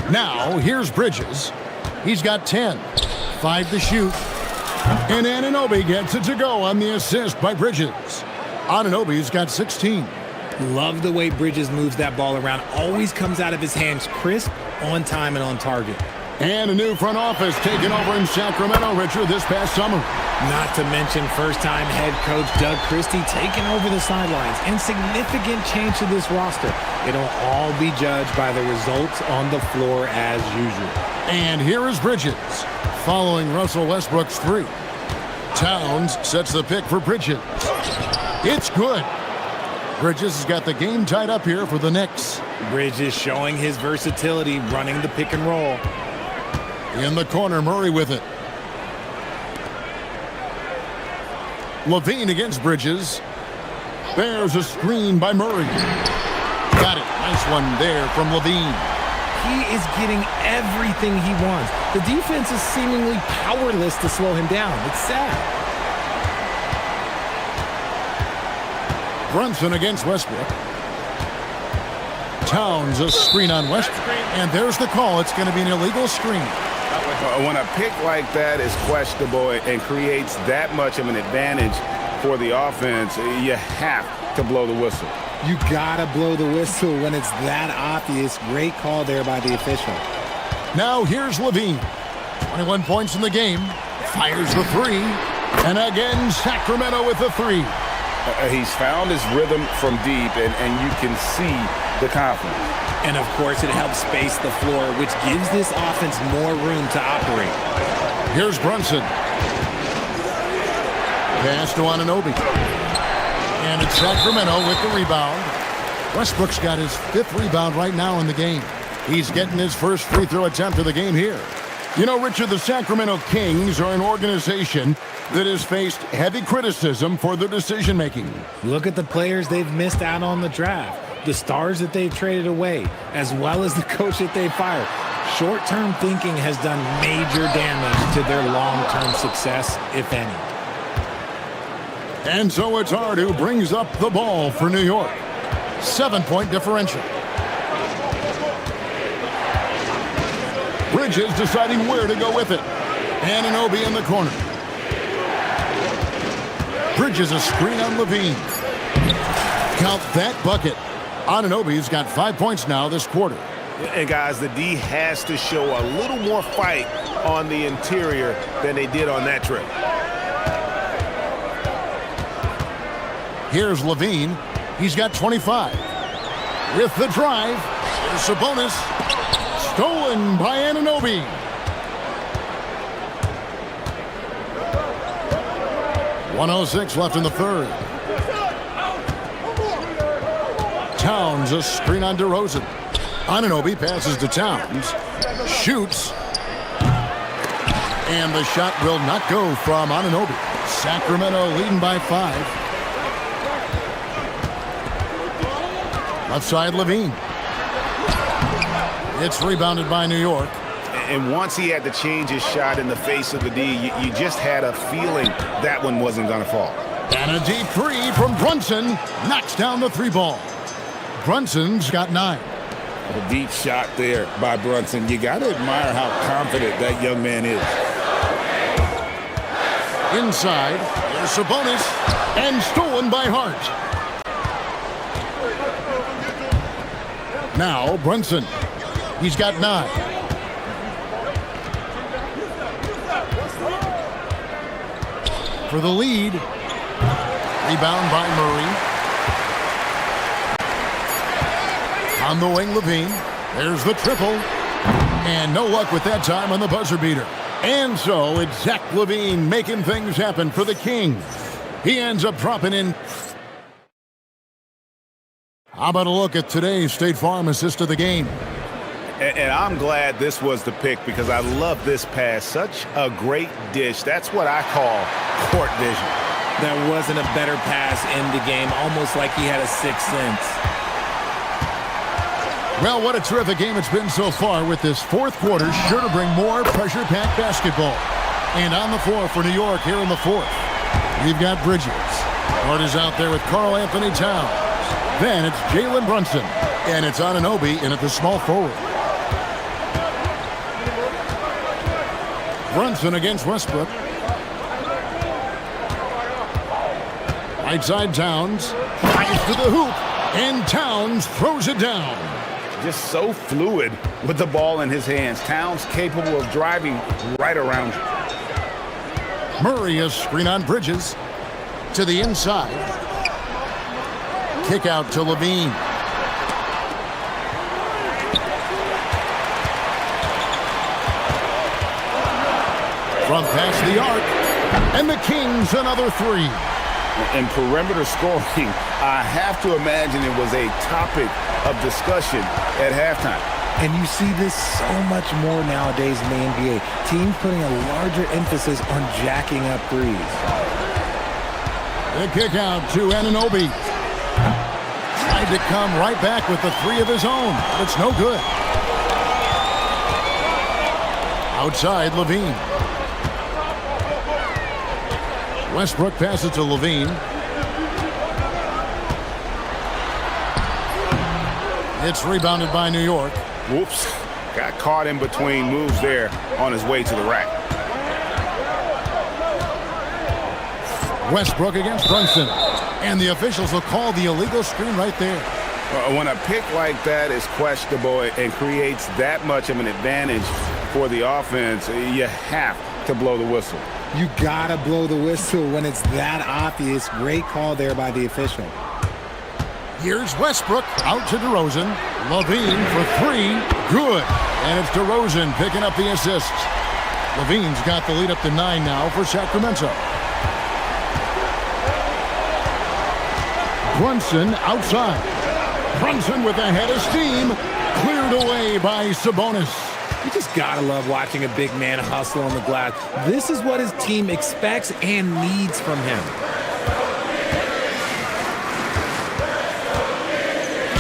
Now, here's Bridges. He's got 10. 5 to shoot. And Anunoby gets it to go on the assist by Bridges. Anunoby's got 16. Love the way Bridges moves that ball around. Always comes out of his hands crisp, on time, and on target. And a new front office taken over in Sacramento, Richard, this past summer. Not to mention first-time head coach Doug Christie taking over the sidelines. Insignificant change to this roster. It'll all be judged by the results on the floor as usual. And here is Bridges, following Russell Westbrook's 3. Towns sets the pick for Bridges. It's good. Bridges has got the game tied up here for the Knicks. Bridges showing his versatility, running the pick and roll. In the corner, Murray with it. Levine against Bridges. There's a screen by Murray. Got it. Nice one there from Levine. He is getting everything he wants. The defense is seemingly powerless to slow him down. It's sad. Brunson against Westbrook. Towns a screen on Westbrook. And there's the call. It's going to be an illegal screen. When a pick like that is questionable and creates that much of an advantage for the offense, you have to blow the whistle. You gotta blow the whistle when it's that obvious. Great call there by the official. Now here's Levine. 21 points in the game. Fires the three. And again, Sacramento with the three. He's found his rhythm from deep, and you can see the confidence. And, of course, it helps space the floor, which gives this offense more room to operate. Here's Brunson. Pass to Anunoby. And it's Sacramento with the rebound. Westbrook's got his 5th rebound right now in the game. He's getting his first free throw attempt of the game here. You know, Richard, the Sacramento Kings are an organization that has faced heavy criticism for their decision-making. Look at the players they've missed out on the draft, the stars that they've traded away, as well as the coach that they fired. Short-term thinking has done major damage to their long-term success, if any. And so it's Hart who brings up the ball for New York. 7-point differential. Bridges deciding where to go with it. Anunoby in the corner. Bridges a screen on Levine. Count that bucket. Anunoby's got 5 points now this quarter. And guys, the D has to show a little more fight on the interior than they did on that trip. Here's Levine. He's got 25. With the drive, here's Sabonis. Stolen by Anunoby. .106 left in the third. Towns a screen on DeRozan. Anunoby passes to Towns. Shoots. And the shot will not go from Anunoby. Sacramento leading by 5. Left side Levine. It's rebounded by New York. And once he had to change his shot in the face of the D, you just had a feeling that one wasn't going to fall. And a deep three from Brunson knocks down the 3 ball. Brunson's got 9. A deep shot there by Brunson. You got to admire how confident that young man is. Inside, there's Sabonis, and stolen by Hart. Now Brunson. He's got 9. For the lead. Rebound by Murray. On the wing, Levine. There's the triple. And no luck with that time on the buzzer beater. And so it's Zach LaVine making things happen for the Kings. He ends up dropping in. How about a look at today's State Farm assist of the game? And I'm glad this was the pick because I love this pass. Such a great dish. That's what I call court vision. There wasn't a better pass in the game, almost like he had a 6th sense. Well, what a terrific game it's been so far with this 4th quarter. Sure to bring more pressure-packed basketball. And on the floor for New York here in the 4th. We've got Bridges. Hart is out there with Karl Anthony Towns. Then it's Jalen Brunson. And it's Anunoby in at the small forward. Brunson against Westbrook. Right side Towns. Drives to the hoop. And Towns throws it down. Just so fluid with the ball in his hands. Towns capable of driving right around you. Murray a screen on Bridges. To the inside. Kick out to Levine. From past the arc. And the Kings another 3. In perimeter scoring, I have to imagine it was a topic of discussion at halftime. And you see this so much more nowadays in the NBA. Teams putting a larger emphasis on jacking up threes. The kick out to Anunoby. Tried to come right back with the 3 of his own, but it's no good. Outside Levine. Westbrook passes to Levine. It's rebounded by New York. Whoops. Got caught in between moves there on his way to the rack. Westbrook against Brunson. And the officials will call the illegal screen right there. When a pick like that is questionable and creates that much of an advantage for the offense, you have to blow the whistle. You gotta blow the whistle when it's that obvious. Great call there by the official. Here's Westbrook out to DeRozan. Levine for three. Good. And it's DeRozan picking up the assists. Levine's got the lead up to 9 now for Sacramento. Brunson outside. Brunson with a head of steam. Cleared away by Sabonis. You just gotta love watching a big man hustle on the glass. This is what his team expects and needs from him.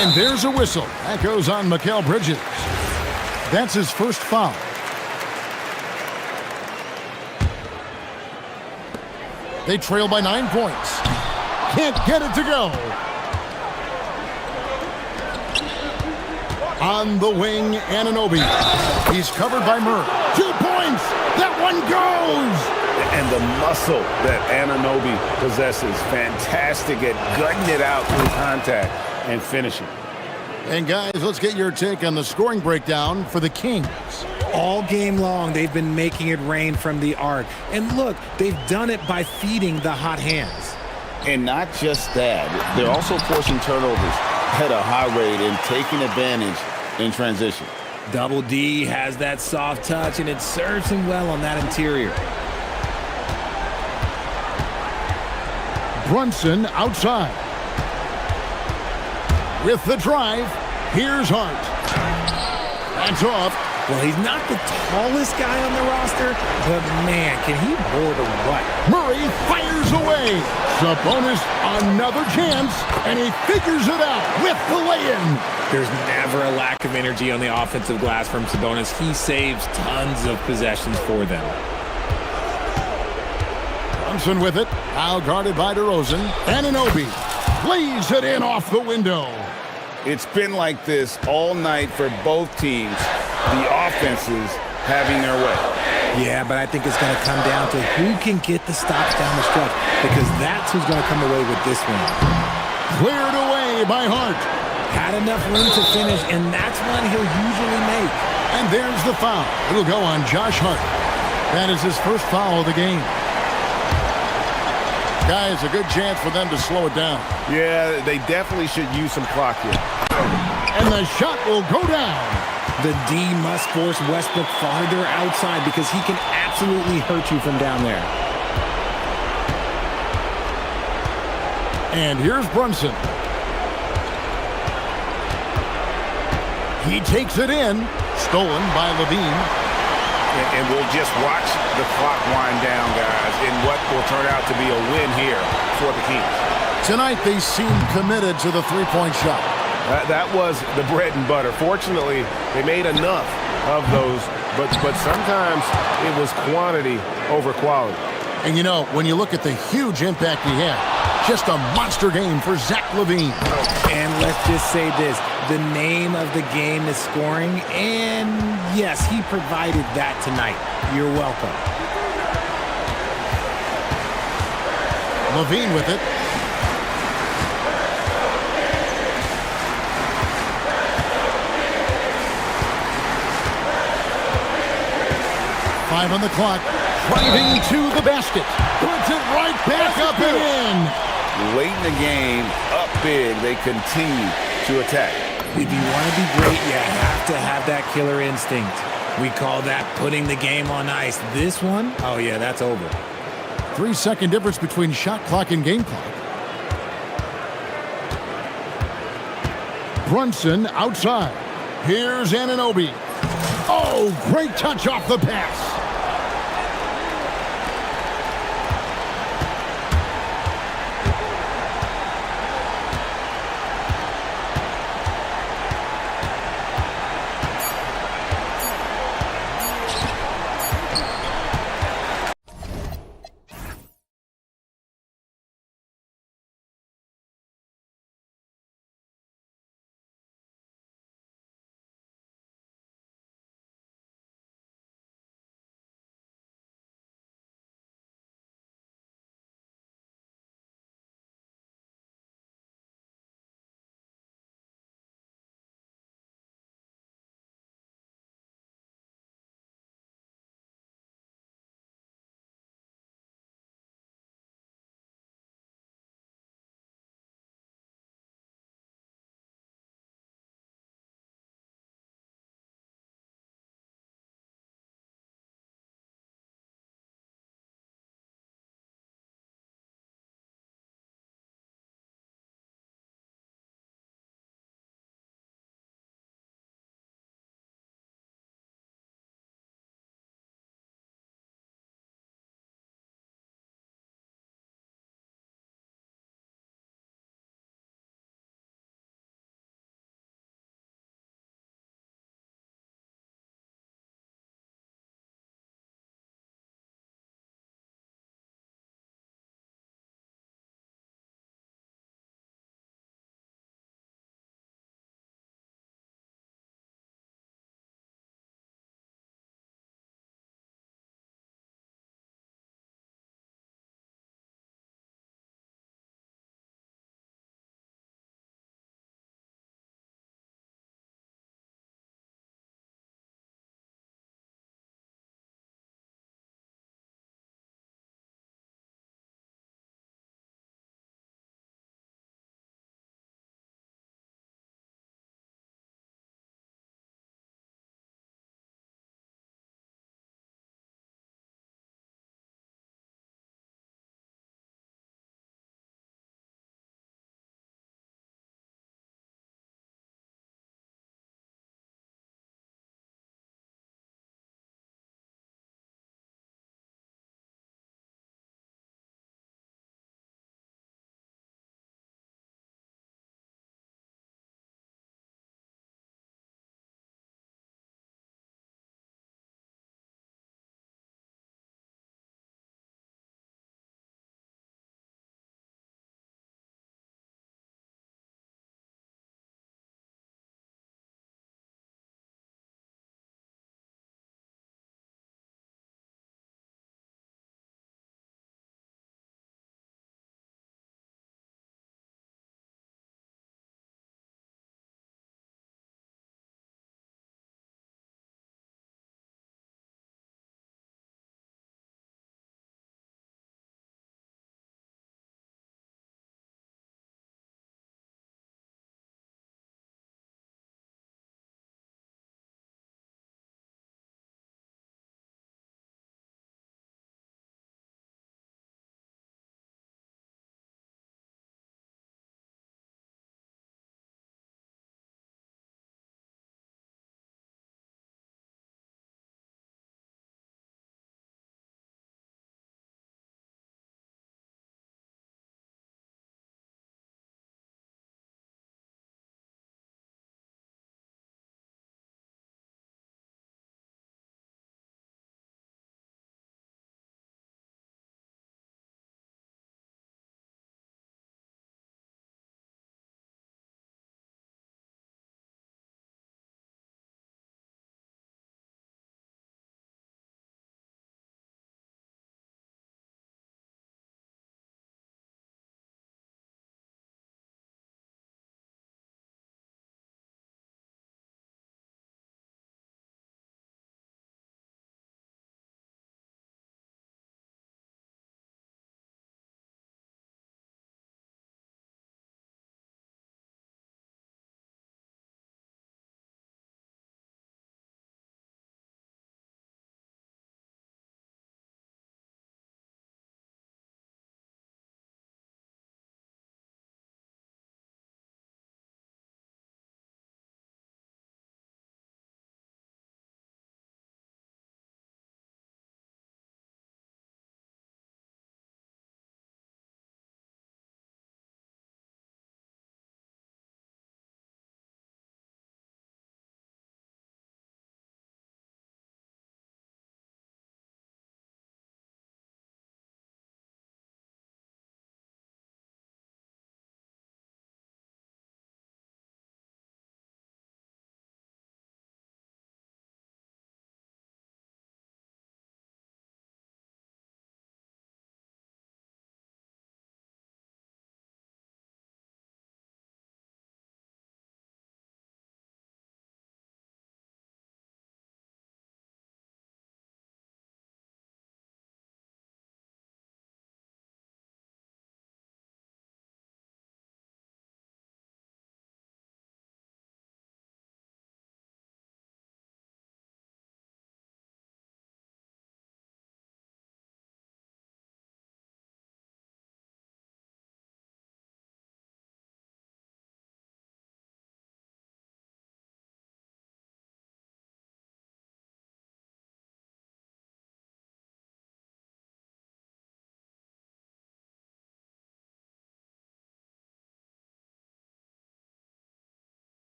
And there's a whistle. That goes on Mikal Bridges. That's his first foul. They trail by 9 points. Can't get it to go. On the wing, Anunoby. He's covered by Murray. 2 points. That one goes. And the muscle that Anunoby possesses, fantastic at gutting it out through contact and finishing. And guys, let's get your take on the scoring breakdown for the Kings. All game long, they've been making it rain from the arc. And look, they've done it by feeding the hot hands. And not just that, they're also forcing turnovers at a high rate and taking advantage in transition. Double D has that soft touch, and it serves him well on that interior. Brunson outside. With the drive, here's Hart. That's off. Well, he's not the tallest guy on the roster, but man, can he board a rut. Murray fires away. Sabonis another chance, and he figures it out with the lay-in. There's never a lack of energy on the offensive glass from Sabonis. He saves tons of possessions for them. Brunson with it, now guarded by DeRozan. Anunoby plays it in off the window. It's been like this all night for both teams. The offenses having their way. Yeah, but I think it's going to come down to who can get the stops down the stretch, because that's who's going to come away with this one. Cleared away by Hart. Had enough room to finish, and that's one he'll usually make. And there's the foul. It'll go on Josh Hart. That is his first foul of the game. Guys, a good chance for them to slow it down. Yeah, they definitely should use some clock here. And the shot will go down. The D must force Westbrook farther outside because he can absolutely hurt you from down there. And here's Brunson. He takes it in. Stolen by Levine. And we'll just watch the clock wind down, guys, in what will turn out to be a win here for the Kings. Tonight, they seem committed to the three-point shot. That was the bread and butter. Fortunately, they made enough of those, but sometimes it was quantity over quality. And you know, when you look at the huge impact he had, just a monster game for Zach LaVine. And let's just say this, the name of the game is scoring, and yes, he provided that tonight. You're welcome. LaVine with it. Five on the clock. Driving to the basket. Puts it right back up and in. Late in the game, up big, they continue to attack. If you want to be great, you have to have that killer instinct. We call that putting the game on ice. This one, oh yeah, that's over. 3-second difference between shot clock and game clock. Brunson outside. Here's Anunoby. Oh, great touch off the pass.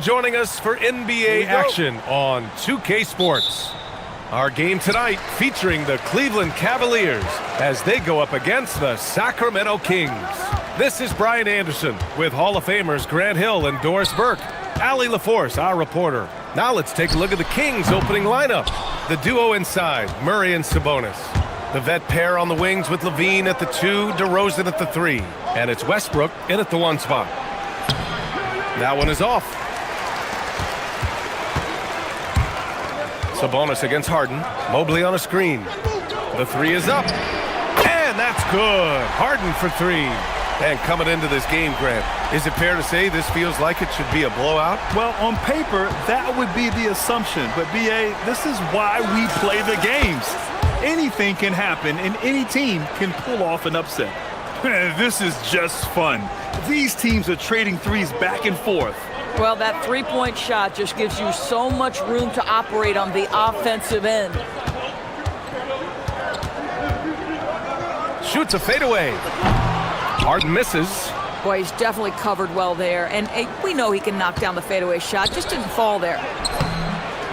Joining us for NBA action on 2K Sports. Our game tonight featuring the Cleveland Cavaliers as they go up against the Sacramento Kings. This is Brian Anderson with Hall of Famers Grant Hill and Doris Burke. Allie LaForce, our reporter. Now let's take a look at the Kings' opening lineup. The duo inside, Murray and Sabonis. The vet pair on the wings with Levine at the 2, DeRozan at the 3. And it's Westbrook in at the 1 spot. That one is off. Sabonis against Harden. Mobley on a screen. The 3 is up. And that's good. Harden for 3. And coming into this game, Grant, is it fair to say this feels like it should be a blowout? Well, on paper, that would be the assumption. But, B.A., this is why we play the games. Anything can happen, and any team can pull off an upset. This is just fun. These teams are trading threes back and forth. Well, that three-point shot just gives you so much room to operate on the offensive end. Shoots a fadeaway. Harden misses. Boy, he's definitely covered well there. And we know he can knock down the fadeaway shot. Just didn't fall there.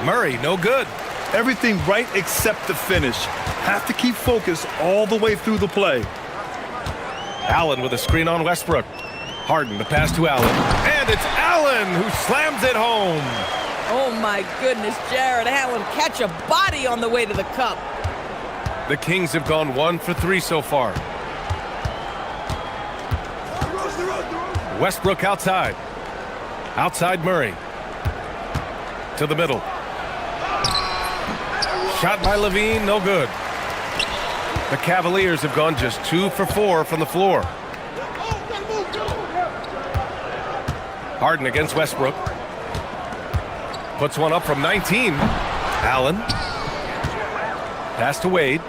Murray, no good. Everything right except the finish. Have to keep focus all the way through the play. Allen with a screen on Westbrook. Harden, the pass to Allen. And it's Allen who slams it home. Oh, my goodness, Jared Allen catch a body on the way to the cup. The Kings have gone 1 for 3 so far. Westbrook outside. Outside Murray. To the middle. Shot by Levine, no good. The Cavaliers have gone just 2 for 4 from the floor. Harden against Westbrook. Puts one up from 19. Allen. Pass to Wade.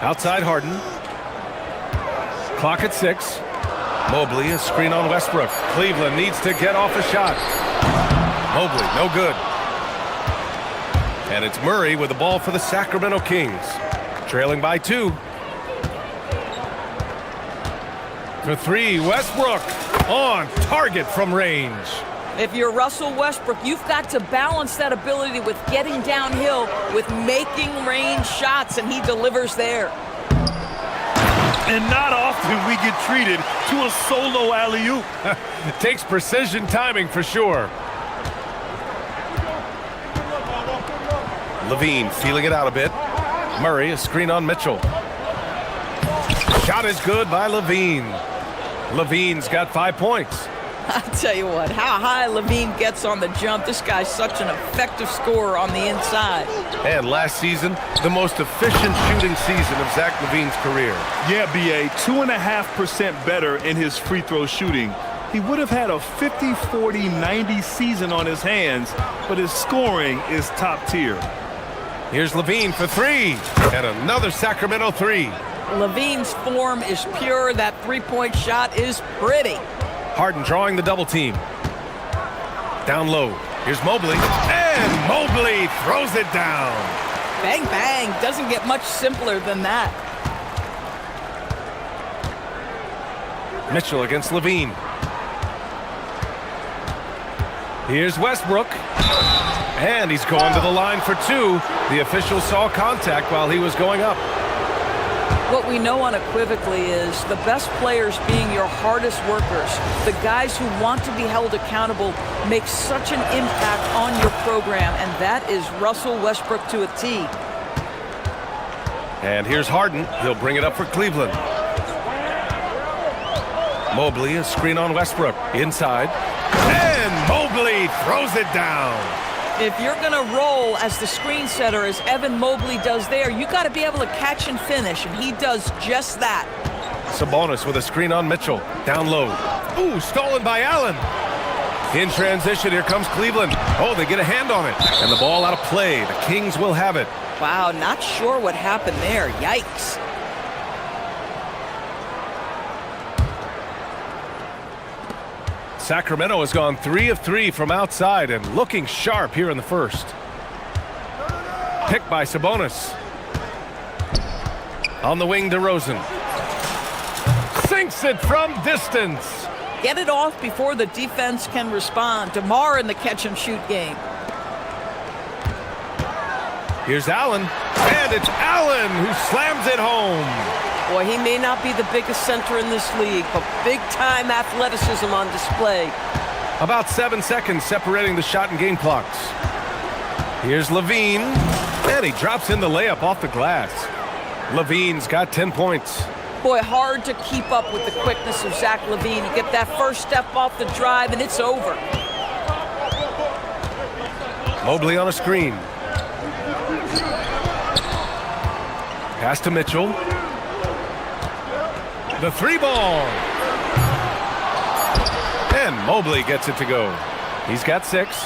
Outside Harden. Clock at 6. Mobley, a screen on Westbrook. Cleveland needs to get off a shot. Mobley, no good. And it's Murray with the ball for the Sacramento Kings. Trailing by 2. For 3, Westbrook on target from range. If you're Russell Westbrook, you've got to balance that ability with getting downhill, with making range shots, and he delivers there. And not often we get treated to a solo alley-oop. Takes precision timing for sure. Levine feeling it out a bit. Murray, a screen on Mitchell. Shot is good by Levine. Levine's got 5 points. I'll tell you what, how high Levine gets on the jump, this guy's such an effective scorer on the inside. And last season, the most efficient shooting season of Zach Levine's career. Yeah, B.A., 2.5% better in his free throw shooting. He would have had a 50-40-90 season on his hands, but his scoring is top tier. Here's Levine for 3, and another Sacramento 3. Levine's form is pure. That three-point shot is pretty. Harden drawing the double team. Down low. Here's Mobley. And Mobley throws it down. Bang, bang. Doesn't get much simpler than that. Mitchell against Levine. Here's Westbrook. And he's going to the line for 2. The official saw contact while he was going up. What we know unequivocally is the best players being your hardest workers, the guys who want to be held accountable, make such an impact on your program, and that is Russell Westbrook to a T. And here's Harden. He'll bring it up for Cleveland. Mobley, a screen on Westbrook. Inside. And Mobley throws it down. If you're going to roll as the screen setter, as Evan Mobley does there, you got to be able to catch and finish, and he does just that. Sabonis with a screen on Mitchell. Down low. Ooh, stolen by Allen. In transition, here comes Cleveland. Oh, they get a hand on it. And the ball out of play. The Kings will have it. Wow, not sure what happened there. Yikes. Sacramento has gone 3 of 3 from outside and looking sharp here in the first. Picked by Sabonis. On the wing, DeRozan. Sinks it from distance. Get it off before the defense can respond. DeMar in the catch-and-shoot game. Here's Allen, and it's Allen who slams it home. Boy, he may not be the biggest center in this league, but big-time athleticism on display. About 7 seconds separating the shot and game clocks. Here's Levine, and he drops in the layup off the glass. Levine's got 10 points. Boy, hard to keep up with the quickness of Zach LaVine. You get that first step off the drive, and it's over. Mobley on a screen. Pass to Mitchell. The three ball. And Mobley gets it to go. He's got 6.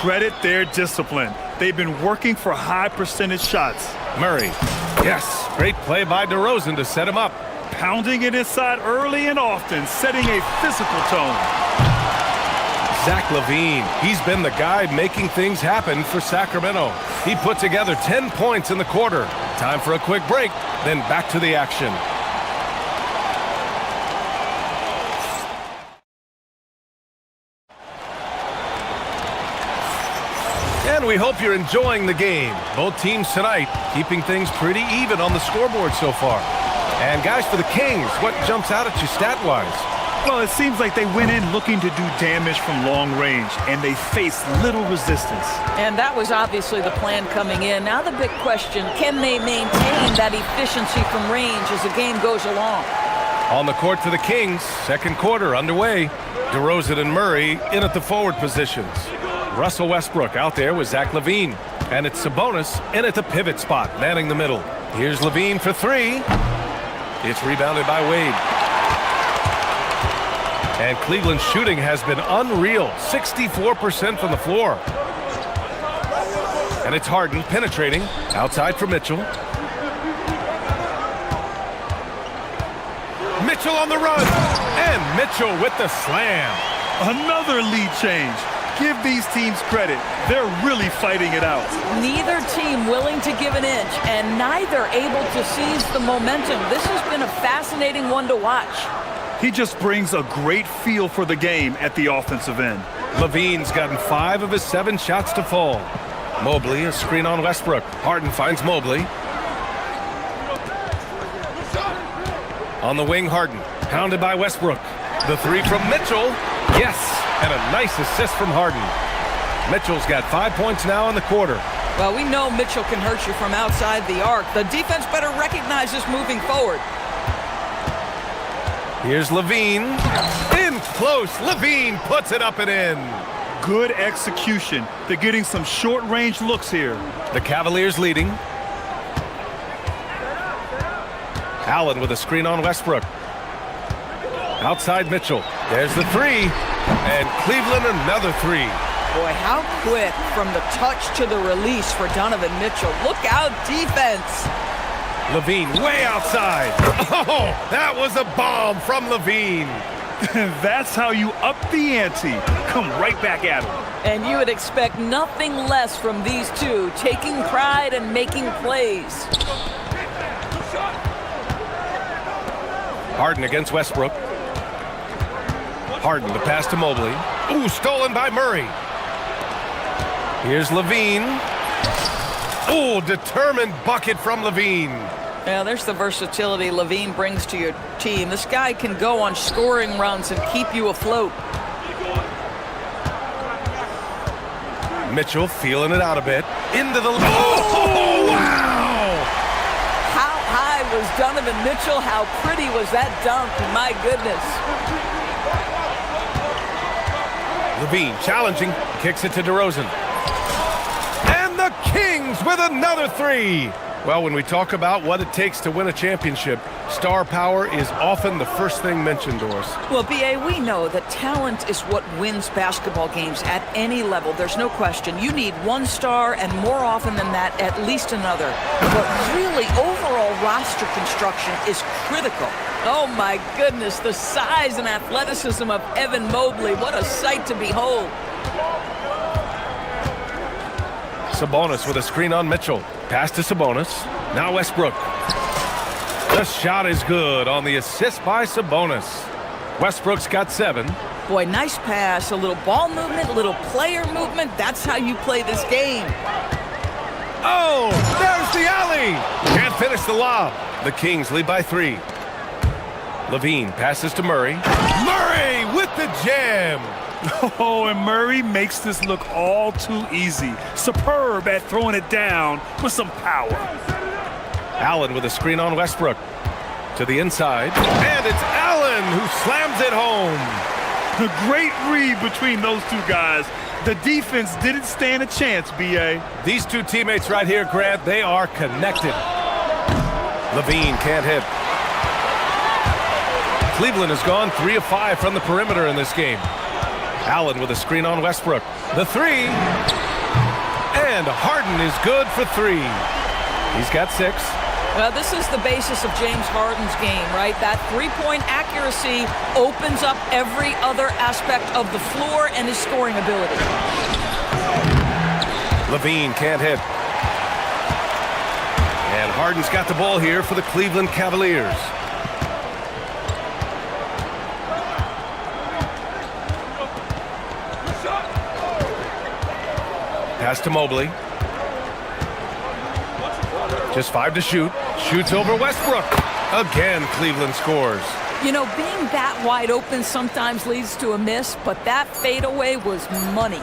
Credit their discipline. They've been working for high percentage shots. Murray. Yes, great play by DeRozan to set him up. Pounding it inside early and often, setting a physical tone. Zach LaVine, he's been the guy making things happen for Sacramento. He put together 10 points in the quarter. Time for a quick break, then back to the action. And we hope you're enjoying the game. Both teams tonight keeping things pretty even on the scoreboard so far. And guys, for the Kings, what jumps out at you stat-wise? Well, it seems like they went in looking to do damage from long range, and they faced little resistance. And that was obviously the plan coming in. Now the big question, can they maintain that efficiency from range as the game goes along? On the court for the Kings, second quarter underway. DeRozan and Murray in at the forward positions. Russell Westbrook out there with Zach LaVine. And it's Sabonis in at the pivot spot, manning the middle. Here's LaVine for 3. It's rebounded by Wade. And Cleveland's shooting has been unreal, 64% from the floor. And it's Harden penetrating, outside for Mitchell. Mitchell on the run, and Mitchell with the slam. Another lead change. Give these teams credit. They're really fighting it out. Neither team willing to give an inch, and neither able to seize the momentum. This has been a fascinating one to watch. He just brings a great feel for the game at the offensive end. LaVine's gotten 5 of his 7 shots to fall. Mobley, a screen on Westbrook. Harden finds Mobley. On the wing, Harden, pounded by Westbrook. The 3 from Mitchell. Yes, and a nice assist from Harden. Mitchell's got 5 points now in the quarter. Well, we know Mitchell can hurt you from outside the arc. The defense better recognize this moving forward. Here's LaVine. In close. LaVine puts it up and in. Good execution. They're getting some short-range looks here. The Cavaliers leading. Allen with a screen on Westbrook. Outside Mitchell. There's the 3. And Cleveland another 3. Boy, how quick from the touch to the release for Donovan Mitchell. Look out, defense. LaVine way outside. Oh, that was a bomb from LaVine. That's how you up the ante. Come right back at him. And you would expect nothing less from these two, taking pride and making plays. Harden against Westbrook. Harden, the pass to Mobley. Ooh, stolen by Murray. Here's LaVine. Ooh, determined bucket from LaVine. Yeah, there's the versatility LaVine brings to your team. This guy can go on scoring runs and keep you afloat. Mitchell feeling it out a bit. Into the... Oh, wow! How high was Donovan Mitchell? How pretty was that dunk? My goodness. LaVine challenging. Kicks it to DeRozan. And the Kings with another 3. Well, when we talk about what it takes to win a championship, star power is often the first thing mentioned, Doris. Well, B.A., we know that talent is what wins basketball games at any level. There's no question. You need one star, and more often than that, at least another. But really, overall roster construction is critical. Oh, my goodness, the size and athleticism of Evan Mobley. What a sight to behold. Sabonis with a screen on Mitchell. Pass to Sabonis. Now Westbrook. The shot is good on the assist by Sabonis. Westbrook's got 7. Boy, nice pass. A little ball movement, a little player movement. That's how you play this game. Oh, there's the alley. Can't finish the lob. The Kings lead by 3. Levine passes to Murray. Murray with the jam. Oh, and Murray makes this look all too easy. Superb at throwing it down with some power. Allen with a screen on Westbrook. To the inside. And it's Allen who slams it home. A great read between those two guys. The defense didn't stand a chance, B.A. These two teammates right here, Grant, they are connected. Levine can't hit. Cleveland has gone 3 of 5 from the perimeter in this game. Allen with a screen on Westbrook. The 3. And Harden is good for 3. He's got 6. Well, this is the basis of James Harden's game, right? That three-point accuracy opens up every other aspect of the floor and his scoring ability. Levine can't hit. And Harden's got the ball here for the Cleveland Cavaliers. Pass to Mobley. Just 5 to shoot. Shoots over Westbrook. Again, Cleveland scores. You know, being that wide open sometimes leads to a miss, but that fadeaway was money.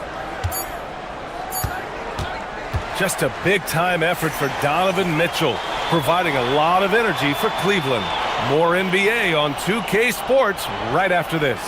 Just a big-time effort for Donovan Mitchell, providing a lot of energy for Cleveland. More NBA on 2K Sports right after this.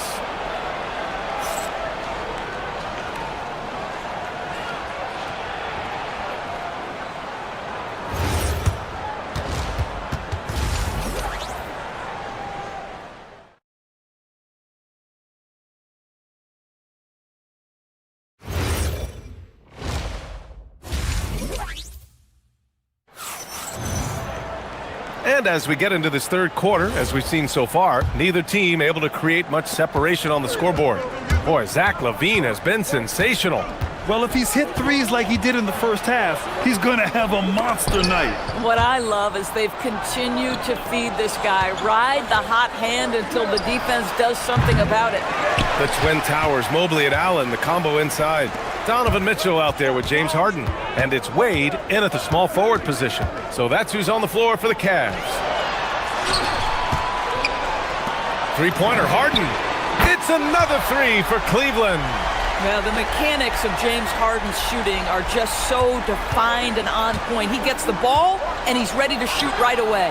And as we get into this third quarter, as we've seen so far, neither team able to create much separation on the scoreboard. Boy, Zach LaVine has been sensational. Well, if he's hit threes like he did in the first half, he's going to have a monster night. What I love is they've continued to feed this guy, ride the hot hand until the defense does something about it. The Twin Towers, Mobley and Allen, the combo inside. Donovan Mitchell out there with James Harden. And it's Wade in at the small forward position. So that's who's on the floor for the Cavs. Three-pointer, Harden. It's another 3 for Cleveland. Well, the mechanics of James Harden's shooting are just so defined and on point. He gets the ball, and he's ready to shoot right away.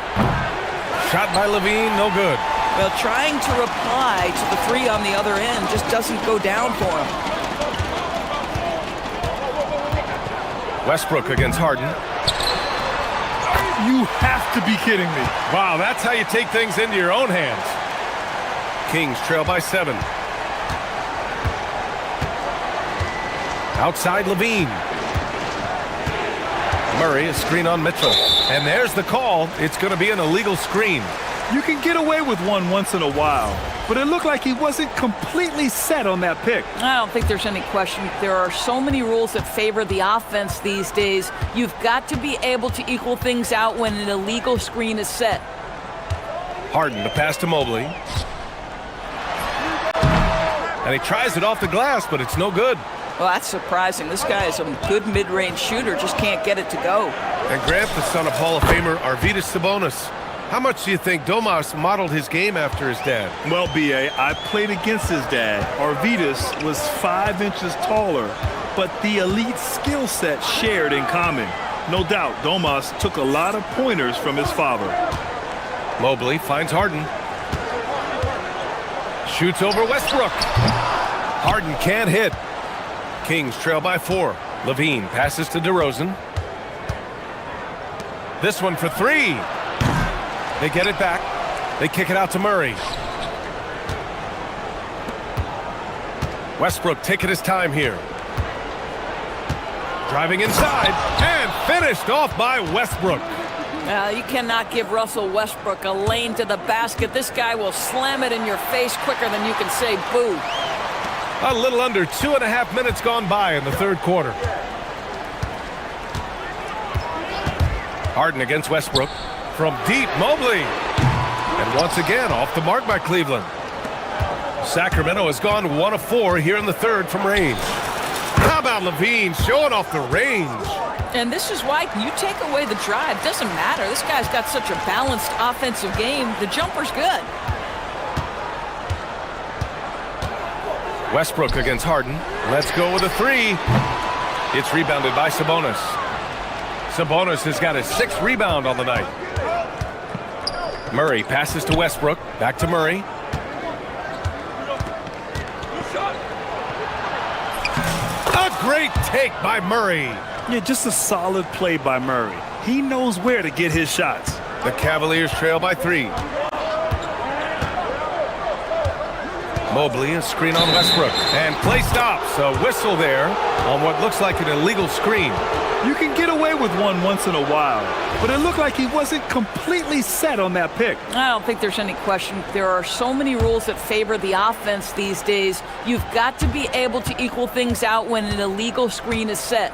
Shot by Levine, no good. Well, trying to reply to the 3 on the other end just doesn't go down for him. Westbrook against Harden. You have to be kidding me. Wow, that's how you take things into your own hands. Kings trail by 7. Outside Levine. Murray, a screen on Mitchell. And there's the call. It's going to be an illegal screen. You can get away with one once in a while, but it looked like he wasn't completely set on that pick. I don't think there's any question. There are so many rules that favor the offense these days. You've got to be able to equal things out when an illegal screen is set. Harden, the pass to Mobley. And he tries it off the glass, but it's no good. Well, that's surprising. This guy is a good mid-range shooter, just can't get it to go. And Grant, the son of Hall of Famer Arvydas Sabonis. How much do you think Domas modeled his game after his dad? Well, B.A., I played against his dad. Arvydas was 5 inches taller, but the elite skill set shared in common. No doubt, Domas took a lot of pointers from his father. Mobley finds Harden. Shoots over Westbrook. Harden can't hit. Kings trail by 4. Levine passes to DeRozan. This one for 3. They get it back. They kick it out to Murray. Westbrook taking his time here. Driving inside and finished off by Westbrook. You cannot give Russell Westbrook a lane to the basket. This guy will slam it in your face quicker than you can say boo. A little under 2.5 minutes gone by in the third quarter. Harden against Westbrook. From deep, Mobley. And once again, off the mark by Cleveland. Sacramento has gone 1 of 4 here in the third from range. How about Levine showing off the range? And this is why you take away the drive. Doesn't matter. This guy's got such a balanced offensive game. The jumper's good. Westbrook against Harden. Let's go with a 3. It's rebounded by Sabonis. Sabonis has got his 6th rebound on the night. Murray passes to Westbrook. Back to Murray. A great take by Murray. Yeah, just a solid play by Murray. He knows where to get his shots. The Cavaliers trail by 3. Mobley, a screen on Westbrook. And play stops. A whistle there on what looks like an illegal screen. You can get away with one once in a while, but it looked like he wasn't completely set on that pick. I don't think there's any question. There are so many rules that favor the offense these days. You've got to be able to equal things out when an illegal screen is set.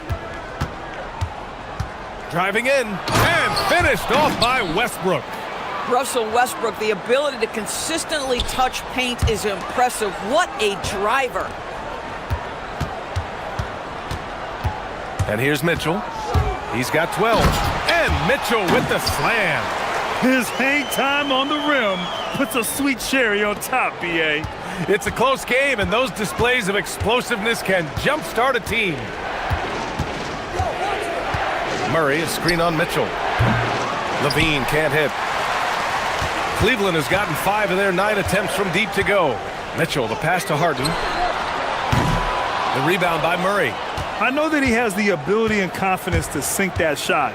Driving in and finished off by Westbrook. Russell Westbrook, the ability to consistently touch paint is impressive. What a driver. And here's Mitchell. He's got 12. And Mitchell with the slam. His hang time on the rim puts a sweet cherry on top, B.A. It's a close game, and those displays of explosiveness can jumpstart a team. Murray, a screen on Mitchell. Levine can't hit. Cleveland has gotten 5 of their 9 attempts from deep to go. Mitchell, the pass to Harden. The rebound by Murray. I know that he has the ability and confidence to sink that shot,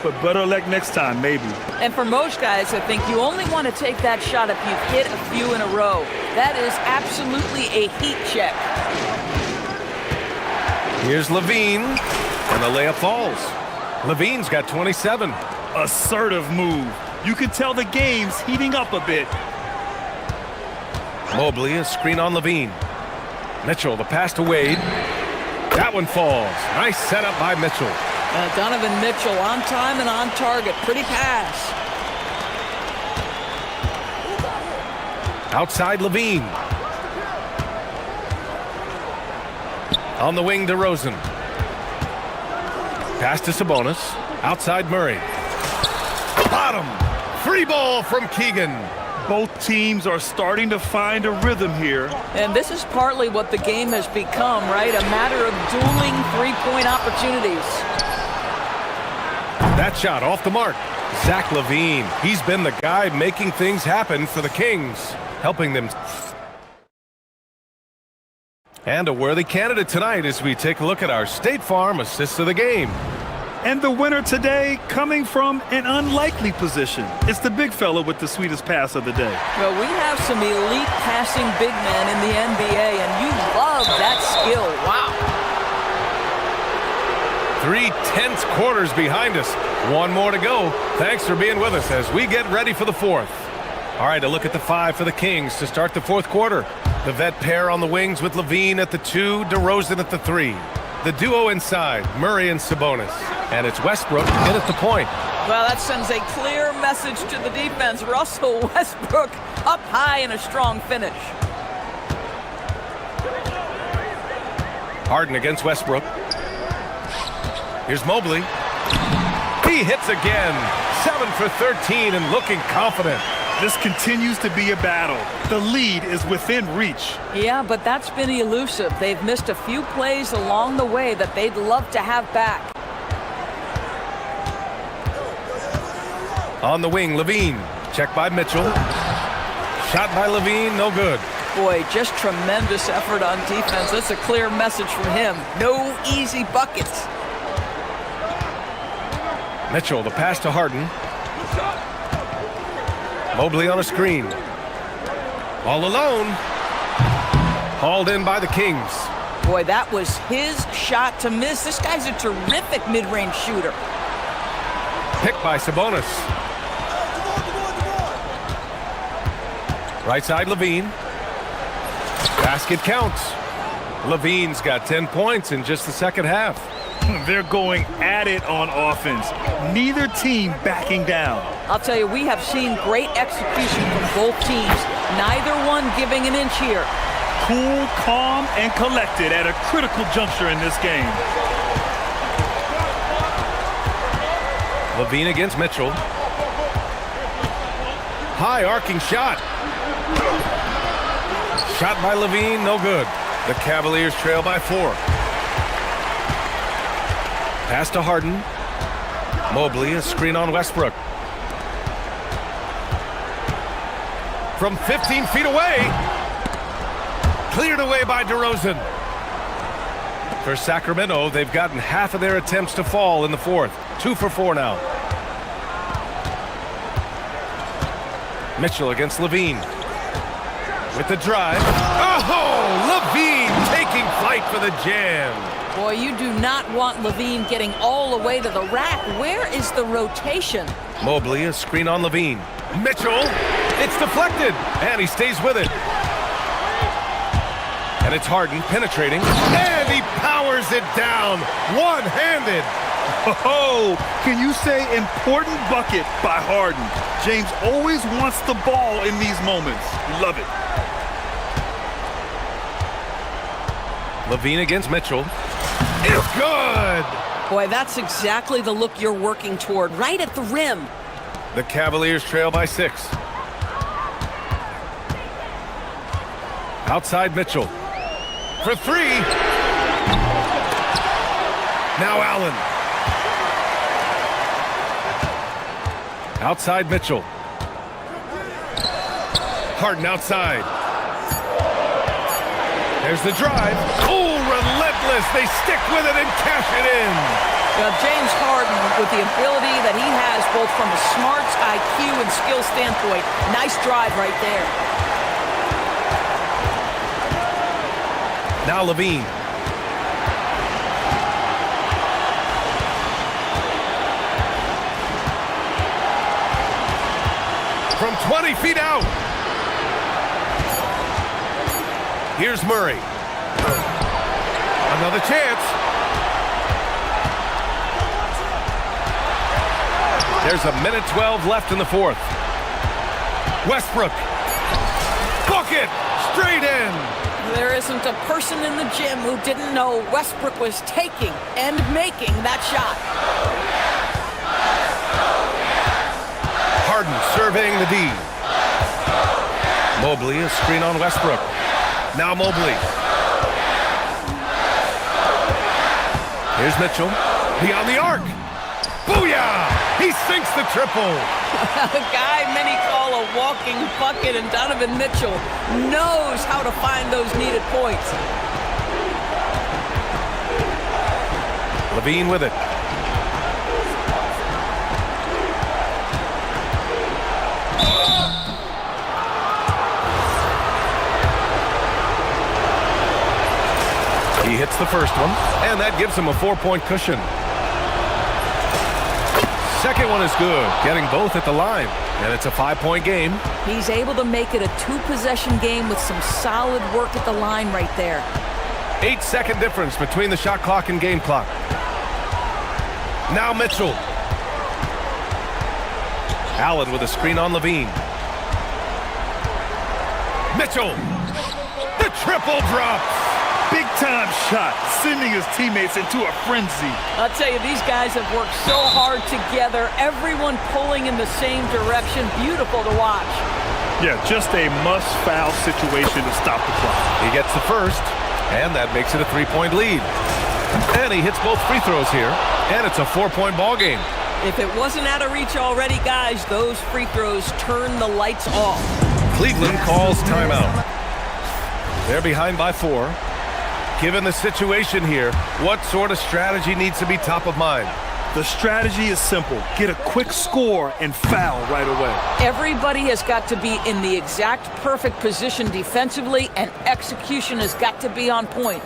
but better luck next time, maybe. And for most guys, I think you only want to take that shot if you've hit a few in a row. That is absolutely a heat check. Here's Levine, and the layup falls. Levine's got 27. Assertive move. You can tell the game's heating up a bit. Mobley, a screen on Levine. Mitchell, the pass to Wade. That one falls. Nice setup by Mitchell. Donovan Mitchell on time and on target. Pretty pass. Outside Levine. On the wing, DeRozan. Pass to Sabonis. Outside Murray. Bottom. Free ball from Keegan. Both teams are starting to find a rhythm here. And this is partly what the game has become, right? A matter of dueling three-point opportunities. That shot off the mark. Zach LaVine. He's been the guy making things happen for the Kings, helping them. And a worthy candidate tonight as we take a look at our State Farm assists of the game. And the winner today coming from an unlikely position. It's the big fella with the sweetest pass of the day. Well, we have some elite passing big men in the NBA, and you love that skill. Wow. 3 tense quarters behind us. One more to go. Thanks for being with us as we get ready for the fourth. All right, a look at the 5 for the Kings to start the fourth quarter. The vet pair on the wings with Levine at the 2, DeRozan at the 3. The duo inside, Murray and Sabonis. And it's Westbrook in at the point. Well, that sends a clear message to the defense. Russell Westbrook up high in a strong finish. Harden against Westbrook. Here's Mobley. He hits again. 7 for 13 and looking confident. This continues to be a battle. The lead is within reach. Yeah, but that's been elusive. They've missed a few plays along the way that they'd love to have back. On the wing, Levine. Check by Mitchell. Shot by Levine, no good. Boy, just tremendous effort on defense. That's a clear message from him. No easy buckets. Mitchell, the pass to Harden. Mobley on a screen. All alone. Hauled in by the Kings. Boy, that was his shot to miss. This guy's a terrific mid-range shooter. Picked by Sabonis. Right side, Levine. Basket counts. Levine's got 10 points in just the second half. They're going at it on offense. Neither team backing down. I'll tell you, we have seen great execution from both teams. Neither one giving an inch here. Cool, calm, and collected at a critical juncture in this game. Levine against Mitchell. High arcing shot. Shot by Levine, no good. The Cavaliers trail by 4. Pass to Harden. Mobley, a screen on Westbrook. From 15 feet away. Cleared away by DeRozan. For Sacramento, they've gotten half of their attempts to fall in the fourth. 2 for 4 now. Mitchell against Levine. With the drive. Oh, Levine taking flight for the jam. Boy, you do not want Levine getting all the way to the rack. Where is the rotation? Mobley, a screen on Levine. Mitchell, it's deflected, and he stays with it. And it's Harden penetrating, and he powers it down, one-handed. Oh, can you say important bucket by Harden? James always wants the ball in these moments. Love it. Levine against Mitchell. It's good! Boy, that's exactly the look you're working toward, right at the rim. The Cavaliers trail by 6. Outside Mitchell. For 3. Now Allen. Outside Mitchell. Harden outside. There's the drive. Oh, relentless. They stick with it and cash it in. Now, James Harden, with the ability that he has both from a smarts, IQ, and skill standpoint, nice drive right there. Now Levine. From 20 feet out. Here's Murray. Another chance. There's a minute 12 left in the fourth. Westbrook. Bucket! Straight in. There isn't a person in the gym who didn't know Westbrook was taking and making that shot. Harden surveying the D. Mobley, a screen on Westbrook. Now Mobley. Here's Mitchell. Beyond the arc. Booyah! He sinks the triple. A guy many call a walking bucket, and Donovan Mitchell knows how to find those needed points. Levine with it. He hits the first one, and that gives him a 4-point cushion. Second one is good, getting both at the line, and it's a 5-point game. He's able to make it a 2-possession game with some solid work at the line right there. 8-second difference between the shot clock and game clock. Now Mitchell. Allen with a screen on Levine. Mitchell. The triple drops. Big-time shot, sending his teammates into a frenzy. I'll tell you, these guys have worked so hard together, everyone pulling in the same direction. Beautiful to watch. Yeah, just a must-foul situation to stop the clock. He gets the first, and that makes it a 3-point lead. And he hits both free throws here, and it's a 4-point ball game. If it wasn't out of reach already, guys, those free throws turn the lights off. Cleveland calls timeout. They're behind by 4. Given the situation here, what sort of strategy needs to be top of mind? The strategy is simple. Get a quick score and foul right away. Everybody has got to be in the exact perfect position defensively, and execution has got to be on point.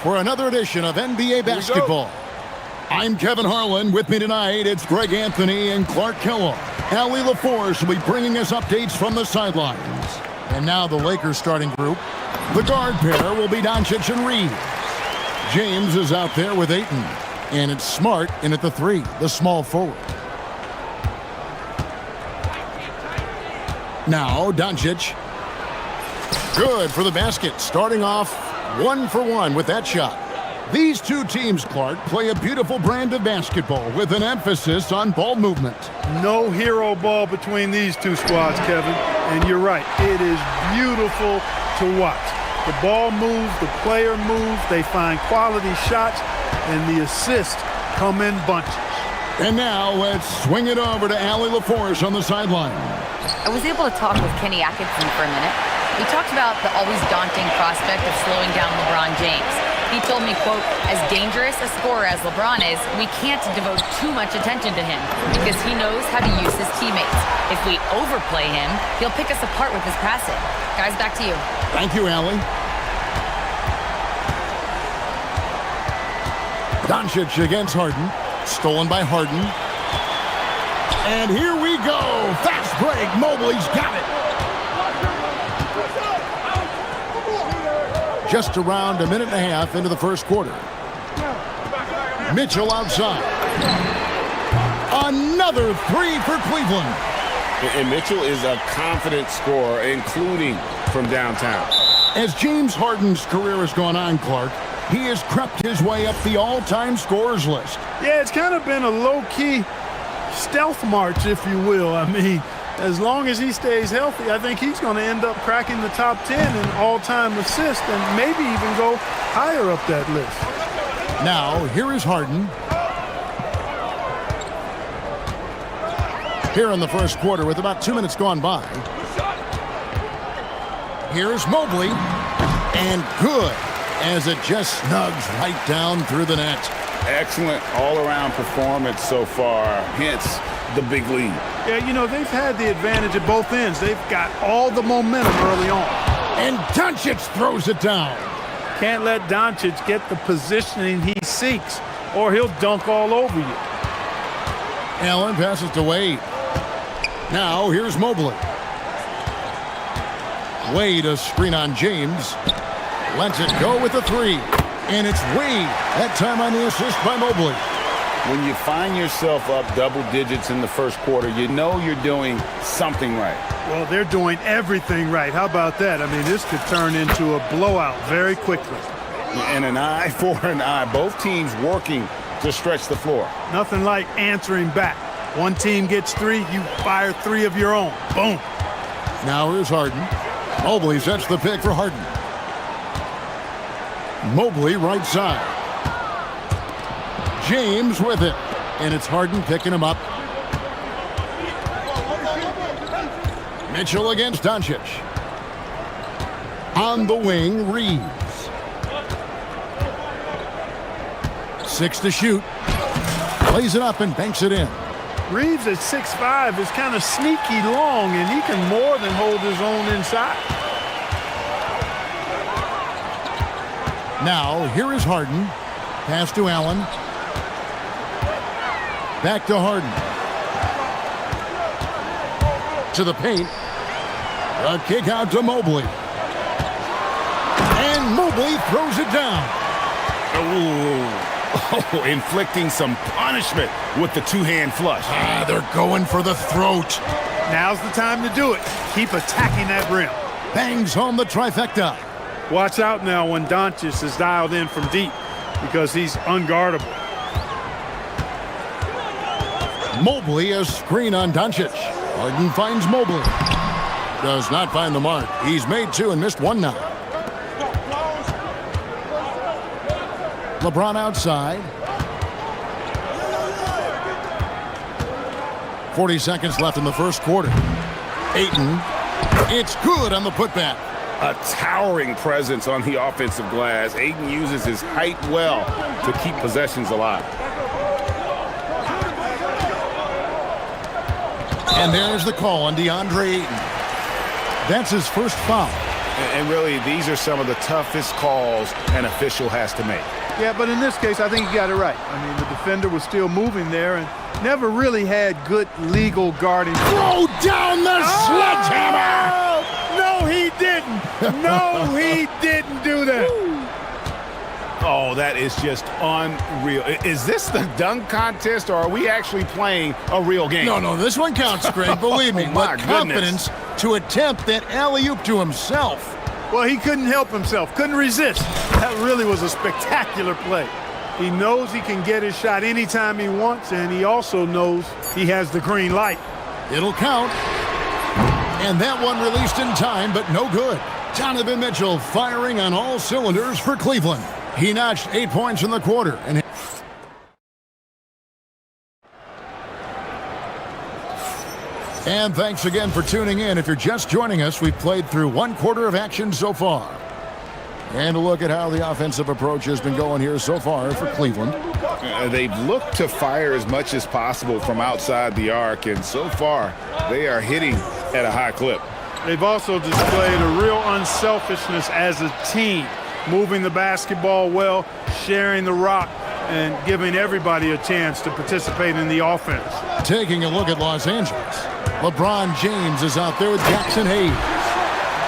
for another edition of NBA Basketball. I'm Kevin Harlan. With me tonight, it's Greg Anthony and Clark Kellogg. Allie LaForce will be bringing us updates from the sidelines. And now the Lakers starting group. The guard pair will be Doncic and Reeves. James is out there with Ayton. And it's Smart in at the 3, the small forward. Now Doncic. Good for the basket. Starting off 1 for 1 with that shot. These two teams, Clark, play a beautiful brand of basketball with an emphasis on ball movement. No hero ball between these two squads, Kevin. And you're right. It is beautiful to watch. The ball moves, the player moves, they find quality shots, and the assists come in bunches. And now let's swing it over to Allie LaForce on the sideline. I was able to talk with Kenny Atkinson for a minute. We talked about the always daunting prospect of slowing down LeBron James. He told me, quote, as dangerous a scorer as LeBron is, we can't devote too much attention to him because he knows how to use his teammates. If we overplay him, he'll pick us apart with his passing. Guys, back to you. Thank you, Allie. Doncic against Harden. Stolen by Harden. And here we go. Fast break. Mobley's got it. Just around a minute and a half into the first quarter. Mitchell outside. Another 3 for Cleveland. And Mitchell is a confident scorer, including from downtown. As James Harden's career has gone on, Clark, he has crept his way up the all-time scorers list. Yeah, it's kind of been a low-key stealth march, if you will. I mean, as long as he stays healthy, I think he's going to end up cracking the top 10 in all-time assists and maybe even go higher up that list. Now, here is Harden. Here in the first quarter with about 2 minutes gone by. Here's Mobley. And good, as it just snugs right down through the net. Excellent all-around performance so far, hence the big lead. Yeah, you know, they've had the advantage at both ends. They've got all the momentum early on. And Doncic throws it down. Can't let Doncic get the positioning he seeks, or he'll dunk all over you. Allen passes to Wade. Now, here's Mobley. Wade, a screen on James. Lets it go with the 3. And it's Wade, that time on the assist by Mobley. When you find yourself up double digits in the first quarter, you know you're doing something right. Well, they're doing everything right. How about that? I mean, this could turn into a blowout very quickly. And an eye for an eye. Both teams working to stretch the floor. Nothing like answering back. One team gets 3, you fire 3 of your own. Boom. Now here's Harden. Mobley sets the pick for Harden. Mobley right side. James with it. And it's Harden picking him up. Mitchell against Doncic. On the wing, Reeves. 6 to shoot. Plays it up and banks it in. Reeves at 6'5" is kind of sneaky long, and he can more than hold his own inside. Now, here is Harden. Pass to Allen. Back to Harden. To the paint. A kick out to Mobley. And Mobley throws it down. Oh, inflicting some punishment with the two-hand flush. They're going for the throat. Now's the time to do it. Keep attacking that rim. Bangs home the trifecta. Watch out now when Doncic is dialed in from deep because he's unguardable. Mobley, a screen on Doncic. Harden finds Mobley. Does not find the mark. He's made 2 and missed 1 now. LeBron outside. 40 seconds left in the first quarter. Ayton. It's good on the putback. A towering presence on the offensive glass. Ayton uses his height well to keep possessions alive. And there's the call on DeAndre Ayton. That's his first foul. And really, these are some of the toughest calls an official has to make. Yeah, but in this case, I think he got it right. I mean, the defender was still moving there and never really had good legal guarding. Throw down the sledgehammer! No, he didn't. No, he didn't do that. Oh, that is just unreal. Is this the dunk contest, or are we actually playing a real game? No, this one counts, Greg, believe me. Oh, my but confidence to attempt that alley-oop to himself. Well, he couldn't help himself, couldn't resist. That really was a spectacular play. He knows he can get his shot anytime he wants, and he also knows he has the green light. It'll count. And that one released in time, but no good. Donovan Mitchell firing on all cylinders for Cleveland. He notched 8 points in the quarter. And thanks again for tuning in. If you're just joining us, we've played through one quarter of action so far. And a look at how the offensive approach has been going here so far for Cleveland. They've looked to fire as much as possible from outside the arc, and so far they are hitting at a high clip. They've also displayed a real unselfishness as a team, moving the basketball well, sharing the rock, and giving everybody a chance to participate in the offense. Taking a look at Los Angeles, LeBron James is out there with Jackson Hayes.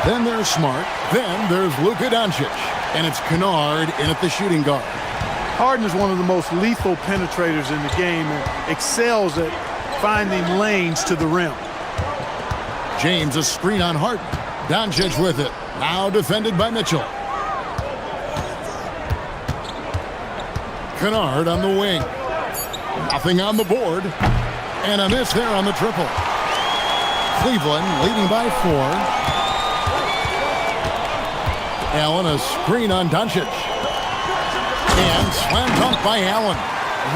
Then there's Smart. Then there's Luka Doncic. And it's Kennard in at the shooting guard. Harden is one of the most lethal penetrators in the game and excels at finding lanes to the rim. James a screen on Harden. Doncic with it. Now defended by Mitchell. Kennard on the wing. Nothing on the board. And a miss there on the triple. Cleveland leading by 4. Allen a screen on Doncic. And slam dunk by Allen.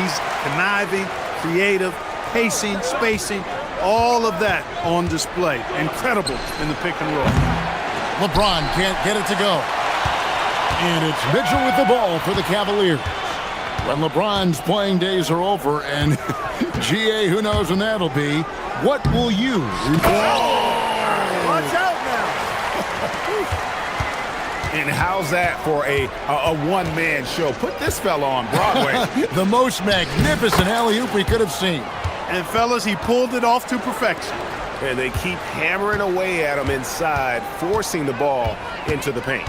He's conniving, creative, pacing, spacing, all of that on display. Incredible in the pick and roll. LeBron can't get it to go. And it's Mitchell with the ball for the Cavaliers. When LeBron's playing days are over, and GA, who knows when that'll be, what will you? Watch out now. And how's that for a one-man show? Put this fella on Broadway. The most magnificent alley-oop we could have seen. And fellas, he pulled it off to perfection. And they keep hammering away at him inside, forcing the ball into the paint.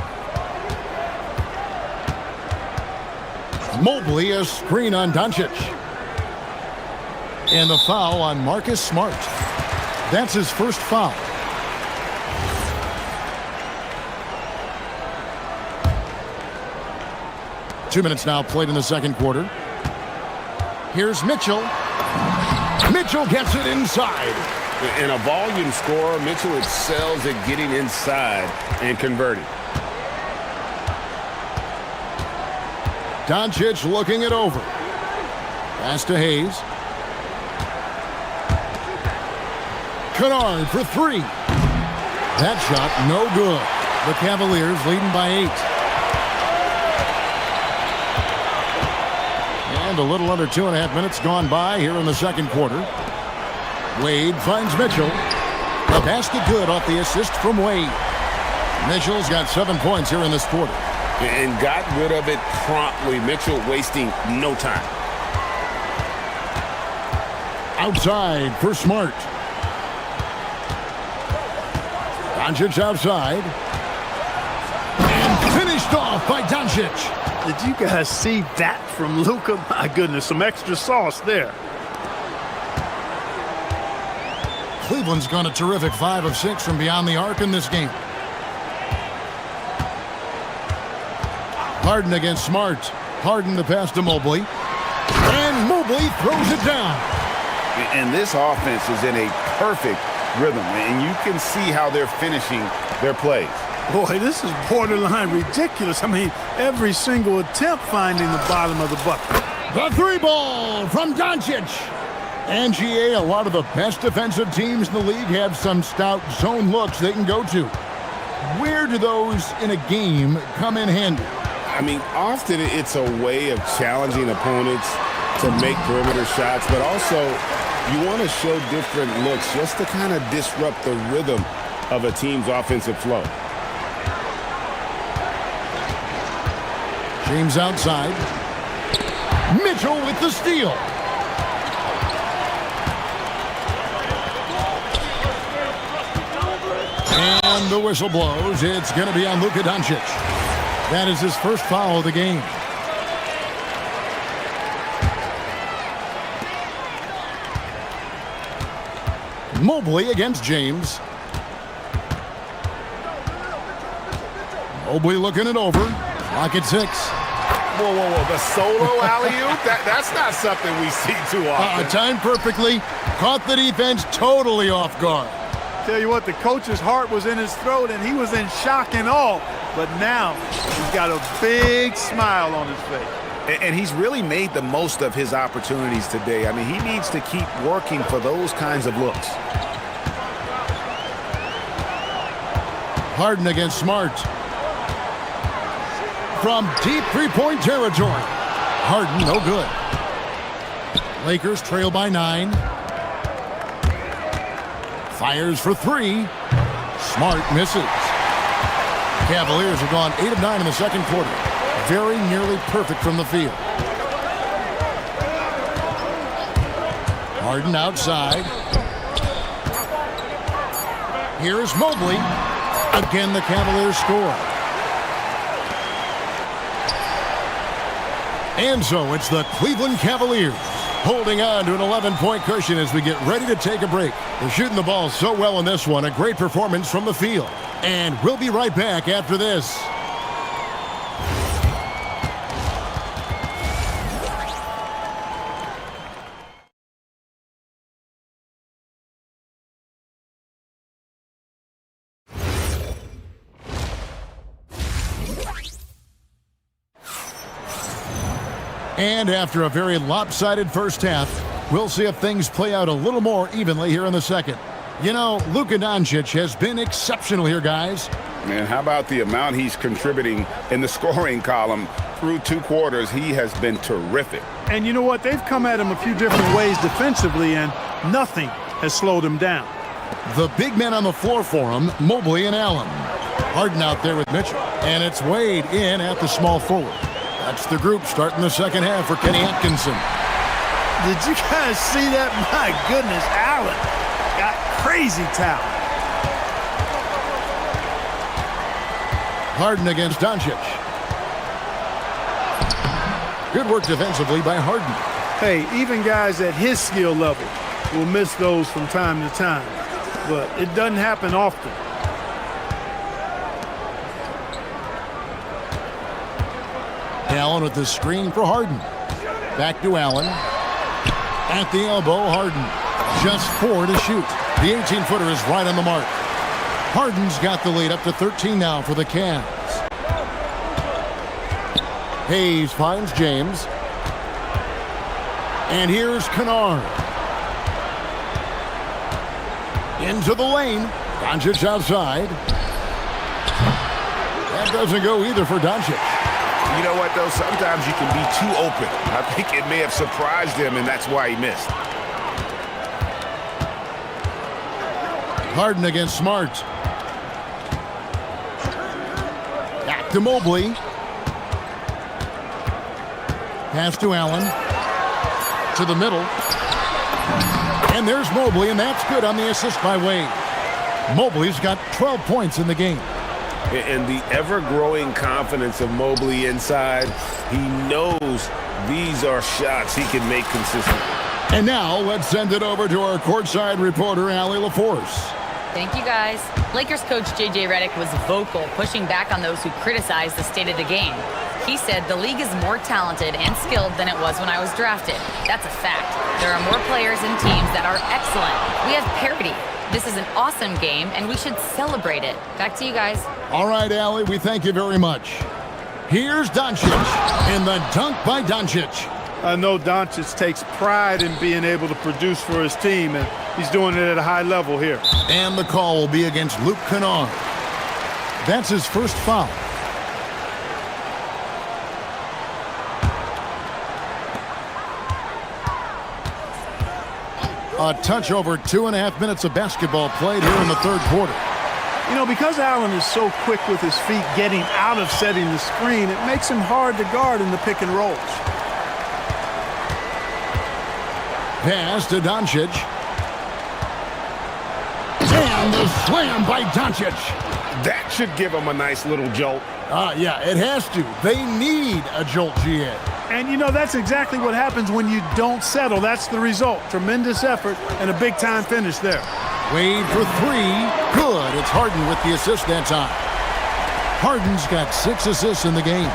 Mobley a screen on Doncic. And the foul on Marcus Smart. That's his first foul. Two minutes now played in the second quarter. Here's Mitchell. Mitchell gets it inside. In a volume scorer, Mitchell excels at getting inside and converting. Doncic looking it over. Pass to Hayes. Kennard for 3. That shot no good. The Cavaliers leading by 8. And a little under 2.5 minutes gone by here in the second quarter. Wade finds Mitchell. The basket good off the assist from Wade. Mitchell's got 7 points here in this quarter. And got rid of it promptly. Mitchell wasting no time. Outside for Smart. Doncic outside. And finished off by Doncic. Did you guys see that from Luka? My goodness, some extra sauce there. Cleveland's gone a terrific 5 of 6 from beyond the arc in this game. Harden against Smart. Harden the pass to Mobley. And Mobley throws it down. And this offense is in a perfect rhythm, and you can see how they're finishing their plays. Boy, this is borderline ridiculous. I mean, every single attempt finding the bottom of the bucket. The 3-ball from Doncic. And GA, a lot of the best defensive teams in the league have some stout zone looks they can go to. Where do those in a game come in handy? I mean, often it's a way of challenging opponents to make perimeter shots, but also you want to show different looks just to kind of disrupt the rhythm of a team's offensive flow. James outside. Mitchell with the steal. And the whistle blows. It's going to be on Luka Doncic. That is his first foul of the game. Mobley against James. Mobley looking it over. Clock at 6. Whoa, whoa, whoa. The solo alley-oop? That's not something we see too often. Timed perfectly. Caught the defense totally off guard. Tell you what, the coach's heart was in his throat, and he was in shock and awe. But now he's got a big smile on his face. And he's really made the most of his opportunities today. I mean, he needs to keep working for those kinds of looks. Harden against Smart. From deep three-point territory. Harden, no good. Lakers trail by 9. Fires for 3. Smart misses. Cavaliers have gone 8 of 9 in the second quarter. Very nearly perfect from the field. Harden outside. Here's Mobley. Again, the Cavaliers score. And so it's the Cleveland Cavaliers holding on to an 11-point cushion as we get ready to take a break. They're shooting the ball so well in this one. A great performance from the field. And we'll be right back after this. And after a very lopsided first half, we'll see if things play out a little more evenly here in the second. You know, Luka Doncic has been exceptional here, guys. Man, how about the amount he's contributing in the scoring column through 2 quarters? He has been terrific. And you know what? They've come at him a few different ways defensively, and nothing has slowed him down. The big men on the floor for him, Mobley and Allen. Harden out there with Mitchell. And it's Wade in at the small forward. That's the group starting the second half for Kenny Atkinson. Did you guys see that? My goodness, Allen got crazy talent. Harden against Doncic. Good work defensively by Harden. Hey, even guys at his skill level will miss those from time to time, but it doesn't happen often. Allen with the screen for Harden. Back to Allen. At the elbow, Harden. Just 4 to shoot. The 18-footer is right on the mark. Harden's got the lead up to 13 now for the Cavs. Hayes finds James. And here's Kennard. Into the lane. Doncic outside. That doesn't go either for Doncic. You know what, though? Sometimes you can be too open. I think it may have surprised him, and that's why he missed. Harden against Smart. Back to Mobley. Pass to Allen. To the middle. And there's Mobley, and that's good on the assist by Wade. Mobley's got 12 points in the game. And the ever-growing confidence of Mobley inside, he knows these are shots he can make consistently. And now let's send it over to our courtside reporter, Allie LaForce. Thank you, guys. Lakers coach J.J. Redick was vocal, pushing back on those who criticized the state of the game. He said the league is more talented and skilled than it was when I was drafted. That's a fact. There are more players and teams that are excellent. We have parity. This is an awesome game, and we should celebrate it. Back to you guys. All right, Allie, we thank you very much. Here's Doncic, and the dunk by Doncic. I know Doncic takes pride in being able to produce for his team, and he's doing it at a high level here. And the call will be against Luke Kennard. That's his first foul. A touch over 2.5 minutes of basketball played here in the third quarter. You know, because Allen is so quick with his feet getting out of setting the screen, it makes him hard to guard in the pick and rolls. Pass to Doncic. And the slam by Doncic. That should give him a nice little jolt. Yeah, it has to. They need a jolt, GA. And, you know, that's exactly what happens when you don't settle. That's the result. Tremendous effort and a big-time finish there. Wade for three. Good. It's Harden with the assist that time. Harden's got 6 assists in the game.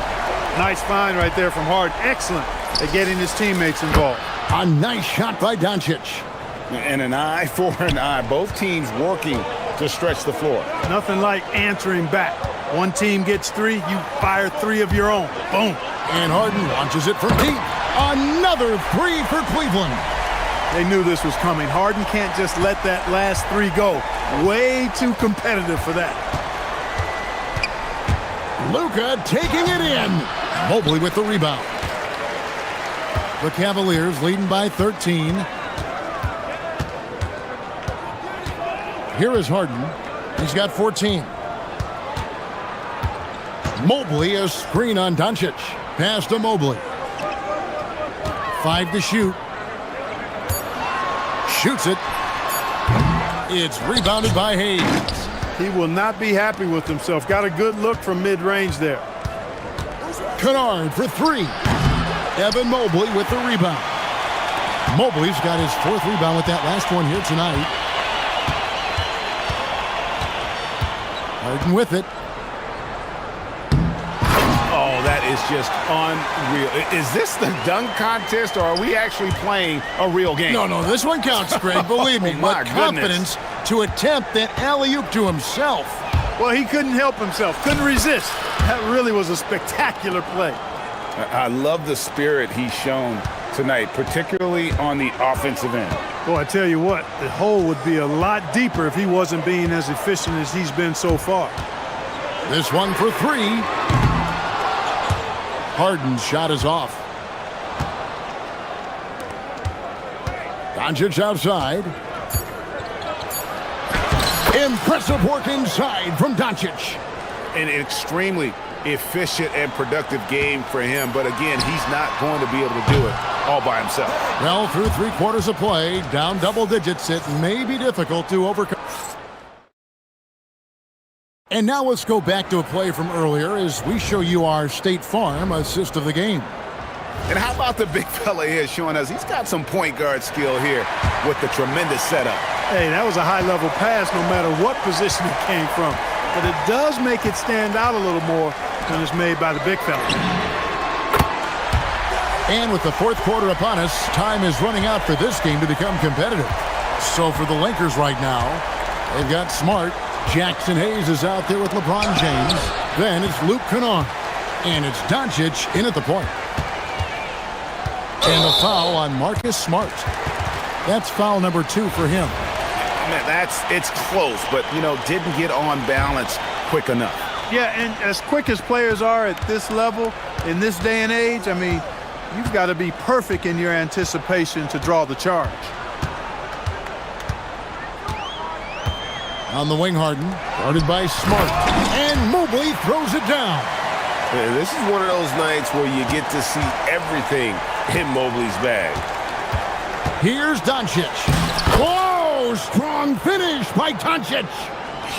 Nice find right there from Harden. Excellent at getting his teammates involved. A nice shot by Doncic. And an eye for an eye. Both teams working to stretch the floor. Nothing like answering back. One team gets 3, you fire 3 of your own. Boom. And Harden launches it from deep. Another 3 for Cleveland. They knew this was coming. Harden can't just let that last 3 go. Way too competitive for that. Luka taking it in. Mobley with the rebound. The Cavaliers leading by 13. Here is Harden. He's got 14. Mobley, a screen on Doncic. Pass to Mobley. 5 to shoot. Shoots it. It's rebounded by Hayes. He will not be happy with himself. Got a good look from mid-range there. Kennard for 3. Evan Mobley with the rebound. Mobley's got his 4th rebound with that last one here tonight. Harden with it. Oh, that is just unreal. Is this the dunk contest, or are we actually playing a real game? No, this one counts, Greg. Believe me. My with confidence to attempt that alley-oop to himself. Well, he couldn't help himself. Couldn't resist. That really was a spectacular play. I love the spirit he's shown tonight, particularly on the offensive end. Boy, I tell you what, the hole would be a lot deeper if he wasn't being as efficient as he's been so far. This one for 3. Harden's shot is off. Doncic outside. Impressive work inside from Doncic. An extremely efficient and productive game for him, but again, he's not going to be able to do it all by himself. Well, through 3 quarters of play, down double digits, it may be difficult to overcome. And now let's go back to a play from earlier as we show you our State Farm assist of the game. And how about the big fella here showing us he's got some point guard skill here with the tremendous setup. Hey, that was a high-level pass no matter what position it came from. But it does make it stand out a little more when it's made by the big fella. And with the 4th quarter upon us, time is running out for this game to become competitive. So for the Lakers right now, they've got Smart. Jackson Hayes is out there with LeBron James. Then it's Luke Kennard. And it's Doncic in at the point. And a foul on Marcus Smart. That's foul number 2 for him. Man, it's close, but, you know, didn't get on balance quick enough. Yeah, and as quick as players are at this level, in this day and age, I mean, you've got to be perfect in your anticipation to draw the charge. On the wing, Harden, guarded by Smart. And Mobley throws it down. Yeah, this is one of those nights where you get to see everything in Mobley's bag. Here's Doncic. Whoa! Strong finish by Doncic.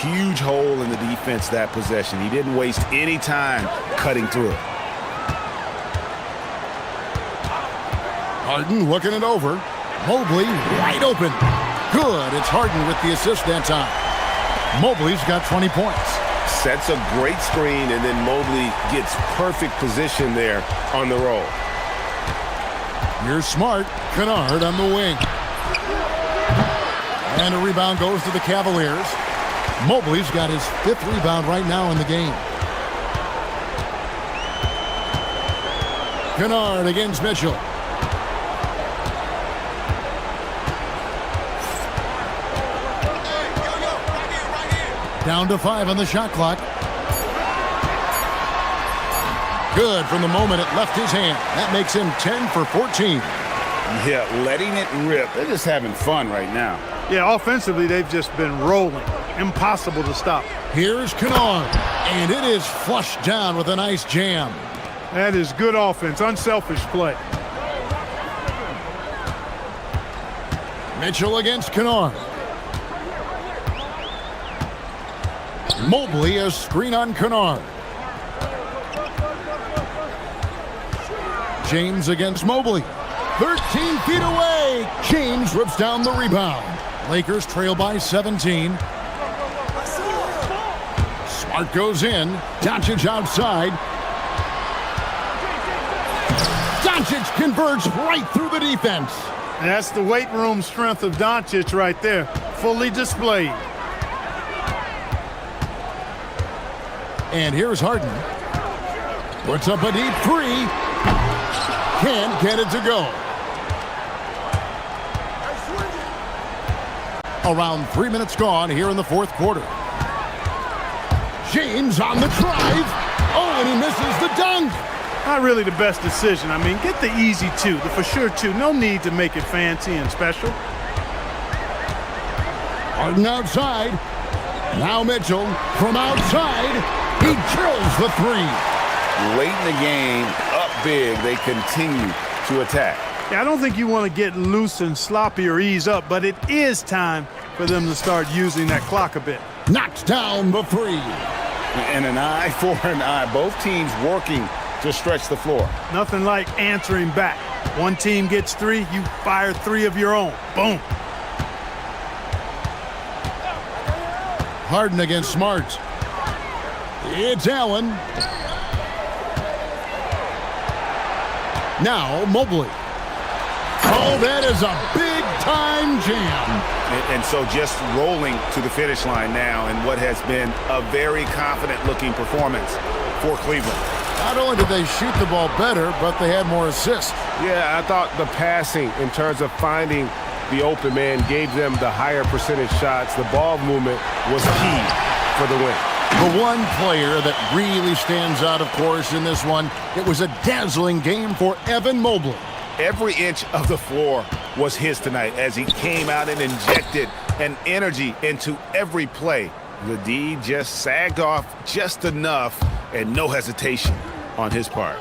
Huge hole in the defense that possession. He didn't waste any time cutting through it. Harden looking it over. Mobley wide open. Good. It's Harden with the assist that time. Mobley's got 20 points. Sets a great screen, and then Mobley gets perfect position there on the roll. Here's Smart. Kennard on the wing. And a rebound goes to the Cavaliers. Mobley's got his 5th rebound right now in the game. Kennard against Mitchell. Down to 5 on the shot clock. Good from the moment it left his hand. That makes him 10 for 14. Yeah, letting it rip. They're just having fun right now. Yeah, offensively, they've just been rolling. Impossible to stop. Here's Kennard, and it is flushed down with a nice jam. That is good offense, unselfish play. Mitchell against Kennard. Mobley a screen on Kennard. James against Mobley. 13 feet away. James rips down the rebound. Lakers trail by 17. Smart goes in. Doncic outside. Doncic converts right through the defense. And that's the weight room strength of Doncic right there. Fully displayed. And here's Harden. Puts up a deep three. Can't get it to go. Around 3 minutes gone here in the fourth quarter. James on the drive. Oh, and he misses the dunk. Not really the best decision. I mean, get the easy two, the for sure two. No need to make it fancy and special. Harden outside. Now Mitchell from outside. He drills the three. Late in the game, up big, they continue to attack. Yeah, I don't think you want to get loose and sloppy or ease up, but it is time for them to start using that clock a bit. Knocks down the three. And an eye for an eye. Both teams working to stretch the floor. Nothing like answering back. One team gets three, you fire three of your own. Boom. Harden against Smart. It's Allen. Now Mobley. Oh, that is a big-time jam. And so just rolling to the finish line now in what has been a very confident-looking performance for Cleveland. Not only did they shoot the ball better, but they had more assists. Yeah, I thought the passing in terms of finding the open man gave them the higher percentage shots. The ball movement was key for the win. The one player that really stands out, of course, in this one, it was a dazzling game for Evan Mobley. Every inch of the floor was his tonight as he came out and injected an energy into every play. The D just sagged off just enough and no hesitation on his part.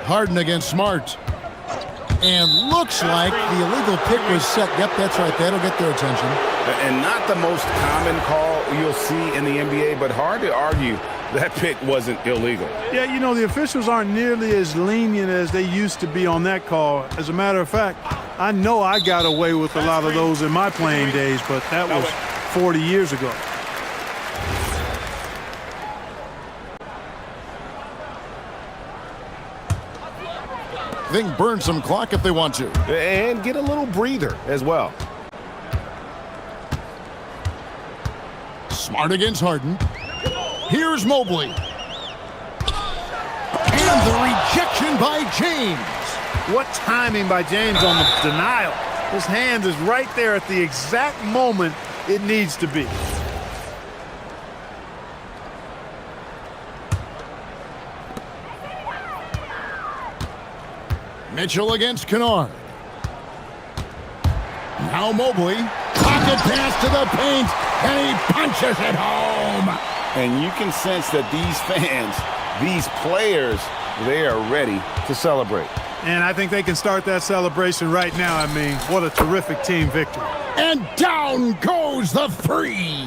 Harden against Smart. And looks like the illegal pick was set. Yep, that's right. That'll get their attention. And not the most common call you'll see in the NBA, but hard to argue that pick wasn't illegal. Yeah, you know, the officials aren't nearly as lenient as they used to be on that call. As a matter of fact, I know I got away with a lot of those in my playing days, but that was 40 years ago. They can burn some clock if they want to. And get a little breather as well. Smart against Harden. Here's Mobley. And the rejection by James. What timing by James on the denial. His hand is right there at the exact moment it needs to be. Mitchell against Kennard. Now Mobley. Pocket pass to the paint, and he punches it home. And you can sense that these fans, these players, they are ready to celebrate. And I think they can start that celebration right now. I mean, what a terrific team victory. And down goes the three.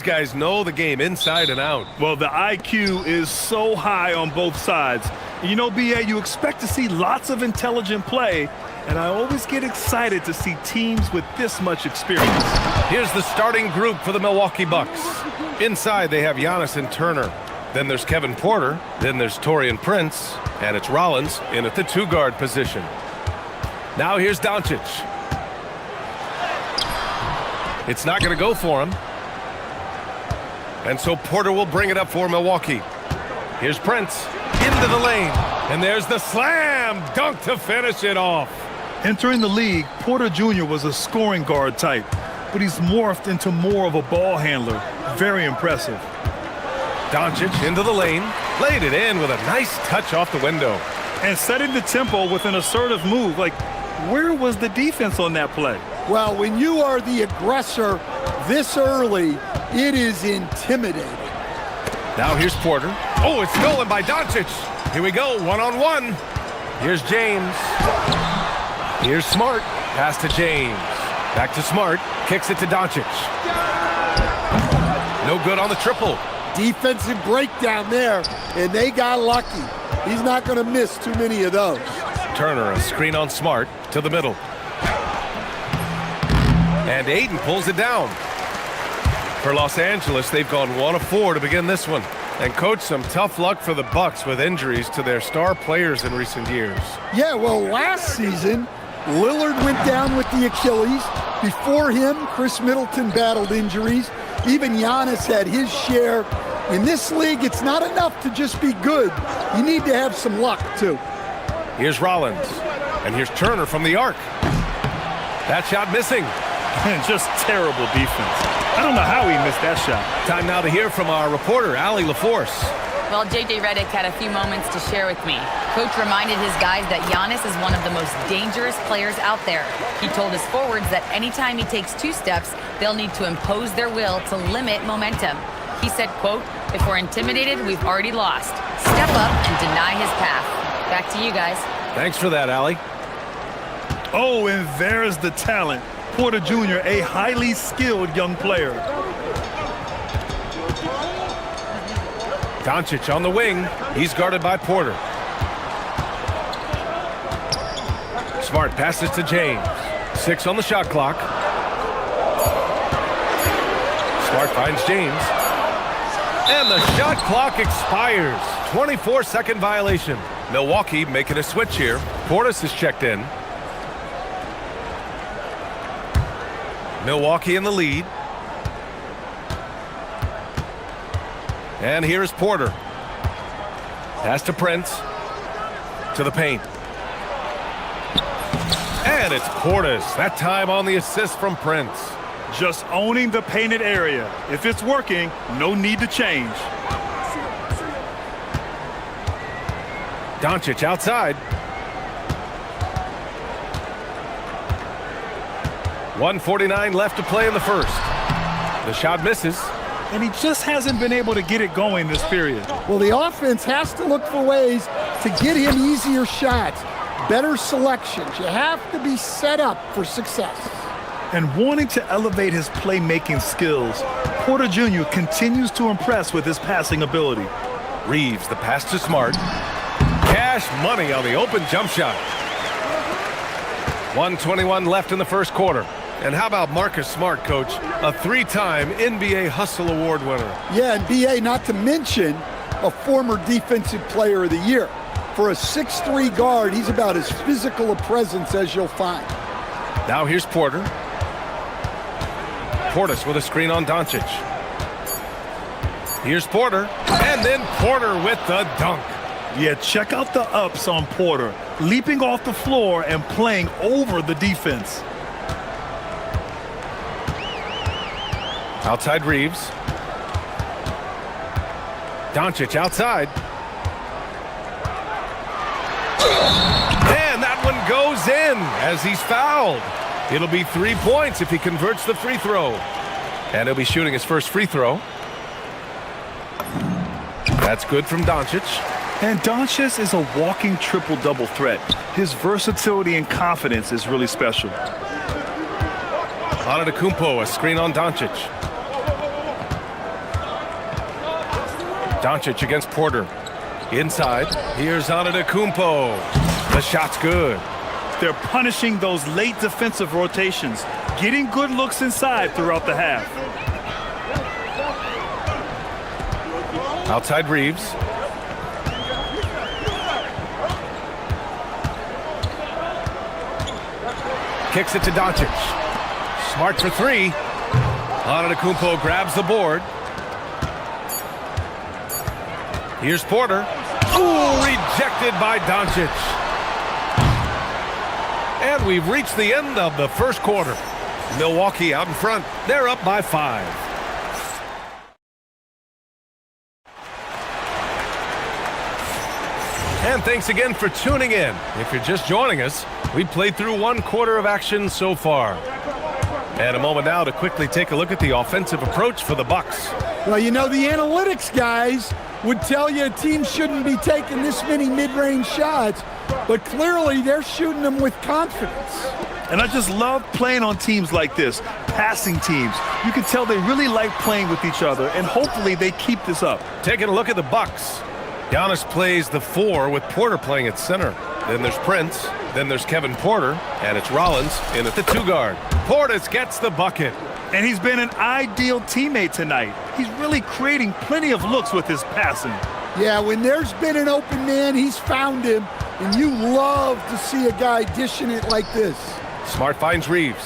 guys know the game inside and out. Well, the IQ is so high on both sides. You know, B.A., you expect to see lots of intelligent play, and I always get excited to see teams with this much experience. Here's the starting group for the Milwaukee Bucks. Inside, they have Giannis and Turner. Then there's Kevin Porter. Then there's Taurean Prince. And it's Rollins in at the two-guard position. Now here's Doncic. It's not going to go for him. And so Porter will bring it up for Milwaukee. Here's Prince into the lane. And there's the slam dunk to finish it off. Entering the league, Porter Jr. was a scoring guard type, but he's morphed into more of a ball handler. Very impressive. Doncic into the lane, laid it in with a nice touch off the window. And setting the tempo with an assertive move. Like, where was the defense on that play? Well, when you are the aggressor this early, it is intimidating. Now here's Porter. Oh, it's stolen by Doncic. Here we go, one-on-one. Here's James. Here's Smart. Pass to James. Back to Smart. Kicks it to Doncic. No good on the triple. Defensive breakdown there, and they got lucky. He's not going to miss too many of those. Turner, a screen on Smart to the middle. And Aiden pulls it down. For Los Angeles, they've gone 1 of 4 to begin this one. And coach, some tough luck for the Bucks with injuries to their star players in recent years. Yeah, well, last season, Lillard went down with the Achilles. Before him, Chris Middleton battled injuries. Even Giannis had his share. In this league, it's not enough to just be good. You need to have some luck, too. Here's Rollins. And here's Turner from the arc. That shot missing. Just terrible defense. I don't know how he missed that shot. Time now to hear from our reporter, Allie LaForce. Well, J.J. Redick had a few moments to share with me. Coach reminded his guys that Giannis is one of the most dangerous players out there. He told his forwards that anytime he takes 2 steps, they'll need to impose their will to limit momentum. He said, quote, "If we're intimidated, we've already lost. Step up and deny his path." Back to you guys. Thanks for that, Allie. Oh, and there's the talent. Porter Jr., a highly skilled young player. Doncic on the wing. He's guarded by Porter. Smart passes to James. 6 on the shot clock. Smart finds James. And the shot clock expires. 24-second violation. Milwaukee making a switch here. Portis is checked in. Milwaukee in the lead. And here is Porter. Pass to Prince. To the paint. And it's Portis. That time on the assist from Prince. Just owning the painted area. If it's working, no need to change. Doncic outside. 1:49 left to play in the first. The shot misses. And he just hasn't been able to get it going this period. Well, the offense has to look for ways to get him easier shots, better selections. You have to be set up for success. And wanting to elevate his playmaking skills, Porter Jr. continues to impress with his passing ability. Reeves, the pass to Smart. Cash money on the open jump shot. 1:21 left in the first quarter. And how about Marcus Smart, Coach? A 3-time NBA Hustle Award winner. Yeah, and B.A., not to mention a former Defensive Player of the Year. For a 6'3" guard, he's about as physical a presence as you'll find. Now here's Porter. Portis with a screen on Doncic. Here's Porter. And then Porter with the dunk. Yeah, check out the ups on Porter. Leaping off the floor and playing over the defense. Outside Reeves. Doncic outside. And that one goes in as he's fouled. It'll be 3 points if he converts the free throw. And he'll be shooting his first free throw. That's good from Doncic. And Doncic is a walking triple-double threat. His versatility and confidence is really special. Antetokounmpo, a screen on Doncic. Doncic against Porter. Inside, here's Antetokounmpo. The shot's good. They're punishing those late defensive rotations, getting good looks inside throughout the half. Outside Reeves. Kicks it to Doncic. Smart for three. Antetokounmpo grabs the board. Here's Porter. Ooh, rejected by Doncic. And we've reached the end of the first quarter. Milwaukee out in front. They're up by 5. And thanks again for tuning in. If you're just joining us, we played through 1 quarter of action so far. And a moment now to quickly take a look at the offensive approach for the Bucks. Well, you know, the analytics guys would tell you a team shouldn't be taking this many mid-range shots, but clearly they're shooting them with confidence. And I just love playing on teams like this, passing teams. You can tell they really like playing with each other, and hopefully they keep this up. Taking a look at the Bucks. Giannis plays the 4 with Porter playing at center. Then there's Prince. Then there's Kevin Porter. And it's Rollins in at the 2 guard. Portis gets the bucket. And he's been an ideal teammate tonight. He's really creating plenty of looks with his passing. Yeah, when there's been an open man, he's found him. And you love to see a guy dishing it like this. Smart finds Reeves.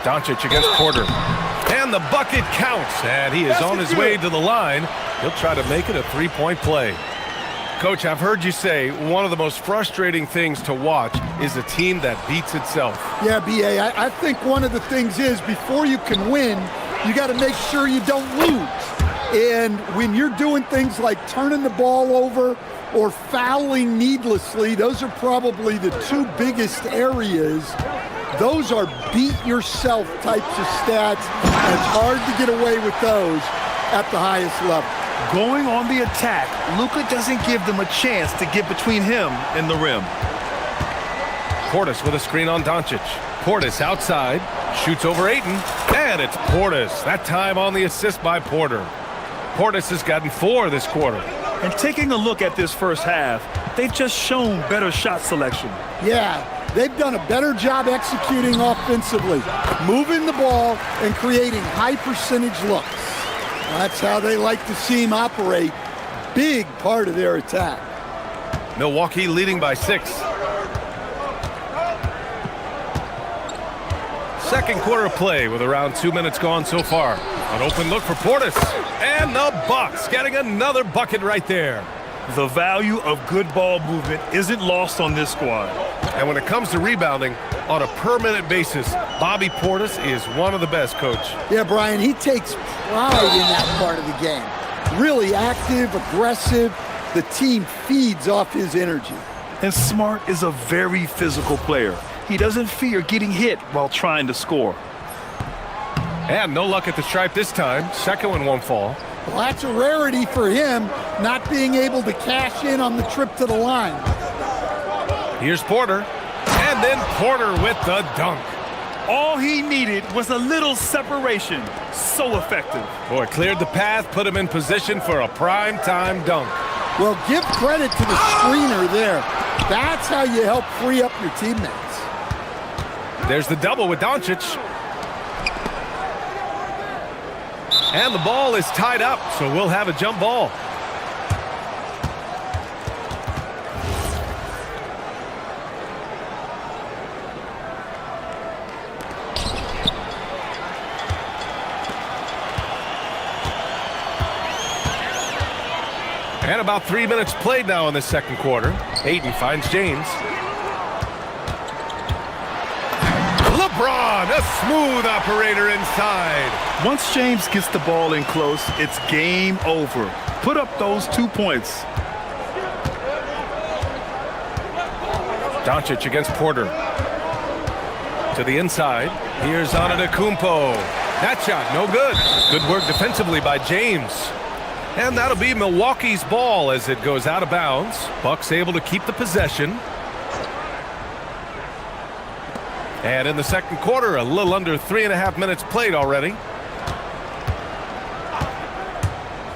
Doncic against Porter. And the bucket counts. And he is on his way to the line. He'll try to make it a 3-point play. Coach, I've heard you say one of the most frustrating things to watch is a team that beats itself. Yeah, B.A., I think one of the things is before you can win, you got to make sure you don't lose. And when you're doing things like turning the ball over or fouling needlessly, those are probably the 2 biggest areas. Those are beat-yourself types of stats, and it's hard to get away with those at the highest level. Going on the attack, Luka doesn't give them a chance to get between him and the rim. Portis with a screen on Doncic. Portis outside, shoots over Ayton, and it's Portis. That time on the assist by Porter. Portis has gotten 4 this quarter. And taking a look at this first half, they've just shown better shot selection. Yeah, they've done a better job executing offensively, moving the ball and creating high percentage looks. That's how they like to see him operate. Big part of their attack. Milwaukee leading by 6. Second quarter of play with around 2 minutes gone so far. An open look for Portis. And the Bucks getting another bucket right there. The value of good ball movement isn't lost on this squad. And when it comes to rebounding, on a per-minute basis, Bobby Portis is one of the best, Coach. Yeah, Brian, he takes pride in that part of the game. Really active, aggressive. The team feeds off his energy. And Smart is a very physical player. He doesn't fear getting hit while trying to score. And no luck at the stripe this time. Second one won't fall. Well, that's a rarity for him, not being able to cash in on the trip to the line. Here's Porter. And then Porter with the dunk. All he needed was a little separation. So effective. Boy, cleared the path, put him in position for a prime-time dunk. Well, give credit to the screener there. That's how you help free up your teammates. There's the double with Doncic. And the ball is tied up, so we'll have a jump ball. And about 3 minutes played now in the second quarter. Ayton finds James. LeBron, a smooth operator inside. Once James gets the ball in close, it's game over. Put up those 2 points. Doncic against Porter. To the inside. Here's Antetokounmpo. That shot, no good. Good work defensively by James. And that'll be Milwaukee's ball as it goes out of bounds. Bucks able to keep the possession. And in the second quarter, a little under 3.5 minutes played already.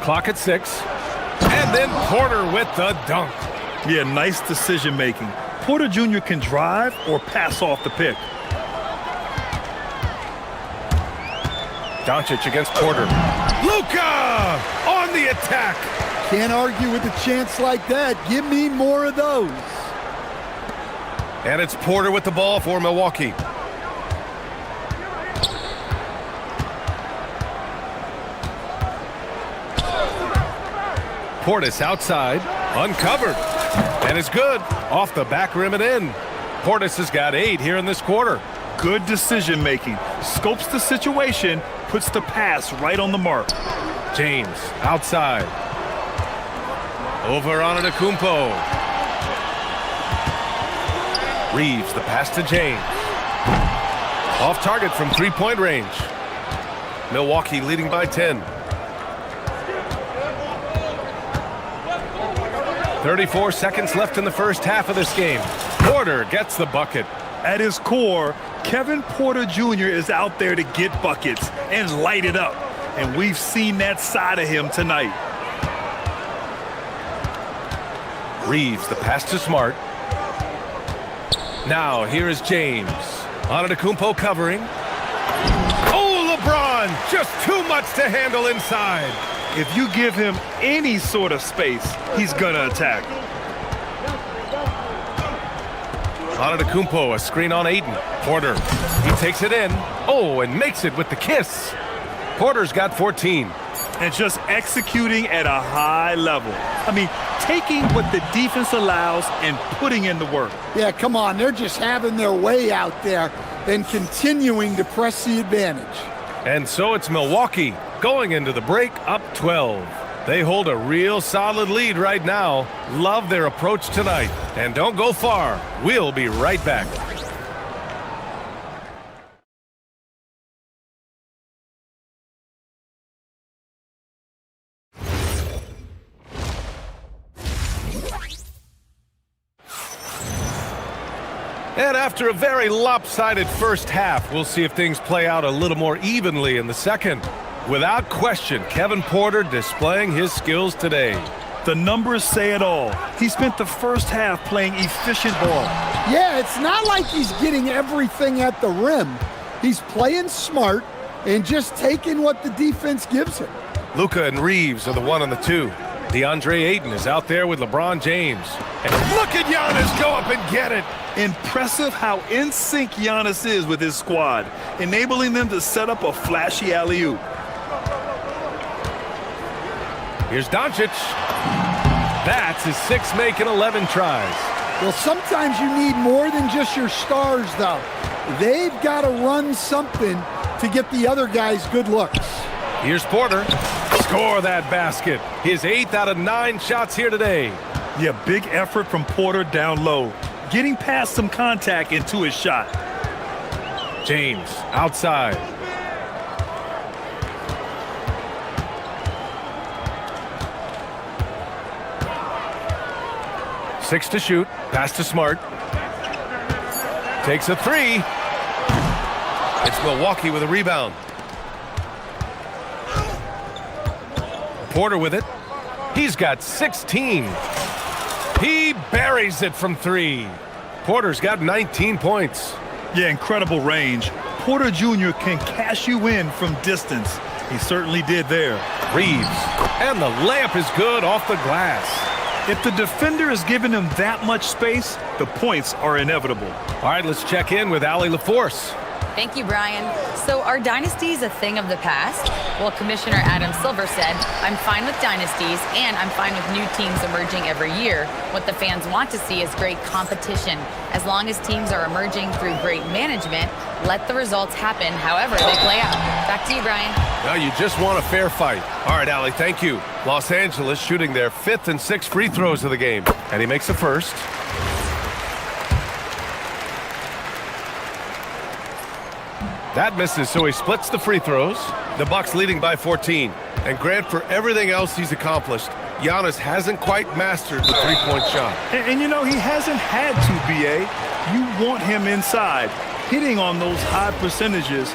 Clock at 6. And then Porter with the dunk. Yeah, nice decision making. Porter Jr. can drive or pass off the pick. Doncic against Porter. Luka on the attack. Can't argue with a chance like that. Give me more of those. And it's Porter with the ball for Milwaukee. Portis outside, uncovered, and it's good. Off the back rim and in. Portis has got 8 here in this quarter. Good decision making. Scopes the situation, puts the pass right on the mark. James outside. Over on Antetokounmpo. Reeves, the pass to James. Off target from three-point range. Milwaukee leading by 10. 34 seconds left in the first half of this game. Porter gets the bucket. At his core, Kevin Porter Jr. is out there to get buckets and light it up. And we've seen that side of him tonight. Reeves, the pass to Smart. Now, here is James. Antetokounmpo covering. Oh, LeBron! Just too much to handle inside. If you give him any sort of space, he's gonna attack. Antetokounmpo, a screen on Ayton. Porter, he takes it in. Oh, and makes it with the kiss. Porter's got 14. And just executing at a high level. I mean, taking what the defense allows and putting in the work. Yeah, come on. They're just having their way out there and continuing to press the advantage. And so it's Milwaukee going into the break up 12. They hold a real solid lead right now. Love their approach tonight. And don't go far. We'll be right back. And after a very lopsided first half, we'll see if things play out a little more evenly in the second. Without question, Kevin Porter displaying his skills today. The numbers say it all. He spent the first half playing efficient ball. Yeah, it's not like he's getting everything at the rim. He's playing smart and just taking what the defense gives him. Luka and Reeves are the 1 and the 2. DeAndre Ayton is out there with LeBron James. And look at Giannis go up and get it. Impressive how in sync Giannis is with his squad, enabling them to set up a flashy alley-oop. Here's Doncic. That's his 6th make in 11 tries. Well, sometimes you need more than just your stars, though. They've got to run something to get the other guys good looks. Here's Porter. Score that basket. His 8th out of 9 shots here today. Yeah, big effort from Porter down low. Getting past some contact into his shot. James outside. Six to shoot. Pass to Smart. Takes a 3. It's Milwaukee with a rebound. Porter with it. He's got 16. He buries it from 3. Porter's got 19 points. Yeah, incredible range. Porter Jr. can cash you in from distance. He certainly did there. Reeves. And the layup is good off the glass. If the defender is giving him that much space, the points are inevitable. All right, let's check in with Allie LaForce. Thank you, Brian. So are dynasties a thing of the past? Well, Commissioner Adam Silver said, I'm fine with dynasties and I'm fine with new teams emerging every year. What the fans want to see is great competition. As long as teams are emerging through great management, let the results happen however they play out. Back to you, Brian. Now you just want a fair fight. All right, Allie, thank you. Los Angeles shooting their 5th and 6th free throws of the game. And he makes the first. That misses, so he splits the free throws. The Bucks leading by 14. And Grant, for everything else he's accomplished, Giannis hasn't quite mastered the three-point shot. And you know, he hasn't had to, B.A. You want him inside, hitting on those high percentages,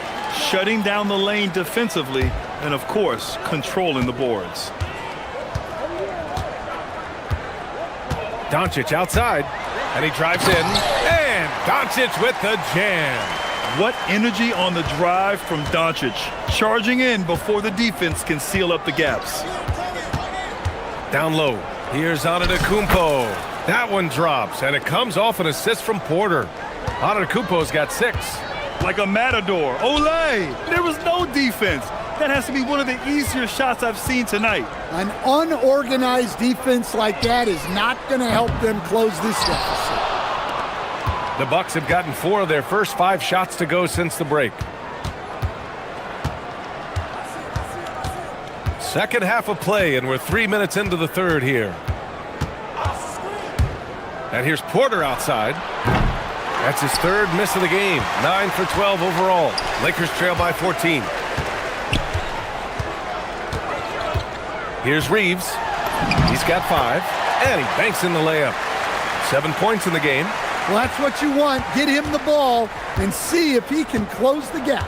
shutting down the lane defensively, and, of course, controlling the boards. Doncic outside, and he drives in, and Doncic with the jam. What energy on the drive from Doncic, charging in before the defense can seal up the gaps. Down low, here's Antetokounmpo. That one drops, and it comes off an assist from Porter. Antetokounmpo's got 6. Like a matador. Olay! There was no defense. That has to be one of the easier shots I've seen tonight. An unorganized defense like that is not going to help them close this deficit. The Bucks have gotten 4 of their first 5 shots to go since the break. Second half of play, and we're 3 minutes into the third here. And here's Porter outside. That's his 3rd miss of the game. 9 for 12 overall. Lakers trail by 14. Here's Reeves. He's got 5, and he banks in the layup. 7 points in the game. Well, that's what you want. Get him the ball and see if he can close the gap.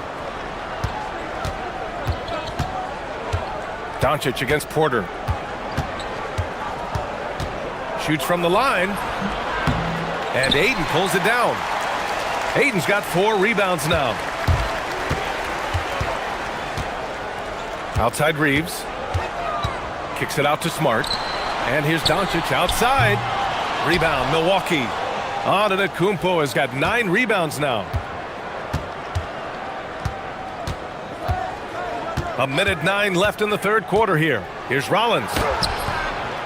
Doncic against Porter. Shoots from the line. And Ayton pulls it down. Ayton's got 4 rebounds now. Outside Reeves. Kicks it out to Smart. And here's Doncic outside. Rebound, Milwaukee. Antetokounmpo has got 9 rebounds now. 1:09 left in the third quarter here. Here's Rollins.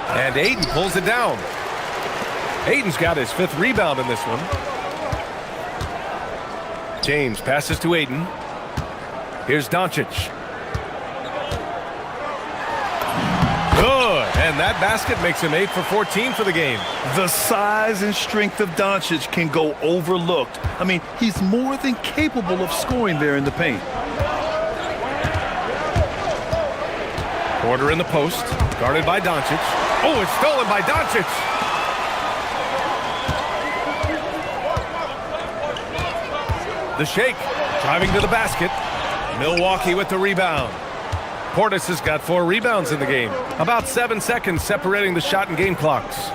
And Ayton pulls it down. Ayton's got his 5th rebound in this one. James passes to Ayton. Here's Doncic. Good. And that basket makes him 8 for 14 for the game. The size and strength of Doncic can go overlooked. I mean, he's more than capable of scoring there in the paint. Porter in the post, guarded by Doncic. Oh, it's stolen by Doncic. The shake, driving to the basket. Milwaukee with the rebound. Portis has got 4 rebounds in the game. About 7 seconds separating the shot and game clocks.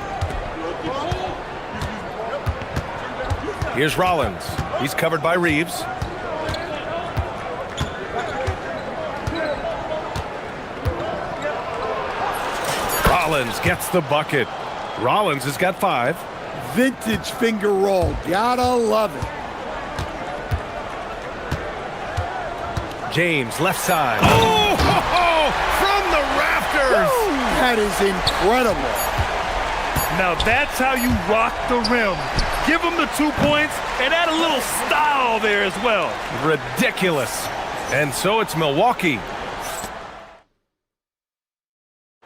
Here's Rollins. He's covered by Reeves. Rollins gets the bucket. Rollins has got 5. Vintage finger roll. Gotta love it. James, left side. Oh, from the rafters. That is incredible. Now that's how you rock the rim. Give him the 2 points and add a little style there as well. Ridiculous. And so it's Milwaukee.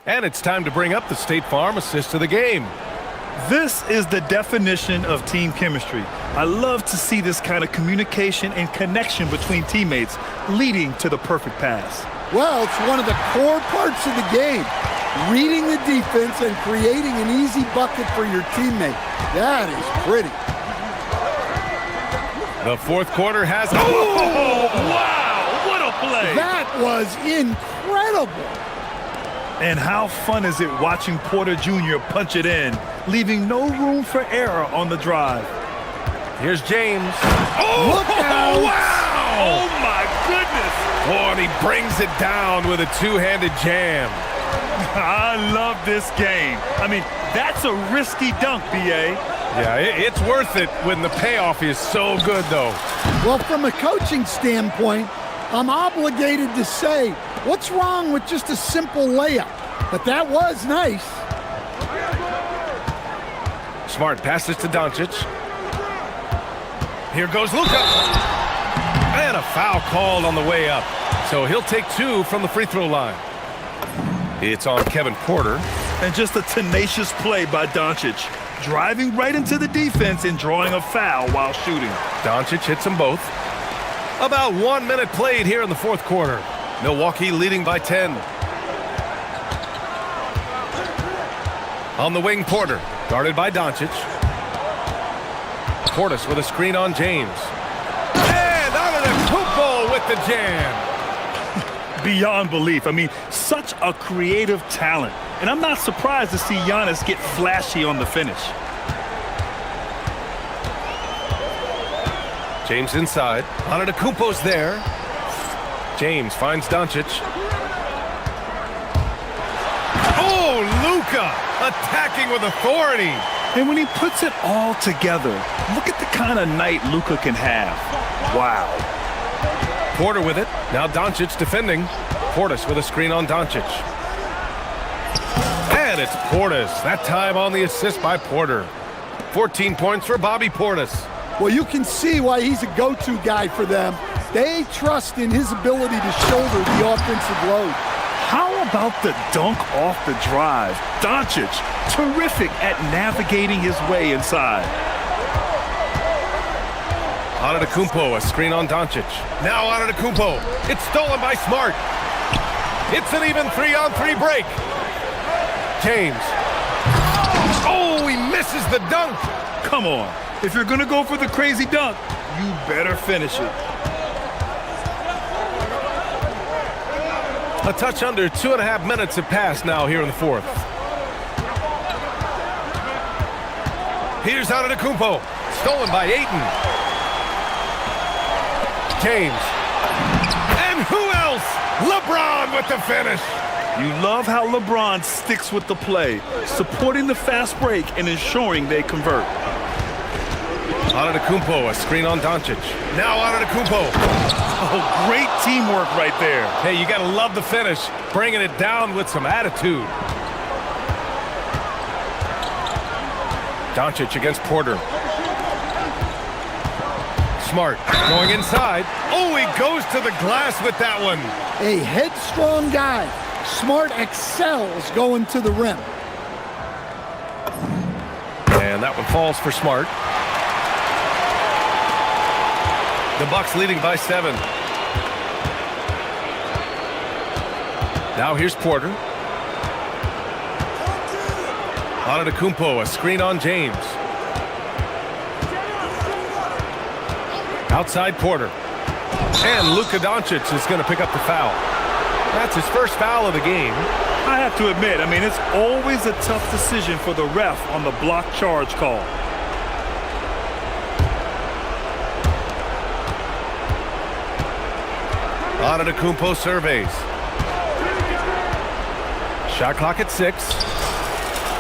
And it's time to bring up the State Farm assist of the game. This is the definition of team chemistry. I love to see this kind of communication and connection between teammates leading to the perfect pass. Well, it's one of the core parts of the game. Reading the defense and creating an easy bucket for your teammate. That is pretty. The fourth quarter has... Oh, wow! What a play! That was incredible. And how fun is it watching Porter Jr. punch it in, leaving no room for error on the drive. Here's James. Oh, look out! Wow! Oh, my goodness! Oh, and he brings it down with a 2-handed jam. I love this game. I mean, that's a risky dunk, B.A. Yeah, it's worth it when the payoff is so good, though. Well, from a coaching standpoint, I'm obligated to say, what's wrong with just a simple layup? But that was nice. Smart passes to Doncic. Here goes Luka. And a foul called on the way up. So he'll take 2 from the free throw line. It's on Kevin Porter. And just a tenacious play by Doncic. Driving right into the defense and drawing a foul while shooting. Doncic hits them both. About 1 minute played here in the fourth quarter. Milwaukee leading by 10. On the wing, Porter, guarded by Doncic. Portis with a screen on James. And Antetokounmpo with the jam. beyond belief. I mean, such a creative talent. And I'm not surprised to see Giannis get flashy on the finish. James inside. Antetokounmpo's there. James finds Doncic. Oh, Luka attacking with authority. And when he puts it all together, look at the kind of night Luka can have. Wow. Porter with it. Now Doncic defending. Portis with a screen on Doncic. And it's Portis. That time on the assist by Porter. 14 points for Bobby Portis. Well, you can see why he's a go-to guy for them. They trust in his ability to shoulder the offensive load. How about the dunk off the drive? Doncic, terrific at navigating his way inside. Antetokounmpo, a screen on Doncic. Now Antetokounmpo. It's stolen by Smart. It's an even 3-on-3 break. James. Oh, he misses the dunk. Come on. If you're going to go for the crazy dunk, you better finish it. A touch under 2.5 minutes have passed now here in the fourth. Here's Antetokounmpo. Stolen by Ayton. James. And who else? LeBron with the finish. You love how LeBron sticks with the play, supporting the fast break and ensuring they convert. Antetokounmpo, a screen on Doncic. Now Antetokounmpo. Oh, great teamwork right there. Hey, you gotta love the finish. Bringing it down with some attitude. Doncic against Porter. Smart going inside. Oh, he goes to the glass with that one. A headstrong guy. Smart excels going to the rim. And that one falls for Smart. The Bucks leading by 7. Now here's Porter. Antetokounmpo, a screen on James. Outside Porter. And Luka Doncic is going to pick up the foul. That's his first foul of the game. I have to admit, I mean, it's always a tough decision for the ref on the block charge call. Antetokounmpo surveys. Shot clock at 6.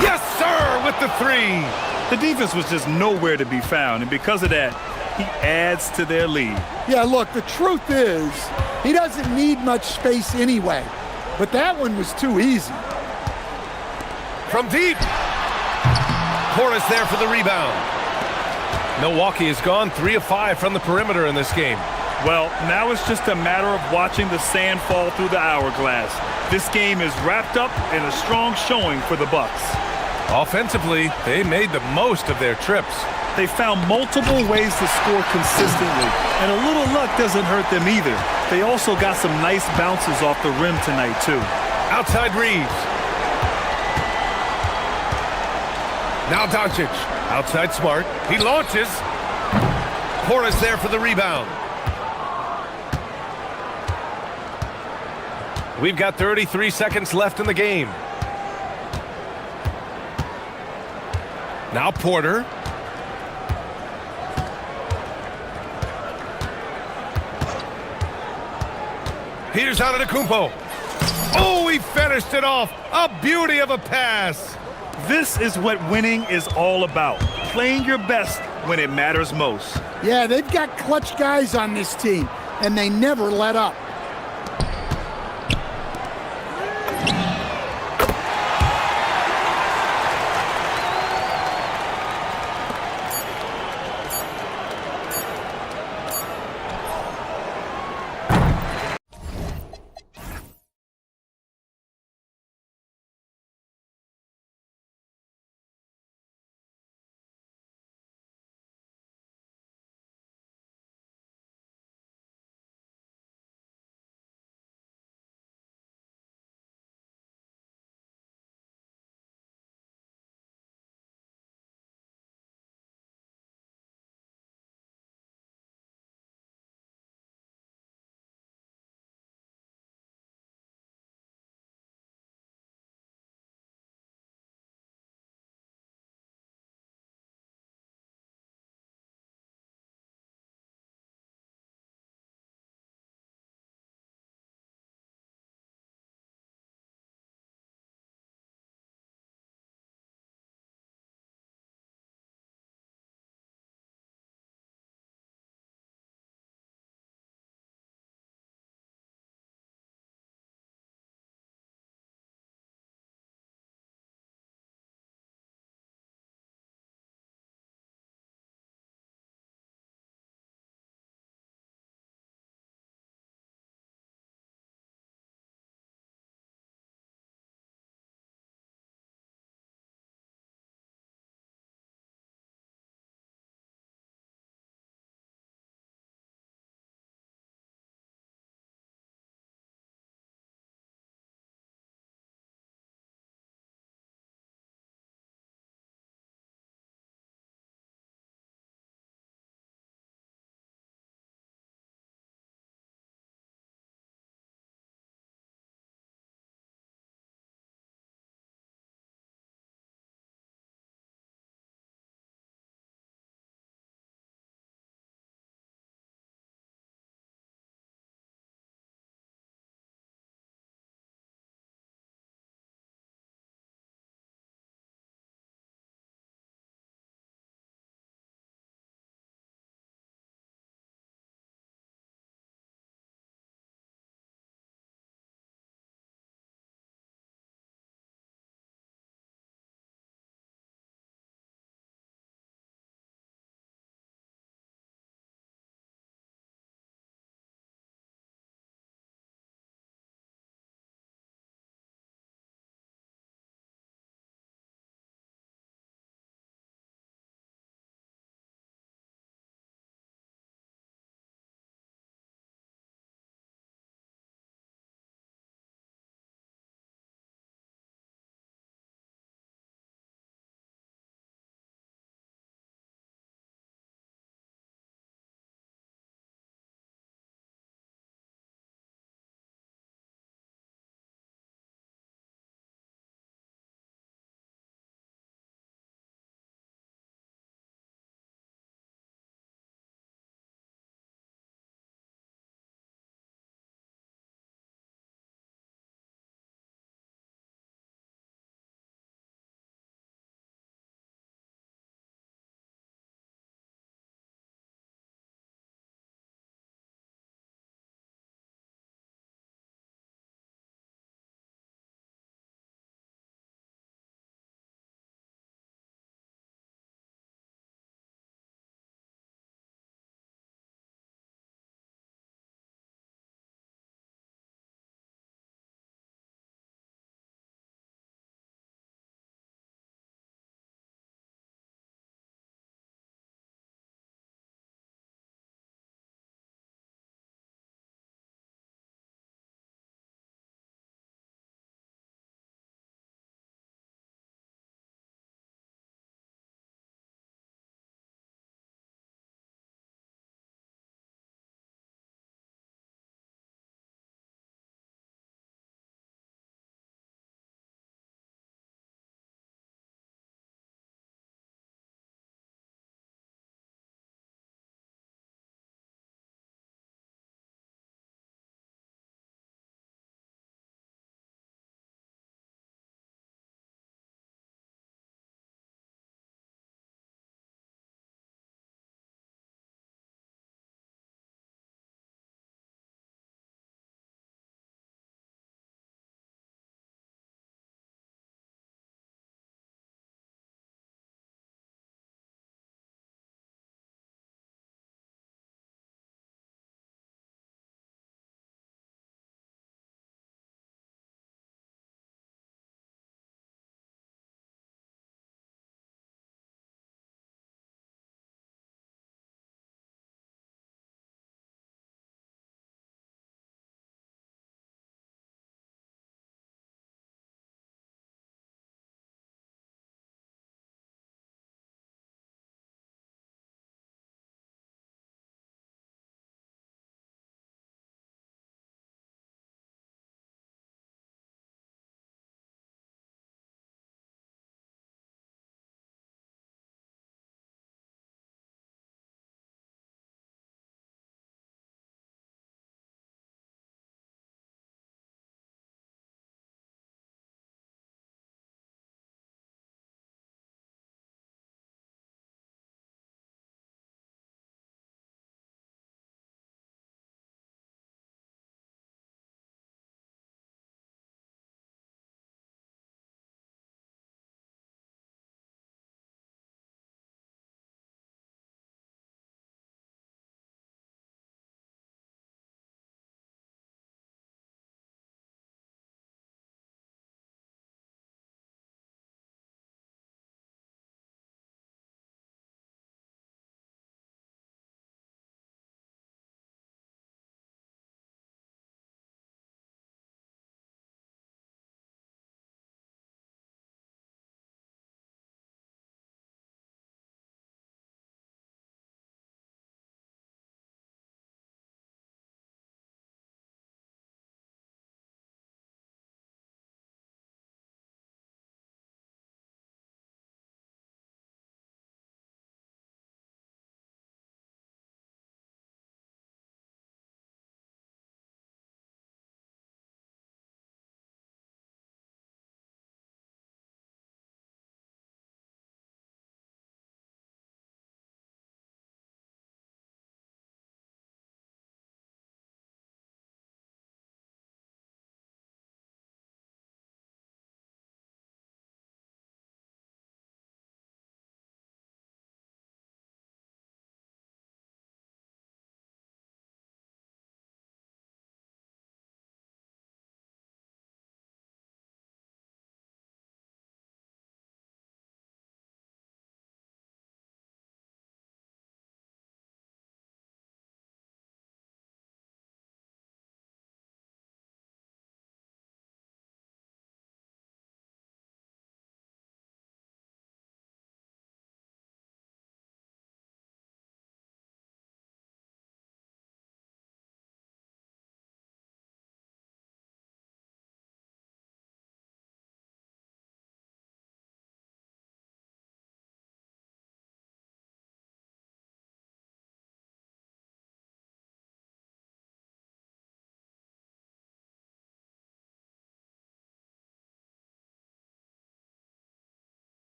Yes, sir, with the 3. The defense was just nowhere to be found, and because of that, he adds to their lead. Yeah, look, the truth is, he doesn't need much space anyway. But that one was too easy. From deep. Portis there for the rebound. Milwaukee has gone 3 of 5 from the perimeter in this game. Well, now it's just a matter of watching the sand fall through the hourglass. This game is wrapped up in a strong showing for the Bucks. Offensively, they made the most of their trips. They found multiple ways to score consistently, and a little luck doesn't hurt them either. They also got some nice bounces off the rim tonight, too. Outside Reeves. Now Doncic. Outside Smart. He launches. Portis there for the rebound. We've got 33 seconds left in the game. Now Porter. Here's Antetokounmpo. Oh, he finished it off. A beauty of a pass. This is what winning is all about. Playing your best when it matters most. Yeah, they've got clutch guys on this team, and they never let up.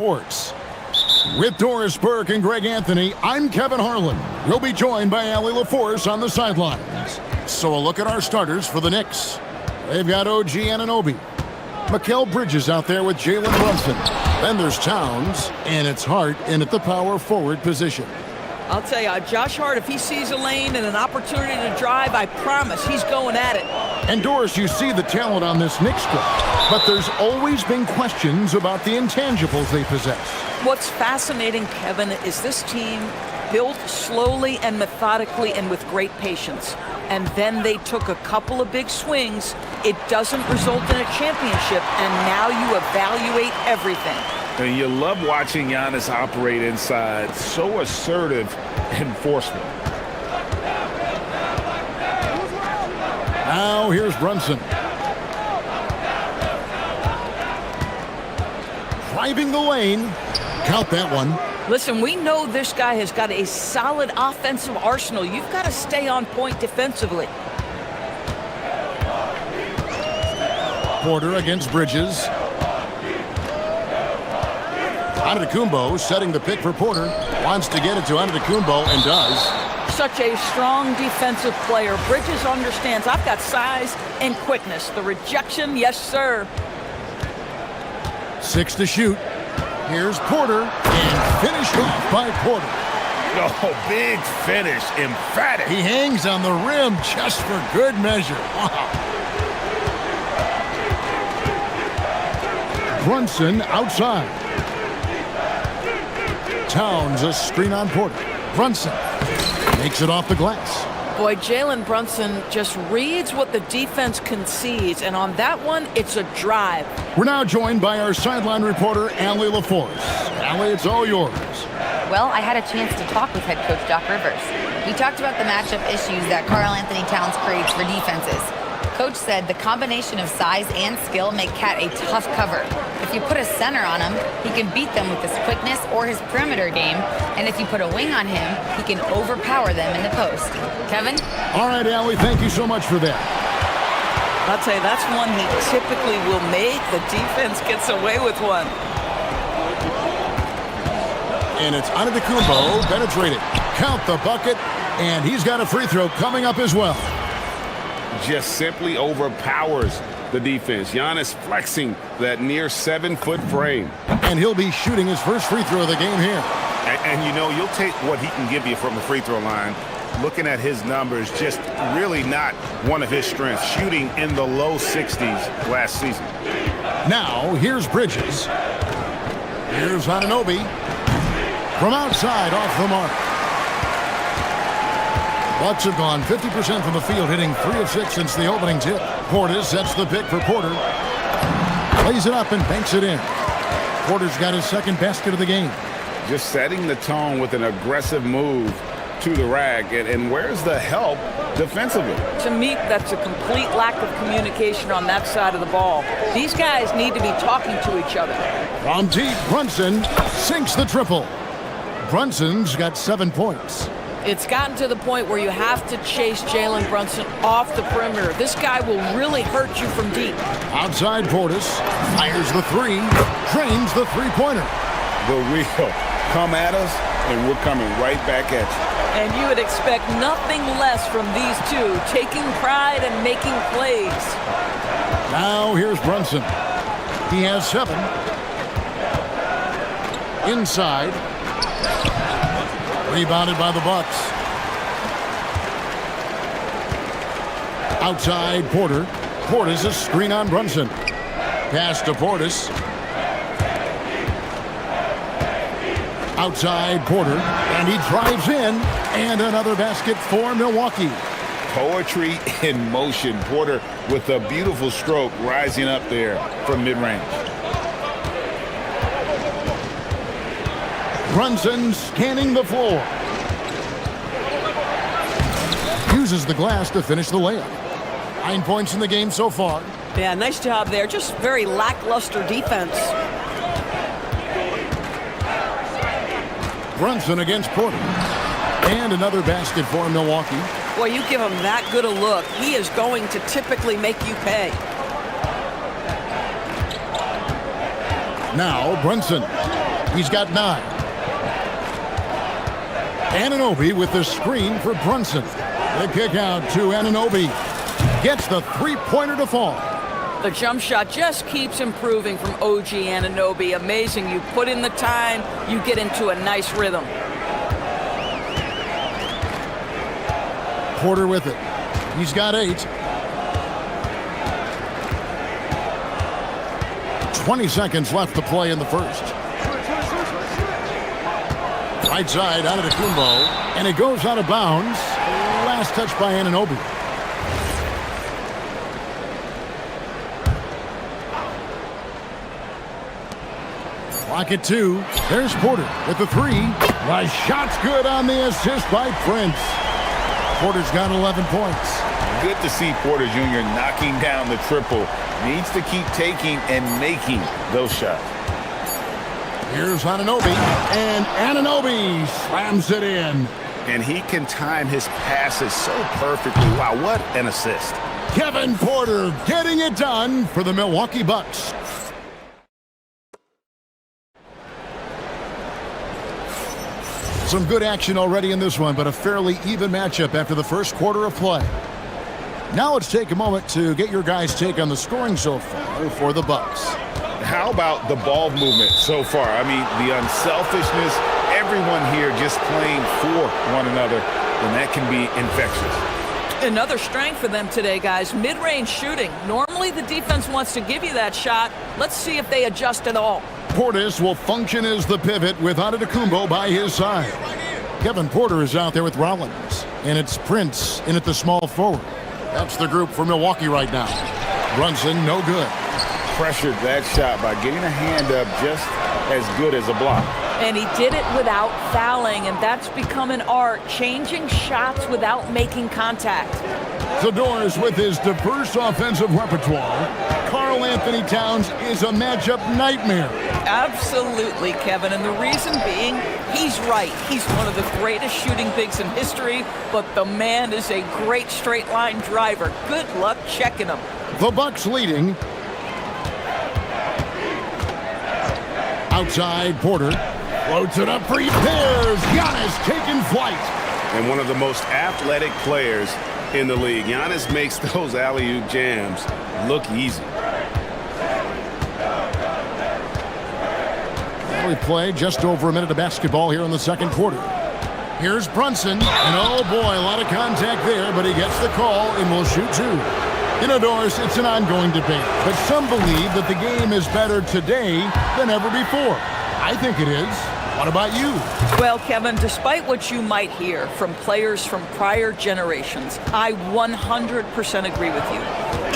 Sports. With Doris Burke and Greg Anthony, I'm Kevin Harlan. You'll be joined by Allie LaForce on the sidelines. So a look at our starters for the Knicks. They've got OG Anunoby. Mikal Bridges out there with Jalen Brunson. Then there's Towns, and it's Hart in at the power forward position. I'll tell you, Josh Hart, if he sees a lane and an opportunity to drive, I promise he's going at it. And Doris, you see the talent on this Knicks squad, but there's always been questions about the intangibles they possess. What's fascinating, Kevin, is this team built slowly and methodically and with great patience. And then they took a couple of big swings. It doesn't result in a championship, and now you evaluate everything. And you love watching Giannis operate inside. So assertive enforcement. Now here's Brunson. Driving the lane. Count that one. Listen, we know this guy has got a solid offensive arsenal. You've got to stay on point defensively. Porter against Bridges. Antetokounmpo setting the pick for Porter. Wants to get it to Antetokounmpo and does. Such a strong defensive player. Bridges understands I've got size and quickness. The rejection, yes, sir. 6 to shoot. Here's Porter, and finished off by Porter. Oh, big finish, emphatic. He hangs on the rim just for good measure. Wow. Brunson outside. Towns a screen on Porter. Brunson makes it off the glass. Boy, Jalen Brunson just reads what the defense concedes, and on that one, it's a drive. We're now joined by our sideline reporter, Allie LaForce. Allie, it's all yours. Well, I had a chance to talk with head coach Doc Rivers. We talked about the matchup issues that Karl Anthony Towns creates for defenses. Coach said the combination of size and skill make Cat a tough cover. If you put a center on him, he can beat them with his quickness or his perimeter game. And if you put a wing on him, he can overpower them in the post. Kevin? All right, Allie, thank you so much for that. I'll tell you, that's one he typically will make. The defense gets away with one. And it's Antetokounmpo penetrated. Count the bucket, and he's got a free throw coming up as well. Just simply overpowers the defense. Giannis flexing that near 7-foot frame. And he'll be shooting his first free throw of the game here. And you know, you'll take what he can give you from the free throw line. Looking at his numbers, just really not one of his strengths. Shooting in the low 60s last season. Now, here's Bridges. Here's Anunoby. From outside, off the mark. Bucks have gone 50% from the field, hitting 3 of 6 since the opening tip. Portis sets the pick for Porter. Plays it up and banks it in. Porter's got his second basket of the game. Just setting the tone with an aggressive move to the rack. And where's the help defensively? To me, that's a complete lack of communication on that side of the ball. These guys need to be talking to each other. From deep, Brunson sinks the triple. Brunson's got 7 points. It's gotten to the point where you have to chase Jalen Brunson off the perimeter. This guy will really hurt you from deep. Outside Portis fires the three, drains the three-pointer. The real come at us, and we're coming right back at you. And you would expect nothing less from these two, taking pride and making plays. Now here's Brunson. He has 7. Inside. Rebounded by the Bucks. Outside Porter. Portis a screen on Brunson. Pass to Portis. Outside Porter. And he drives in. And another basket for Milwaukee. Poetry in motion. Porter with a beautiful stroke rising up there from mid-range. Brunson scanning the floor. Uses the glass to finish the layup. 9 points in the game so far. Yeah, nice job there. Just very lackluster defense. Brunson against Porter. And another basket for Milwaukee. Boy, you give him that good a look, he is going to typically make you pay. Now Brunson. He's got 9. Anunoby with the screen for Brunson. The kick out to Anunoby. Gets the three-pointer to fall. The jump shot just keeps improving from OG Anunoby. Amazing. You put in the time, you get into a nice rhythm. Porter with it. He's got 8. 20 seconds left to play in the first. Right side out of the Kumbo, and it goes out of bounds. Last touch by Anunoby. Clock at 2. There's Porter with the 3. The shot's good on the assist by Prince. Porter's got 11 points. Good to see Porter Jr. knocking down the triple. Needs to keep taking and making those shots. Here's Anunoby, and Anunoby slams it in. And he can time his passes so perfectly. Wow, what an assist. Kevin Porter getting it done for the Milwaukee Bucks. Some good action already in this one, but a fairly even matchup after the first quarter of play. Now let's take a moment to get your guys' take on the scoring so far for the Bucks. How about the ball movement so far? I mean, the unselfishness, everyone here just playing for one another, and that can be infectious. Another strength for them today, guys. Mid-range shooting. Normally the defense wants to give you that shot. Let's see if they adjust at all. Portis will function as the pivot with Antetokounmpo by his side. Kevin Porter is out there with Rollins, and it's Prince in at the small forward. That's the group for Milwaukee right now. Brunson, no good. Pressured that shot by getting a hand up just as good as a block. And he did it without fouling, and that's become an art, changing shots without making contact. Zador's with his diverse offensive repertoire. Karl Anthony Towns is a matchup nightmare. Absolutely, Kevin, and the reason being, he's right. He's one of the greatest shooting bigs in history, but the man is a great straight-line driver. Good luck checking him. The Bucks leading. Outside, Porter floats it up, prepares. Giannis taking flight. And one of the most athletic players in the league. Giannis makes those alley-oop jams look easy. We play just over a minute of basketball here in the second quarter. Here's Brunson, and oh boy, a lot of contact there, but he gets the call and will shoot 2. Indoors, it's an ongoing debate, but some believe that the game is better today than ever before. I think it is. What about you? Well, Kevin, despite what you might hear from players from prior generations, I 100% agree with you.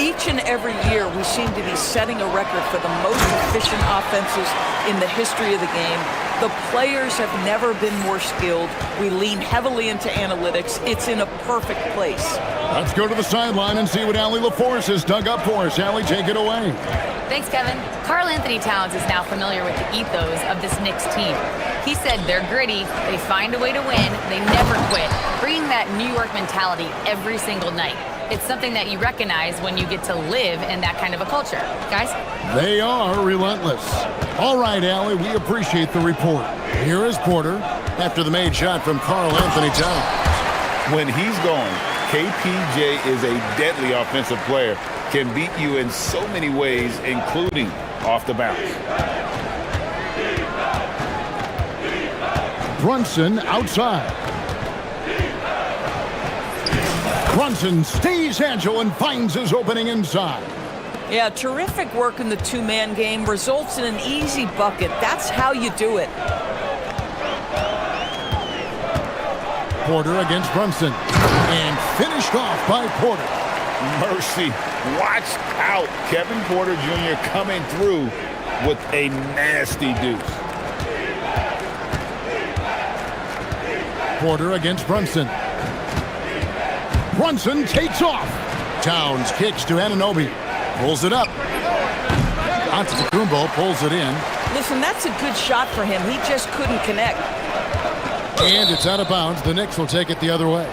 Each and every year, we seem to be setting a record for the most efficient offenses in the history of the game. The players have never been more skilled. We lean heavily into analytics. It's in a perfect place. Let's go to the sideline and see what Allie LaForce has dug up for us. Allie, take it away. Thanks, Kevin. Karl Anthony Towns is now familiar with the ethos of this Knicks team. He said they're gritty, they find a way to win, they never quit, bringing that New York mentality every single night. It's something that you recognize when you get to live in that kind of a culture. Guys? They are relentless. All right, Allie, we appreciate the report. Here is Porter after the made shot from Karl Anthony Towns. When he's going, KPJ is a deadly offensive player. Can beat you in so many ways, including off the bounce. Brunson outside. Brunson stays agile and finds his opening inside. Yeah, terrific work in the two-man game results in an easy bucket. That's how you do it. Porter against Brunson. And finished off by Porter. Mercy. Watch out. Kevin Porter Jr. coming through with a nasty deuce. Porter against Brunson. Brunson takes off. Towns kicks to Anunoby. Pulls it up. Antetokounmpo pulls it in. Listen, that's a good shot for him. He just couldn't connect. And it's out of bounds. The Knicks will take it the other way.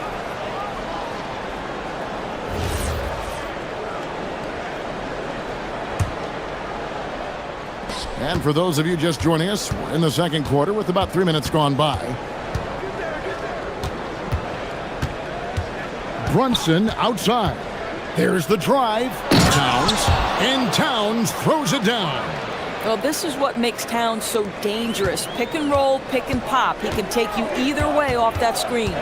And for those of you just joining us, we're in the second quarter with about 3 minutes gone by. Brunson outside. There's the drive. Towns. And Towns throws it down. Well, this is what makes Towns so dangerous. Pick and roll, pick and pop. He can take you either way off that screen.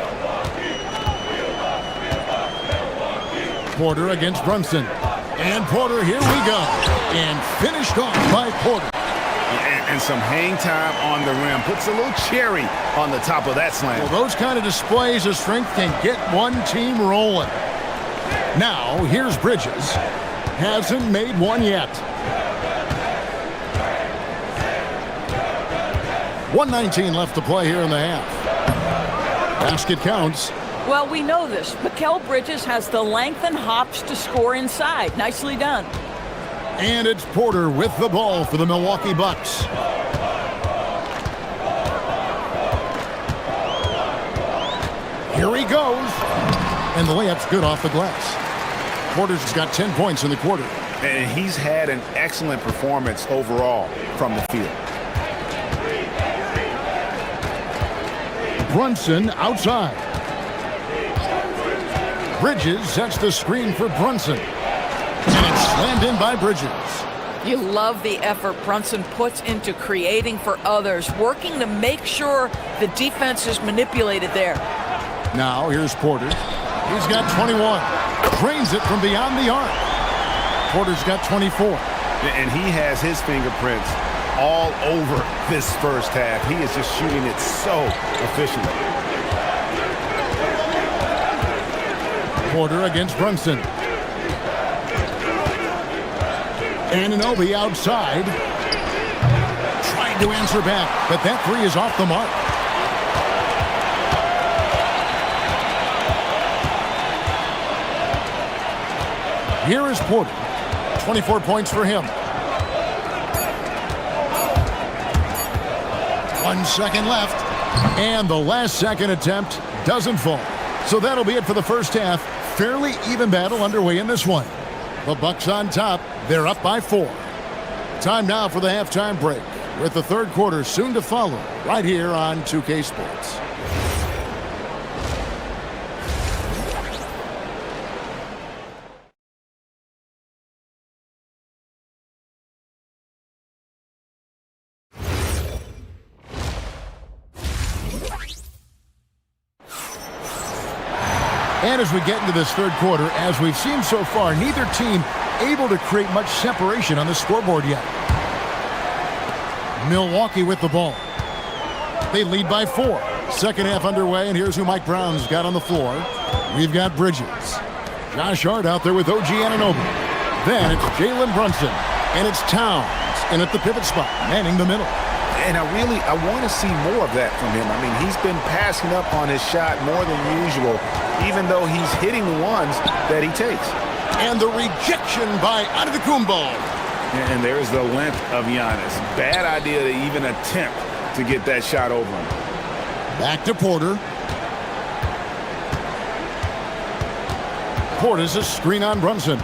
Porter against Brunson. And Porter, here we go. And finished off by Porter. And some hang time on the rim. Puts a little cherry on the top of that slam. Well, those kind of displays of strength can get one team rolling. Now, here's Bridges. Hasn't made one yet. 1:19 left to play here in the half. Basket counts. Well, we know this. Mikal Bridges has the length and hops to score inside. Nicely done. And it's Porter with the ball for the Milwaukee Bucks. Here he goes. And the layup's good off the glass. Porter's got 10 points in the quarter. And he's had an excellent performance overall from the field. Brunson outside. Bridges sets the screen for Brunson. And it's slammed in by Bridges. You love the effort Brunson puts into creating for others, working to make sure the defense is manipulated there. Now here's Porter. He's got 21. Drains it from beyond the arc. Porter's got 24. And he has his fingerprints all over this first half. He is just shooting it so efficiently. Porter against Brunson. Anunoby outside. Trying to answer back, but that three is off the mark. Here is Porter. 24 points for him. 1 second left. And the last second attempt doesn't fall. So that'll be it for the first half. Fairly even battle underway in this one. The Bucks on top. They're up by 4. Time now for the halftime break, with the third quarter soon to follow right here on 2K Sports. And as we get into this third quarter, as we've seen so far, neither team able to create much separation on the scoreboard yet. Milwaukee with the ball. They lead by 4. Second half underway, and here's who Mike Brown's got on the floor. We've got Bridges. Josh Hart out there with OG Anunoby. Then it's Jalen Brunson, and it's Towns in at the pivot spot, manning the middle. And I want to see more of that from him. I mean, he's been passing up on his shot more than usual, even though he's hitting the ones that he takes. And the rejection by Antetokounmpo. And there's the length of Giannis. Bad idea to even attempt to get that shot over him. Back to Porter. Porter's a screen on Brunson.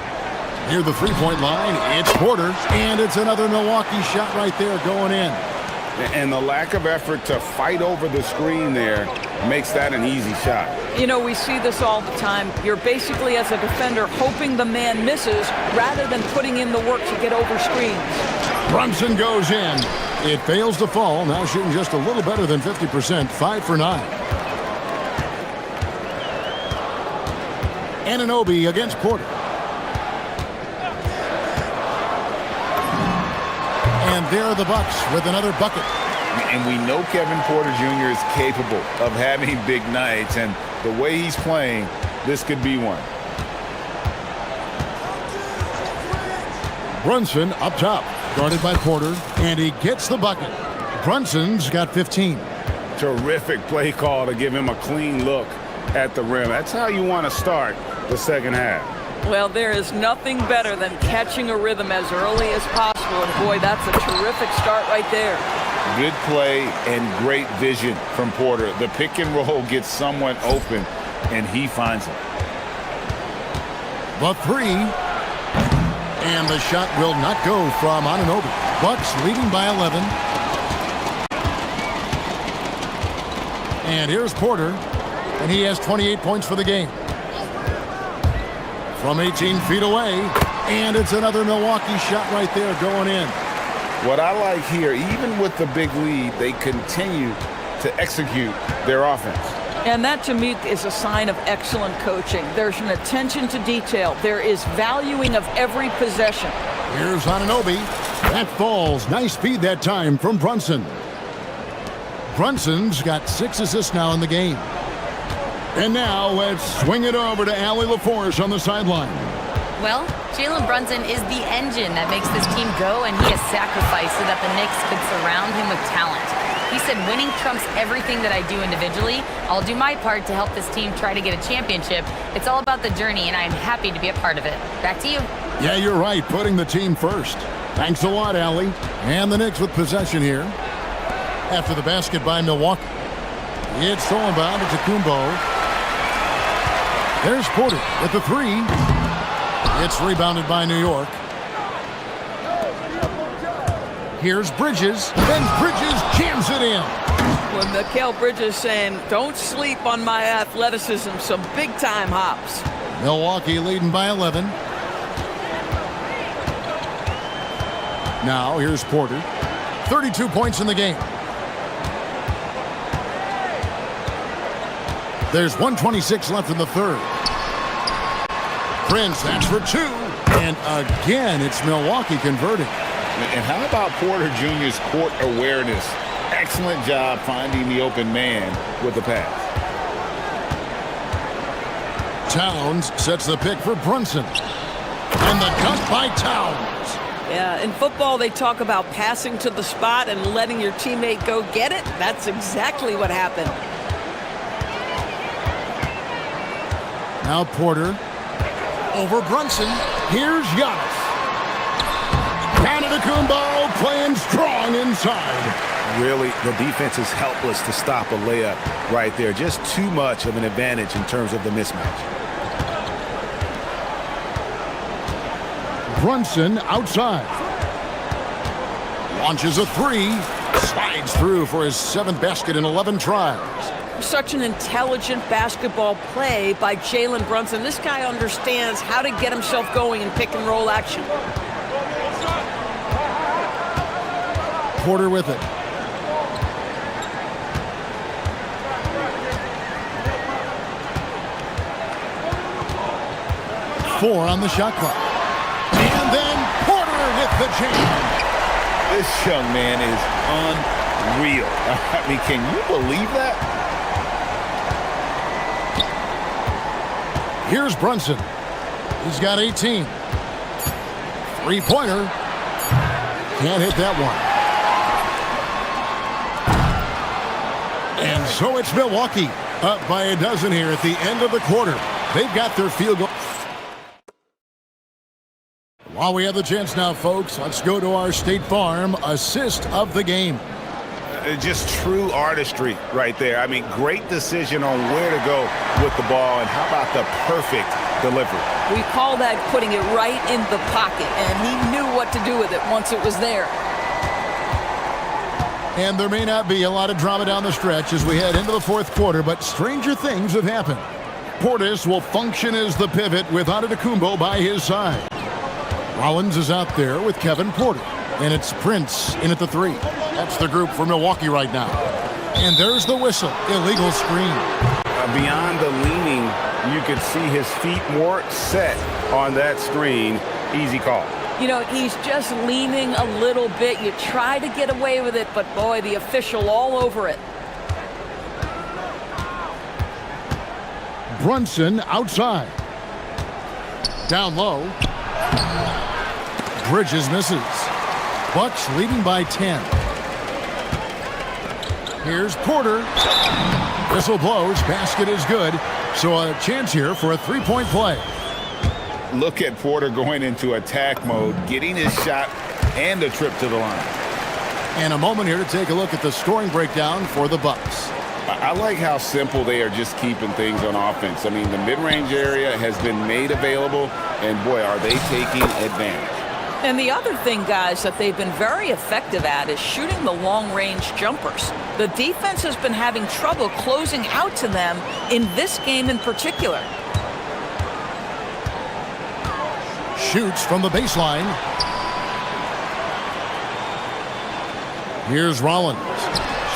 Near the three-point line, it's Porter. And it's another Milwaukee shot right there going in. And the lack of effort to fight over the screen there makes that an easy shot. You know, we see this all the time. You're basically, as a defender, hoping the man misses rather than putting in the work to get over screens. Brunson goes in. It fails to fall. Now shooting just a little better than 50%. 5 for 9. Anunoby against Porter. And there are the Bucks with another bucket. And we know Kevin Porter Jr. is capable of having big nights, and the way he's playing, this could be one. Brunson up top, guarded by Porter, and he gets the bucket. Brunson's got 15. Terrific play call to give him a clean look at the rim. That's how you want to start the second half. Well, there is nothing better than catching a rhythm as early as possible, and boy, that's a terrific start right there. Good play and great vision from Porter. The pick and roll gets someone open, and he finds it. The three. And the shot will not go from Anunoby. Bucks leading by 11. And here's Porter, and he has 28 points for the game. From 18 feet away, and it's another Milwaukee shot right there going in. What I like here, even with the big lead, they continue to execute their offense. And that, to me, is a sign of excellent coaching. There's an attention to detail. There is valuing of every possession. Here's Anunoby. That falls. Nice speed that time from Brunson. Brunson's got 6 assists now in the game. And now let's swing it over to Allie LaForce on the sideline. Well, Jalen Brunson is the engine that makes this team go, and he has sacrificed so that the Knicks could surround him with talent. He said, winning trumps everything that I do individually. I'll do my part to help this team try to get a championship. It's all about the journey, and I'm happy to be a part of it. Back to you. Yeah, you're right, putting the team first. Thanks a lot, Allie. And the Knicks with possession here. After the basket by Milwaukee. It's stolen by Antetokounmpo. There's Porter with the 3. It's rebounded by New York. Here's Bridges, and Bridges jams it in. When Mikal Bridges saying, don't sleep on my athleticism, some big-time hops. Milwaukee leading by 11. Now, here's Porter. 32 points in the game. There's 1:26 left in the third. Prince, that's for 2. And again, it's Milwaukee converting. And how about Porter Jr.'s court awareness? Excellent job finding the open man with the pass. Towns sets the pick for Brunson. And the dunk by Towns. Yeah, in football, they talk about passing to the spot and letting your teammate go get it. That's exactly what happened. Now Porter over Brunson. Here's Giannis. Antetokounmpo playing strong inside. Really, the defense is helpless to stop a layup right there. Just too much of an advantage in terms of the mismatch. Brunson outside. Launches a 3. Slides through for his 7th basket in 11 tries. Such an intelligent basketball play by Jalen Brunson. This guy understands how to get himself going in pick and roll action. Porter with it. Four on the shot clock. And then Porter with the jam. This young man is unreal. I mean, can you believe that? Here's Brunson. He's got 18. Three-pointer. Can't hit that one. And so it's Milwaukee up by a dozen here at the end of the quarter. They've got their field goal. While we have the chance now, folks, let's go to our State Farm assist of the game. Just true artistry right there. I mean, great decision on where to go with the ball, and how about the perfect delivery? We call that putting it right in the pocket, and he knew what to do with it once it was there. And there may not be a lot of drama down the stretch as we head into the fourth quarter, but stranger things have happened. Portis will function as the pivot with Antetokounmpo by his side. Rollins is out there with Kevin Porter, and it's Prince in at the 3. That's the group for Milwaukee right now. And there's the whistle. Illegal screen. Beyond the leaning, you could see his feet more set on that screen. Easy call. You know, he's just leaning a little bit. You try to get away with it, but boy, the official all over it. Brunson outside. Down low. Bridges misses. Bucks leading by 10. Here's Porter. Whistle blows. Basket is good. So a chance here for a three-point play. Look at Porter going into attack mode, getting his shot and a trip to the line. And a moment here to take a look at the scoring breakdown for the Bucks. I like how simple they are just keeping things on offense. I mean, the mid-range area has been made available, and boy, are they taking advantage. And the other thing, guys, that they've been very effective at is shooting the long-range jumpers. The defense has been having trouble closing out to them in this game in particular. Shoots from the baseline. Here's Rollins.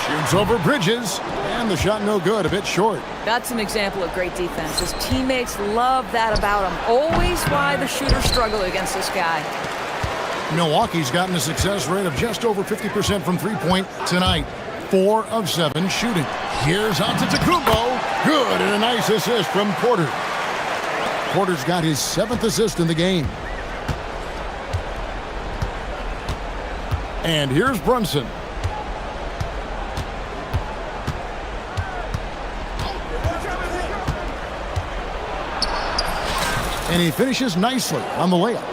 Shoots over Bridges. And the shot no good, a bit short. That's an example of great defense. His teammates love that about him. Always why the shooters struggle against this guy. Milwaukee's gotten a success rate of just over 50% from three-point tonight. 4 of 7 shooting. Here's Antetokounmpo. Good, and a nice assist from Porter. Porter's got his 7th assist in the game. And here's Brunson. And he finishes nicely on the layup.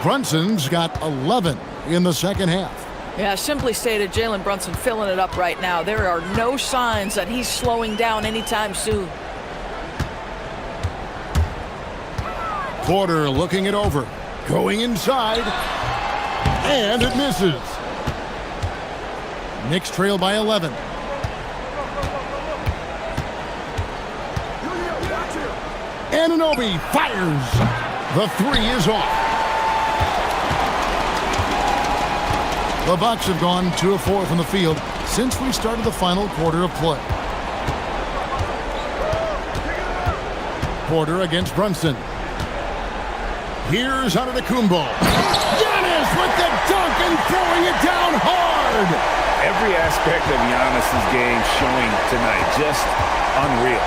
Brunson's got 11 in the second half. Yeah, simply stated, Jalen Brunson filling it up right now. There are no signs that he's slowing down anytime soon. Porter looking it over. Going inside. And it misses. Knicks trail by 11. Anunoby fires. The 3 is off. The Bucks have gone 2 of 4 from the field since we started the final quarter of play. Porter against Brunson. Here's Antetokounmpo. Giannis with the dunk and throwing it down hard. Every aspect of Giannis's game showing tonight, just unreal.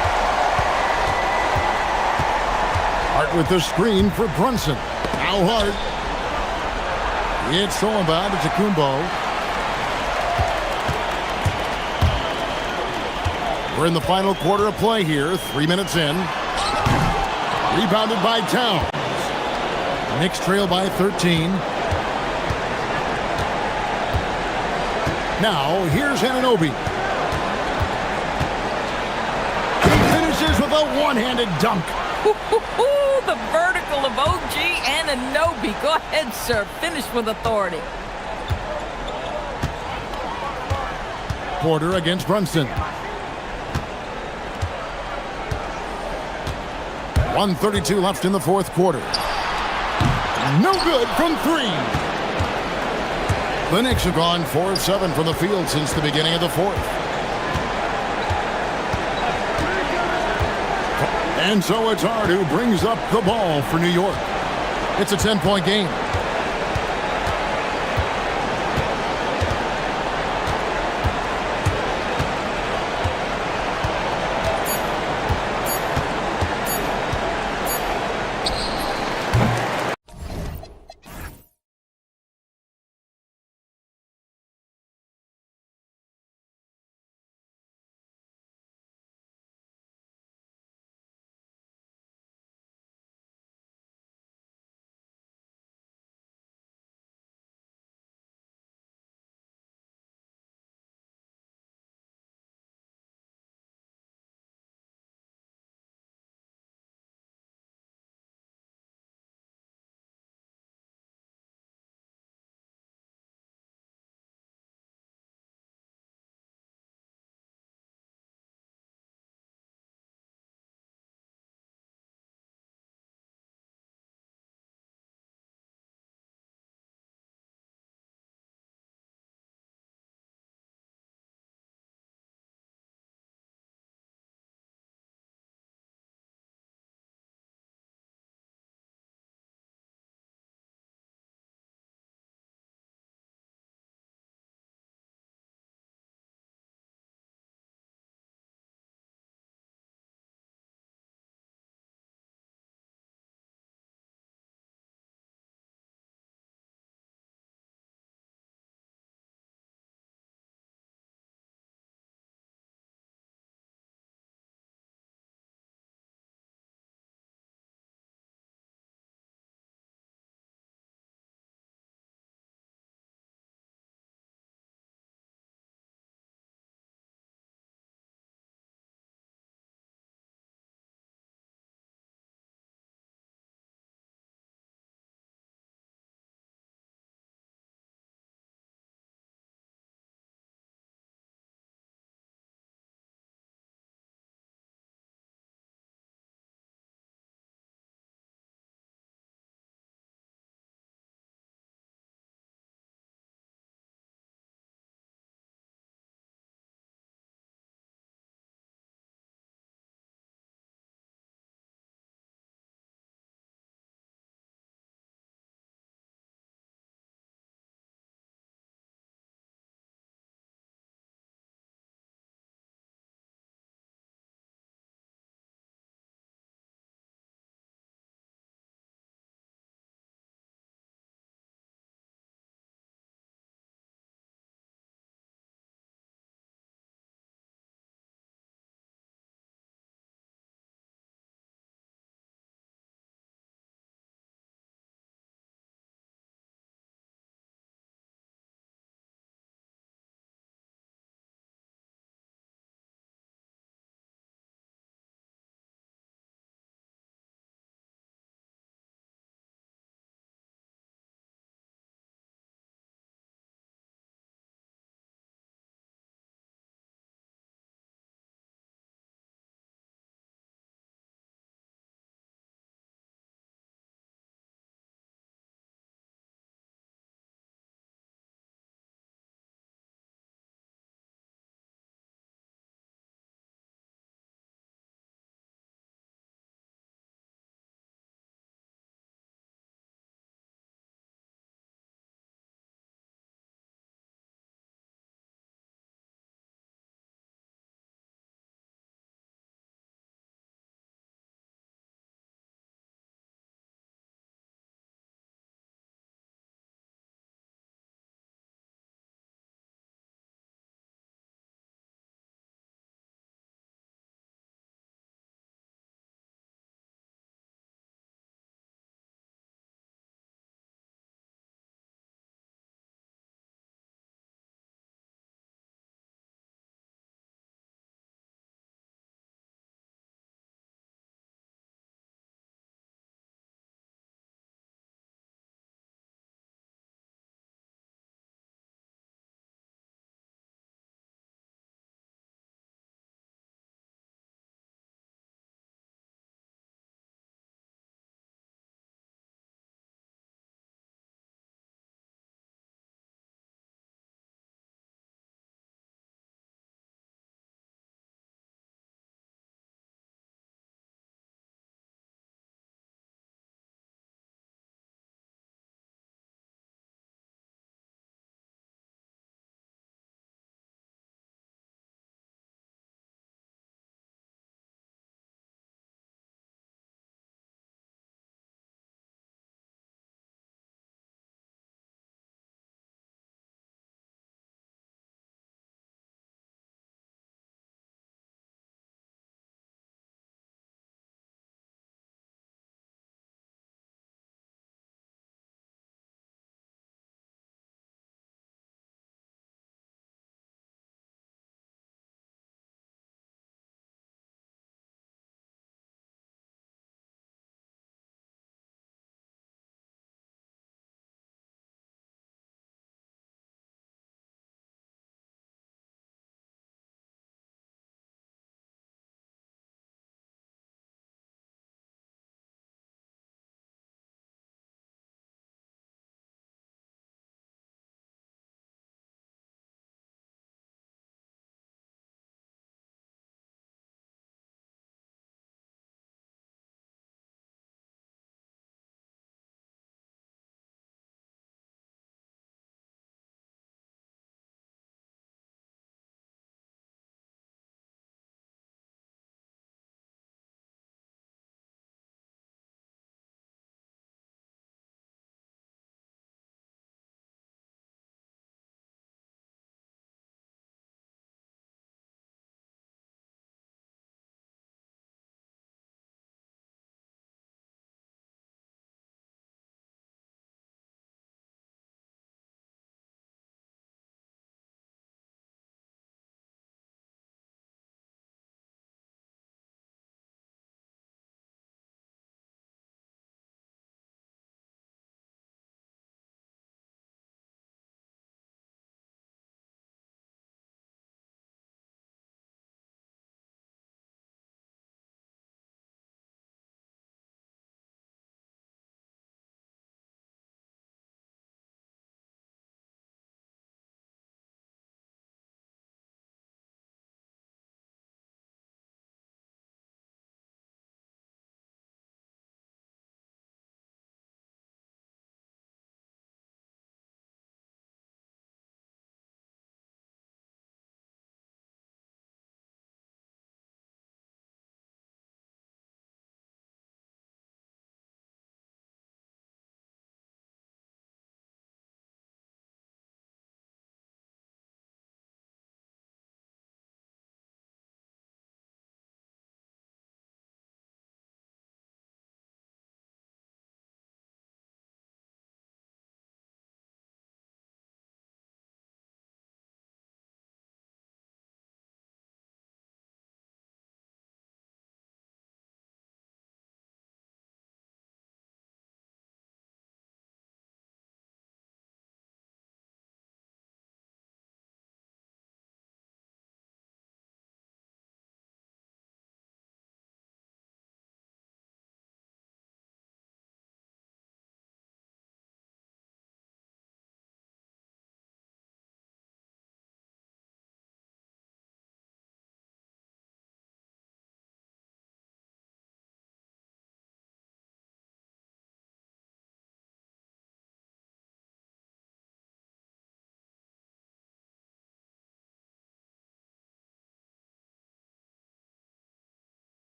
Hart with the screen for Brunson. Now Hart. It's stolen by Antetokounmpo. We're in the final quarter of play here. 3 minutes in. Rebounded by Towns. Knicks trail by 13. Now, here's Anunoby. He finishes with a one-handed dunk. The vertical of OG Anunoby. Go ahead, sir. Finish with authority. Porter against Brunson. 1:32 left in the fourth quarter. No good from 3. The Knicks have gone 4 of 7 from the field since the beginning of the fourth. And so it's Hart who brings up the ball for New York. It's a 10-point game.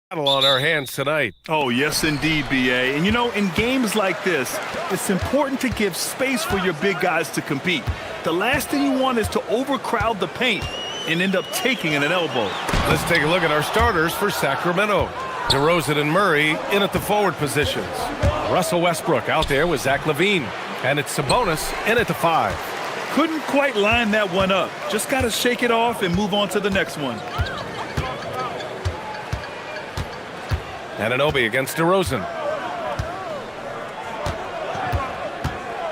battle on our hands tonight. Oh, yes, indeed, B.A. And, you know, in games like this, it's important to give space for your big guys to compete. The last thing you want is to overcrowd the paint and end up taking an elbow. Let's take a look at our starters for Sacramento. DeRozan and Murray in at the forward positions. Russell Westbrook out there with Zach LaVine. And it's Sabonis in at the 5. Couldn't quite line that one up. Just got to shake it off and move on to the next one. Anunoby against DeRozan.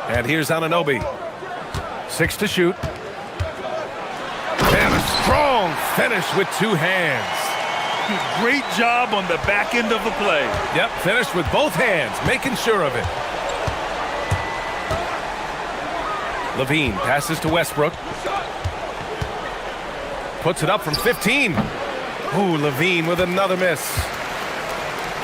And here's Anunoby. 6 to shoot. And a strong finish with 2 hands. Great job on the back end of the play. Yep, finished with both hands, making sure of it. LaVine passes to Westbrook. Puts it up from 15. Ooh, LaVine with another miss.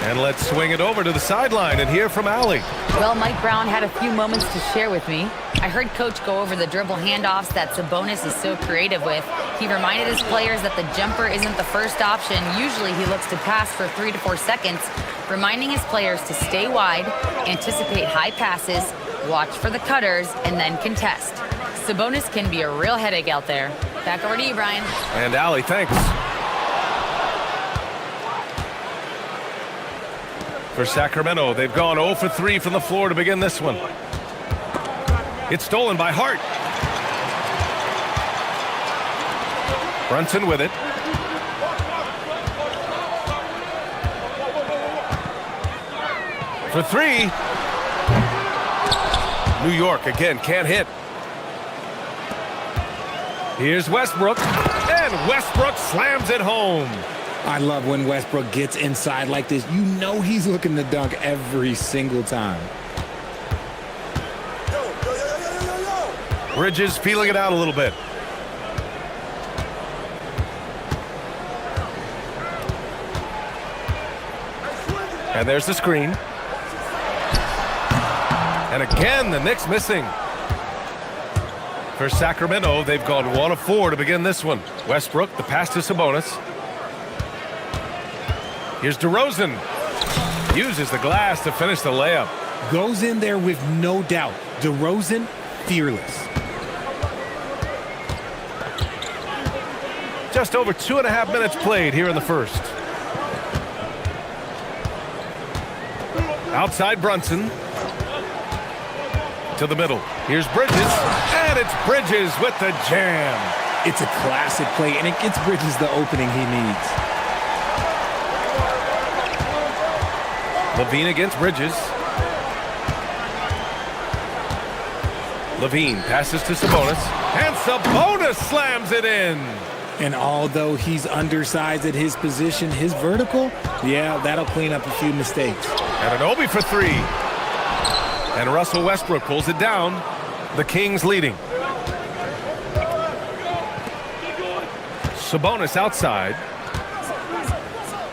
And let's swing it over to the sideline and hear from Allie. Well, Mike Brown had a few moments to share with me. I heard Coach go over the dribble handoffs that Sabonis is so creative with. He reminded his players that the jumper isn't the first option. Usually he looks to pass for 3 to 4 seconds, reminding his players to stay wide, anticipate high passes, watch for the cutters, and then contest. Sabonis can be a real headache out there. Back over to you, Brian. And Allie, thanks. For Sacramento, they've gone 0 for 3 from the floor to begin this one. It's stolen by Hart. Brunson with it. For 3. New York again can't hit. Here's Westbrook. And Westbrook slams it home. I love when Westbrook gets inside like this. You know he's looking to dunk every single time. Bridges feeling it out a little bit. And there's the screen. And again, the Knicks missing. For Sacramento, they've gone 1 of 4 to begin this one. Westbrook, the pass to Sabonis. Here's DeRozan. Uses the glass to finish the layup. Goes in there with no doubt. DeRozan, fearless. Just over 2.5 minutes played here in the first. Outside Brunson. To the middle. Here's Bridges. And it's Bridges with the jam. It's a classic play, and it gets Bridges the opening he needs. LaVine against Bridges. LaVine passes to Sabonis. And Sabonis slams it in. And although he's undersized at his position, his vertical, yeah, that'll clean up a few mistakes. Anunoby for 3. And Russell Westbrook pulls it down. The Kings leading. Sabonis outside.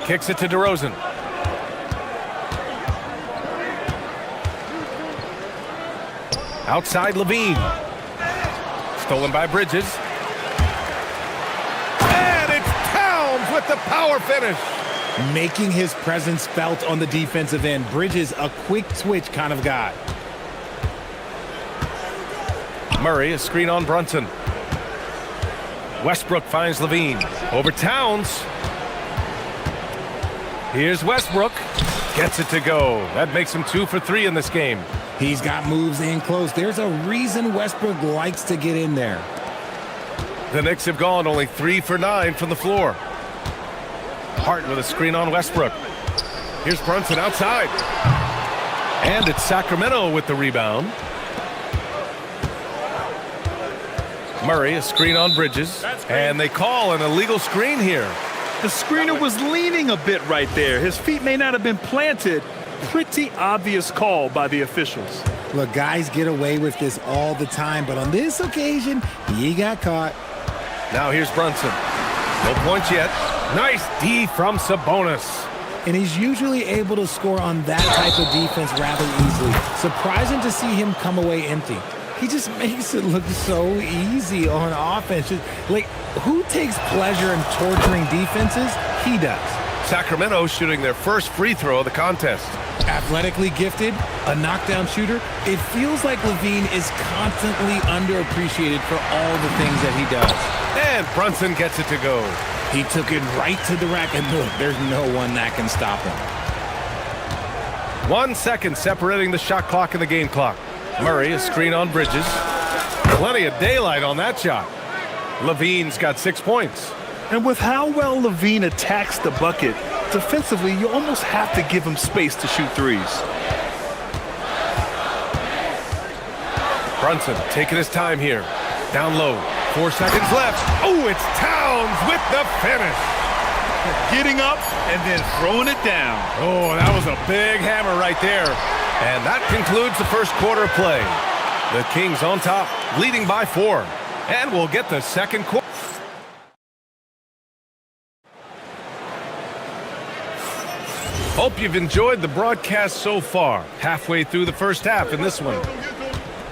Kicks it to DeRozan. Outside LaVine. Stolen by Bridges. And it's Towns with the power finish. Making his presence felt on the defensive end. Bridges, a quick switch kind of guy. Murray, a screen on Brunson. Westbrook finds LaVine. Over Towns. Here's Westbrook. Gets it to go. That makes him 2 for 3 in this game. He's got moves in close. There's a reason Westbrook likes to get in there. The Knicks have gone only 3 for 9 from the floor. Hart with a screen on Westbrook. Here's Brunson outside. And it's Sacramento with the rebound. Murray, a screen on Bridges. And they call an illegal screen here. The screener was leaning a bit right there. His feet may not have been planted. Pretty obvious call by the officials. Look, guys get away with this all the time, but on this occasion, he got caught. Now here's Brunson. No points yet. Nice D from Sabonis. And he's usually able to score on that type of defense rather easily. Surprising to see him come away empty. He just makes it look so easy on offense. Like, who takes pleasure in torturing defenses? He does. Sacramento shooting their first free throw of the contest. Athletically gifted, a knockdown shooter, it feels like Levine is constantly underappreciated for all the things that he does. And Brunson gets it to go. He took it right to the rack, and look, there's no one that can stop him. 1 second separating the shot clock and the game clock. Murray, a screen on Bridges. Plenty of daylight on that shot. Levine's got 6 points. And with how well Levine attacks the bucket, defensively, you almost have to give him space to shoot threes. Brunson taking his time here. Down low. 4 seconds left. Oh, it's Towns with the finish. Getting up and then throwing it down. Oh, that was a big hammer right there. And that concludes the first quarter of play. The Kings on top, leading by 4. And we'll get the second quarter. Hope you've enjoyed the broadcast so far. Halfway through the first half in this one.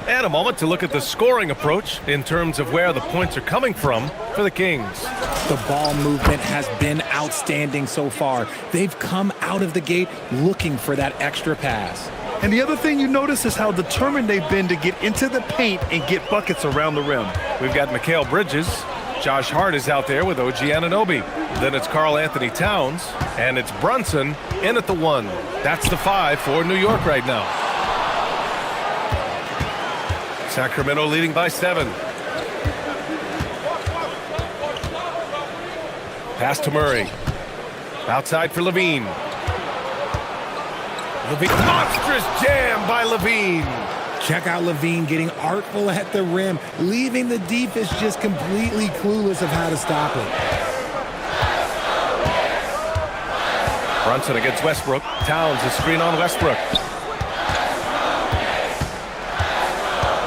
And a moment to look at the scoring approach in terms of where the points are coming from for the Kings. The ball movement has been outstanding so far. They've come out of the gate looking for that extra pass. And the other thing you notice is how determined they've been to get into the paint and get buckets around the rim. We've got Mikal Bridges. Josh Hart is out there with OG Anunoby. Then it's Karl Anthony Towns. And it's Brunson in at the 1. That's the 5 for New York right now. Sacramento leading by 7. Pass to Murray. Outside for Levine. Levine. Monstrous jam by Levine. Check out Levine getting artful at the rim, leaving the defense just completely clueless of how to stop it. Brunson against Westbrook. Towns a screen on Westbrook.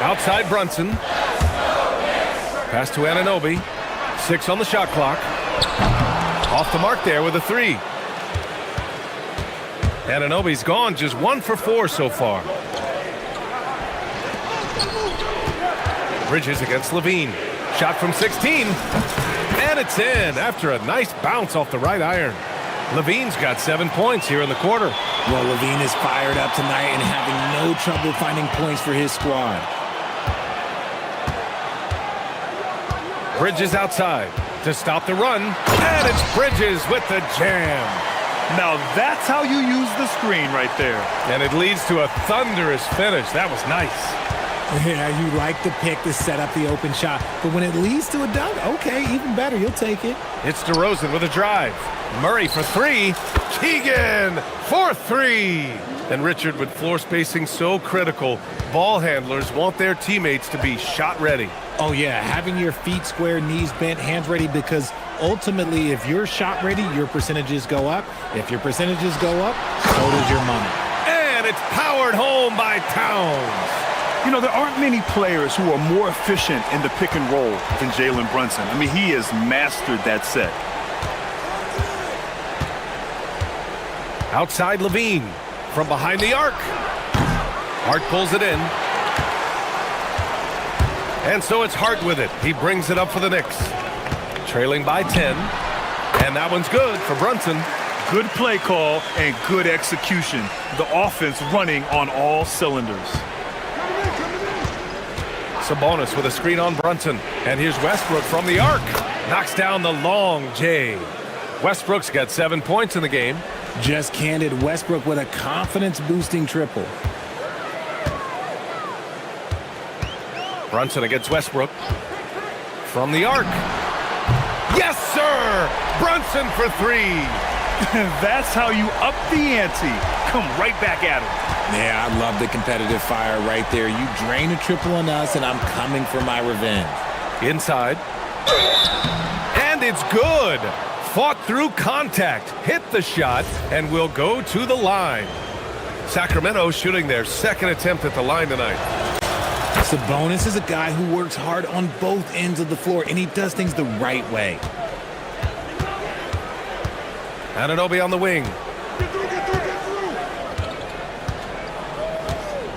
Outside Brunson. Pass to Anunoby. 6 on the shot clock. Off the mark there with a 3. Anunoby's gone just 1 for 4 so far. Bridges against Levine. Shot from 16. And it's in after a nice bounce off the right iron. Levine's got 7 points here in the quarter. Well, Levine is fired up tonight and having no trouble finding points for his squad. Bridges outside to stop the run. And it's Bridges with the jam. Now that's how you use the screen right there. And it leads to a thunderous finish. That was nice. Yeah, you like the pick to set up the open shot, but when it leads to a dunk, okay, even better, you'll take it. It's DeRozan with a drive. Murray for 3. Keegan for 3. And Richard, with floor spacing so critical, ball handlers want their teammates to be shot ready. Oh yeah, having your feet square, knees bent, hands ready, because ultimately if you're shot ready, your percentages go up. If your percentages go up, so does your money. And it's powered home by Towns. You know, there aren't many players who are more efficient in the pick and roll than Jalen Brunson. I mean, he has mastered that set. Outside Levine from behind the arc. Hart pulls it in. And so it's Hart with it. He brings it up for the Knicks. Trailing by 10. And that one's good for Brunson. Good play call and good execution. The offense running on all cylinders. Sabonis with a screen on Brunson. And here's Westbrook from the arc. Knocks down the long J. Westbrook's got 7 points in the game. Just candid Westbrook with a confidence-boosting triple. Brunson against Westbrook. From the arc. Yes, sir! Brunson for 3. That's how you up the ante. Come right back at him. Yeah, I love the competitive fire right there. You drain a triple on us, and I'm coming for my revenge. Inside. And it's good. Fought through contact, hit the shot, and will go to the line. Sacramento shooting their second attempt at the line tonight. Sabonis is a guy who works hard on both ends of the floor, and he does things the right way. Anunoby on the wing.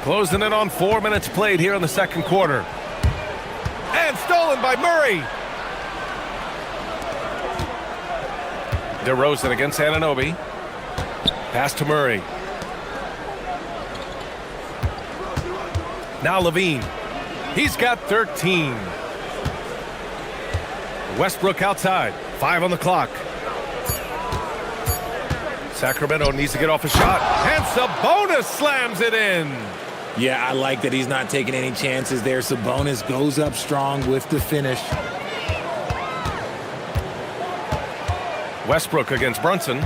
Closing in on 4 minutes played here in the second quarter. And stolen by Murray. DeRozan against Anunoby. Pass to Murray. Now Levine. He's got 13. Westbrook outside. 5 on the clock. Sacramento needs to get off a shot. And Sabonis slams it in. Yeah, I like that he's not taking any chances there. Sabonis goes up strong with the finish. Westbrook against Brunson.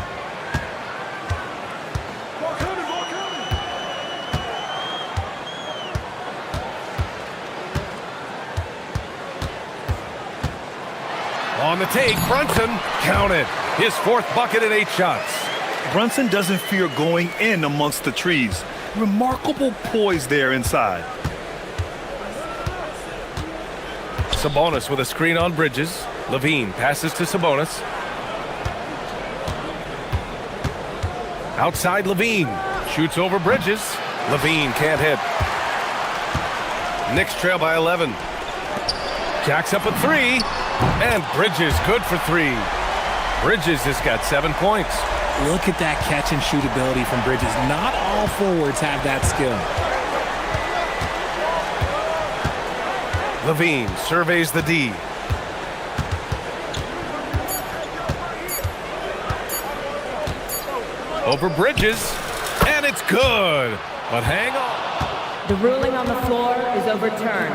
On the take, Brunson counted. His 4th bucket in 8 shots. Brunson doesn't fear going in amongst the trees. Remarkable poise there inside. Sabonis with a screen on Bridges. Levine passes to Sabonis. Outside Levine. Shoots over Bridges. Levine can't hit. Knicks trail by 11. Jacks up a 3. And Bridges good for 3. Bridges has got 7 points. Look at that catch and shoot ability from Bridges. Not all forwards have that skill. Levine surveys the D. Over Bridges, and it's good. But hang on. The ruling on the floor is overturned.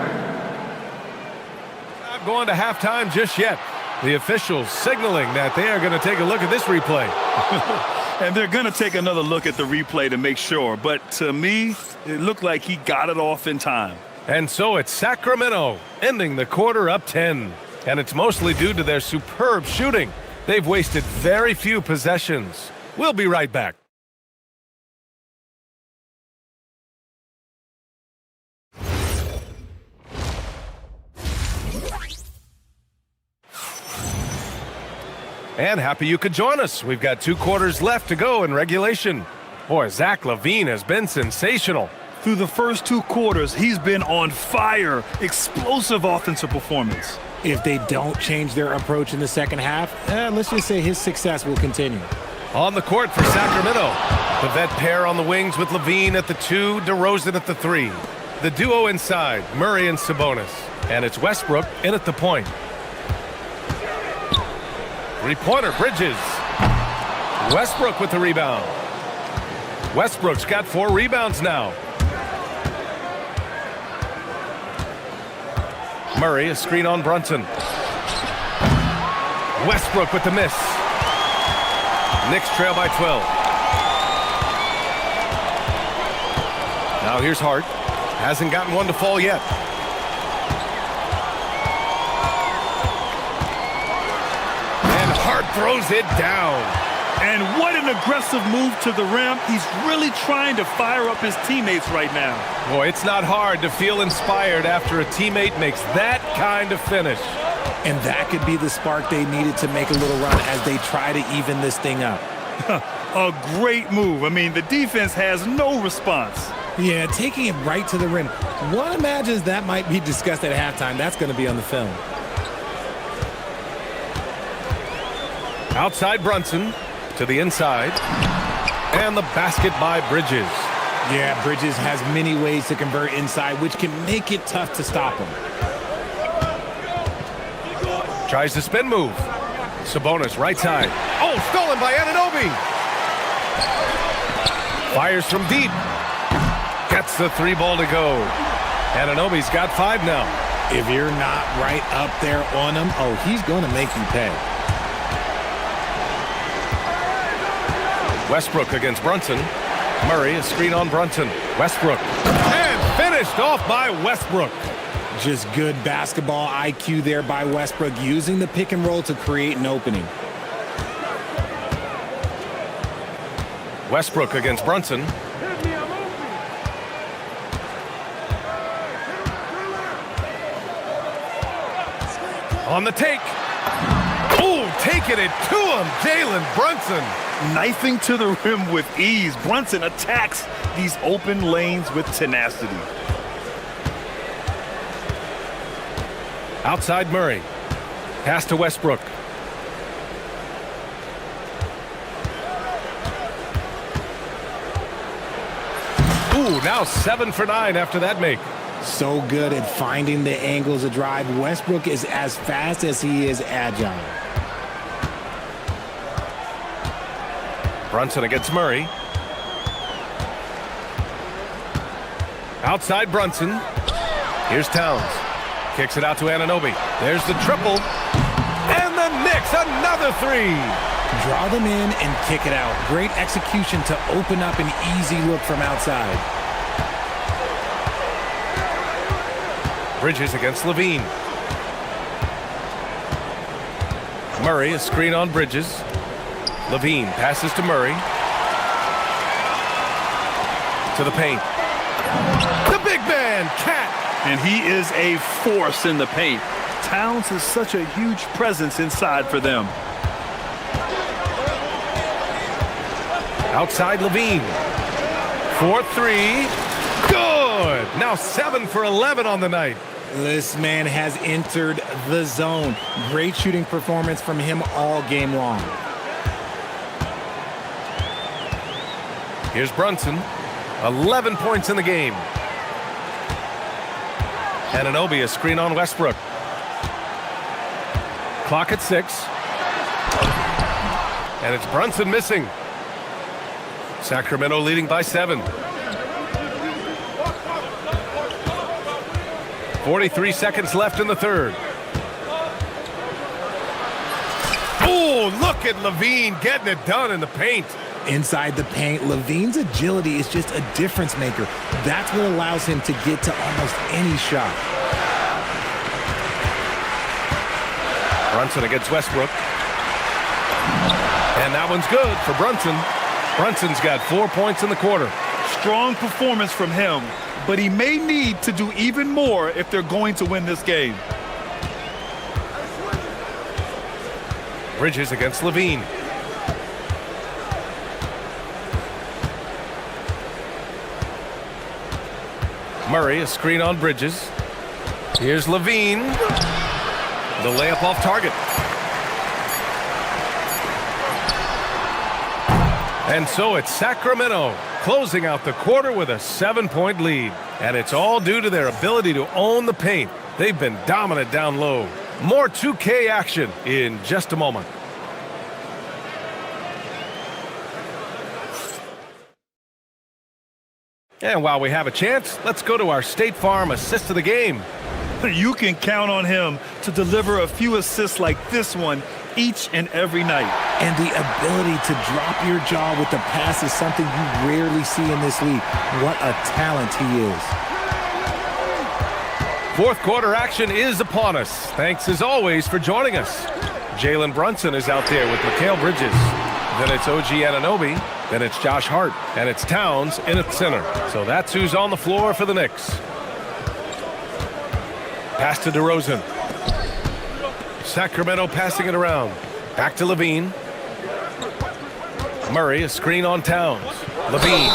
Not going to halftime just yet. The officials signaling that they are going to take a look at this replay. And they're going to take another look at the replay to make sure. But to me, it looked like he got it off in time. And so it's Sacramento ending the quarter up 10. And it's mostly due to their superb shooting. They've wasted very few possessions. We'll be right back. And happy you could join us. We've got 2 quarters left to go in regulation. Boy, Zach LaVine has been sensational. Through the first 2 quarters, he's been on fire. Explosive offensive performance. If they don't change their approach in the second half, let's just say his success will continue. On the court for Sacramento. The vet pair on the wings with LaVine at the 2, DeRozan at the 3. The duo inside, Murray and Sabonis. And it's Westbrook in at the point. 3-pointer, Bridges. Westbrook with the rebound. Westbrook's got 4 rebounds now. Murray, a screen on Brunson. Westbrook with the miss. Knicks trail by 12. Now here's Hart. Hasn't gotten one to fall yet. And Hart throws it down. And what an aggressive move to the rim. He's really trying to fire up his teammates right now. Boy, it's not hard to feel inspired after a teammate makes that kind of finish. And that could be the spark they needed to make a little run as they try to even this thing up. A great move. I mean, the defense has no response. Yeah, taking it right to the rim. One imagines that might be discussed at halftime. That's going to be on the film. Outside Brunson to the inside. And the basket by Bridges. Yeah, Bridges has many ways to convert inside, which can make it tough to stop him. Tries the spin move. Sabonis right side. Oh, stolen by Anunoby. Fires from deep. Gets the 3 ball to go. Anunoby's got 5 now. If you're not right up there on him, oh, he's going to make you pay. Westbrook against Brunson. Murray, a screen on Brunson. Westbrook. And finished off by Westbrook. Just good basketball IQ there by Westbrook, using the pick and roll to create an opening. Westbrook against Brunson. On the take. Oh, taking it to him, Jalen Brunson. Knifing to the rim with ease. Brunson attacks these open lanes with tenacity. Outside Murray. Pass to Westbrook. Ooh, now 7 for 9 after that make. So good at finding the angles of drive. Westbrook is as fast as he is agile. Brunson against Murray. Outside Brunson. Here's Towns. Kicks it out to Anunoby. There's the triple. And the Knicks, another 3. Draw them in and kick it out. Great execution to open up an easy look from outside. Bridges against Levine. Murray, a screen on Bridges. Levine passes to Murray. To the paint. The big man, Cat. And he is a force in the paint. Towns is such a huge presence inside for them. Outside Levine. 4-3. Good. Now 7 for 11 on the night. This man has entered the zone. Great shooting performance from him all game long. Here's Brunson. 11 points in the game. Anunoby, a screen on Westbrook. Clock at 6. And it's Brunson missing. Sacramento leading by 7. 43 seconds left in the third. Oh, look at Levine getting it done in the paint. Inside the paint, Levine's agility is just a difference maker. That's what allows him to get to almost any shot. Brunson against Westbrook. And that one's good for Brunson. Brunson's got 4 points in the quarter. Strong performance from him, but he may need to do even more if they're going to win this game. Bridges against Levine. Murray, a screen on Bridges. Here's Levine. The layup off target. And so it's Sacramento closing out the quarter with a 7-point lead. And it's all due to their ability to own the paint. They've been dominant down low. More 2K action in just a moment. And while we have a chance, let's go to our State Farm assist of the game. You can count on him to deliver a few assists like this one each and every night. And the ability to drop your jaw with the pass is something you rarely see in this league. What a talent he is. Fourth quarter action is upon us. Thanks as always for joining us. Jalen Brunson is out there with Mikal Bridges. Then it's OG Anunoby. Then it's Josh Hart. And it's Towns in at center. So that's who's on the floor for the Knicks. Pass to DeRozan. Sacramento passing it around. Back to Levine. Murray, a screen on Towns. Levine.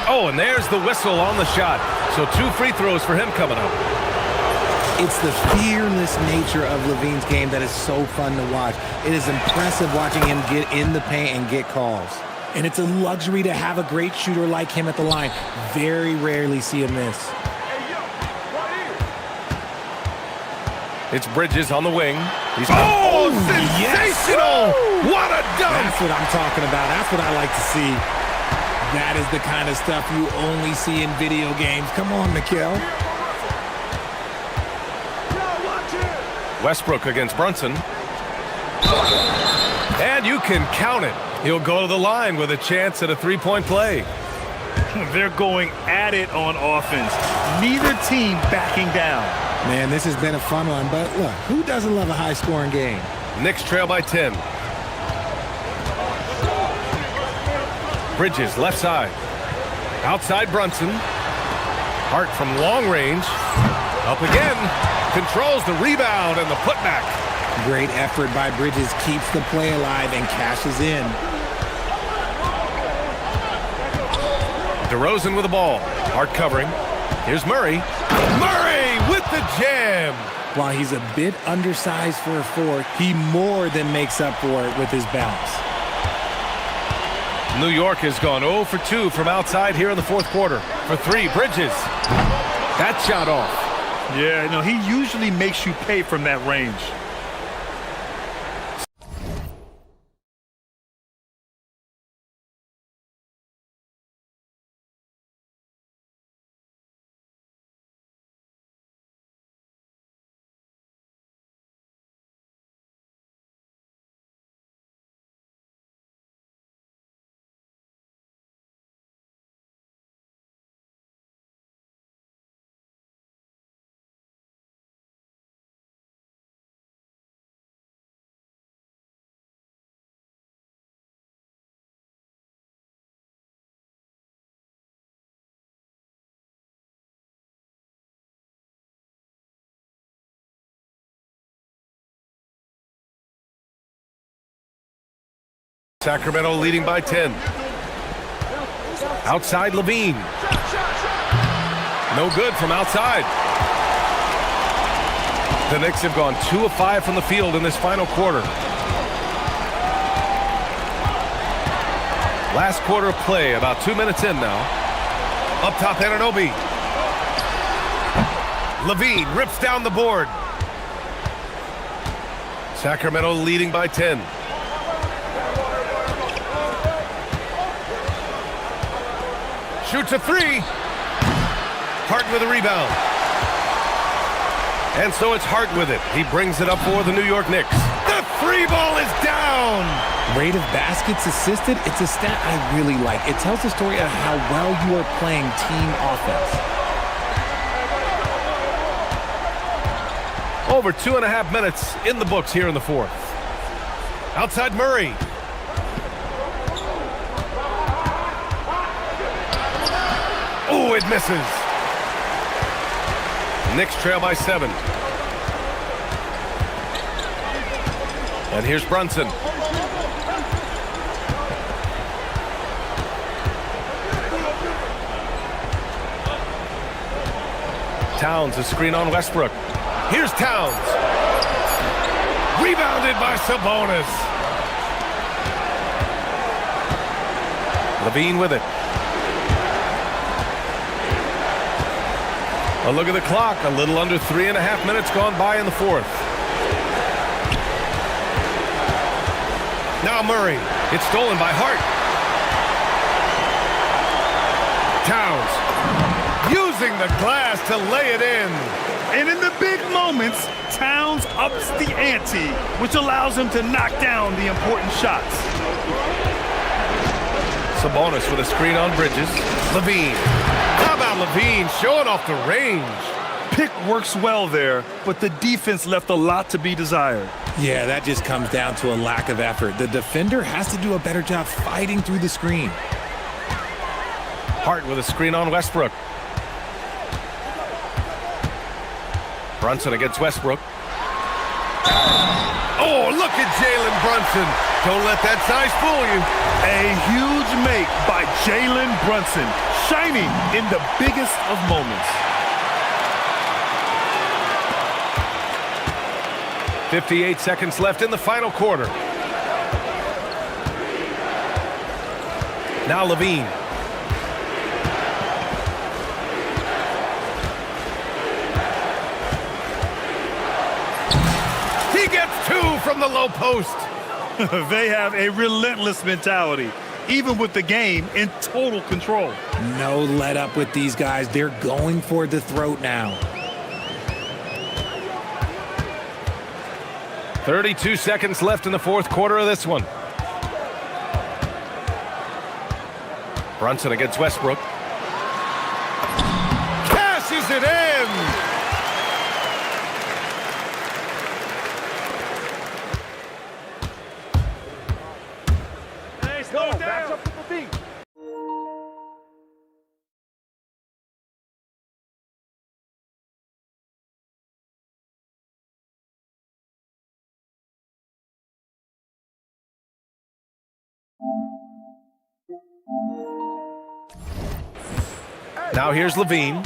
Oh, and there's the whistle on the shot. So 2 free throws for him coming up. It's the fearless nature of Levine's game that is so fun to watch. It is impressive watching him get in the paint and get calls. And it's a luxury to have a great shooter like him at the line. Very rarely see him miss. It's Bridges on the wing. He's sensational! Yes. What a dunk! That's what I'm talking about. That's what I like to see. That is the kind of stuff you only see in video games. Come on, Mikal. Westbrook against Brunson. And you can count it. He'll go to the line with a chance at a 3-point play. They're going at it on offense. Neither team backing down. Man, this has been a fun one, but look, who doesn't love a high-scoring game? Knicks trail by 10. Bridges, left side. Outside Brunson. Hart from long range. Up again. Controls the rebound and the putback. Great effort by Bridges. Keeps the play alive and cashes in. DeRozan with the ball. Hart covering. Here's Murray. Murray with the jam. While he's a bit undersized for a 4, he more than makes up for it with his bounce. New York has gone 0 for 2 from outside here in the fourth quarter. For 3, Bridges. That shot off. Yeah, no, he usually makes you pay from that range. Sacramento leading by 10. Outside Levine. No good from outside. The Knicks have gone 2 of 5 from the field in this final quarter. Last quarter of play, about 2 minutes in now. Up top, Anunoby. Levine rips down the board. Sacramento leading by 10. Shoots a 3. Hart with a rebound. And so it's Hart with it. He brings it up for the New York Knicks. The 3 ball is down. Rate of baskets assisted, it's a stat I really like. It tells the story of how well you are playing team offense. Over 2.5 minutes in the books here in the fourth. Outside Murray. Oh, it misses. Knicks trail by 7. And here's Brunson. Towns, a screen on Westbrook. Here's Towns. Rebounded by Sabonis. Levine with it. A look at the clock. A little under 3.5 minutes gone by in the fourth. Now Murray. It's stolen by Hart. Towns using the glass to lay it in. And in the big moments, Towns ups the ante, which allows him to knock down the important shots. Sabonis with a screen on Bridges. Levine. How about Levine showing off the range? Pick works well there, but the defense left a lot to be desired. Yeah, that just comes down to a lack of effort. The defender has to do a better job fighting through the screen. Hart with a screen on Westbrook. Brunson against Westbrook. Oh, look at Jalen Brunson. Don't let that size fool you. A huge make by Jalen Brunson, shining in the biggest of moments. 58 seconds left in the final quarter. Now Levine. He gets 2 from the low post. They have a relentless mentality, even with the game in total control. No let up with these guys. They're going for the throat now. 32 seconds left in the fourth quarter of this one. Brunson against Westbrook. Cashes it in! Hey, slow down. Back up to the beat. Now here's Levine.